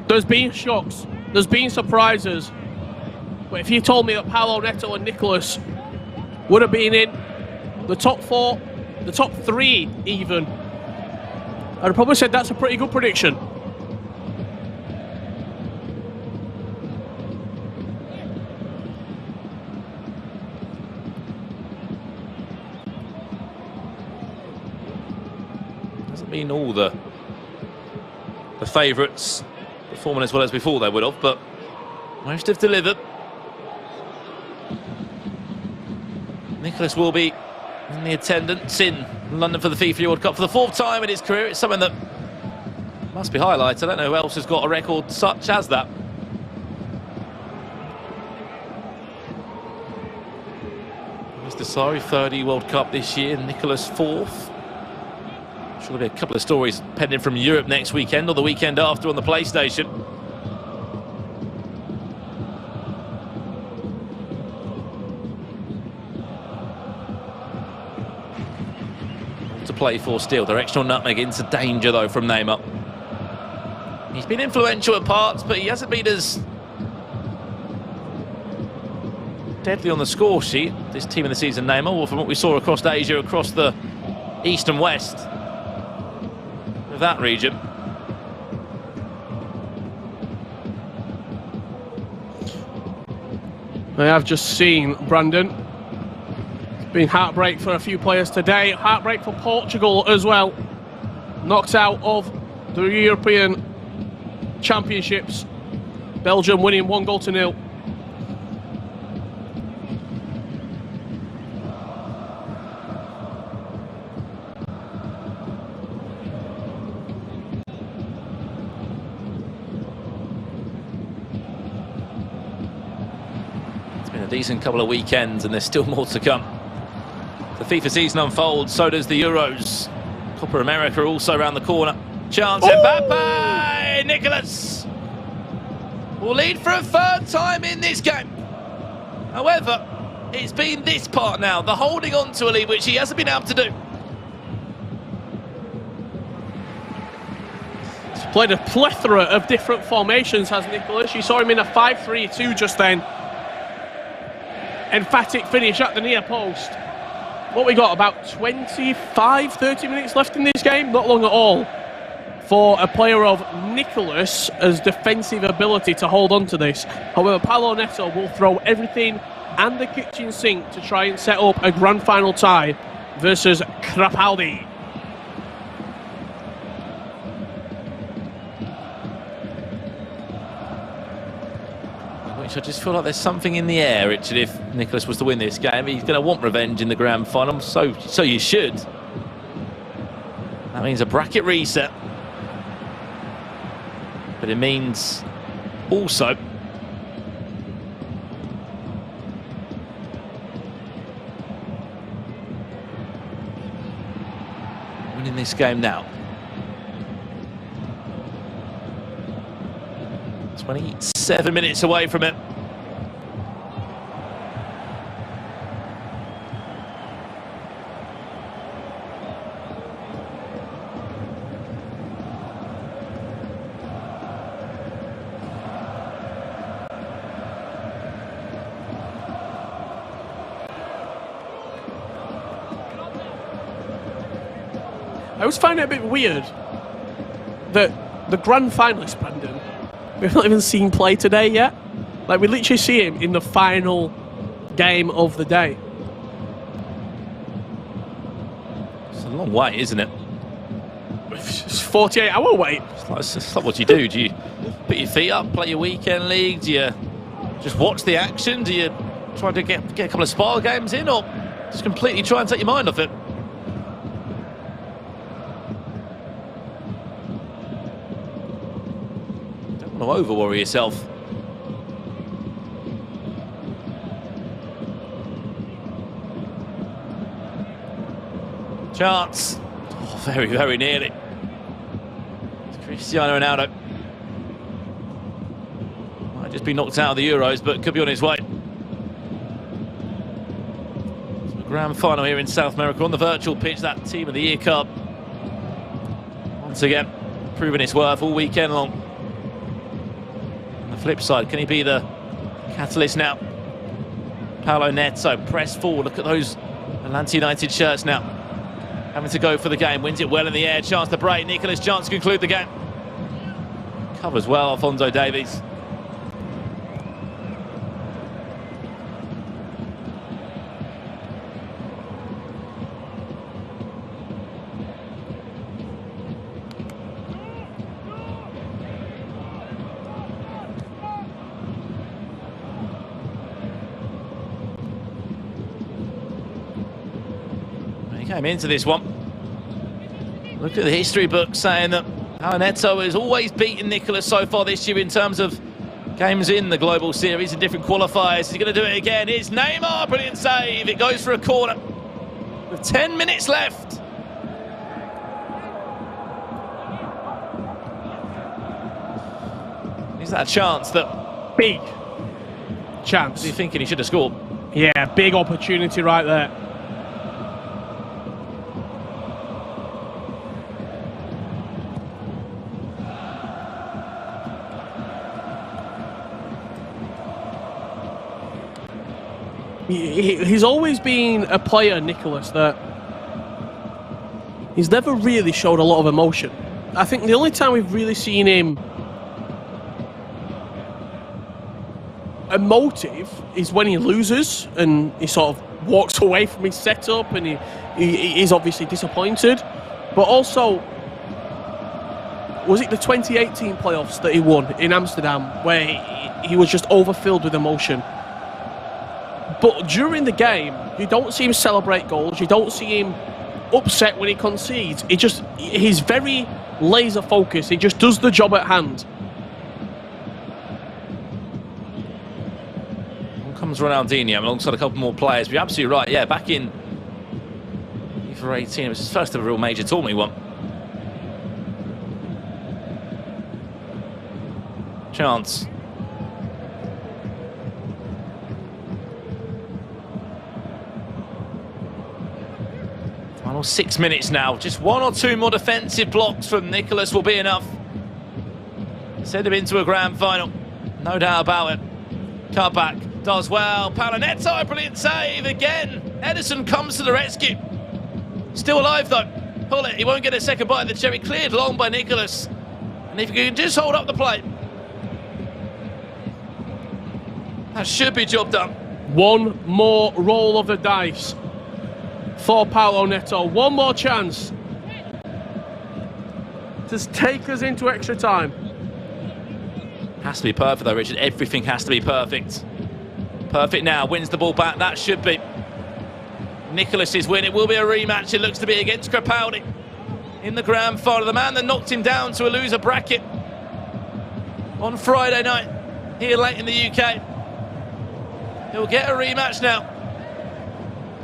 There's been shocks, there's been surprises. But if you told me that Paulo Neto and Nicholas would have been in the top 4, the top 3 even, I'd have probably said that's a pretty good prediction. Doesn't mean all the favourites performing as well as we thought they would have, but most have delivered. Nicholas will be in the attendance in London for the FIFA World Cup for the 4th time in his career. It's something that must be highlighted. I don't know who else has got a record such as that. Mr. Sari, 30 World Cup this year, Nicholas 4th. Sure, there'll be a couple of stories pending from Europe next weekend or the weekend after on the PlayStation. To play for still. Directional nutmeg into danger though from Neymar. He's been influential at parts, but he hasn't been as deadly on the score sheet. This team of the season, Neymar, well, from what we saw across Asia, across the east and west of that region. I have just seen, Brandon, it's been heartbreak for a few players today. Heartbreak for Portugal as well. Knocked out of the European Championships. Belgium winning 1-0. A decent couple of weekends and there's still more to come. The FIFA season unfolds, so does the Euros. Copa America also around the corner. Chance, Mbappe! Nicholas will lead for a third time in this game. However, it's been this part now, the holding on to a lead, which he hasn't been able to do. He's played a plethora of different formations, has Nicholas. You saw him in a 5-3-2 just then. Emphatic finish at the near post. What we got, about 25, 30 minutes left in this game? Not long at all for a player of Nicholas' defensive ability to hold on to this. However, Paulo Neto will throw everything and the kitchen sink to try and set up a grand final tie versus Crapaldi. I just feel like there's something in the air, Richard, if Nicholas was to win this game. He's going to want revenge in the grand final, so you should. That means a bracket reset. But it means also winning this game now. 27 minutes away from it. I always find it a bit weird that the grand finalist, Brandon, we've not even seen play today yet. Like, we literally see him in the final game of the day. It's a long wait, isn't it? It's 48-hour wait. It's like what you do. Do you put your feet up, play your weekend league? Do you just watch the action? Do you try to get a couple of spa games in, or just completely try and take your mind off it? Don't want to over-worry yourself. Chance. Oh, very, very nearly. It's Cristiano Ronaldo. Might just be knocked out of the Euros, but could be on his way. So the grand final here in South America on the virtual pitch, that Team of the Year Cup. Once again, proving its worth all weekend long. On the flip side, can he be the catalyst now? Paulo Neto, press forward. Look at those Atlanta United shirts now. Having to go for the game, wins it well in the air, chance to break. Nicholas, chance to conclude the game. Covers well, Alphonso Davies. Came into this one. Look at the history book saying that Neto has always beaten Nicholas so far this year in terms of games in the global series and different qualifiers. He's going to do it again. It's Neymar, brilliant save. It goes for a corner with 10 minutes left. Is that a chance that... Big chance. Are you thinking he should have scored? Yeah, big opportunity right there. He's always been a player, Nicholas, that he's never really showed a lot of emotion. I think the only time we've really seen him emotive is when he loses and he sort of walks away from his setup and he is obviously disappointed. But also, was it the 2018 playoffs that he won in Amsterdam where he was just overfilled with emotion? But during the game, you don't see him celebrate goals. You don't see him upset when he concedes. He's very laser focused. He just does the job at hand. On comes Ronaldinho alongside a couple more players. But you're absolutely right. Yeah, back in FIFA 18, it was his first ever real major tournament he won. Chance. Final 6 minutes now. Just one or two more defensive blocks from Nicholas will be enough. Send him into a grand final. No doubt about it. Cut back. Does well. Paulo Neto, brilliant save again. Edison comes to the rescue. Still alive though. Pull it. He won't get a second bite of the cherry. Cleared long by Nicholas. And if you can just hold up the plate. That should be job done. One more roll of the dice for Paulo Neto. One more chance to take us into extra time. Has to be perfect though, Richard. Everything has to be perfect. Perfect now. Wins the ball back. That should be Nicholas's win. It will be a rematch. It looks to be against Crapaldi in the grand final. The man that knocked him down to a loser bracket on Friday night here late in the UK. He'll get a rematch now.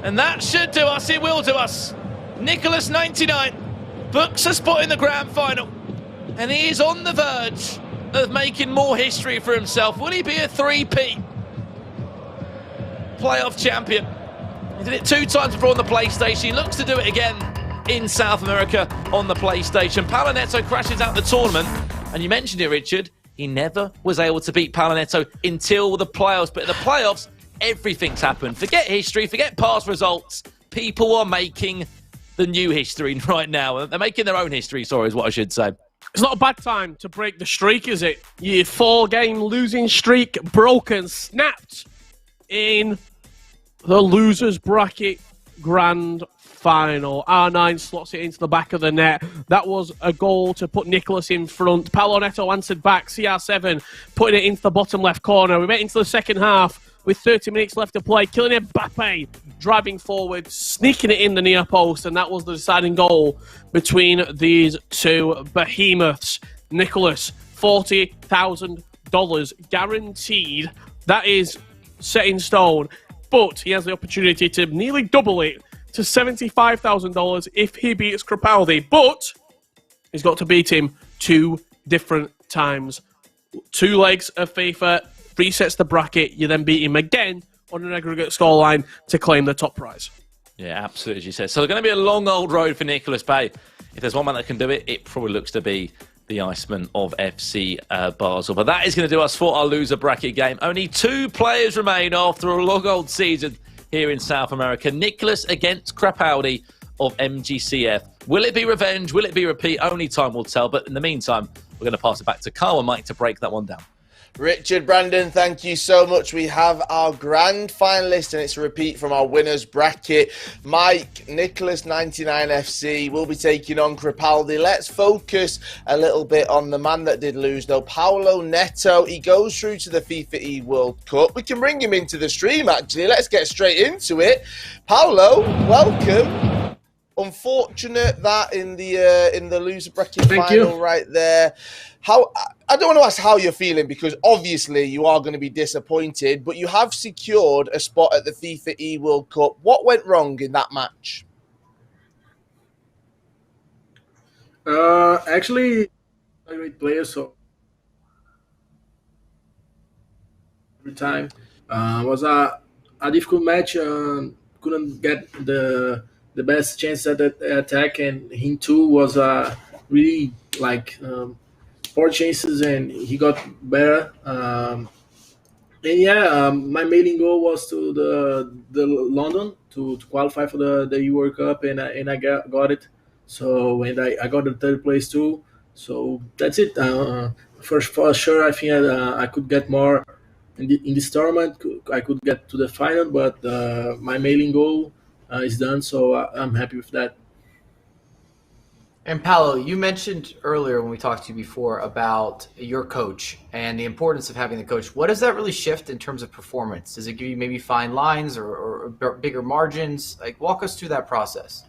And that should do us, it will do us. Nicholas 99 books a spot in the grand final. And he is on the verge of making more history for himself. Will he be a 3-peat playoff champion? He did it 2 times before on the PlayStation. He looks to do it again in South America on the PlayStation. Paulo Neto crashes out the tournament. And you mentioned it, Richard. He never was able to beat Paulo Neto until the playoffs. But in the playoffs, everything's happened. Forget history, forget past results. People are making the new history right now. They're making their own history, sorry, is what I should say. It's not a bad time to break the streak, is it? Your 4-game losing streak broken, snapped in the losers bracket grand final. R9 slots it into the back of the net. That was a goal to put Nicholas in front. Paulo Neto answered back. CR7 putting it into the bottom left corner. We went into the second half with 30 minutes left to play. Kylian Mbappe driving forward, sneaking it in the near post, and that was the deciding goal between these two behemoths. Nicholas, $40,000 guaranteed. That is set in stone, but he has the opportunity to nearly double it to $75,000 if he beats Crapaldi, but he's got to beat him 2 different times. 2 legs of FIFA, resets the bracket, you then beat him again on an aggregate scoreline to claim the top prize. Yeah, absolutely, as you said. So it's going to be a long old road for Nicholas Bay. If there's one man that can do it, it probably looks to be the Iceman of FC Basel. But that is going to do us for our loser bracket game. Only 2 players remain after a long old season here in South America. Nicholas against Crapaldi of MGCF. Will it be revenge? Will it be repeat? Only time will tell. But in the meantime, we're going to pass it back to Carl and Mike to break that one down. Richard, Brandon, thank you so much. We have our grand finalist, and it's a repeat from our winners bracket. Mike, Nicholas 99FC will be taking on Crapaldi. Let's focus a little bit on the man that did lose, though. Paulo Neto, he goes through to the FIFA E World Cup. We can bring him into the stream, actually. Let's get straight into it. Paulo, welcome. Unfortunate that in the loser bracket final right there. I don't want to ask how you're feeling, because obviously you are going to be disappointed, but you have secured a spot at the FIFA E World Cup. What went wrong in that match? Actually, a great player, so every time. Was a difficult match. Couldn't get the best chance at the attack, and him too was really like four chances, and he got better. And yeah, my main goal was to the London to qualify for the EU World Cup, and I got it. So and I got the third place too. So that's it. For sure, I think I could get more in this tournament. I could get to the final, but my mailing goal is done. So I'm happy with that. And Paolo, you mentioned earlier when we talked to you before about your coach and the importance of having the coach. What does that really shift in terms of performance? Does it give you maybe fine lines or bigger margins? Like, walk us through that process.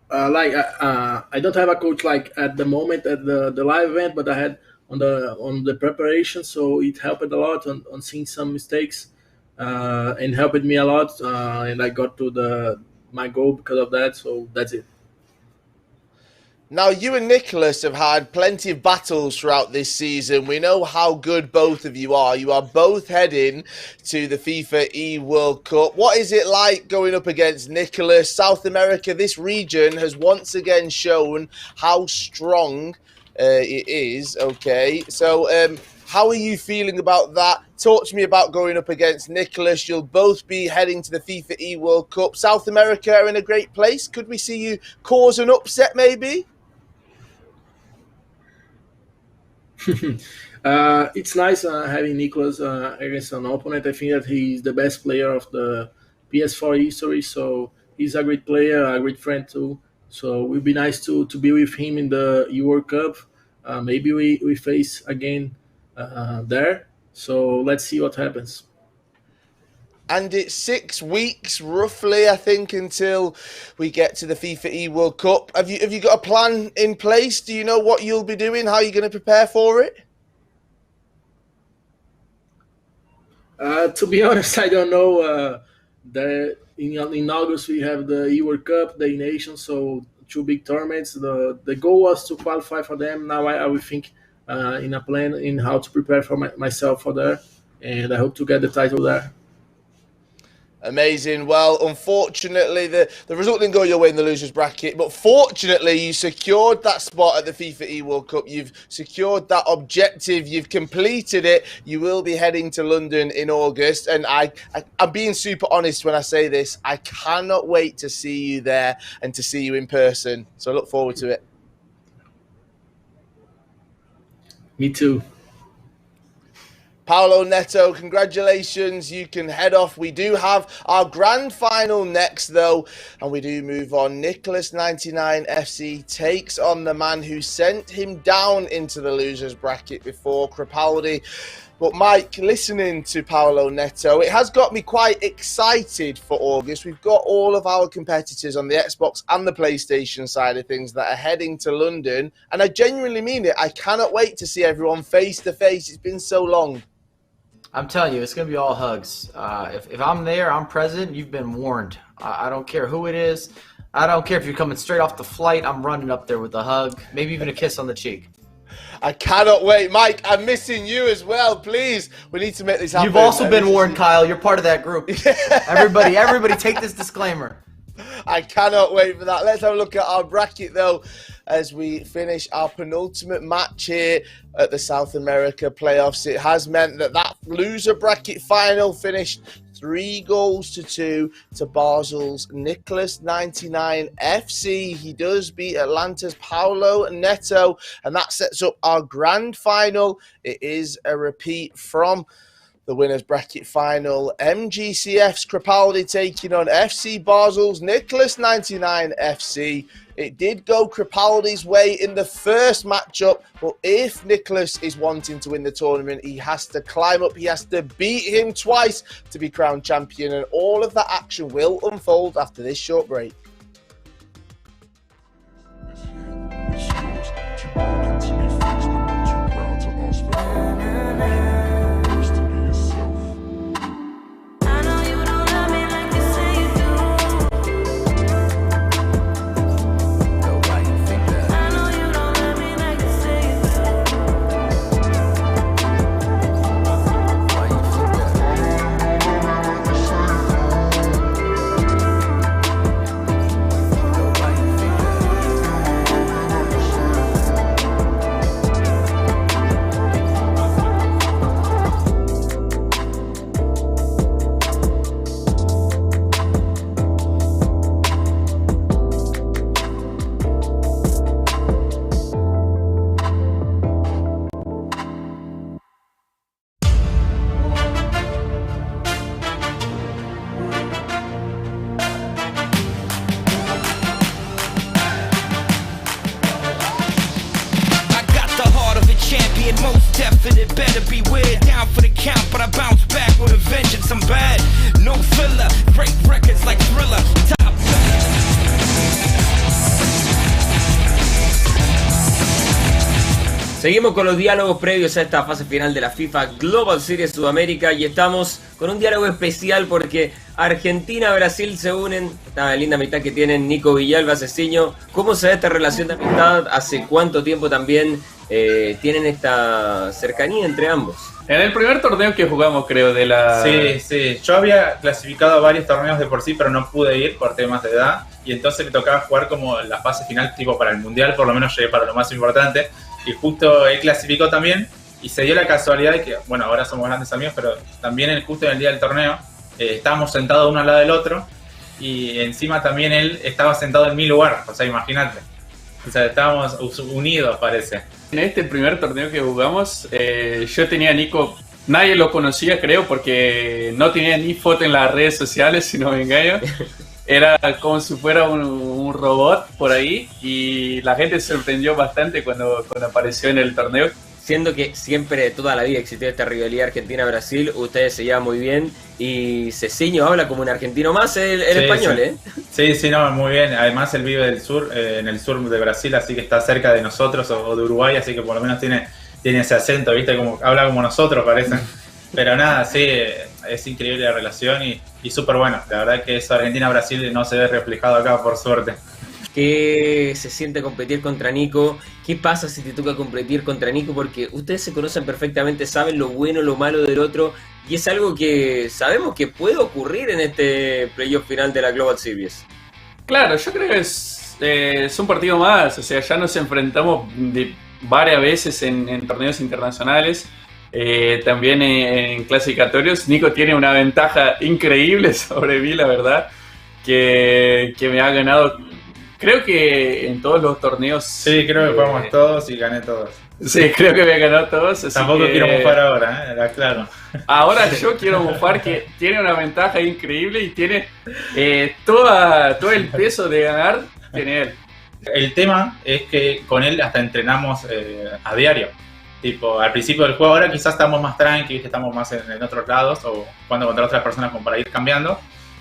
I don't have a coach like at the moment at the live event, but I had on the preparation, so it helped a lot on seeing some mistakes and helped me a lot, and I got to my goal because of that. So that's it. Now, you and Nicholas have had plenty of battles throughout this season. We know how good both of you are. You are both heading to the FIFA E World Cup. What is it like going up against Nicholas? South America, this region has once again shown how strong it is. Okay, so how are you feeling about that? Talk to me about going up against Nicholas. You'll both be heading to the FIFA E World Cup. South America are in a great place. Could we see you cause an upset maybe? It's nice having Nicholas against an opponent. I think that he's the best player of the PS4 history, so he's a great player, a great friend too. So it would be nice to be with him in the EU World Cup. Maybe we face again there. So let's see what happens. And it's 6 weeks, roughly, I think, until we get to the FIFA E World Cup. Have you got a plan in place? Do you know what you'll be doing? How are you going to prepare for it? To be honest, I don't know. In August we have the E World Cup, the Nations, so 2 big tournaments. The goal was to qualify for them. Now I will think in a plan in how to prepare for myself for there, and I hope to get the title there. Amazing. Well, unfortunately, the result didn't go your way in the losers bracket, but fortunately, you secured that spot at the FIFA E World Cup. You've secured that objective. You've completed it. You will be heading to London in August, and I'm being super honest when I say this. I cannot wait to see you there and to see you in person. So I look forward to it. Me too. Paolo, Neto, congratulations. You can head off. We do have our grand final next, though, and we do move on. Nicholas 99 FC takes on the man who sent him down into the losers bracket before, Crepaldi. But Mike, listening to Paolo Neto, it has got me quite excited for August. We've got all of our competitors on the Xbox and the PlayStation side of things that are heading to London, and I genuinely mean it. I cannot wait to see everyone face to face. It's been so long. I'm telling you, it's going to be all hugs. If I'm there, I'm present, you've been warned. I don't care who it is. I don't care if you're coming straight off the flight. I'm running up there with a hug, maybe even a kiss on the cheek. I cannot wait. Mike, I'm missing you as well. Please, we need to make this happen. You've also been warned, Kyle. You're part of that group. Everybody take this disclaimer. I cannot wait for that. Let's have a look at our bracket, though, as we finish our penultimate match here at the South America playoffs. It has meant that loser bracket final finished 3-2 to Basel's Nicholas 99 FC. He does beat Atlanta's Paolo Neto, and that sets up our grand final. It is a repeat from the winners bracket final. MGCF's Crepaldi taking on FC Basel's Nicholas 99 FC. It did go Crepaldi's way in the first matchup, but if Nicholas is wanting to win the tournament, he has to climb up. He has to beat him twice to be crowned champion, and all of that action will unfold after this short break. something that better beware. Down for the count, but I bounce back with a vengeance. I'm bad, no filler. Break records like Thriller. Top. Seguimos con los diálogos previos a esta fase final de la FIFA Global Series Sudamérica y estamos con un diálogo especial porque Argentina-Brasil se unen, esta linda amistad que tienen Nico Villalba, Ceciño. ¿Cómo se da esta relación de amistad? ¿Hace cuánto tiempo también tienen esta cercanía entre ambos? En el primer torneo que jugamos, creo, de la... Sí. Yo había clasificado a varios torneos de por sí, pero no pude ir por temas de edad. Y entonces me tocaba jugar como la fase final, tipo para el Mundial, por lo menos llegué para lo más importante. Y justo él clasificó también. Y se dio la casualidad de que, bueno, ahora somos grandes amigos, pero también justo en el día del torneo estábamos sentados uno al lado del otro. Y encima también él estaba sentado en mi lugar, o sea, imagínate. O sea, estábamos unidos, parece. En este primer torneo que jugamos, yo tenía a Nico, nadie lo conocía creo porque no tenía ni foto en las redes sociales, si no me engaño. Era como si fuera un robot por ahí y la gente se sorprendió bastante cuando apareció en el torneo. Siendo que siempre, toda la vida existió esta rivalidad Argentina-Brasil, ustedes se llevan muy bien y Ceciño habla como un argentino más el español, sí. Sí, no, muy bien. Además él vive del sur, en el sur de Brasil, así que está cerca de nosotros o de Uruguay, así que por lo menos tiene ese acento, ¿viste? Como habla como nosotros, parece. Pero nada, sí, es increíble la relación y súper bueno. La verdad que eso Argentina-Brasil no se ve reflejado acá, por suerte. ¿Qué se siente competir contra Nico? ¿Qué pasa si te toca competir contra Nico? Porque ustedes se conocen perfectamente, saben lo bueno, lo malo del otro, y es algo que sabemos que puede ocurrir en este playoff final de la Global Series. Claro, yo creo que es un partido más, o sea, ya nos enfrentamos varias veces en torneos internacionales, también en clasificatorios. Nico tiene una ventaja increíble sobre mí, la verdad, que me ha ganado. Creo que en todos los torneos... Sí, creo que jugamos todos y gané todos. Sí, creo que me he ganado todos. Así Tampoco que... quiero mofar ahora, claro. Ahora yo quiero mofar que tiene una ventaja increíble y tiene todo el peso de ganar, tiene él. El tema es que con él hasta entrenamos a diario. Tipo, al principio del juego, ahora quizás estamos más tranquilos, estamos más en otros lados o cuando contra otras personas como para ir cambiando.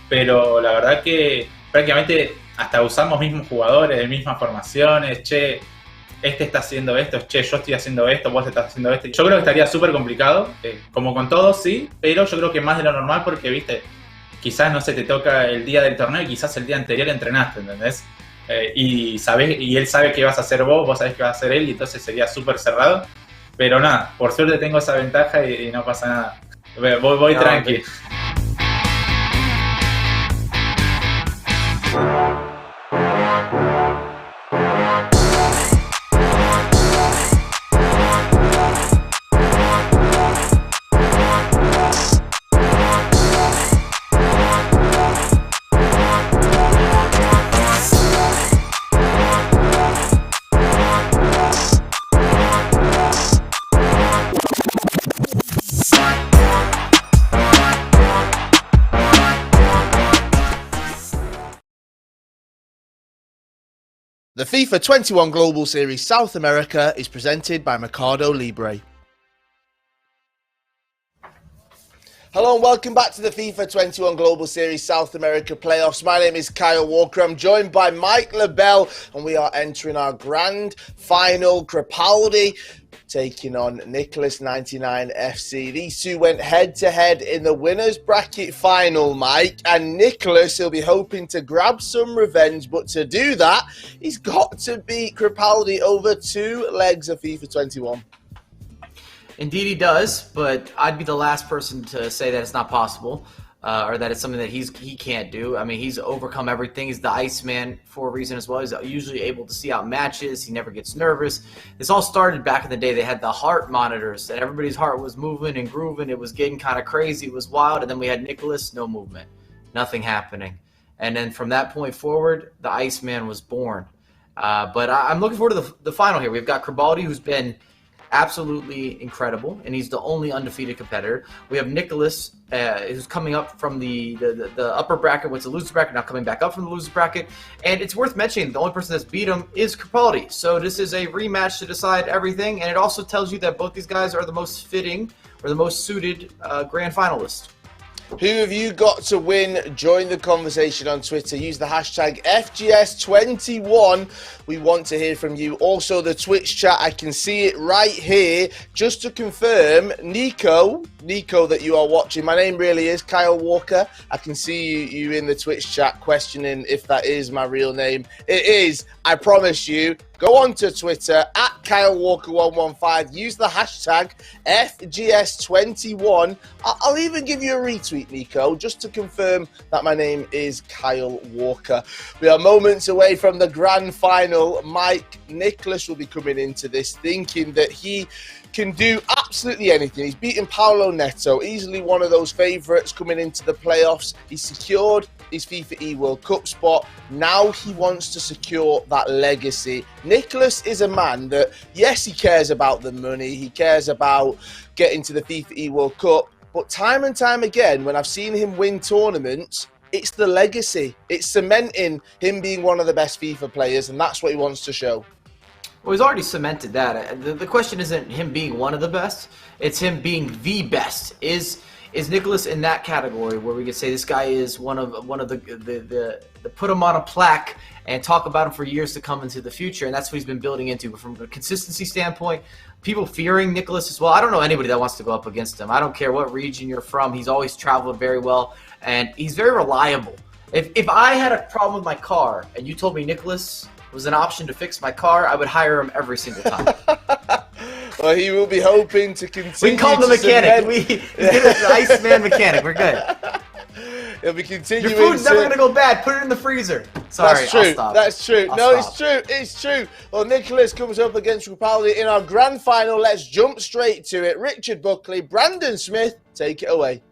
Pero la verdad que prácticamente... hasta usamos mismos jugadores, mismas formaciones, che, este está haciendo esto, che, yo estoy haciendo esto, vos estás haciendo esto. Yo creo que estaría súper complicado, como con todos, sí, pero yo creo que más de lo normal porque, viste, quizás no se te toca el día del torneo y quizás el día anterior entrenaste, ¿entendés? Y él sabe qué vas a hacer vos sabés qué va a hacer él y entonces sería súper cerrado. Pero nada, por suerte tengo esa ventaja y no pasa nada. Voy tranqui. The FIFA 21 Global Series South America is presented by Mercado Libre. Hello and welcome back to the FIFA 21 Global Series South America playoffs. My name is Kyle Walker. I'm joined by Mike LaBelle and we are entering our grand final. Crepaldi taking on Nicholas 99 FC. These two went head-to-head in the winners bracket final, Mike, and Nicholas will be hoping to grab some revenge, but to do that, he's got to beat Crepaldi over 2 legs of FIFA 21. Indeed he does, but I'd be the last person to say that it's not possible. Or that it's something that he can't do. I mean, he's overcome everything. He's the Iceman for a reason as well. He's usually able to see out matches. He never gets nervous. This all started back in the day. They had the heart monitors, and everybody's heart was moving and grooving. It was getting kind of crazy. It was wild. And then we had Nicholas, no movement, nothing happening. And then from that point forward, the Iceman was born. But I'm looking forward to the final here. We've got Crepaldi, who's been absolutely incredible, and he's the only undefeated competitor. We have Nicholas, who's coming up from the upper bracket, what's the loser bracket, now coming back up from the loser bracket. And it's worth mentioning the only person that's beat him is Cripaldi. So this is a rematch to decide everything, and it also tells you that both these guys are the most fitting or the most suited grand finalists. Who have you got to win? Join the conversation on Twitter. Use the hashtag FGS21. We want to hear from you. Also, the Twitch chat, I can see it right here. Just to confirm, Nico, that you are watching, my name really is Kyle Walker. I can see you in the Twitch chat questioning if that is my real name. It is, I promise you. Go on to Twitter, at Kyle Walker115. Use the hashtag FGS21. I'll even give you a retweet, Nico, just to confirm that my name is Kyle Walker. We are moments away from the grand final. Mike Nicholas will be coming into this thinking that he can do absolutely anything. He's beaten Paulo Neto, easily one of those favourites coming into the playoffs. He's secured his FIFA E World Cup spot. Now he wants to secure that legacy. Nicholas is a man that, yes, he cares about the money. He cares about getting to the FIFA E World Cup. But time and time again, when I've seen him win tournaments, it's the legacy. It's cementing him being one of the best FIFA players, and that's what he wants to show. Well, he's already cemented that. The question isn't him being one of the best; it's him being the best. Is Nicholas in that category where we could say this guy is one of the put him on a plaque and talk about him for years to come into the future? And that's what he's been building into. But from a consistency standpoint, people fearing Nicholas as well. I don't know anybody that wants to go up against him. I don't care what region you're from. He's always traveled very well, and he's very reliable. If I had a problem with my car and you told me Nicholas was an option to fix my car, I would hire him every single time. Well, he will be hoping to continue. We can call him the mechanic. He's the Iceman mechanic. We're good. He'll be continuing. Your food's never going to go bad. Put it in the freezer. Sorry, That's true. I'll stop. That's true. I'll It's true. It's true. Well, Nicholas comes up against Cripaldi in our grand final. Let's jump straight to it. Richard Buckley, Brandon Smith, take it away.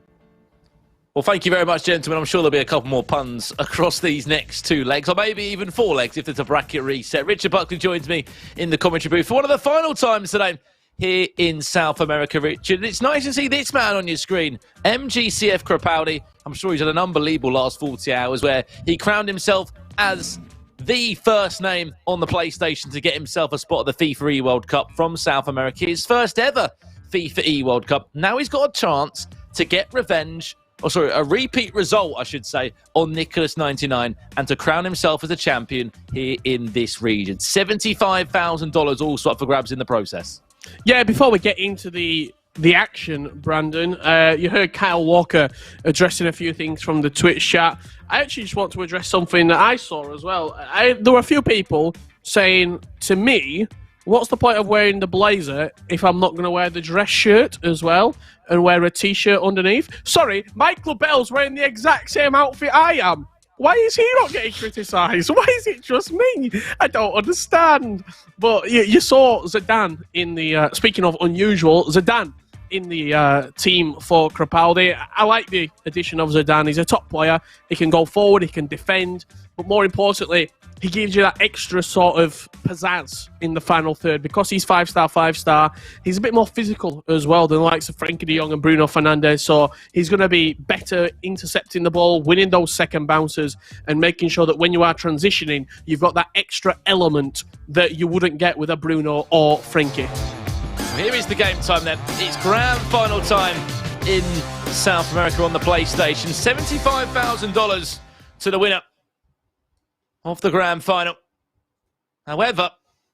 Well, thank you very much, gentlemen. I'm sure there'll be a couple more puns across these next two legs, or maybe even four legs if there's a bracket reset. Richard Buckley joins me in the commentary booth for one of the final times today here in South America, Richard. It's nice to see this man on your screen, MGCF Cripaldi. I'm sure he's had an unbelievable last 40 hours where he crowned himself as the first name on the PlayStation to get himself a spot at the FIFA E World Cup from South America. His first ever FIFA E World Cup. Now he's got a chance to get revenge, a repeat result, I should say, on Nicholas 99 and to crown himself as a champion here in this region. $75,000 also up for grabs in the process. Yeah, before we get into the action, Brandon, you heard Kyle Walker addressing a few things from the Twitch chat. I actually just want to address something that I saw as well. There were a few people saying to me, what's the point of wearing the blazer if I'm not going to wear the dress shirt as well and wear a t-shirt underneath? Sorry, Mike LaBelle's wearing the exact same outfit I am. Why is he not getting criticised? Why is it just me? I don't understand. But you saw Sedano in the, speaking of unusual, Sedano in the team for Cripaldi. I like the addition of Sedano. He's a top player. He can go forward, he can defend, but more importantly, he gives you that extra sort of pizzazz in the final third. Because he's 5-star, he's a bit more physical as well than the likes of Frankie de Jong and Bruno Fernandes. So he's going to be better intercepting the ball, winning those second bounces, and making sure that when you are transitioning, you've got that extra element that you wouldn't get with a Bruno or Frankie. Here is the game time then. It's grand final time in South America on the PlayStation. $75,000 to the winner of the grand final. However,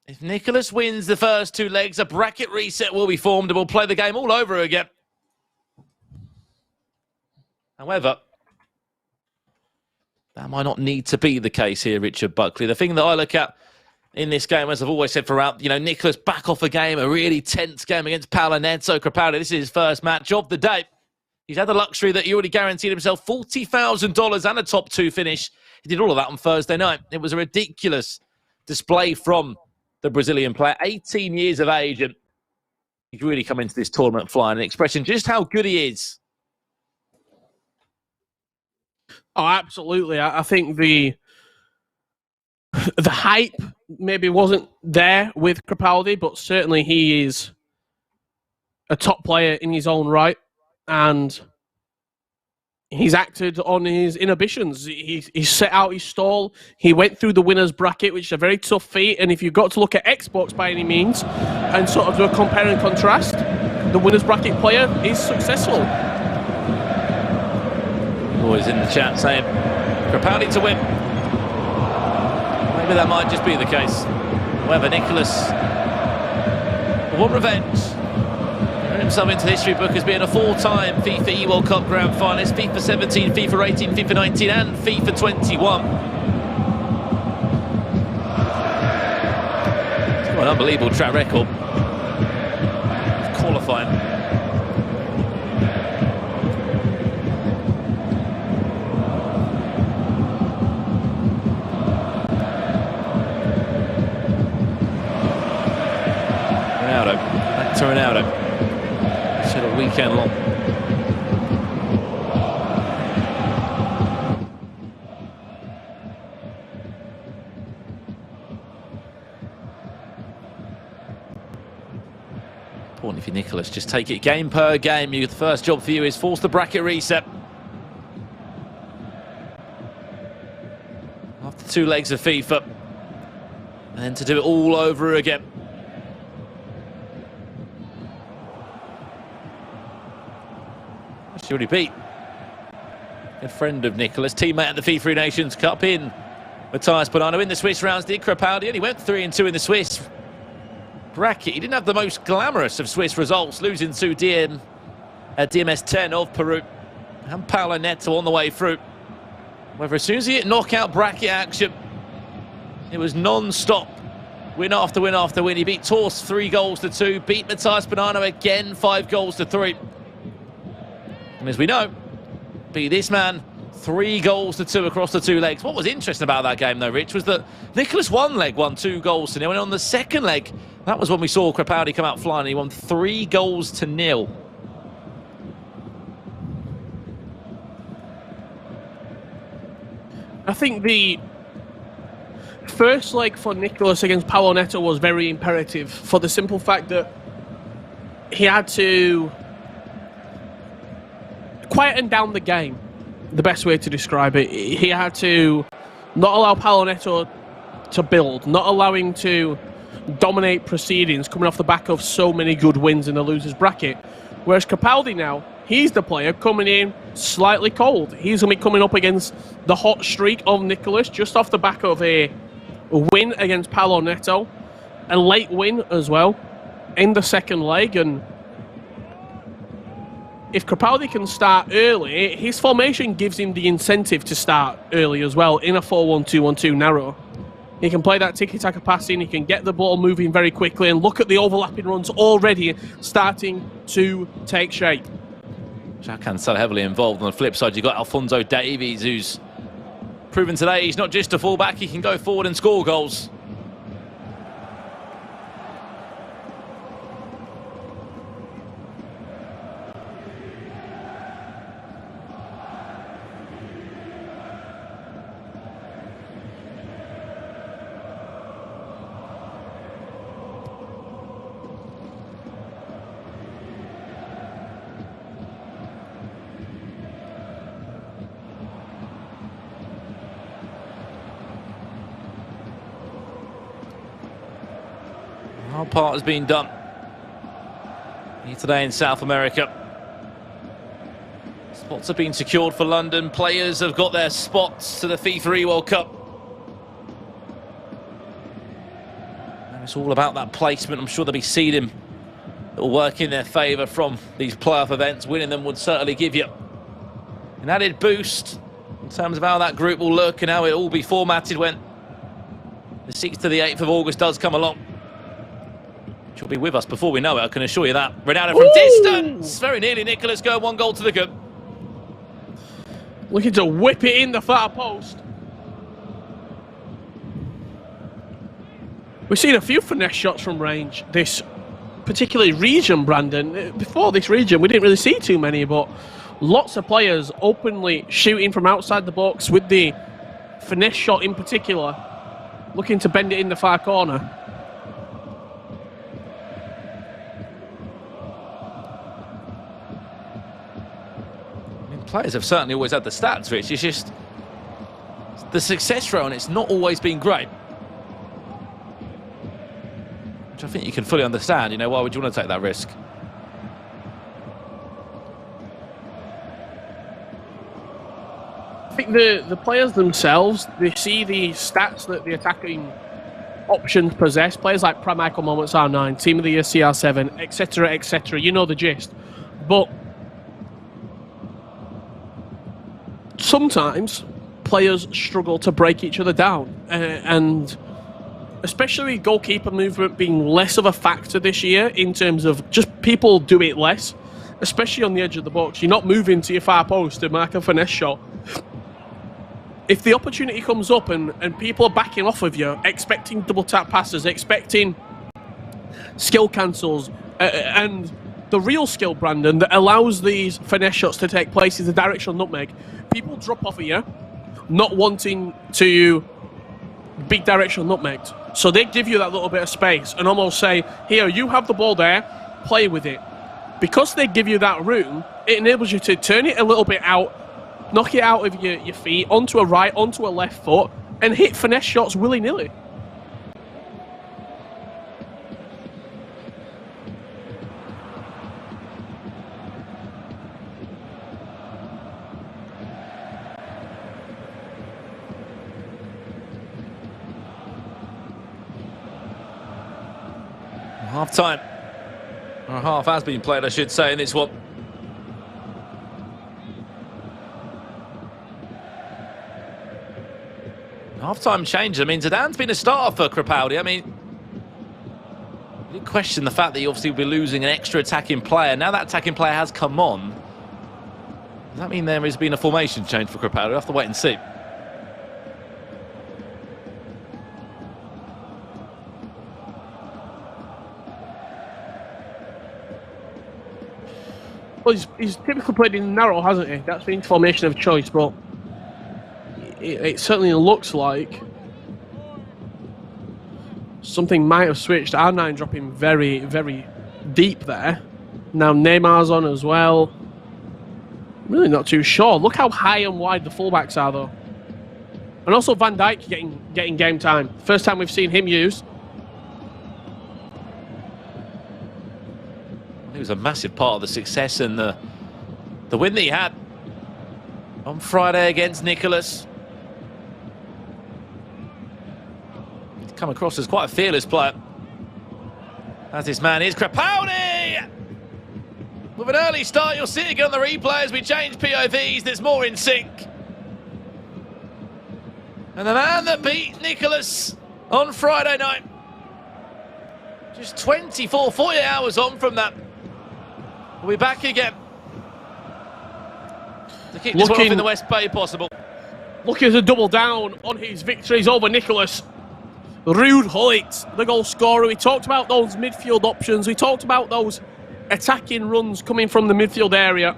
if Nicholas wins the first two legs, a bracket reset will be formed and we'll play the game all over again. However, that might not need to be the case here, Richard Buckley. The thing that I look at in this game, as I've always said throughout, Nicholas back off a game, a really tense game against Paulo Neto. Cripaldi, this is his first match of the day. He's had the luxury that he already guaranteed himself $40,000 and a top two finish. He did all of that on Thursday night. It was a ridiculous display from the Brazilian player, 18 years of age, and he's really come into this tournament flying and expressing just how good he is. Oh, absolutely. I think the hype maybe wasn't there with Cripaldi, but certainly he is a top player in his own right, and he's acted on his inhibitions. He set out his stall. He went through the winner's bracket, which is a very tough feat. And if you've got to look at Xbox by any means and sort of do a compare and contrast, the winner's bracket player is successful. Boys in the chat saying, Crapaldi to win. Maybe that might just be the case. However, Nicholas won revenge. Turned himself into the history book as being a four-time FIFA E World Cup Grand Finalist, FIFA 17, FIFA 18, FIFA 19 and FIFA 21. He's got an unbelievable track record of qualifying. Back to Ronaldo. Should a weekend long. Important for Nicholas. Just take it game per game. The first job for you is force the bracket reset. After 2 legs of FIFA. And then to do it all over again. She already beat good friend of Nicholas, teammate at the FIFA Nations Cup in Matthias Bonano in the Swiss rounds. Did Crapaldi only went 3-2 in the Swiss bracket. He didn't have the most glamorous of Swiss results, losing to DMS 10 of Peru and Paulo Neto on the way through. However, as soon as he hit knockout bracket action, it was non-stop. Win after win after win. He beat Torst 3-2, beat Matthias Bonano again 5-3. And as we know, beat this man 3-2 across the 2 legs. What was interesting about that game, though, Rich, was that Nicholas one leg won 2-0, and on the second leg, that was when we saw Crapaldi come out flying. He won 3-0. I think the first leg for Nicholas against Paulo Neto was very imperative for the simple fact that he had to quieten down the game, the best way to describe it. He had to not allow Paulo Neto to build, not allow him to dominate proceedings coming off the back of so many good wins in the loser's bracket. Whereas Crapaldi now, he's the player coming in slightly cold. He's going to be coming up against the hot streak of Nicholas just off the back of a win against Paulo Neto, a late win as well in the second leg. And if Crapaldi can start early, his formation gives him the incentive to start early as well in a 4-1-2-1-2 narrow. He can play that tiki-taka passing, he can get the ball moving very quickly, and look at the overlapping runs already starting to take shape. Jacquin's so heavily involved. On the flip side, you've got Alphonso Davies, who's proven today he's not just a fullback, he can go forward and score goals. Our part has been done here today in South America. Spots have been secured for London. Players have got their spots to the FIFA E World Cup. And it's all about that placement. I'm sure there'll be seeding that will work in their favour from these playoff events. Winning them would certainly give you an added boost in terms of how that group will look and how it will all be formatted when the 6th to the 8th of August does come along. She'll be with us before we know it, I can assure you that. Ronaldo from distance! Very nearly Nicholas going 1 goal to the good. Looking to whip it in the far post. We've seen a few finesse shots from range this particularly region, Brandon. Before this region, we didn't really see too many, but lots of players openly shooting from outside the box with the finesse shot in particular, looking to bend it in the far corner. Players have certainly always had the stats, Rich. It's just the success rate on it's not always been great. Which I think you can fully understand. You know, why would you want to take that risk? I think the players themselves, they see the stats that the attacking options possess. Players like Prime Michael Moments R9, Team of the Year CR7, etc., etc. You know the gist. But sometimes players struggle to break each other down, and especially goalkeeper movement being less of a factor this year in terms of just people do it less, especially on the edge of the box. You're not moving to your far post to mark a finesse shot. If the opportunity comes up and people are backing off of you, expecting double tap passes, expecting skill cancels, and the real skill, Brandon, that allows these finesse shots to take place is the directional nutmeg. People drop off of you, not wanting to be directional nutmegged. So they give you that little bit of space and almost say, here, you have the ball there, play with it. Because they give you that room, it enables you to turn it a little bit out, knock it out of your feet, onto a right, onto a left foot, and hit finesse shots willy-nilly. Half-time. Or half has been played, I should say, in this one. Half-time change. I mean, Zedane's been a starter for Crepaldi. I mean, you question the fact that you obviously will be losing an extra attacking player. Now that attacking player has come on, does that mean there has been a formation change for Crepaldi? We'll have to wait and see. Well, he's typically played in narrow, hasn't he? That's been formation of choice, but it certainly looks like something might have switched. R9 dropping very, very deep there. Now Neymar's on as well. Really not too sure. Look how high and wide the fullbacks are, though. And also Van Dijk getting game time. First time we've seen him used. He was a massive part of the success and the win that he had on Friday against Nicholas. He's come across as quite a fearless player. As this man is Crepaldi! With an early start, you'll see it again on the replay as we change POVs. There's more in sync. And the man that beat Nicholas on Friday night, just 24, 40 hours on from that. We'll be back again to keep this one off in the West Bay possible. Looking to double down on his victories over Nicholas. Ruud Gullit, the goal scorer. We talked about those midfield options. We talked about those attacking runs coming from the midfield area.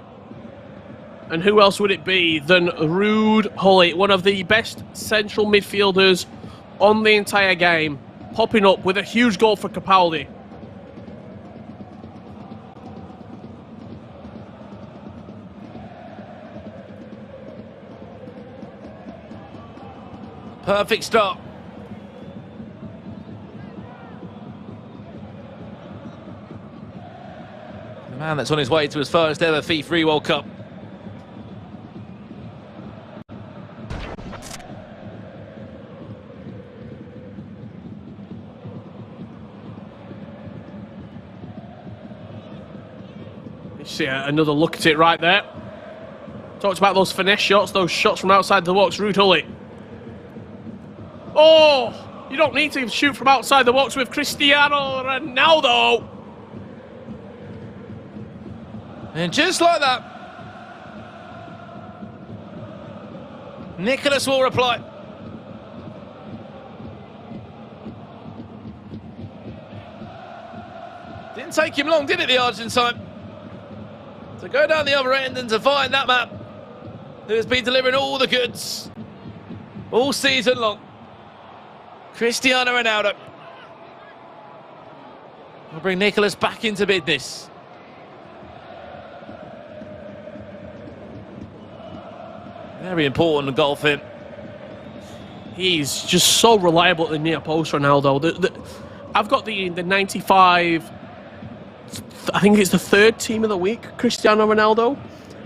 And who else would it be than Ruud Gullit, one of the best central midfielders on the entire game, popping up with a huge goal for Capaldi. Perfect start. The man that's on his way to his first ever FIFA World Cup. You see another look at it right there. Talked about those finesse shots, those shots from outside the box. Ruud Gullit. Oh, you don't need to shoot from outside the box with Cristiano Ronaldo. And just like that, Nicholas will reply. Didn't take him long, did it, the Argentine? To go down the other end and to find that man who has been delivering all the goods all season long. Cristiano Ronaldo will bring Nicholas back into business. Very important goal for him. He's just so reliable at the near post, Ronaldo. I've got the 95, I think it's the third team of the week, Cristiano Ronaldo.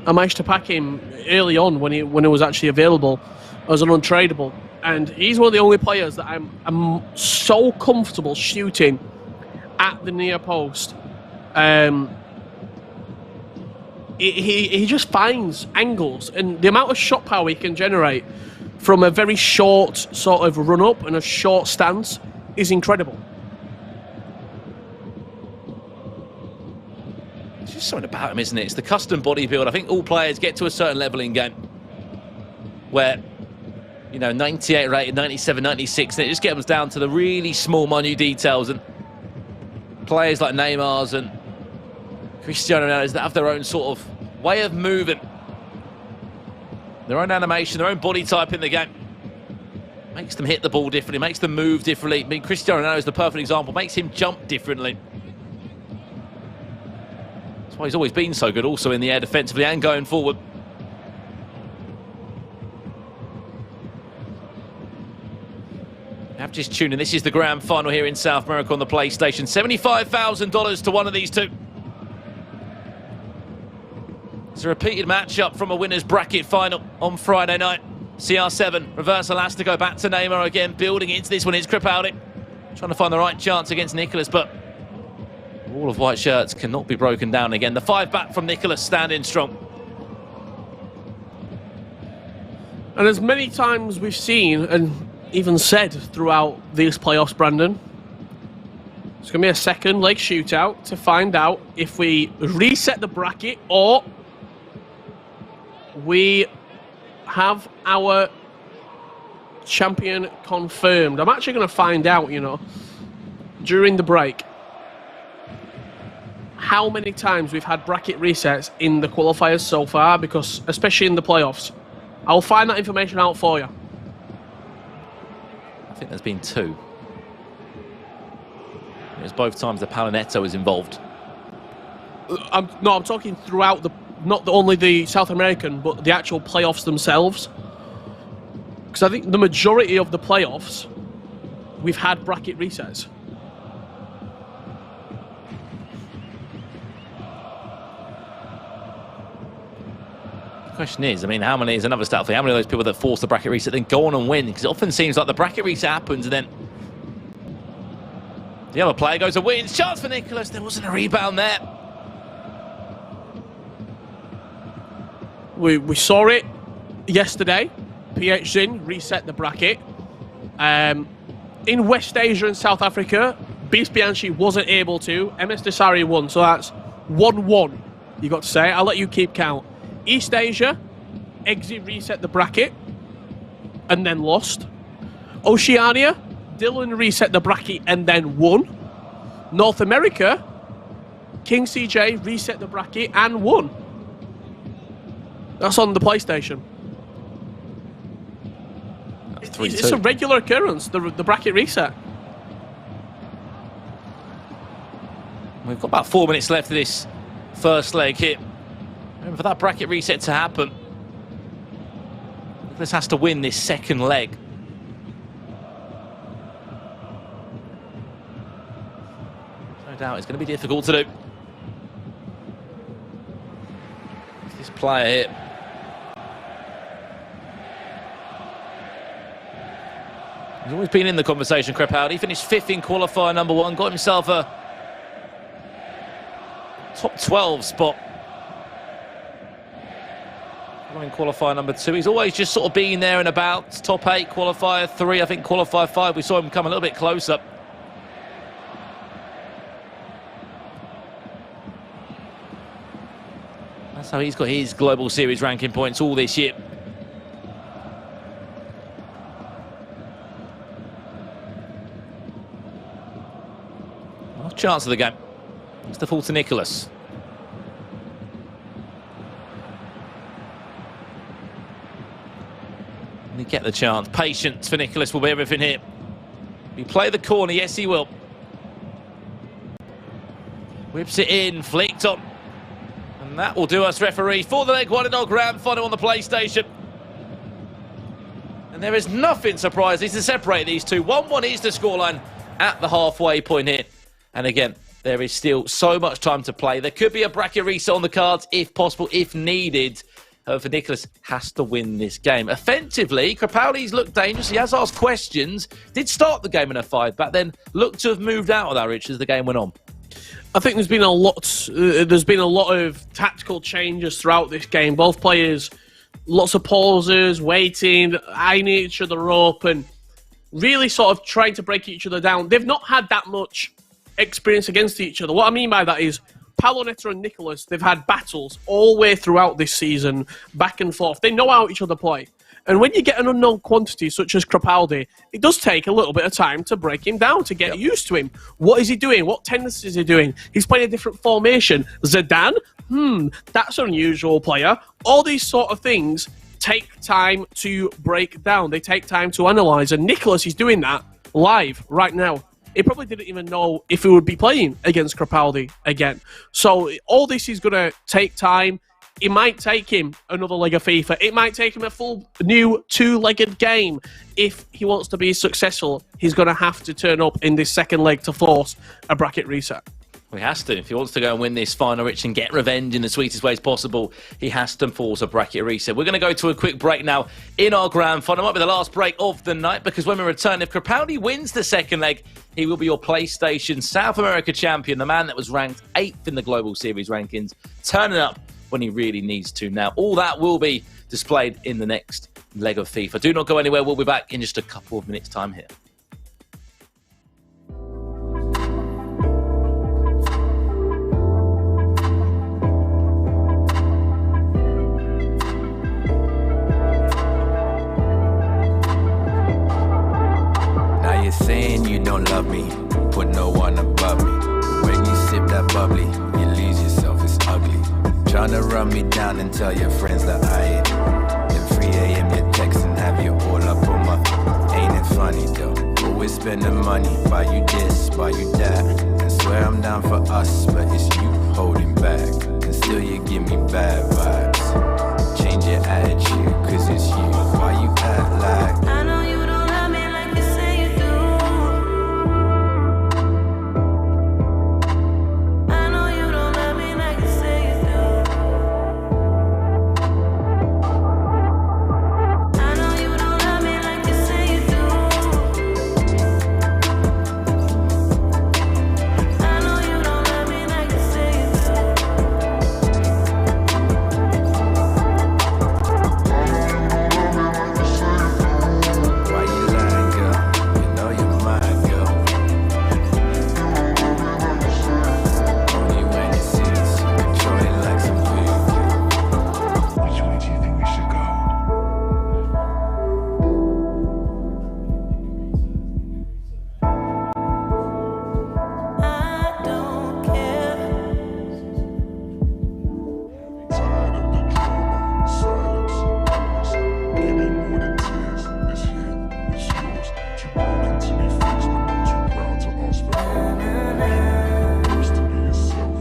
I managed to pack him early on when it was actually available as an untradeable. And he's one of the only players that I'm so comfortable shooting at the near post. He just finds angles, and the amount of shot power he can generate from a very short sort of run up and a short stance is incredible. It's just something about him, isn't it? It's the custom body build. I think all players get to a certain level in game where, 98 rated, 97, 96, and it just gets down to the really small, minute details. And players like Neymar's and Cristiano Ronaldo's that have their own sort of way of moving, their own animation, their own body type in the game. Makes them hit the ball differently, makes them move differently. I mean, Cristiano Ronaldo is the perfect example. Makes him jump differently. That's why he's always been so good, also in the air defensively and going forward. I've just tuned in. This is the grand final here in South America on the PlayStation. $75,000 to one of these two. It's a repeated matchup from a winner's bracket final on Friday night. CR7, reverse elastico, back to Neymar again, building into this one is Crepaldi. Trying to find the right chance against Nicholas, but all of white shirts cannot be broken down again. The 5 back from Nicholas, standing strong. And as many times we've seen and even said throughout these playoffs, Brandon, it's going to be a second leg shootout to find out if we reset the bracket or we have our champion confirmed. I'm actually going to find out, during the break, how many times we've had bracket resets in the qualifiers so far, because especially in the playoffs. I'll find that information out for you. I think there's been 2. It was both times the Neto was involved. I'm talking throughout not only the South American, but the actual playoffs themselves. Because I think the majority of the playoffs, we've had bracket resets. The question is, how many is another stat for you? How many of those people that force the bracket reset then go on and win? Because it often seems like the bracket reset happens and then the other player goes and wins. Chance for Nicholas. There wasn't a rebound there. We saw it yesterday. PHZ reset the bracket. In West Asia and South Africa, Beast Bianchi wasn't able to. MS Desari won, so that's 1-1, you got to say. I'll let you keep count. East Asia, Exit reset the bracket and then lost. Oceania, Dylan reset the bracket and then won. North America, King CJ reset the bracket and won. That's on the PlayStation. It's a regular occurrence, the bracket reset. We've got about 4 minutes left of this first leg here. And for that bracket reset to happen, Nicholas has to win this second leg. No doubt it's going to be difficult to do. This player here. He's always been in the conversation, Crepaldi. He finished 5th in qualifier number 1, got himself a top 12 spot. In qualifier number 2, he's always just sort of been there and about. Top 8, qualifier 3, I think qualifier 5, we saw him come a little bit closer. That's how he's got his global series ranking points all this year. Last chance of the game. It's the fall to Nicholas. He get the chance. Patience for Nicholas will be everything here. He play the corner, yes he will. Whips it in, flicked on. And that will do us, referee, for the leg 1 in our grand final on the PlayStation. There is nothing surprising to separate these two. 1-1 is the scoreline at the halfway point here. And again, there is still so much time to play. There could be a bracket reset on the cards if possible, if needed. For Nicholas, has to win this game. Offensively, Crapaldi's looked dangerous. He has asked questions. Did start the game in a 5, but then looked to have moved out of that, Rich, as the game went on. I think there's been a lot of tactical changes throughout this game. Both players, lots of pauses, waiting, eyeing each other up, and really sort of trying to break each other down. They've not had that much experience against each other. What I mean by that is Paolo, Neto and Nicholas, they've had battles all the way throughout this season, back and forth. They know how each other play. And when you get an unknown quantity such as Crapaldi, it does take a little bit of time to break him down, to get used to him. What is he doing? What tendencies is he doing? He's playing a different formation. Sedano? That's an unusual player. All these sort of things take time to break down. They take time to analyse. And Nicholas is doing that live right now. He probably didn't even know if he would be playing against Crapaldi again. So all this is going to take time. It might take him another leg of FIFA. It might take him a full new 2-legged game. If he wants to be successful, he's going to have to turn up in this second leg to force a bracket reset. He has to. If he wants to go and win this final, Rich, and get revenge in the sweetest ways possible, he has to force a bracket reset. We're going to go to a quick break now in our grand final. It might be the last break of the night, because when we return, if Crapaldi wins the second leg, he will be your PlayStation South America champion, the man that was ranked 8th in the Global Series rankings, turning up when he really needs to. Now, all that will be displayed in the next leg of FIFA. Do not go anywhere. We'll be back in just a couple of minutes' time here. Now you're saying you don't love me, put no one above me. When you sip that bubbly, you lose yourself, it's ugly. Tryna run me down and tell your friends that I ain't. Then 3 a.m. you're texting, have you all up on my. Ain't it funny though? Always spending money, buy you this, buy you that. I swear I'm down for us, but it's you holding back. And still you give me bad vibes. Change your attitude, cause it's you. Why you act like I know you don't love me like you say you do. I know you don't love me like you say you do. I know you don't love me like you say you do. I know you don't love me like you say you why you lying, girl? You know you're mine, girl. Only when it suits you, control it like some voodoo. Which way do you think we should go? Tired of the drama, silence. Give me more than tears. This hit, it's yours. Too broken to be fixed, but too proud to ask for help. Used to be yourself.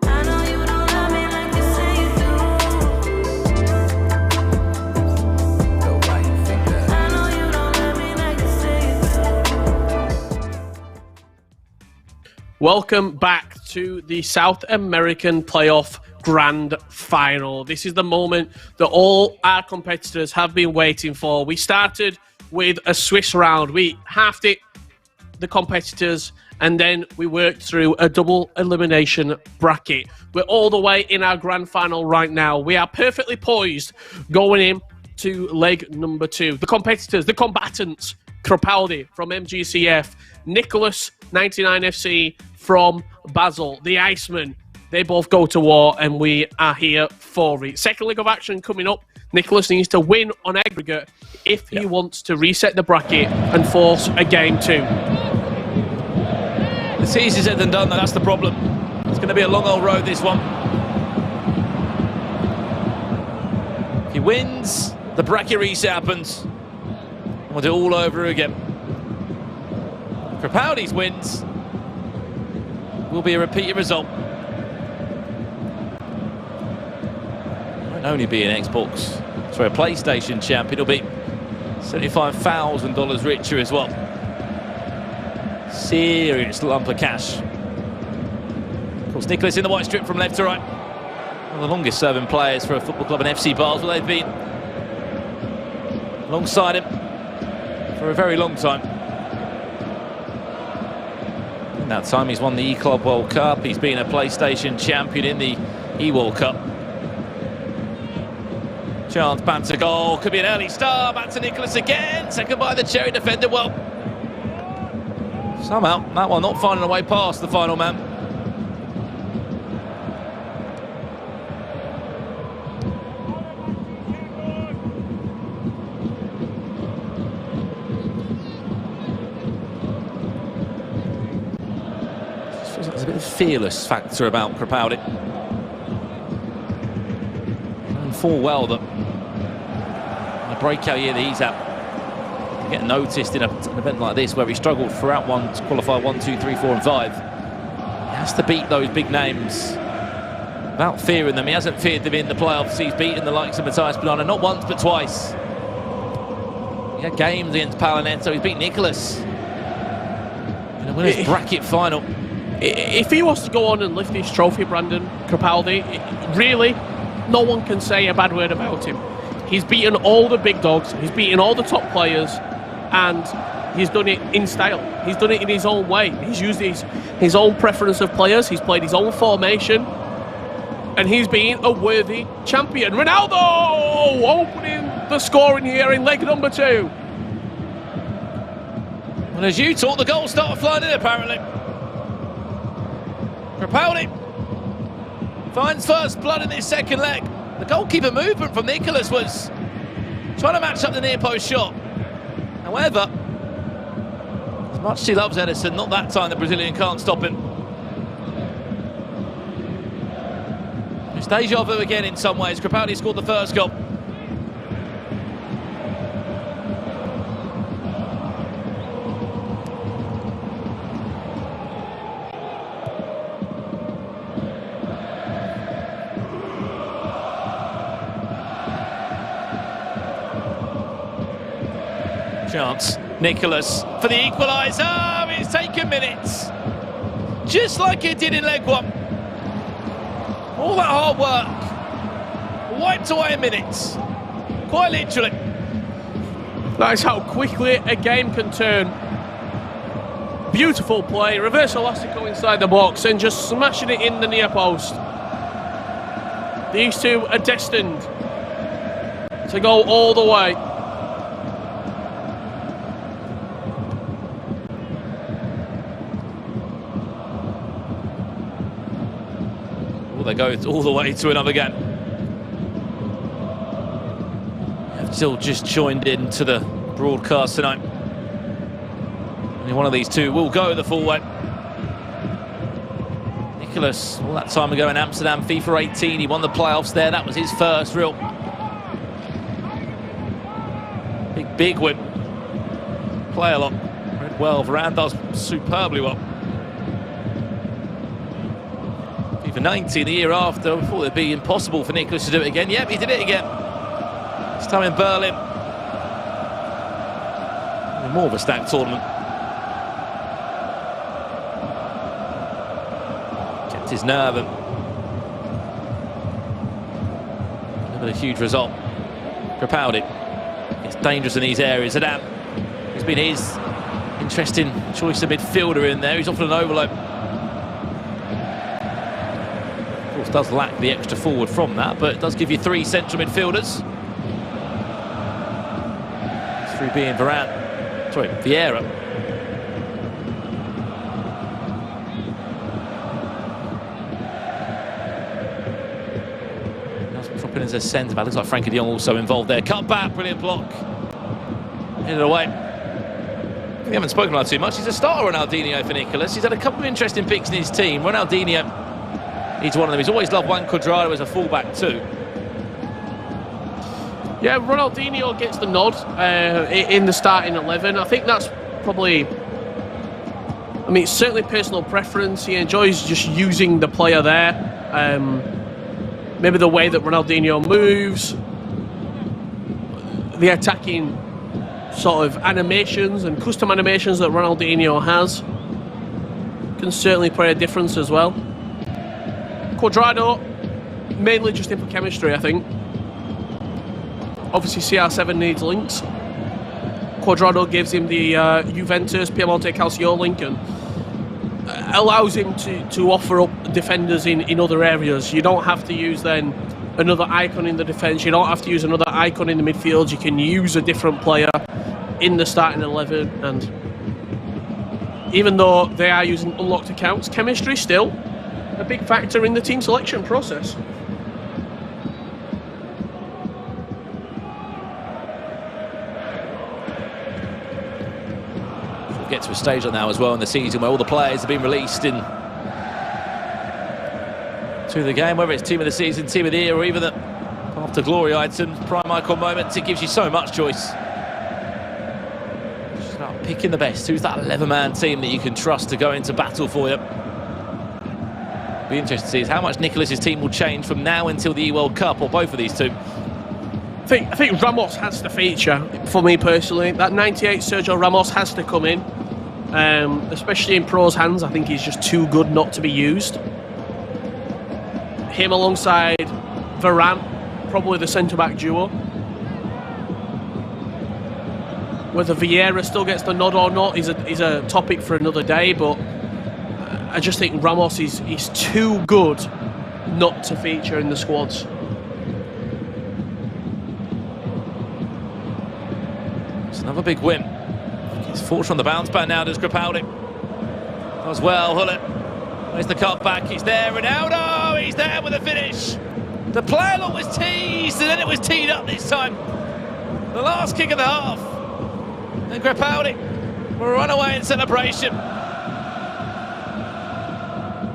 I know you don't love me like you say you do. So why you think that? I know you don't love me like you say you do. Welcome back to the South American Playoff Grand Final. This is the moment that all our competitors have been waiting for. We started with a Swiss round. We halved it, the competitors, and then we worked through a double elimination bracket. We're all the way in our grand final right now. We are perfectly poised going in to leg number 2. The competitors, the combatants, Crapaldi from MGCF, Nicholas 99FC from Basel, the Iceman. They both go to war, and we are here for it. Second leg of action coming up. Nicholas needs to win on aggregate if he wants to reset the bracket and force a game 2. It's easier said than done, though. That's the problem. It's going to be a long old road, this one. If he wins, the bracket reset happens. We'll do it all over again. Crapaldi's wins will be a repeated result. Won't only be an Xbox, sorry, a PlayStation champion. It'll be $75,000 richer as well. Serious lump of cash. Of course, Nicholas in the white strip from left to right. One of the longest serving players for a football club in FC Basel. They've been alongside him for a very long time. In that time, he's won the E-Club World Cup. He's been a PlayStation champion in the E-World Cup. Chance, banter goal. Could be an early start. Back to Nicholas again. Second by the Cherry defender. Well, somehow, that one not finding a way past the final man. Feels like there's a bit of fearless factor about Crapaldi. And full well that the breakout year that he's at, get noticed in an event like this where he struggled throughout to qualify 1, 2, 3, 4 and 5. He has to beat those big names without fearing them. He hasn't feared them in the playoffs. He's beaten the likes of Matthias Bonano not once but twice. He had games against Neto. He's beat Nicholas in a winners bracket final. If he was to go on and lift his trophy, Brandon Crapaldi, really, no one can say a bad word about him. He's beaten all the big dogs. He's beaten all the top players. And he's done it in style. He's done it in his own way. He's used his own preference of players. He's played his own formation. And he's been a worthy champion. Ronaldo opening the scoring here in leg number 2. And as you talk, the goals start flying in apparently. Crapaldi finds first blood in this second leg. The goalkeeper movement from Nicholas was trying to match up the near post shot. However, as much as he loves Edison, not that time the Brazilian can't stop him. It's deja vu again in some ways. Crapaldi scored the first goal. Chance. Nicholas for the equaliser. It's taken minutes. Just like it did in leg 1. All that hard work wiped away in minutes. Quite literally. That is how quickly a game can turn. Beautiful play. Reverse elastico inside the box and just smashing it in the near post. These two are destined to go all the way. They go all the way to another game. I've still just joined in to the broadcast tonight. Only one of these two will go the full way. Nicholas, all that time ago in Amsterdam, FIFA 18, he won the playoffs there. That was his first real big win. Play a lot. Read well. Varane does superbly well. For 90 the year after, I thought it'd be impossible for Nicholas to do it again. Yep, he did it again. This time in Berlin. More of a stacked tournament. Kept his nerve and delivered a huge result. Crapaldi. It's dangerous in these areas. Sedano. It's been his interesting choice of midfielder in there. He's offered an overload. Does lack the extra forward from that, but it does give you 3 central midfielders. 3 being Vieira. Dropping as a centre back. Looks like Frankie de Jong also involved there. Cut back, brilliant block. Hit it away. We haven't spoken about too much. He's a starter, Ronaldinho, for Nicholas. He's had a couple of interesting picks in his team. Ronaldinho, he's one of them. He's always loved Juan Cuadrado as a fullback too. Yeah, Ronaldinho gets the nod in the starting 11. I think that's probably... I mean, it's certainly personal preference. He enjoys just using the player there. Maybe the way that Ronaldinho moves. The attacking sort of animations and custom animations that Ronaldinho has can certainly play a difference as well. Cuadrado, mainly just in for chemistry, I think. Obviously, CR7 needs links. Cuadrado gives him the Juventus Piemonte Calcio link and allows him to offer up defenders in other areas. You don't have to use then another icon in the defence. You don't have to use another icon in the midfield. You can use a different player in the starting 11. And even though they are using unlocked accounts, chemistry still a big factor in the team selection process. We'll get to a stage now as well in the season where all the players have been released in to the game, whether it's team of the season, team of the year, or even the after glory items, prime icon moments. It gives you so much choice. Just about picking the best. Who's that 11-man team that you can trust to go into battle for you? Be interesting to see is how much Nicholas's team will change from now until the World Cup, or both of these two. I think Ramos has to feature for me personally. That 98 Sergio Ramos has to come in, especially in pros' hands. I think he's just too good not to be used. Him alongside Varane, probably the centre-back duo. Whether Vieira still gets the nod or not is a topic for another day, but I just think Ramos is too good not to feature in the squads. It's another big win. He's forced on the bounce back now, does Crapaldi. Does well, Hullet. There's the cut back, he's there, Ronaldo, he's there with a finish. The play-along was teased, and then it was teed up this time. The last kick of the half. And Crapaldi will run away in celebration.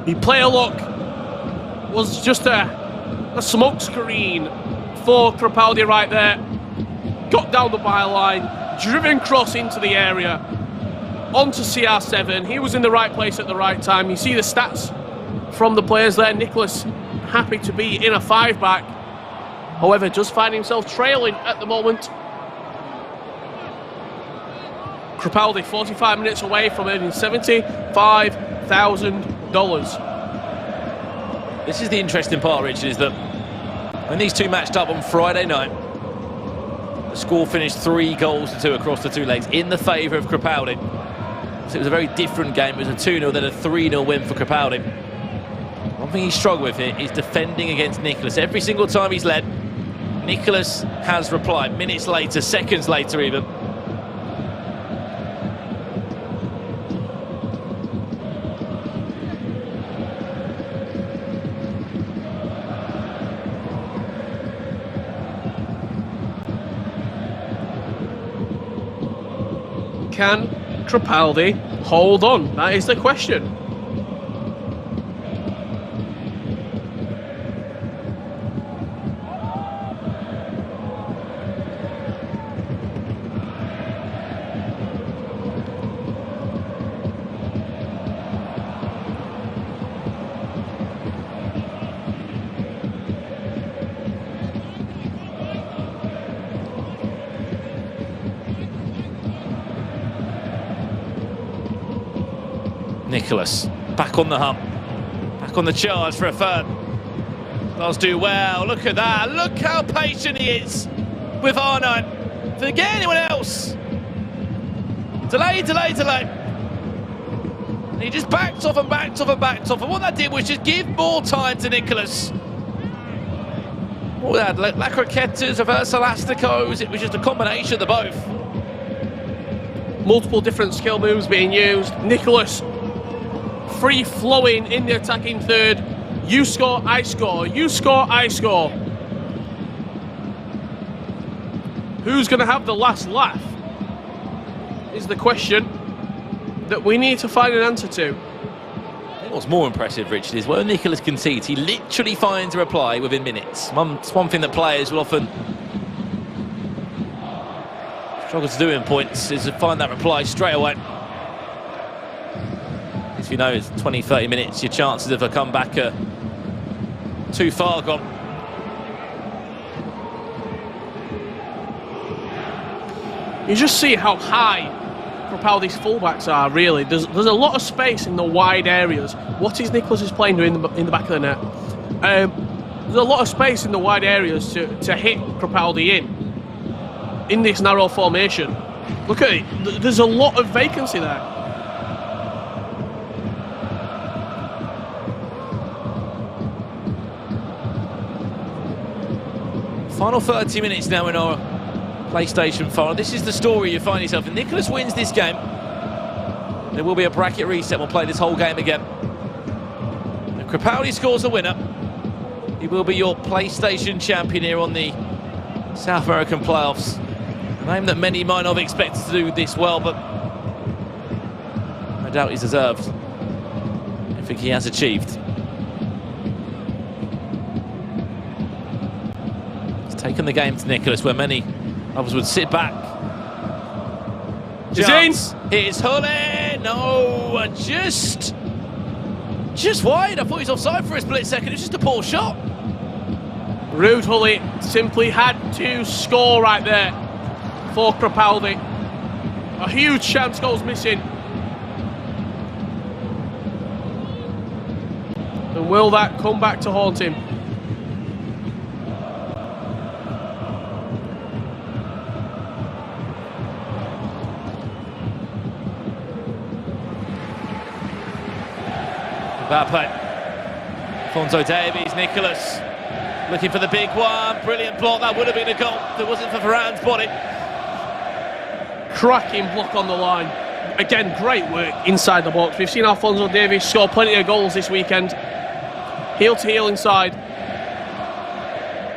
The player look was just a smoke screen for Crapaldi right there. Got down the byline, driven cross into the area, onto CR7. He was in the right place at the right time. You see the stats from the players there. Nicholas happy to be in a 5-back. However, does find himself trailing at the moment. Crapaldi 45 minutes away from earning $75,000. This is the interesting part, Richard, is that when these two matched up on Friday night, the score finished 3-2 across the two legs in the favour of Crapaldi. So it was a very different game. It was a 2-0, then a 3-0 win for Crapaldi. One thing he's struggled with here is defending against Nicholas. Every single time he's led, Nicholas has replied. Minutes later, seconds later even. Can Crapaldi hold on? That is the question. Nicholas back on the hump, back on the charge for a third. Does do well. Look at that. Look how patient he is with R9. Forget anyone else. Delay. And he just backed off and backed off and backed off. And what that did was just give more time to Nicholas. All that La Croquetas, reverse elasticos. It was just a combination of the both. Multiple different skill moves being used. Nicholas free flowing in the attacking third. You score, I score. You score, I score. Who's going to have the last laugh is the question that we need to find an answer to. What's more impressive, Richard, is when Nicholas concedes, he literally finds a reply within minutes. It's one thing that players will often struggle to do in points, is to find that reply straight away. As you know, it's 20-30 minutes, your chances of a comeback are too far gone. You just see how high Crapaldi's fullbacks are, really. There's a lot of space in the wide areas. What is Nicholas playing in the back of the net? There's a lot of space in the wide areas to hit Crapaldi in this narrow formation. Look at it. There's a lot of vacancy there. Final 30 minutes now in our PlayStation 4. This is the story you find yourself in. Nicholas wins this game. There will be a bracket reset. We'll play this whole game again. If Crapaldi scores a winner, he will be your PlayStation champion here on the South American playoffs. A name that many might not have expected to do this well, but no doubt he's deserved. I think he has achieved. He's taken the game to Nicholas, where many others would sit back. Chance. Here's Hulle. No, just wide. I thought he was offside for a split second. It was just a poor shot. Ruud Hulle simply had to score right there for Crapaldi. A huge chance goes missing. And will that come back to haunt him? Mbappe, Alphonso Davies, Nicholas looking for the big one. Brilliant block. That would have been a goal if it wasn't for Varane's body. Cracking block on the line. Again, great work inside the box. We've seen Alphonso Davies score plenty of goals this weekend. Heel to heel inside.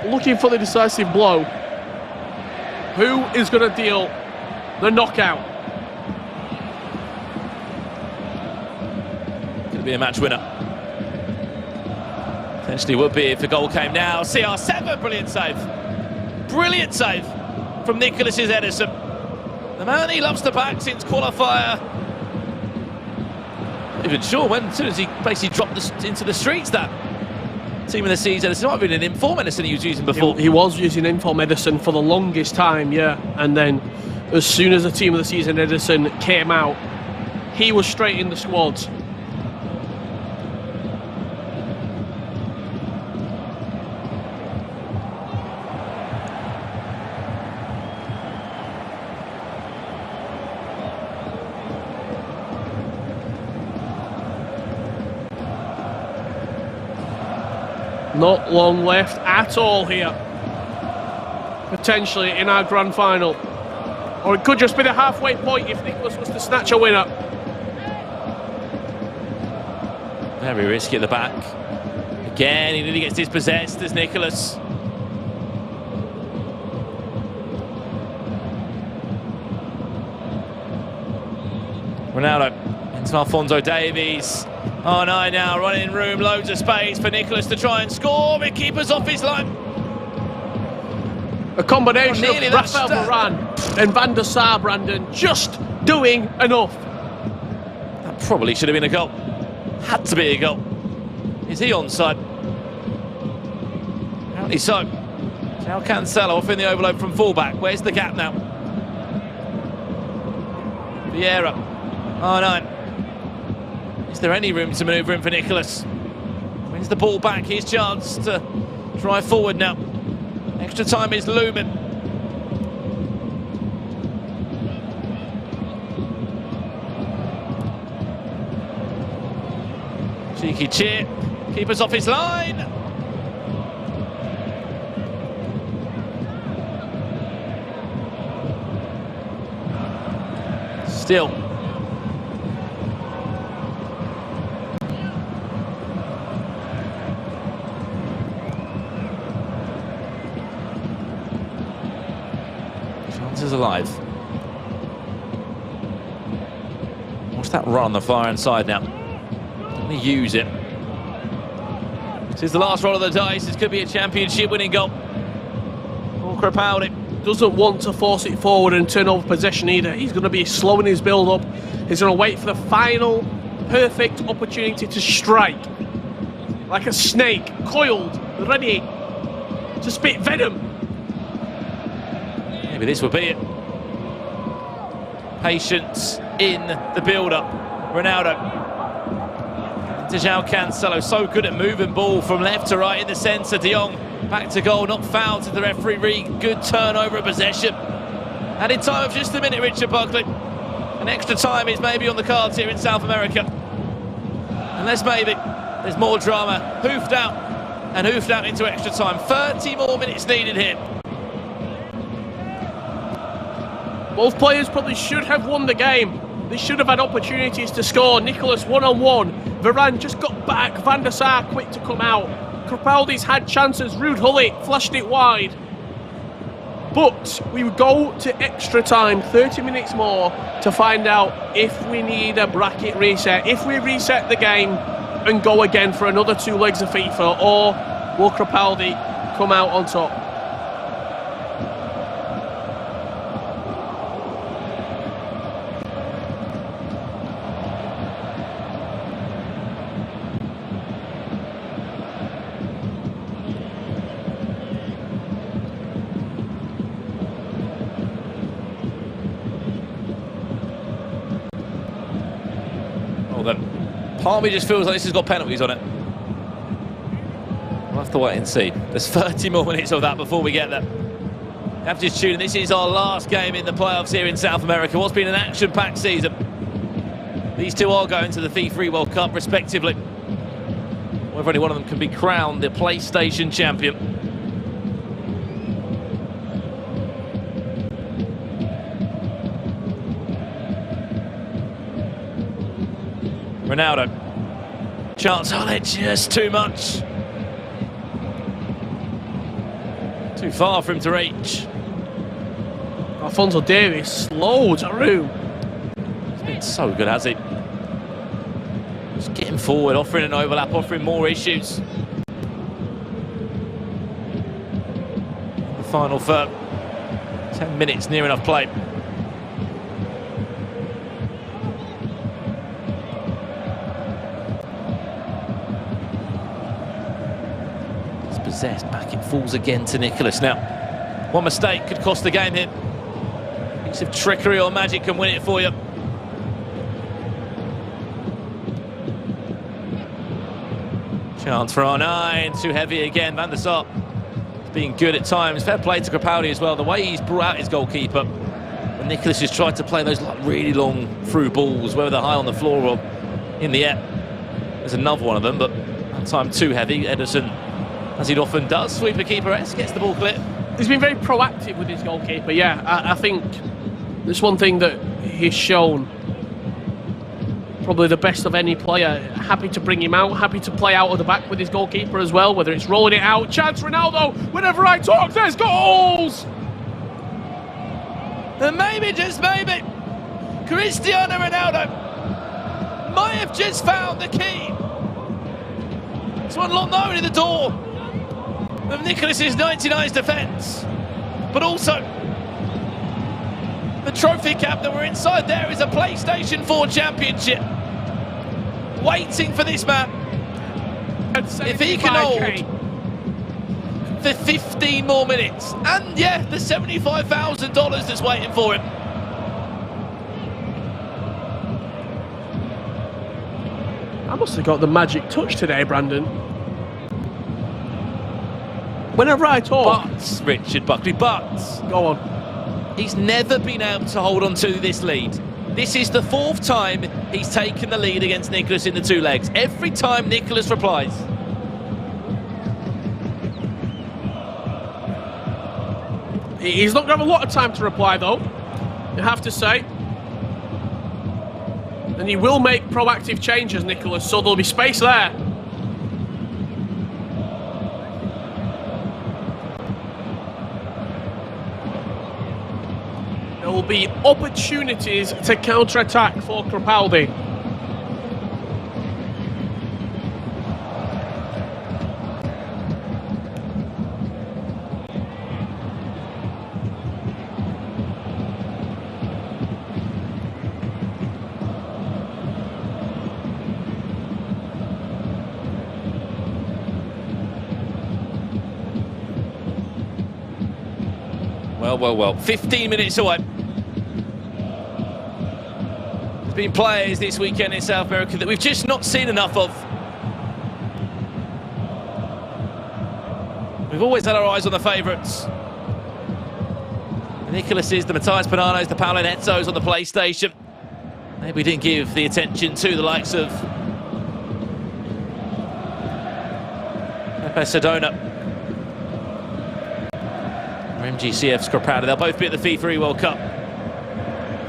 Looking for the decisive blow. Who is going to deal the knockout? Could be a match winner. Potentially would be if the goal came now. CR7, brilliant save. Brilliant save from Nicholas's Edison. The man he loves to back since qualifier. Not even sure when, as soon as he basically dropped into the streets, that team of the season. Edison might have been an inform Edison he was using before. He was using inform Edison for the longest time, yeah. And then as soon as the team of the season Edison came out, he was straight in the squads. Not long left at all here. Potentially in our grand final. Or it could just be the halfway point if Nicholas was to snatch a winner. Very risky at the back. Again, he nearly gets dispossessed as Nicholas. Ronaldo into Alphonso Davies. Oh no, now running room, loads of space for Nicholas to try and score. The keeper's off his line. A combination of Rafael Varane and Van der Sar, Brandon, just doing enough. That probably should have been a goal. Had to be a goal. Is he onside? Apparently so. João Cancelo off in the overload from fullback. Where's the gap now? Vieira. Oh no. Is there any room to manoeuvre in for Nicholas? Wins the ball back, his chance to drive forward now. Extra time is looming. Cheeky chip, keeper's off his line. Still. Chances alive. What's that run on the far hand side now? Let me use it. This is the last roll of the dice. This could be a championship winning goal. Oh, Crapaldi doesn't want to force it forward and turn over possession either. He's going to be slowing his build up. He's going to wait for the final perfect opportunity to strike. Like a snake, coiled, ready to spit venom. Maybe this will be it. Patience in the build-up. Ronaldo. To João Cancelo, so good at moving ball from left to right in the centre. De Jong back to goal, not fouled to the referee. Good turnover of possession. And in time of just a minute, Richard Buckley. An extra time is maybe on the cards here in South America. Unless maybe there's more drama. Hoofed out into extra time. 30 more minutes needed here. Both players probably should have won the game. They should have had opportunities to score. Nicholas one-on-one. Varane just got back. Van der Sar quick to come out. Crapaldi's had chances. Ruud Gullit flashed it wide. But we would go to extra time, 30 minutes more, to find out if we need a bracket reset, if we reset the game and go again for another 2 legs of FIFA, or will Crapaldi come out on top? Part of me just feels like this has got penalties on it. We'll have to wait and see. There's 30 more minutes of that before we get there. You have to just tune in. This is our last game in the playoffs here in South America. What's been an action-packed season. These two are going to the FIFA World Cup, respectively. Whether any one of them can be crowned the PlayStation Champion. Ronaldo. Chance on it, just too much. Too far for him to reach. Alphonso Davies slows Aru. He's been so good, has he? Just getting forward, offering an overlap, offering more issues. The final third. 10 minutes, near enough play. Back it falls again to Nicholas. Now, one mistake could cost the game here. Piece of trickery or magic can win it for you. Chance for R9, too heavy again. Van der Sar being good at times. Fair play to Crapaldi as well. The way he's brought out his goalkeeper. And Nicholas has tried to play those really long through balls, whether they're high on the floor or in the air. There's another one of them, but that time too heavy. Ederson, as he often does, sweeper keeper-esque, gets the ball clear. He's been very proactive with his goalkeeper, yeah. I think there's one thing that he's shown, probably the best of any player. Happy to bring him out, happy to play out of the back with his goalkeeper as well, whether it's rolling it out. Chance Ronaldo, whenever I talk, there's goals! And maybe, just maybe, Cristiano Ronaldo might have just found the key to unlock not only the door of Nicholas's 99's defence, but also the trophy cap that we're inside there is a PlayStation 4 Championship. Waiting for this man. If he can hold for 15 more minutes, and yeah, the $75,000 that's waiting for him. I must have got the magic touch today, Brandon. Whenever I talk... But, Richard Buckley, but... Go on. He's never been able to hold on to this lead. This is the 4th time he's taken the lead against Nicholas in the 2 legs. Every time Nicholas replies. He's not going to have a lot of time to reply, though, you have to say. And he will make proactive changes, Nicholas, so there'll be space there. There will be opportunities to counter-attack for Crapaldi. Well. 15 minutes away. There's been players this weekend in South America that we've just not seen enough of. We've always had our eyes on the favourites. The Nicholas's, the Matthias Bonano's, the Paulo Neto's on the PlayStation. Maybe we didn't give the attention to the likes of Sedano or MGCF's Crowder. They'll both be at the FIFA World Cup.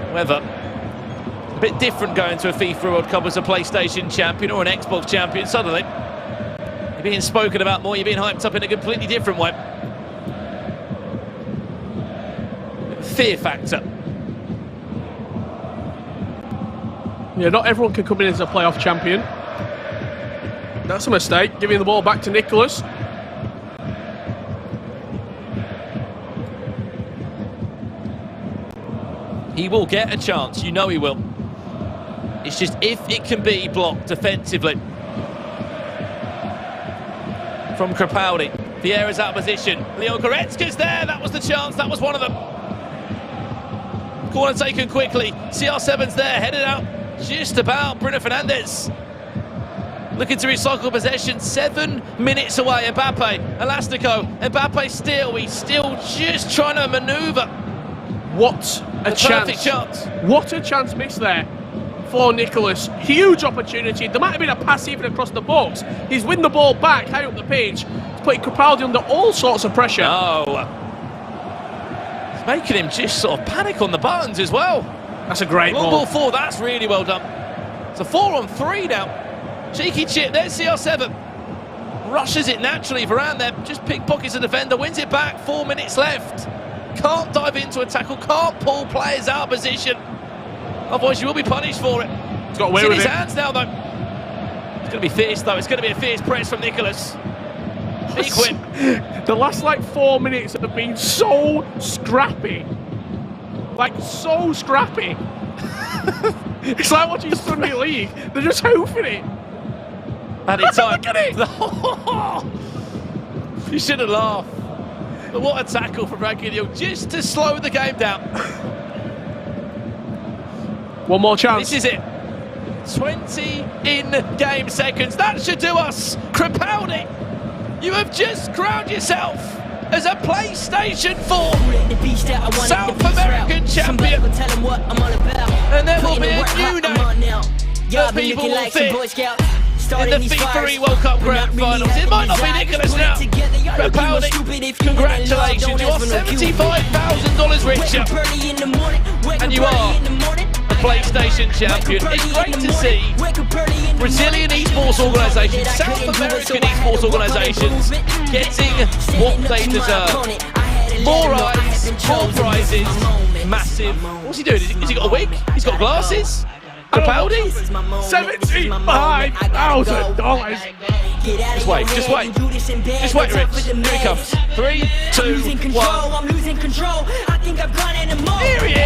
However, a bit different going to a FIFA World Cup as a PlayStation champion or an Xbox champion. Suddenly, you're being spoken about more, you're being hyped up in a completely different way. Fear factor. Yeah, not everyone can come in as a playoff champion. That's a mistake, giving the ball back to Nicholas. He will get a chance, you know he will. It's just if it can be blocked defensively. From Crapaldi. Vieira's out of position. Leon Goretzka's there, that was the chance, that was one of them. Corner taken quickly. CR7's there, headed out just about. Bruno Fernandes looking to recycle possession. 7 minutes away. Mbappe, Elastico. Mbappe he's still just trying to manoeuvre. What a chance. What a chance missed there for Nicholas. Huge opportunity. There might have been a pass even across the box. He's win the ball back high up the pitch. He's putting Crapaldi under all sorts of pressure. Oh. It's making him just sort of panic on the buttons as well. That's a great long ball. Ball 4, that's really well done. It's a 4-on-3 now. Cheeky chip, there's CR7. Rushes it naturally. Varane there, just pickpockets the defender, wins it back, 4 minutes left. Can't dive into a tackle, can't pull players out of position. Otherwise you will be punished for it. He's got away with it. It's in his hands now though. It's going to be fierce though, it's going to be a fierce press from Nicholas. Big whip. The last 4 minutes have been so scrappy. So scrappy. It's like watching Sunday League. They're just hoofing it. Added time. Look at it. You shouldn't laugh. But what a tackle from Rakitic just to slow the game down. One more chance. This is it. 20 in-game seconds. That should do us. Crapaldi, you have just crowned yourself as a PlayStation 4 South American champion. And there will be a new name that people will think in the FIFA World Cup Grand Finals. It might not be Nicholas now. Crapaldi, congratulations. You are $75,000 richer. And you are a PlayStation champion. It's great to see Brazilian esports organisations, South American esports organisations getting what they deserve. More eyes, more prizes, massive. What's he doing? Has he got a wig? He's got glasses? Crapaldi? $75,000. Just wait, Rich. Here he comes. 3, 2, 1. I'm losing control. I think I've got it more. Here he is.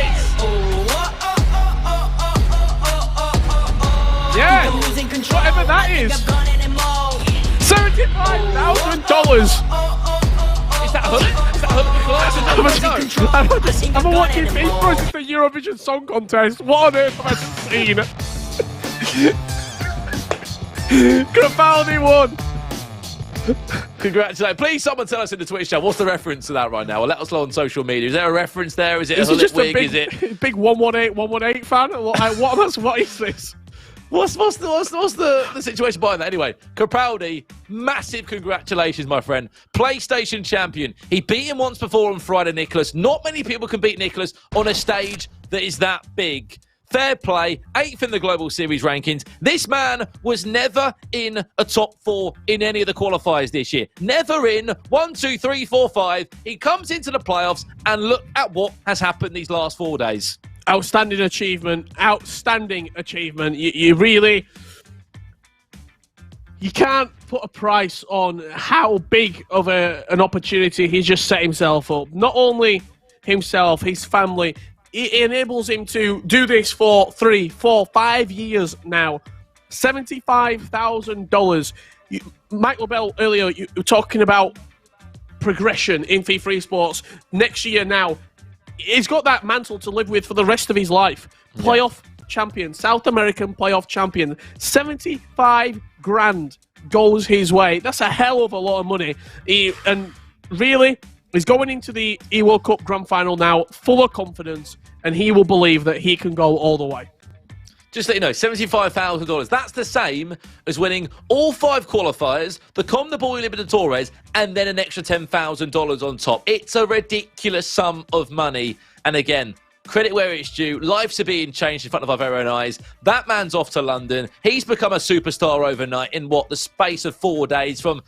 Yeah, whatever that is. $75,000. Is that a hook? Is that a hook? I've been watching FIFA since the Eurovision Song Contest. What on earth have I seen? Crapaldi won. Congratulations. Please someone tell us in the Twitch chat, what's the reference to that right now? Or let us know on social media. Is there a reference there? Is it a Hullet wig? Is it big 118 fan? What is this? What's the situation behind that? Anyway, Crapaldi, massive congratulations, my friend. PlayStation champion. He beat him once before on Friday, Nicholas. Not many people can beat Nicholas on a stage that is that big. Fair play, 8th in the Global Series rankings. This man was never in a top 4 in any of the qualifiers this year. Never in 1, 2, 3, 4, 5. He comes into the playoffs and look at what has happened these last 4 days. Outstanding achievement. You really... You can't put a price on how big of an opportunity he's just set himself up. Not only himself, his family... It enables him to do this for 3, 4, 5 years now. $75,000. Mike Lobel earlier, you were talking about progression in FIFA esports. Next year now, he's got that mantle to live with for the rest of his life. Playoff champion, South American playoff champion. 75 grand goes his way. That's a hell of a lot of money. And really, he's going into the E-World Cup Grand Final now full of confidence, and he will believe that he can go all the way. Just let you know, $75,000. That's the same as winning all 5 qualifiers, the CONMEBOL Libertadores, and then an extra $10,000 on top. It's a ridiculous sum of money. And again, credit where it's due. Lives are being changed in front of our very own eyes. That man's off to London. He's become a superstar overnight in the space of 4 days from,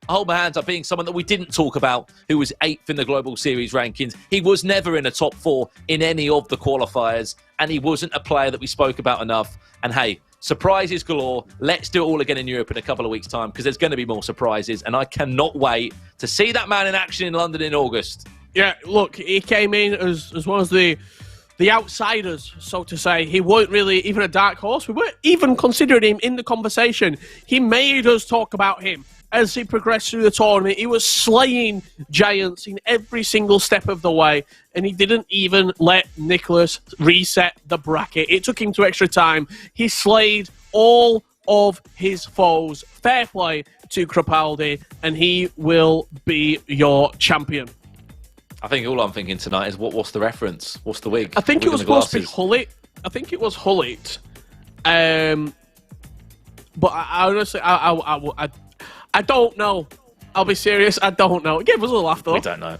hold my hands up, being someone that we didn't talk about, who was 8th in the Global Series rankings. He was never in a top 4 in any of the qualifiers, and he wasn't a player that we spoke about enough. And hey, surprises galore. Let's do it all again in Europe in a couple of weeks' time, because there's going to be more surprises, and I cannot wait to see that man in action in London in August. Yeah, look, he came in as one of the outsiders, so to say. He weren't really even a dark horse. We weren't even considering him in the conversation. He made us talk about him as he progressed through the tournament. He was slaying giants in every single step of the way, and he didn't even let Nicholas reset the bracket. It took him to extra time. He slayed all of his foes. Fair play to Crepaldi, and he will be your champion. I think all I'm thinking tonight is what's the reference? What's the wig? I think it was supposed to be Hullet. I think it was Hullet. But I honestly, I don't know. I'll be serious. I don't know. It gave us a laugh though. We don't know.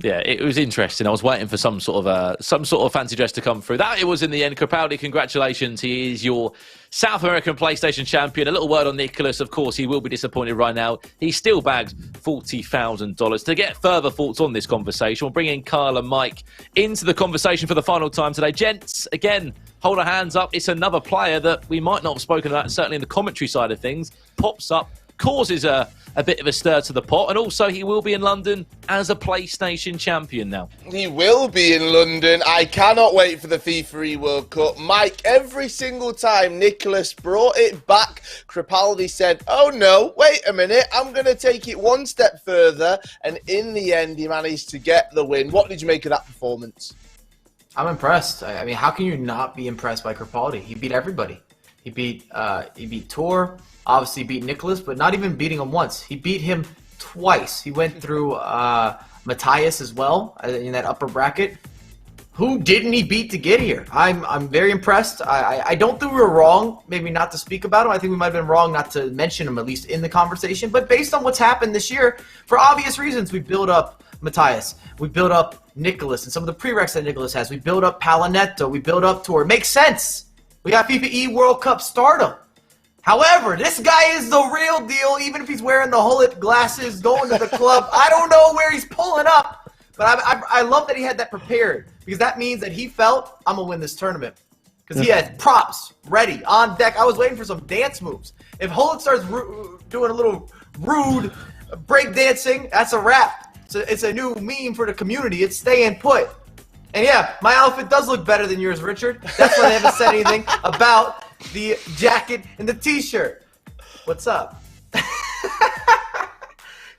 Yeah, it was interesting. I was waiting for some sort of fancy dress to come through. That it was in the end. Crepaldi, congratulations. He is your South American PlayStation champion. A little word on Nicholas. Of course, he will be disappointed right now. He still bagged $40,000. To get further thoughts on this conversation, we'll bring in Kyle and Mike into the conversation for the final time today. Gents, again, hold our hands up. It's another player that we might not have spoken about, certainly in the commentary side of things. Pops up, causes a bit of a stir to the pot, and also he will be in London as a PlayStation champion now. He will be in London. I cannot wait for the FIFA World Cup. Mike, every single time Nicholas brought it back, Crepaldi said, oh no, wait a minute, I'm going to take it one step further, and in the end he managed to get the win. What did you make of that performance? I'm impressed. I mean, how can you not be impressed by Crepaldi? He beat everybody. He beat Tor, obviously beat Nicholas, but not even beating him once. He beat him twice. He went through Matthias as well in that upper bracket. Who didn't he beat to get here? I'm very impressed. I don't think we were wrong, maybe not to speak about him. I think we might have been wrong not to mention him, at least in the conversation. But based on what's happened this year, for obvious reasons, we build up Matthias. We build up Nicholas and some of the prereqs that Nicholas has. We build up Neto. We build up Tor. It makes sense. We got FIFA E World Cup stardom. However, this guy is the real deal, even if he's wearing the Hullet glasses, going to the club. I don't know where he's pulling up, but I love that he had that prepared, because that means that he felt, I'm going to win this tournament. Because he had props ready, on deck. I was waiting for some dance moves. If Hullet starts doing a little rude break dancing, that's a wrap. It's a new meme for the community. It's staying put. And yeah, my outfit does look better than yours, Richard. That's why they haven't said anything about the jacket and the t-shirt. What's up?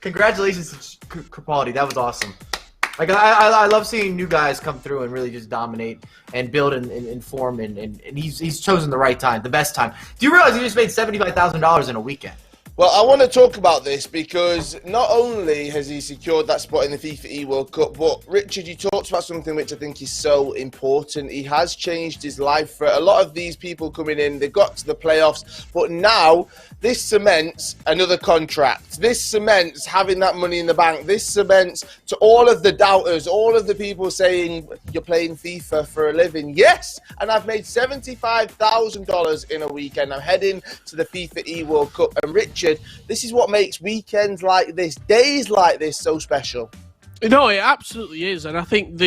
Congratulations to Crepaldi. That was awesome. Like I love seeing new guys come through and really just dominate and build and form, and he's chosen the right time, the best time. Do you realize he just made $75,000 in a weekend? Well, I want to talk about this because not only has he secured that spot in the FIFA E World Cup, but Richard, you talked about something which I think is so important. He has changed his life. For a lot of these people coming in, they got to the playoffs, but now this cements another contract. This cements having that money in the bank. This cements to all of the doubters, all of the people saying you're playing FIFA for a living. Yes, and I've made $75,000 in a weekend. I'm heading to the FIFA E World Cup, and Richard, this is what makes weekends like this, days like this, so special. No, it absolutely is, and I think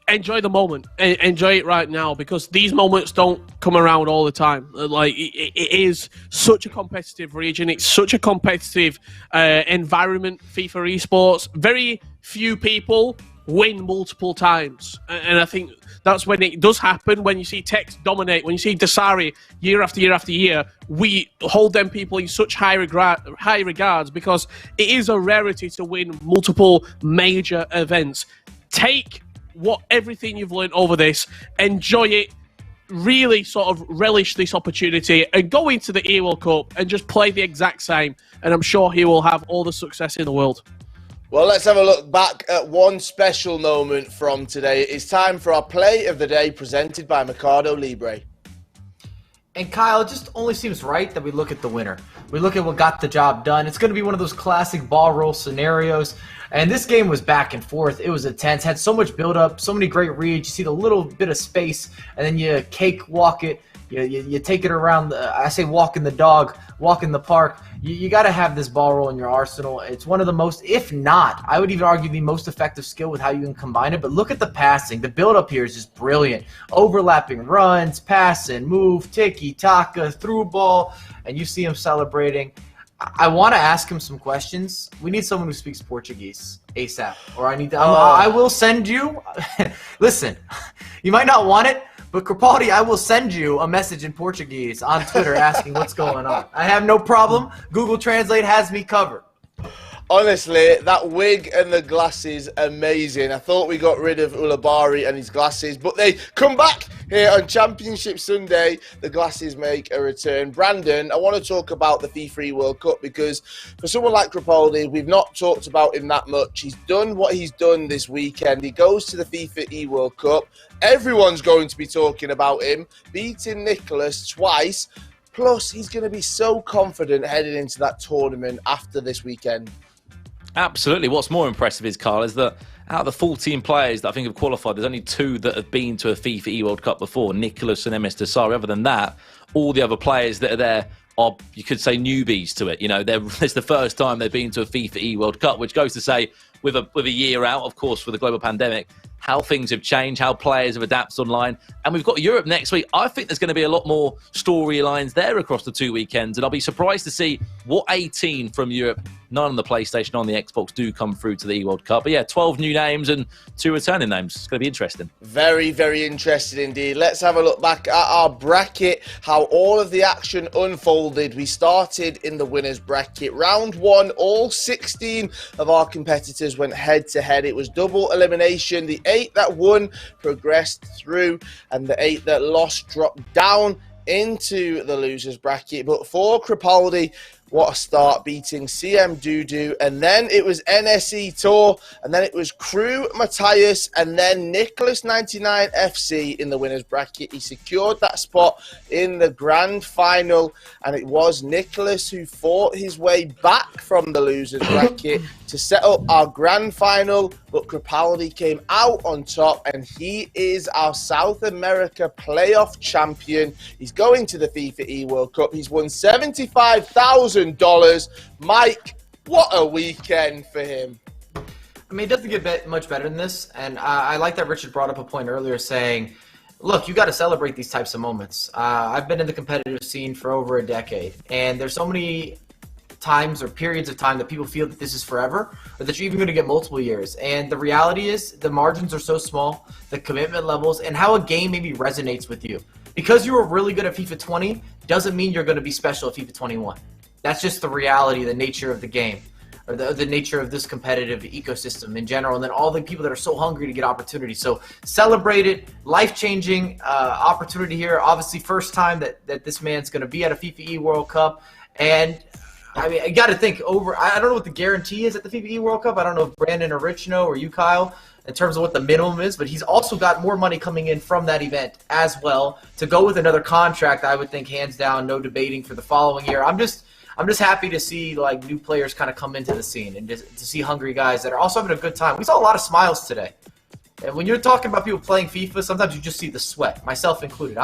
enjoy the moment, enjoy it right now, because these moments don't come around all the time. Like it is such a competitive region, it's such a competitive environment. FIFA esports, very few people win multiple times, and I think that's when it does happen. When you see Tex dominate, when you see Dasari year after year after year, we hold them people in such high regards, because it is a rarity to win multiple major events. Take everything you've learned over this, enjoy it, really sort of relish this opportunity and go into the E World Cup and just play the exact same. And I'm sure he will have all the success in the world. Well, let's have a look back at one special moment from today. It's time for our play of the day presented by Mercado Libre. And Kyle, it just only seems right that we look at the winner. We look at what got the job done. It's going to be one of those classic ball roll scenarios. And this game was back and forth. It was intense, had so much build-up, so many great reads. You see the little bit of space, and then you cakewalk it. You take it around. I say walk in the dog, walk in the park. You got to have this ball roll in your arsenal. It's one of the most, if not, I would even argue the most effective skill with how you can combine it. But look at the passing. The build-up here is just brilliant. Overlapping runs, pass and move, tiki-taka, through ball, and you see him celebrating. I want to ask him some questions. We need someone who speaks Portuguese ASAP. Or I will send you. Listen, you might not want it, but Crepaldi, I will send you a message in Portuguese on Twitter asking what's going on. I have no problem. Google Translate has me covered. Honestly, that wig and the glasses, amazing. I thought we got rid of Ulabari and his glasses, but they come back here on Championship Sunday. The glasses make a return. Brandon, I want to talk about the FIFA World Cup because for someone like Crepaldi, we've not talked about him that much. He's done what he's done this weekend. He goes to the FIFA World Cup. Everyone's going to be talking about him, beating Nicholas twice. Plus, he's going to be so confident heading into that tournament after this weekend. Absolutely. What's more impressive is, Carl, is that out of the 14 players that I think have qualified, there's only 2 that have been to a FIFA World Cup before, Nicholas and MS Desari. Other than that, all the other players that are there are, you could say, newbies to it. You know, it's the first time they've been to a FIFA World Cup, which goes to say, with a year out, of course, for the global pandemic, how things have changed, how players have adapted online. And we've got Europe next week. I think there's going to be a lot more storylines there across the 2 weekends. And I'll be surprised to see what 18 from Europe, none on the PlayStation, on the Xbox, do come through to the E-World Cup. But yeah, 12 new names and 2 returning names. It's going to be interesting. Very, very interesting indeed. Let's have a look back at our bracket, how all of the action unfolded. We started in the winners bracket. Round 1, all 16 of our competitors went head-to-head. It was double elimination. The 8 that won progressed through, and the 8 that lost dropped down into the losers bracket. But for Crepaldi, what a start, beating CM Dudu, and then it was NSE Tour, and then it was Crew Matthias, and then Nicholas 99 FC in the winners bracket. He secured that spot in the grand final, and it was Nicholas who fought his way back from the losers bracket to set up our grand final, but Crepaldi came out on top, and he is our South America playoff champion. He's going to the FIFA World Cup. He's won $75,000. Mike, what a weekend for him. I mean, it doesn't get much better than this, and I like that Richard brought up a point earlier saying, look, you got to celebrate these types of moments. I've been in the competitive scene for over a decade, and there's so many times or periods of time that people feel that this is forever, or that you're even going to get multiple years. And the reality is the margins are so small, the commitment levels, and how a game maybe resonates with you. Because you were really good at FIFA 20 doesn't mean you're going to be special at FIFA 21. That's just the reality, the nature of the game, or the nature of this competitive ecosystem in general, and then all the people that are so hungry to get opportunities. So celebrate it, life-changing opportunity here. Obviously, first time that this man's going to be at a FIFA World Cup. And, I mean, I got to think over, I don't know what the guarantee is at the FIFA World Cup. I don't know if Brandon or Rich know, or you, Kyle, in terms of what the minimum is, but he's also got more money coming in from that event as well to go with another contract. I would think hands down, no debating for the following year. I'm just happy to see like new players kind of come into the scene, and just to see hungry guys that are also having a good time. We saw a lot of smiles today. And when you're talking about people playing FIFA, sometimes you just see the sweat, myself included.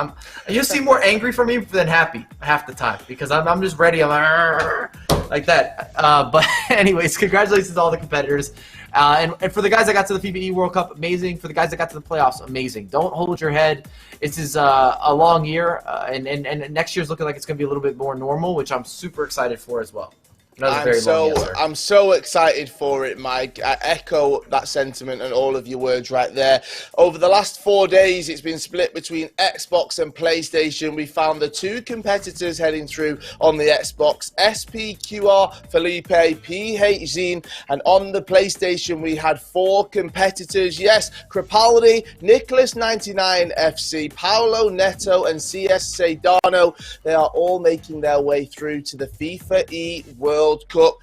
You see more angry from me than happy half the time, because I'm just ready. I'm like that. But anyways, congratulations to all the competitors. And for the guys that got to the FIFA World Cup, amazing. For the guys that got to the playoffs, amazing. Don't hold your head. This is a long year, and next year's looking like it's going to be a little bit more normal, which I'm super excited for as well. I'm so excited for it, Mike. I echo that sentiment and all of your words right there. Over the last 4 days, it's been split between Xbox and PlayStation. We found the two competitors heading through on the Xbox, SPQR, Felipe, PH Zine, and on the PlayStation, we had 4 competitors. Yes, Crepaldi, Nicholas 99 FC, Paolo Neto, and CS Sedano. They are all making their way through to the FIFA E World Cup.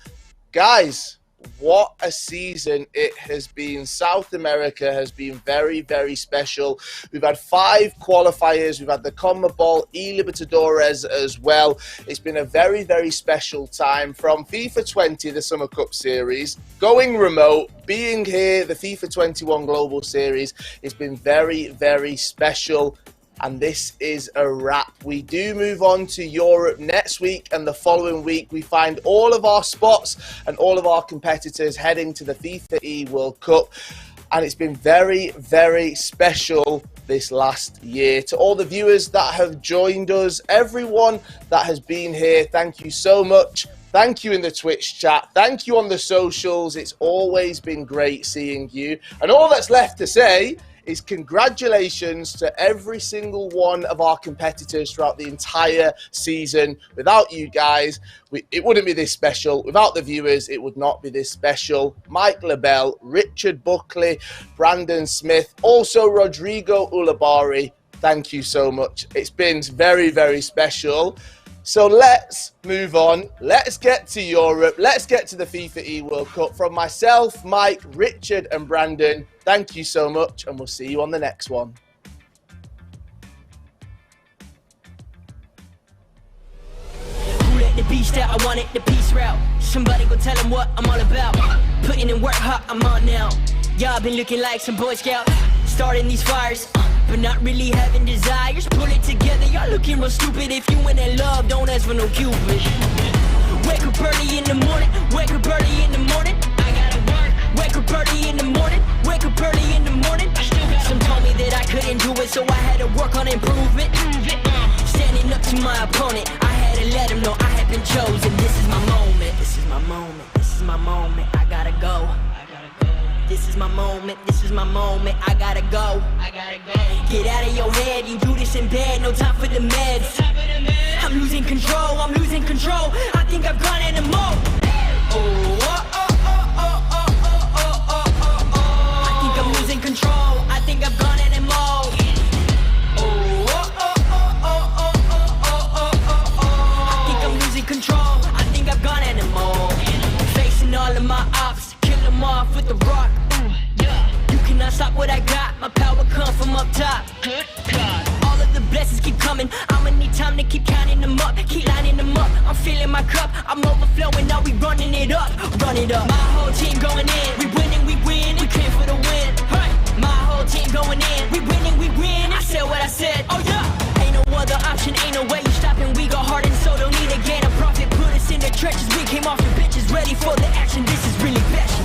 Guys, what a season it has been. South America has been very, very special. We've had 5 qualifiers. We've had the CONMEBOL E Libertadores as well. It's been a very, very special time from FIFA 20, the Summer Cup Series, going remote, being here, the FIFA 21 Global Series. It's been very, very special. And this is a wrap. We do move on to Europe next week, and the following week we find all of our spots and all of our competitors heading to the FIFA E World Cup. And it's been very, very special this last year. To all the viewers that have joined us, everyone that has been here, thank you so much. Thank you in the Twitch chat. Thank you on the socials. It's always been great seeing you. And all that's left to say is congratulations to every single one of our competitors throughout the entire season. Without you guys, it wouldn't be this special. Without the viewers, it would not be this special. Mike LaBelle, Richard Buckley, Brandon Smith, also Rodrigo Ulabari. Thank you so much. It's been very, very special. So let's move on. Let's get to Europe. Let's get to the FIFA E World Cup. From myself, Mike, Richard, and Brandon, thank you so much, and we'll see you on the next one. Who let the beast out? I want it, the peace route. Somebody go tell them what I'm all about. Putting in work hot, I'm on now. Y'all been looking like some Boy Scouts. Starting these fires, but not really having desires. Pull it together, y'all looking real stupid. If you in that love, don't ask for no Cupid. Wake up early in the morning, wake up early in the morning. I gotta work. Wake up early in the morning, wake up early in the morning. Some told me that I couldn't do it, so I had to work on improvement. Standing up to my opponent, I had to let him know I had been chosen. This is my moment, this is my moment, this is my moment. I gotta go. This is my moment, this is my moment, I gotta go. Get out of your head, you do this in bed, no time for the meds. I'm losing control, I'm losing control. I think I've gone in the mode. I think I'm losing control, I think I've gone in the mode. I think I'm losing control, I think I've gone in the mode. Facing all of my ops, kill them off with the rock. You cannot stop what I got, my power come from up top. Good God. All of the blessings keep coming, I'ma need time to keep counting them up, keep lining them up. I'm filling my cup, I'm overflowing, now we running it up, run it up. My whole team going in, we winning, we win, we came for the win. Hey. My whole team going in, we winning, we win. I said what I said, oh yeah. Ain't no other option, ain't no way you stopping. We go hard and so don't need to gain a profit. Put us in the trenches, we came off the bitches, ready for the action. This is really passion.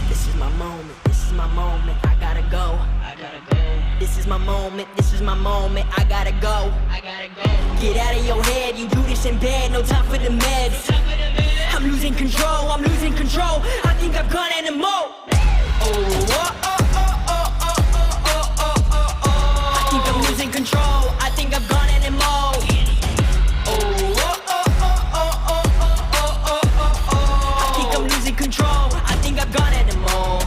This is my moment, this is my moment. I gotta go. This is my moment, this is my moment. I gotta go. Get out of your head, you do this in bed, no time for the meds. I'm losing control, I'm losing control. I think I've gone in the mode. I think I'm losing control, I think I've gone in the mode. I think I'm losing control, I think I've gone in the mode.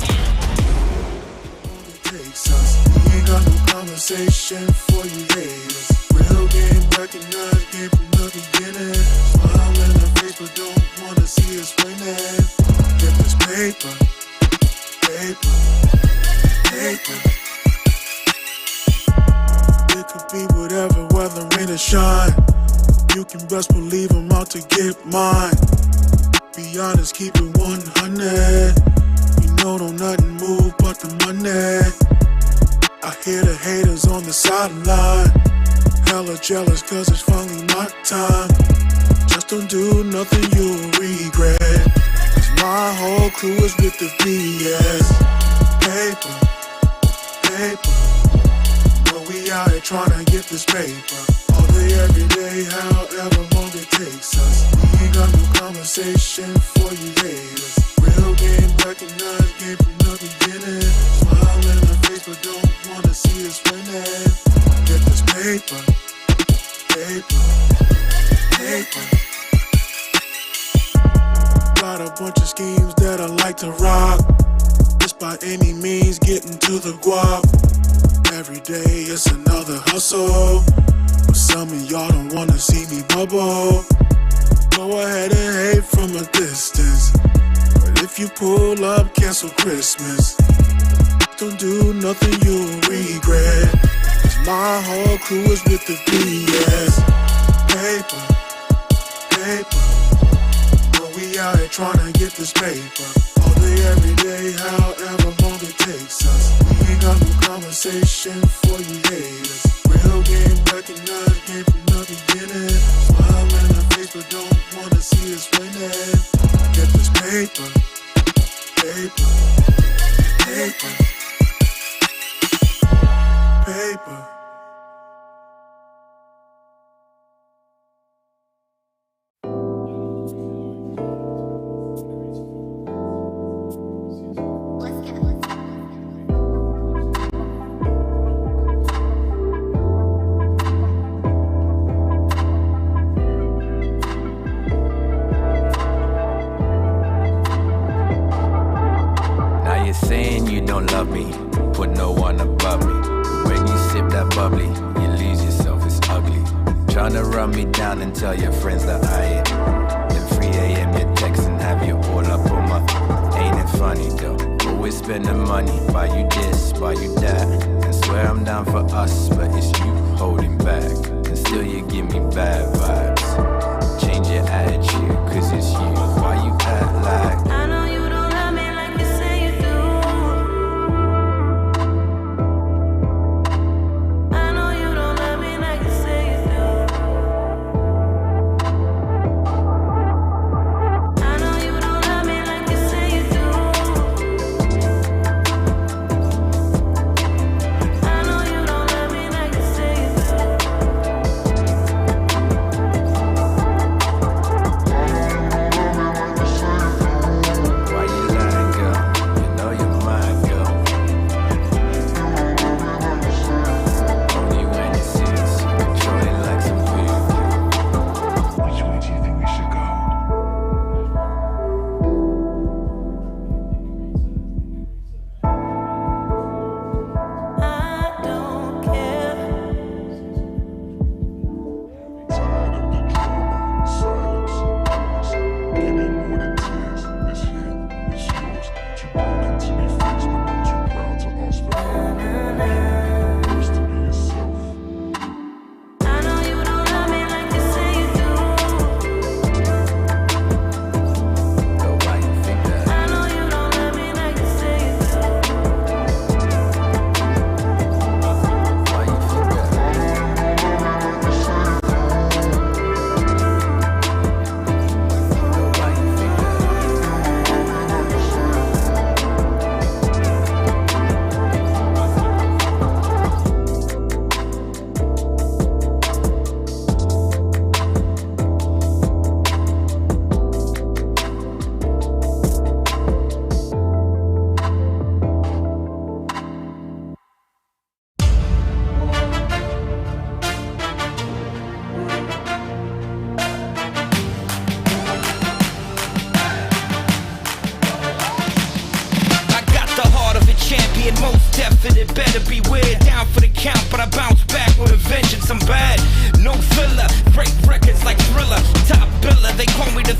We ain't got no conversation for you haters. Real game recognized, game from the beginning. Smile in the face, but don't wanna see us winning. Get this paper, paper, paper. It could be whatever, whether rain or shine. You can best believe I'm out to get mine. Be honest, keep it 100. You know don't nothing move but the money. I hear the haters on the sideline. Hella jealous cause it's finally my time. Just don't do nothing you'll regret. Cause my whole crew is with the BS. Paper, paper. But we out here trying to get this paper. All day, every day, however long it takes us. We ain't got no conversation. conversation for you haters. Real game recognized, game from the beginning. Smile in the face, but don't wanna see us winning. Get this paper, paper, paper. Got a bunch of schemes that I like to rock. Just by any means, getting to the guap. Every day it's another hustle, but some of y'all don't wanna see me bubble. Go ahead and hate from a distance, but if you pull up, cancel Christmas. Don't do nothing you'll regret, 'cause my whole crew is with the BS. Paper, paper, but we out here tryna get this paper. All day, every day, however long it takes us. We ain't got no conversation for you haters. Real game recognized, game from the beginning. Smile in the face, but don't wanna see us winning. Get this paper, paper, paper, paper. Saying you don't love me, put no one above me. When you sip that bubbly, you lose yourself, it's ugly. Tryna run me down and tell your friends that I ain't. Then 3 a.m. you text and have you all up on my. Ain't it funny though? Always spending money, buy you this, buy you that. And swear I'm down for us, but it's you holding back. And still you give me bad vibes. Change your attitude, 'cause it's you. Why you act like I know you don't love me like you say you do. Most definite, better beware. Down for the count, but I bounce back with a vengeance. I'm bad, no filler. Great records like Thriller, top biller. They call me the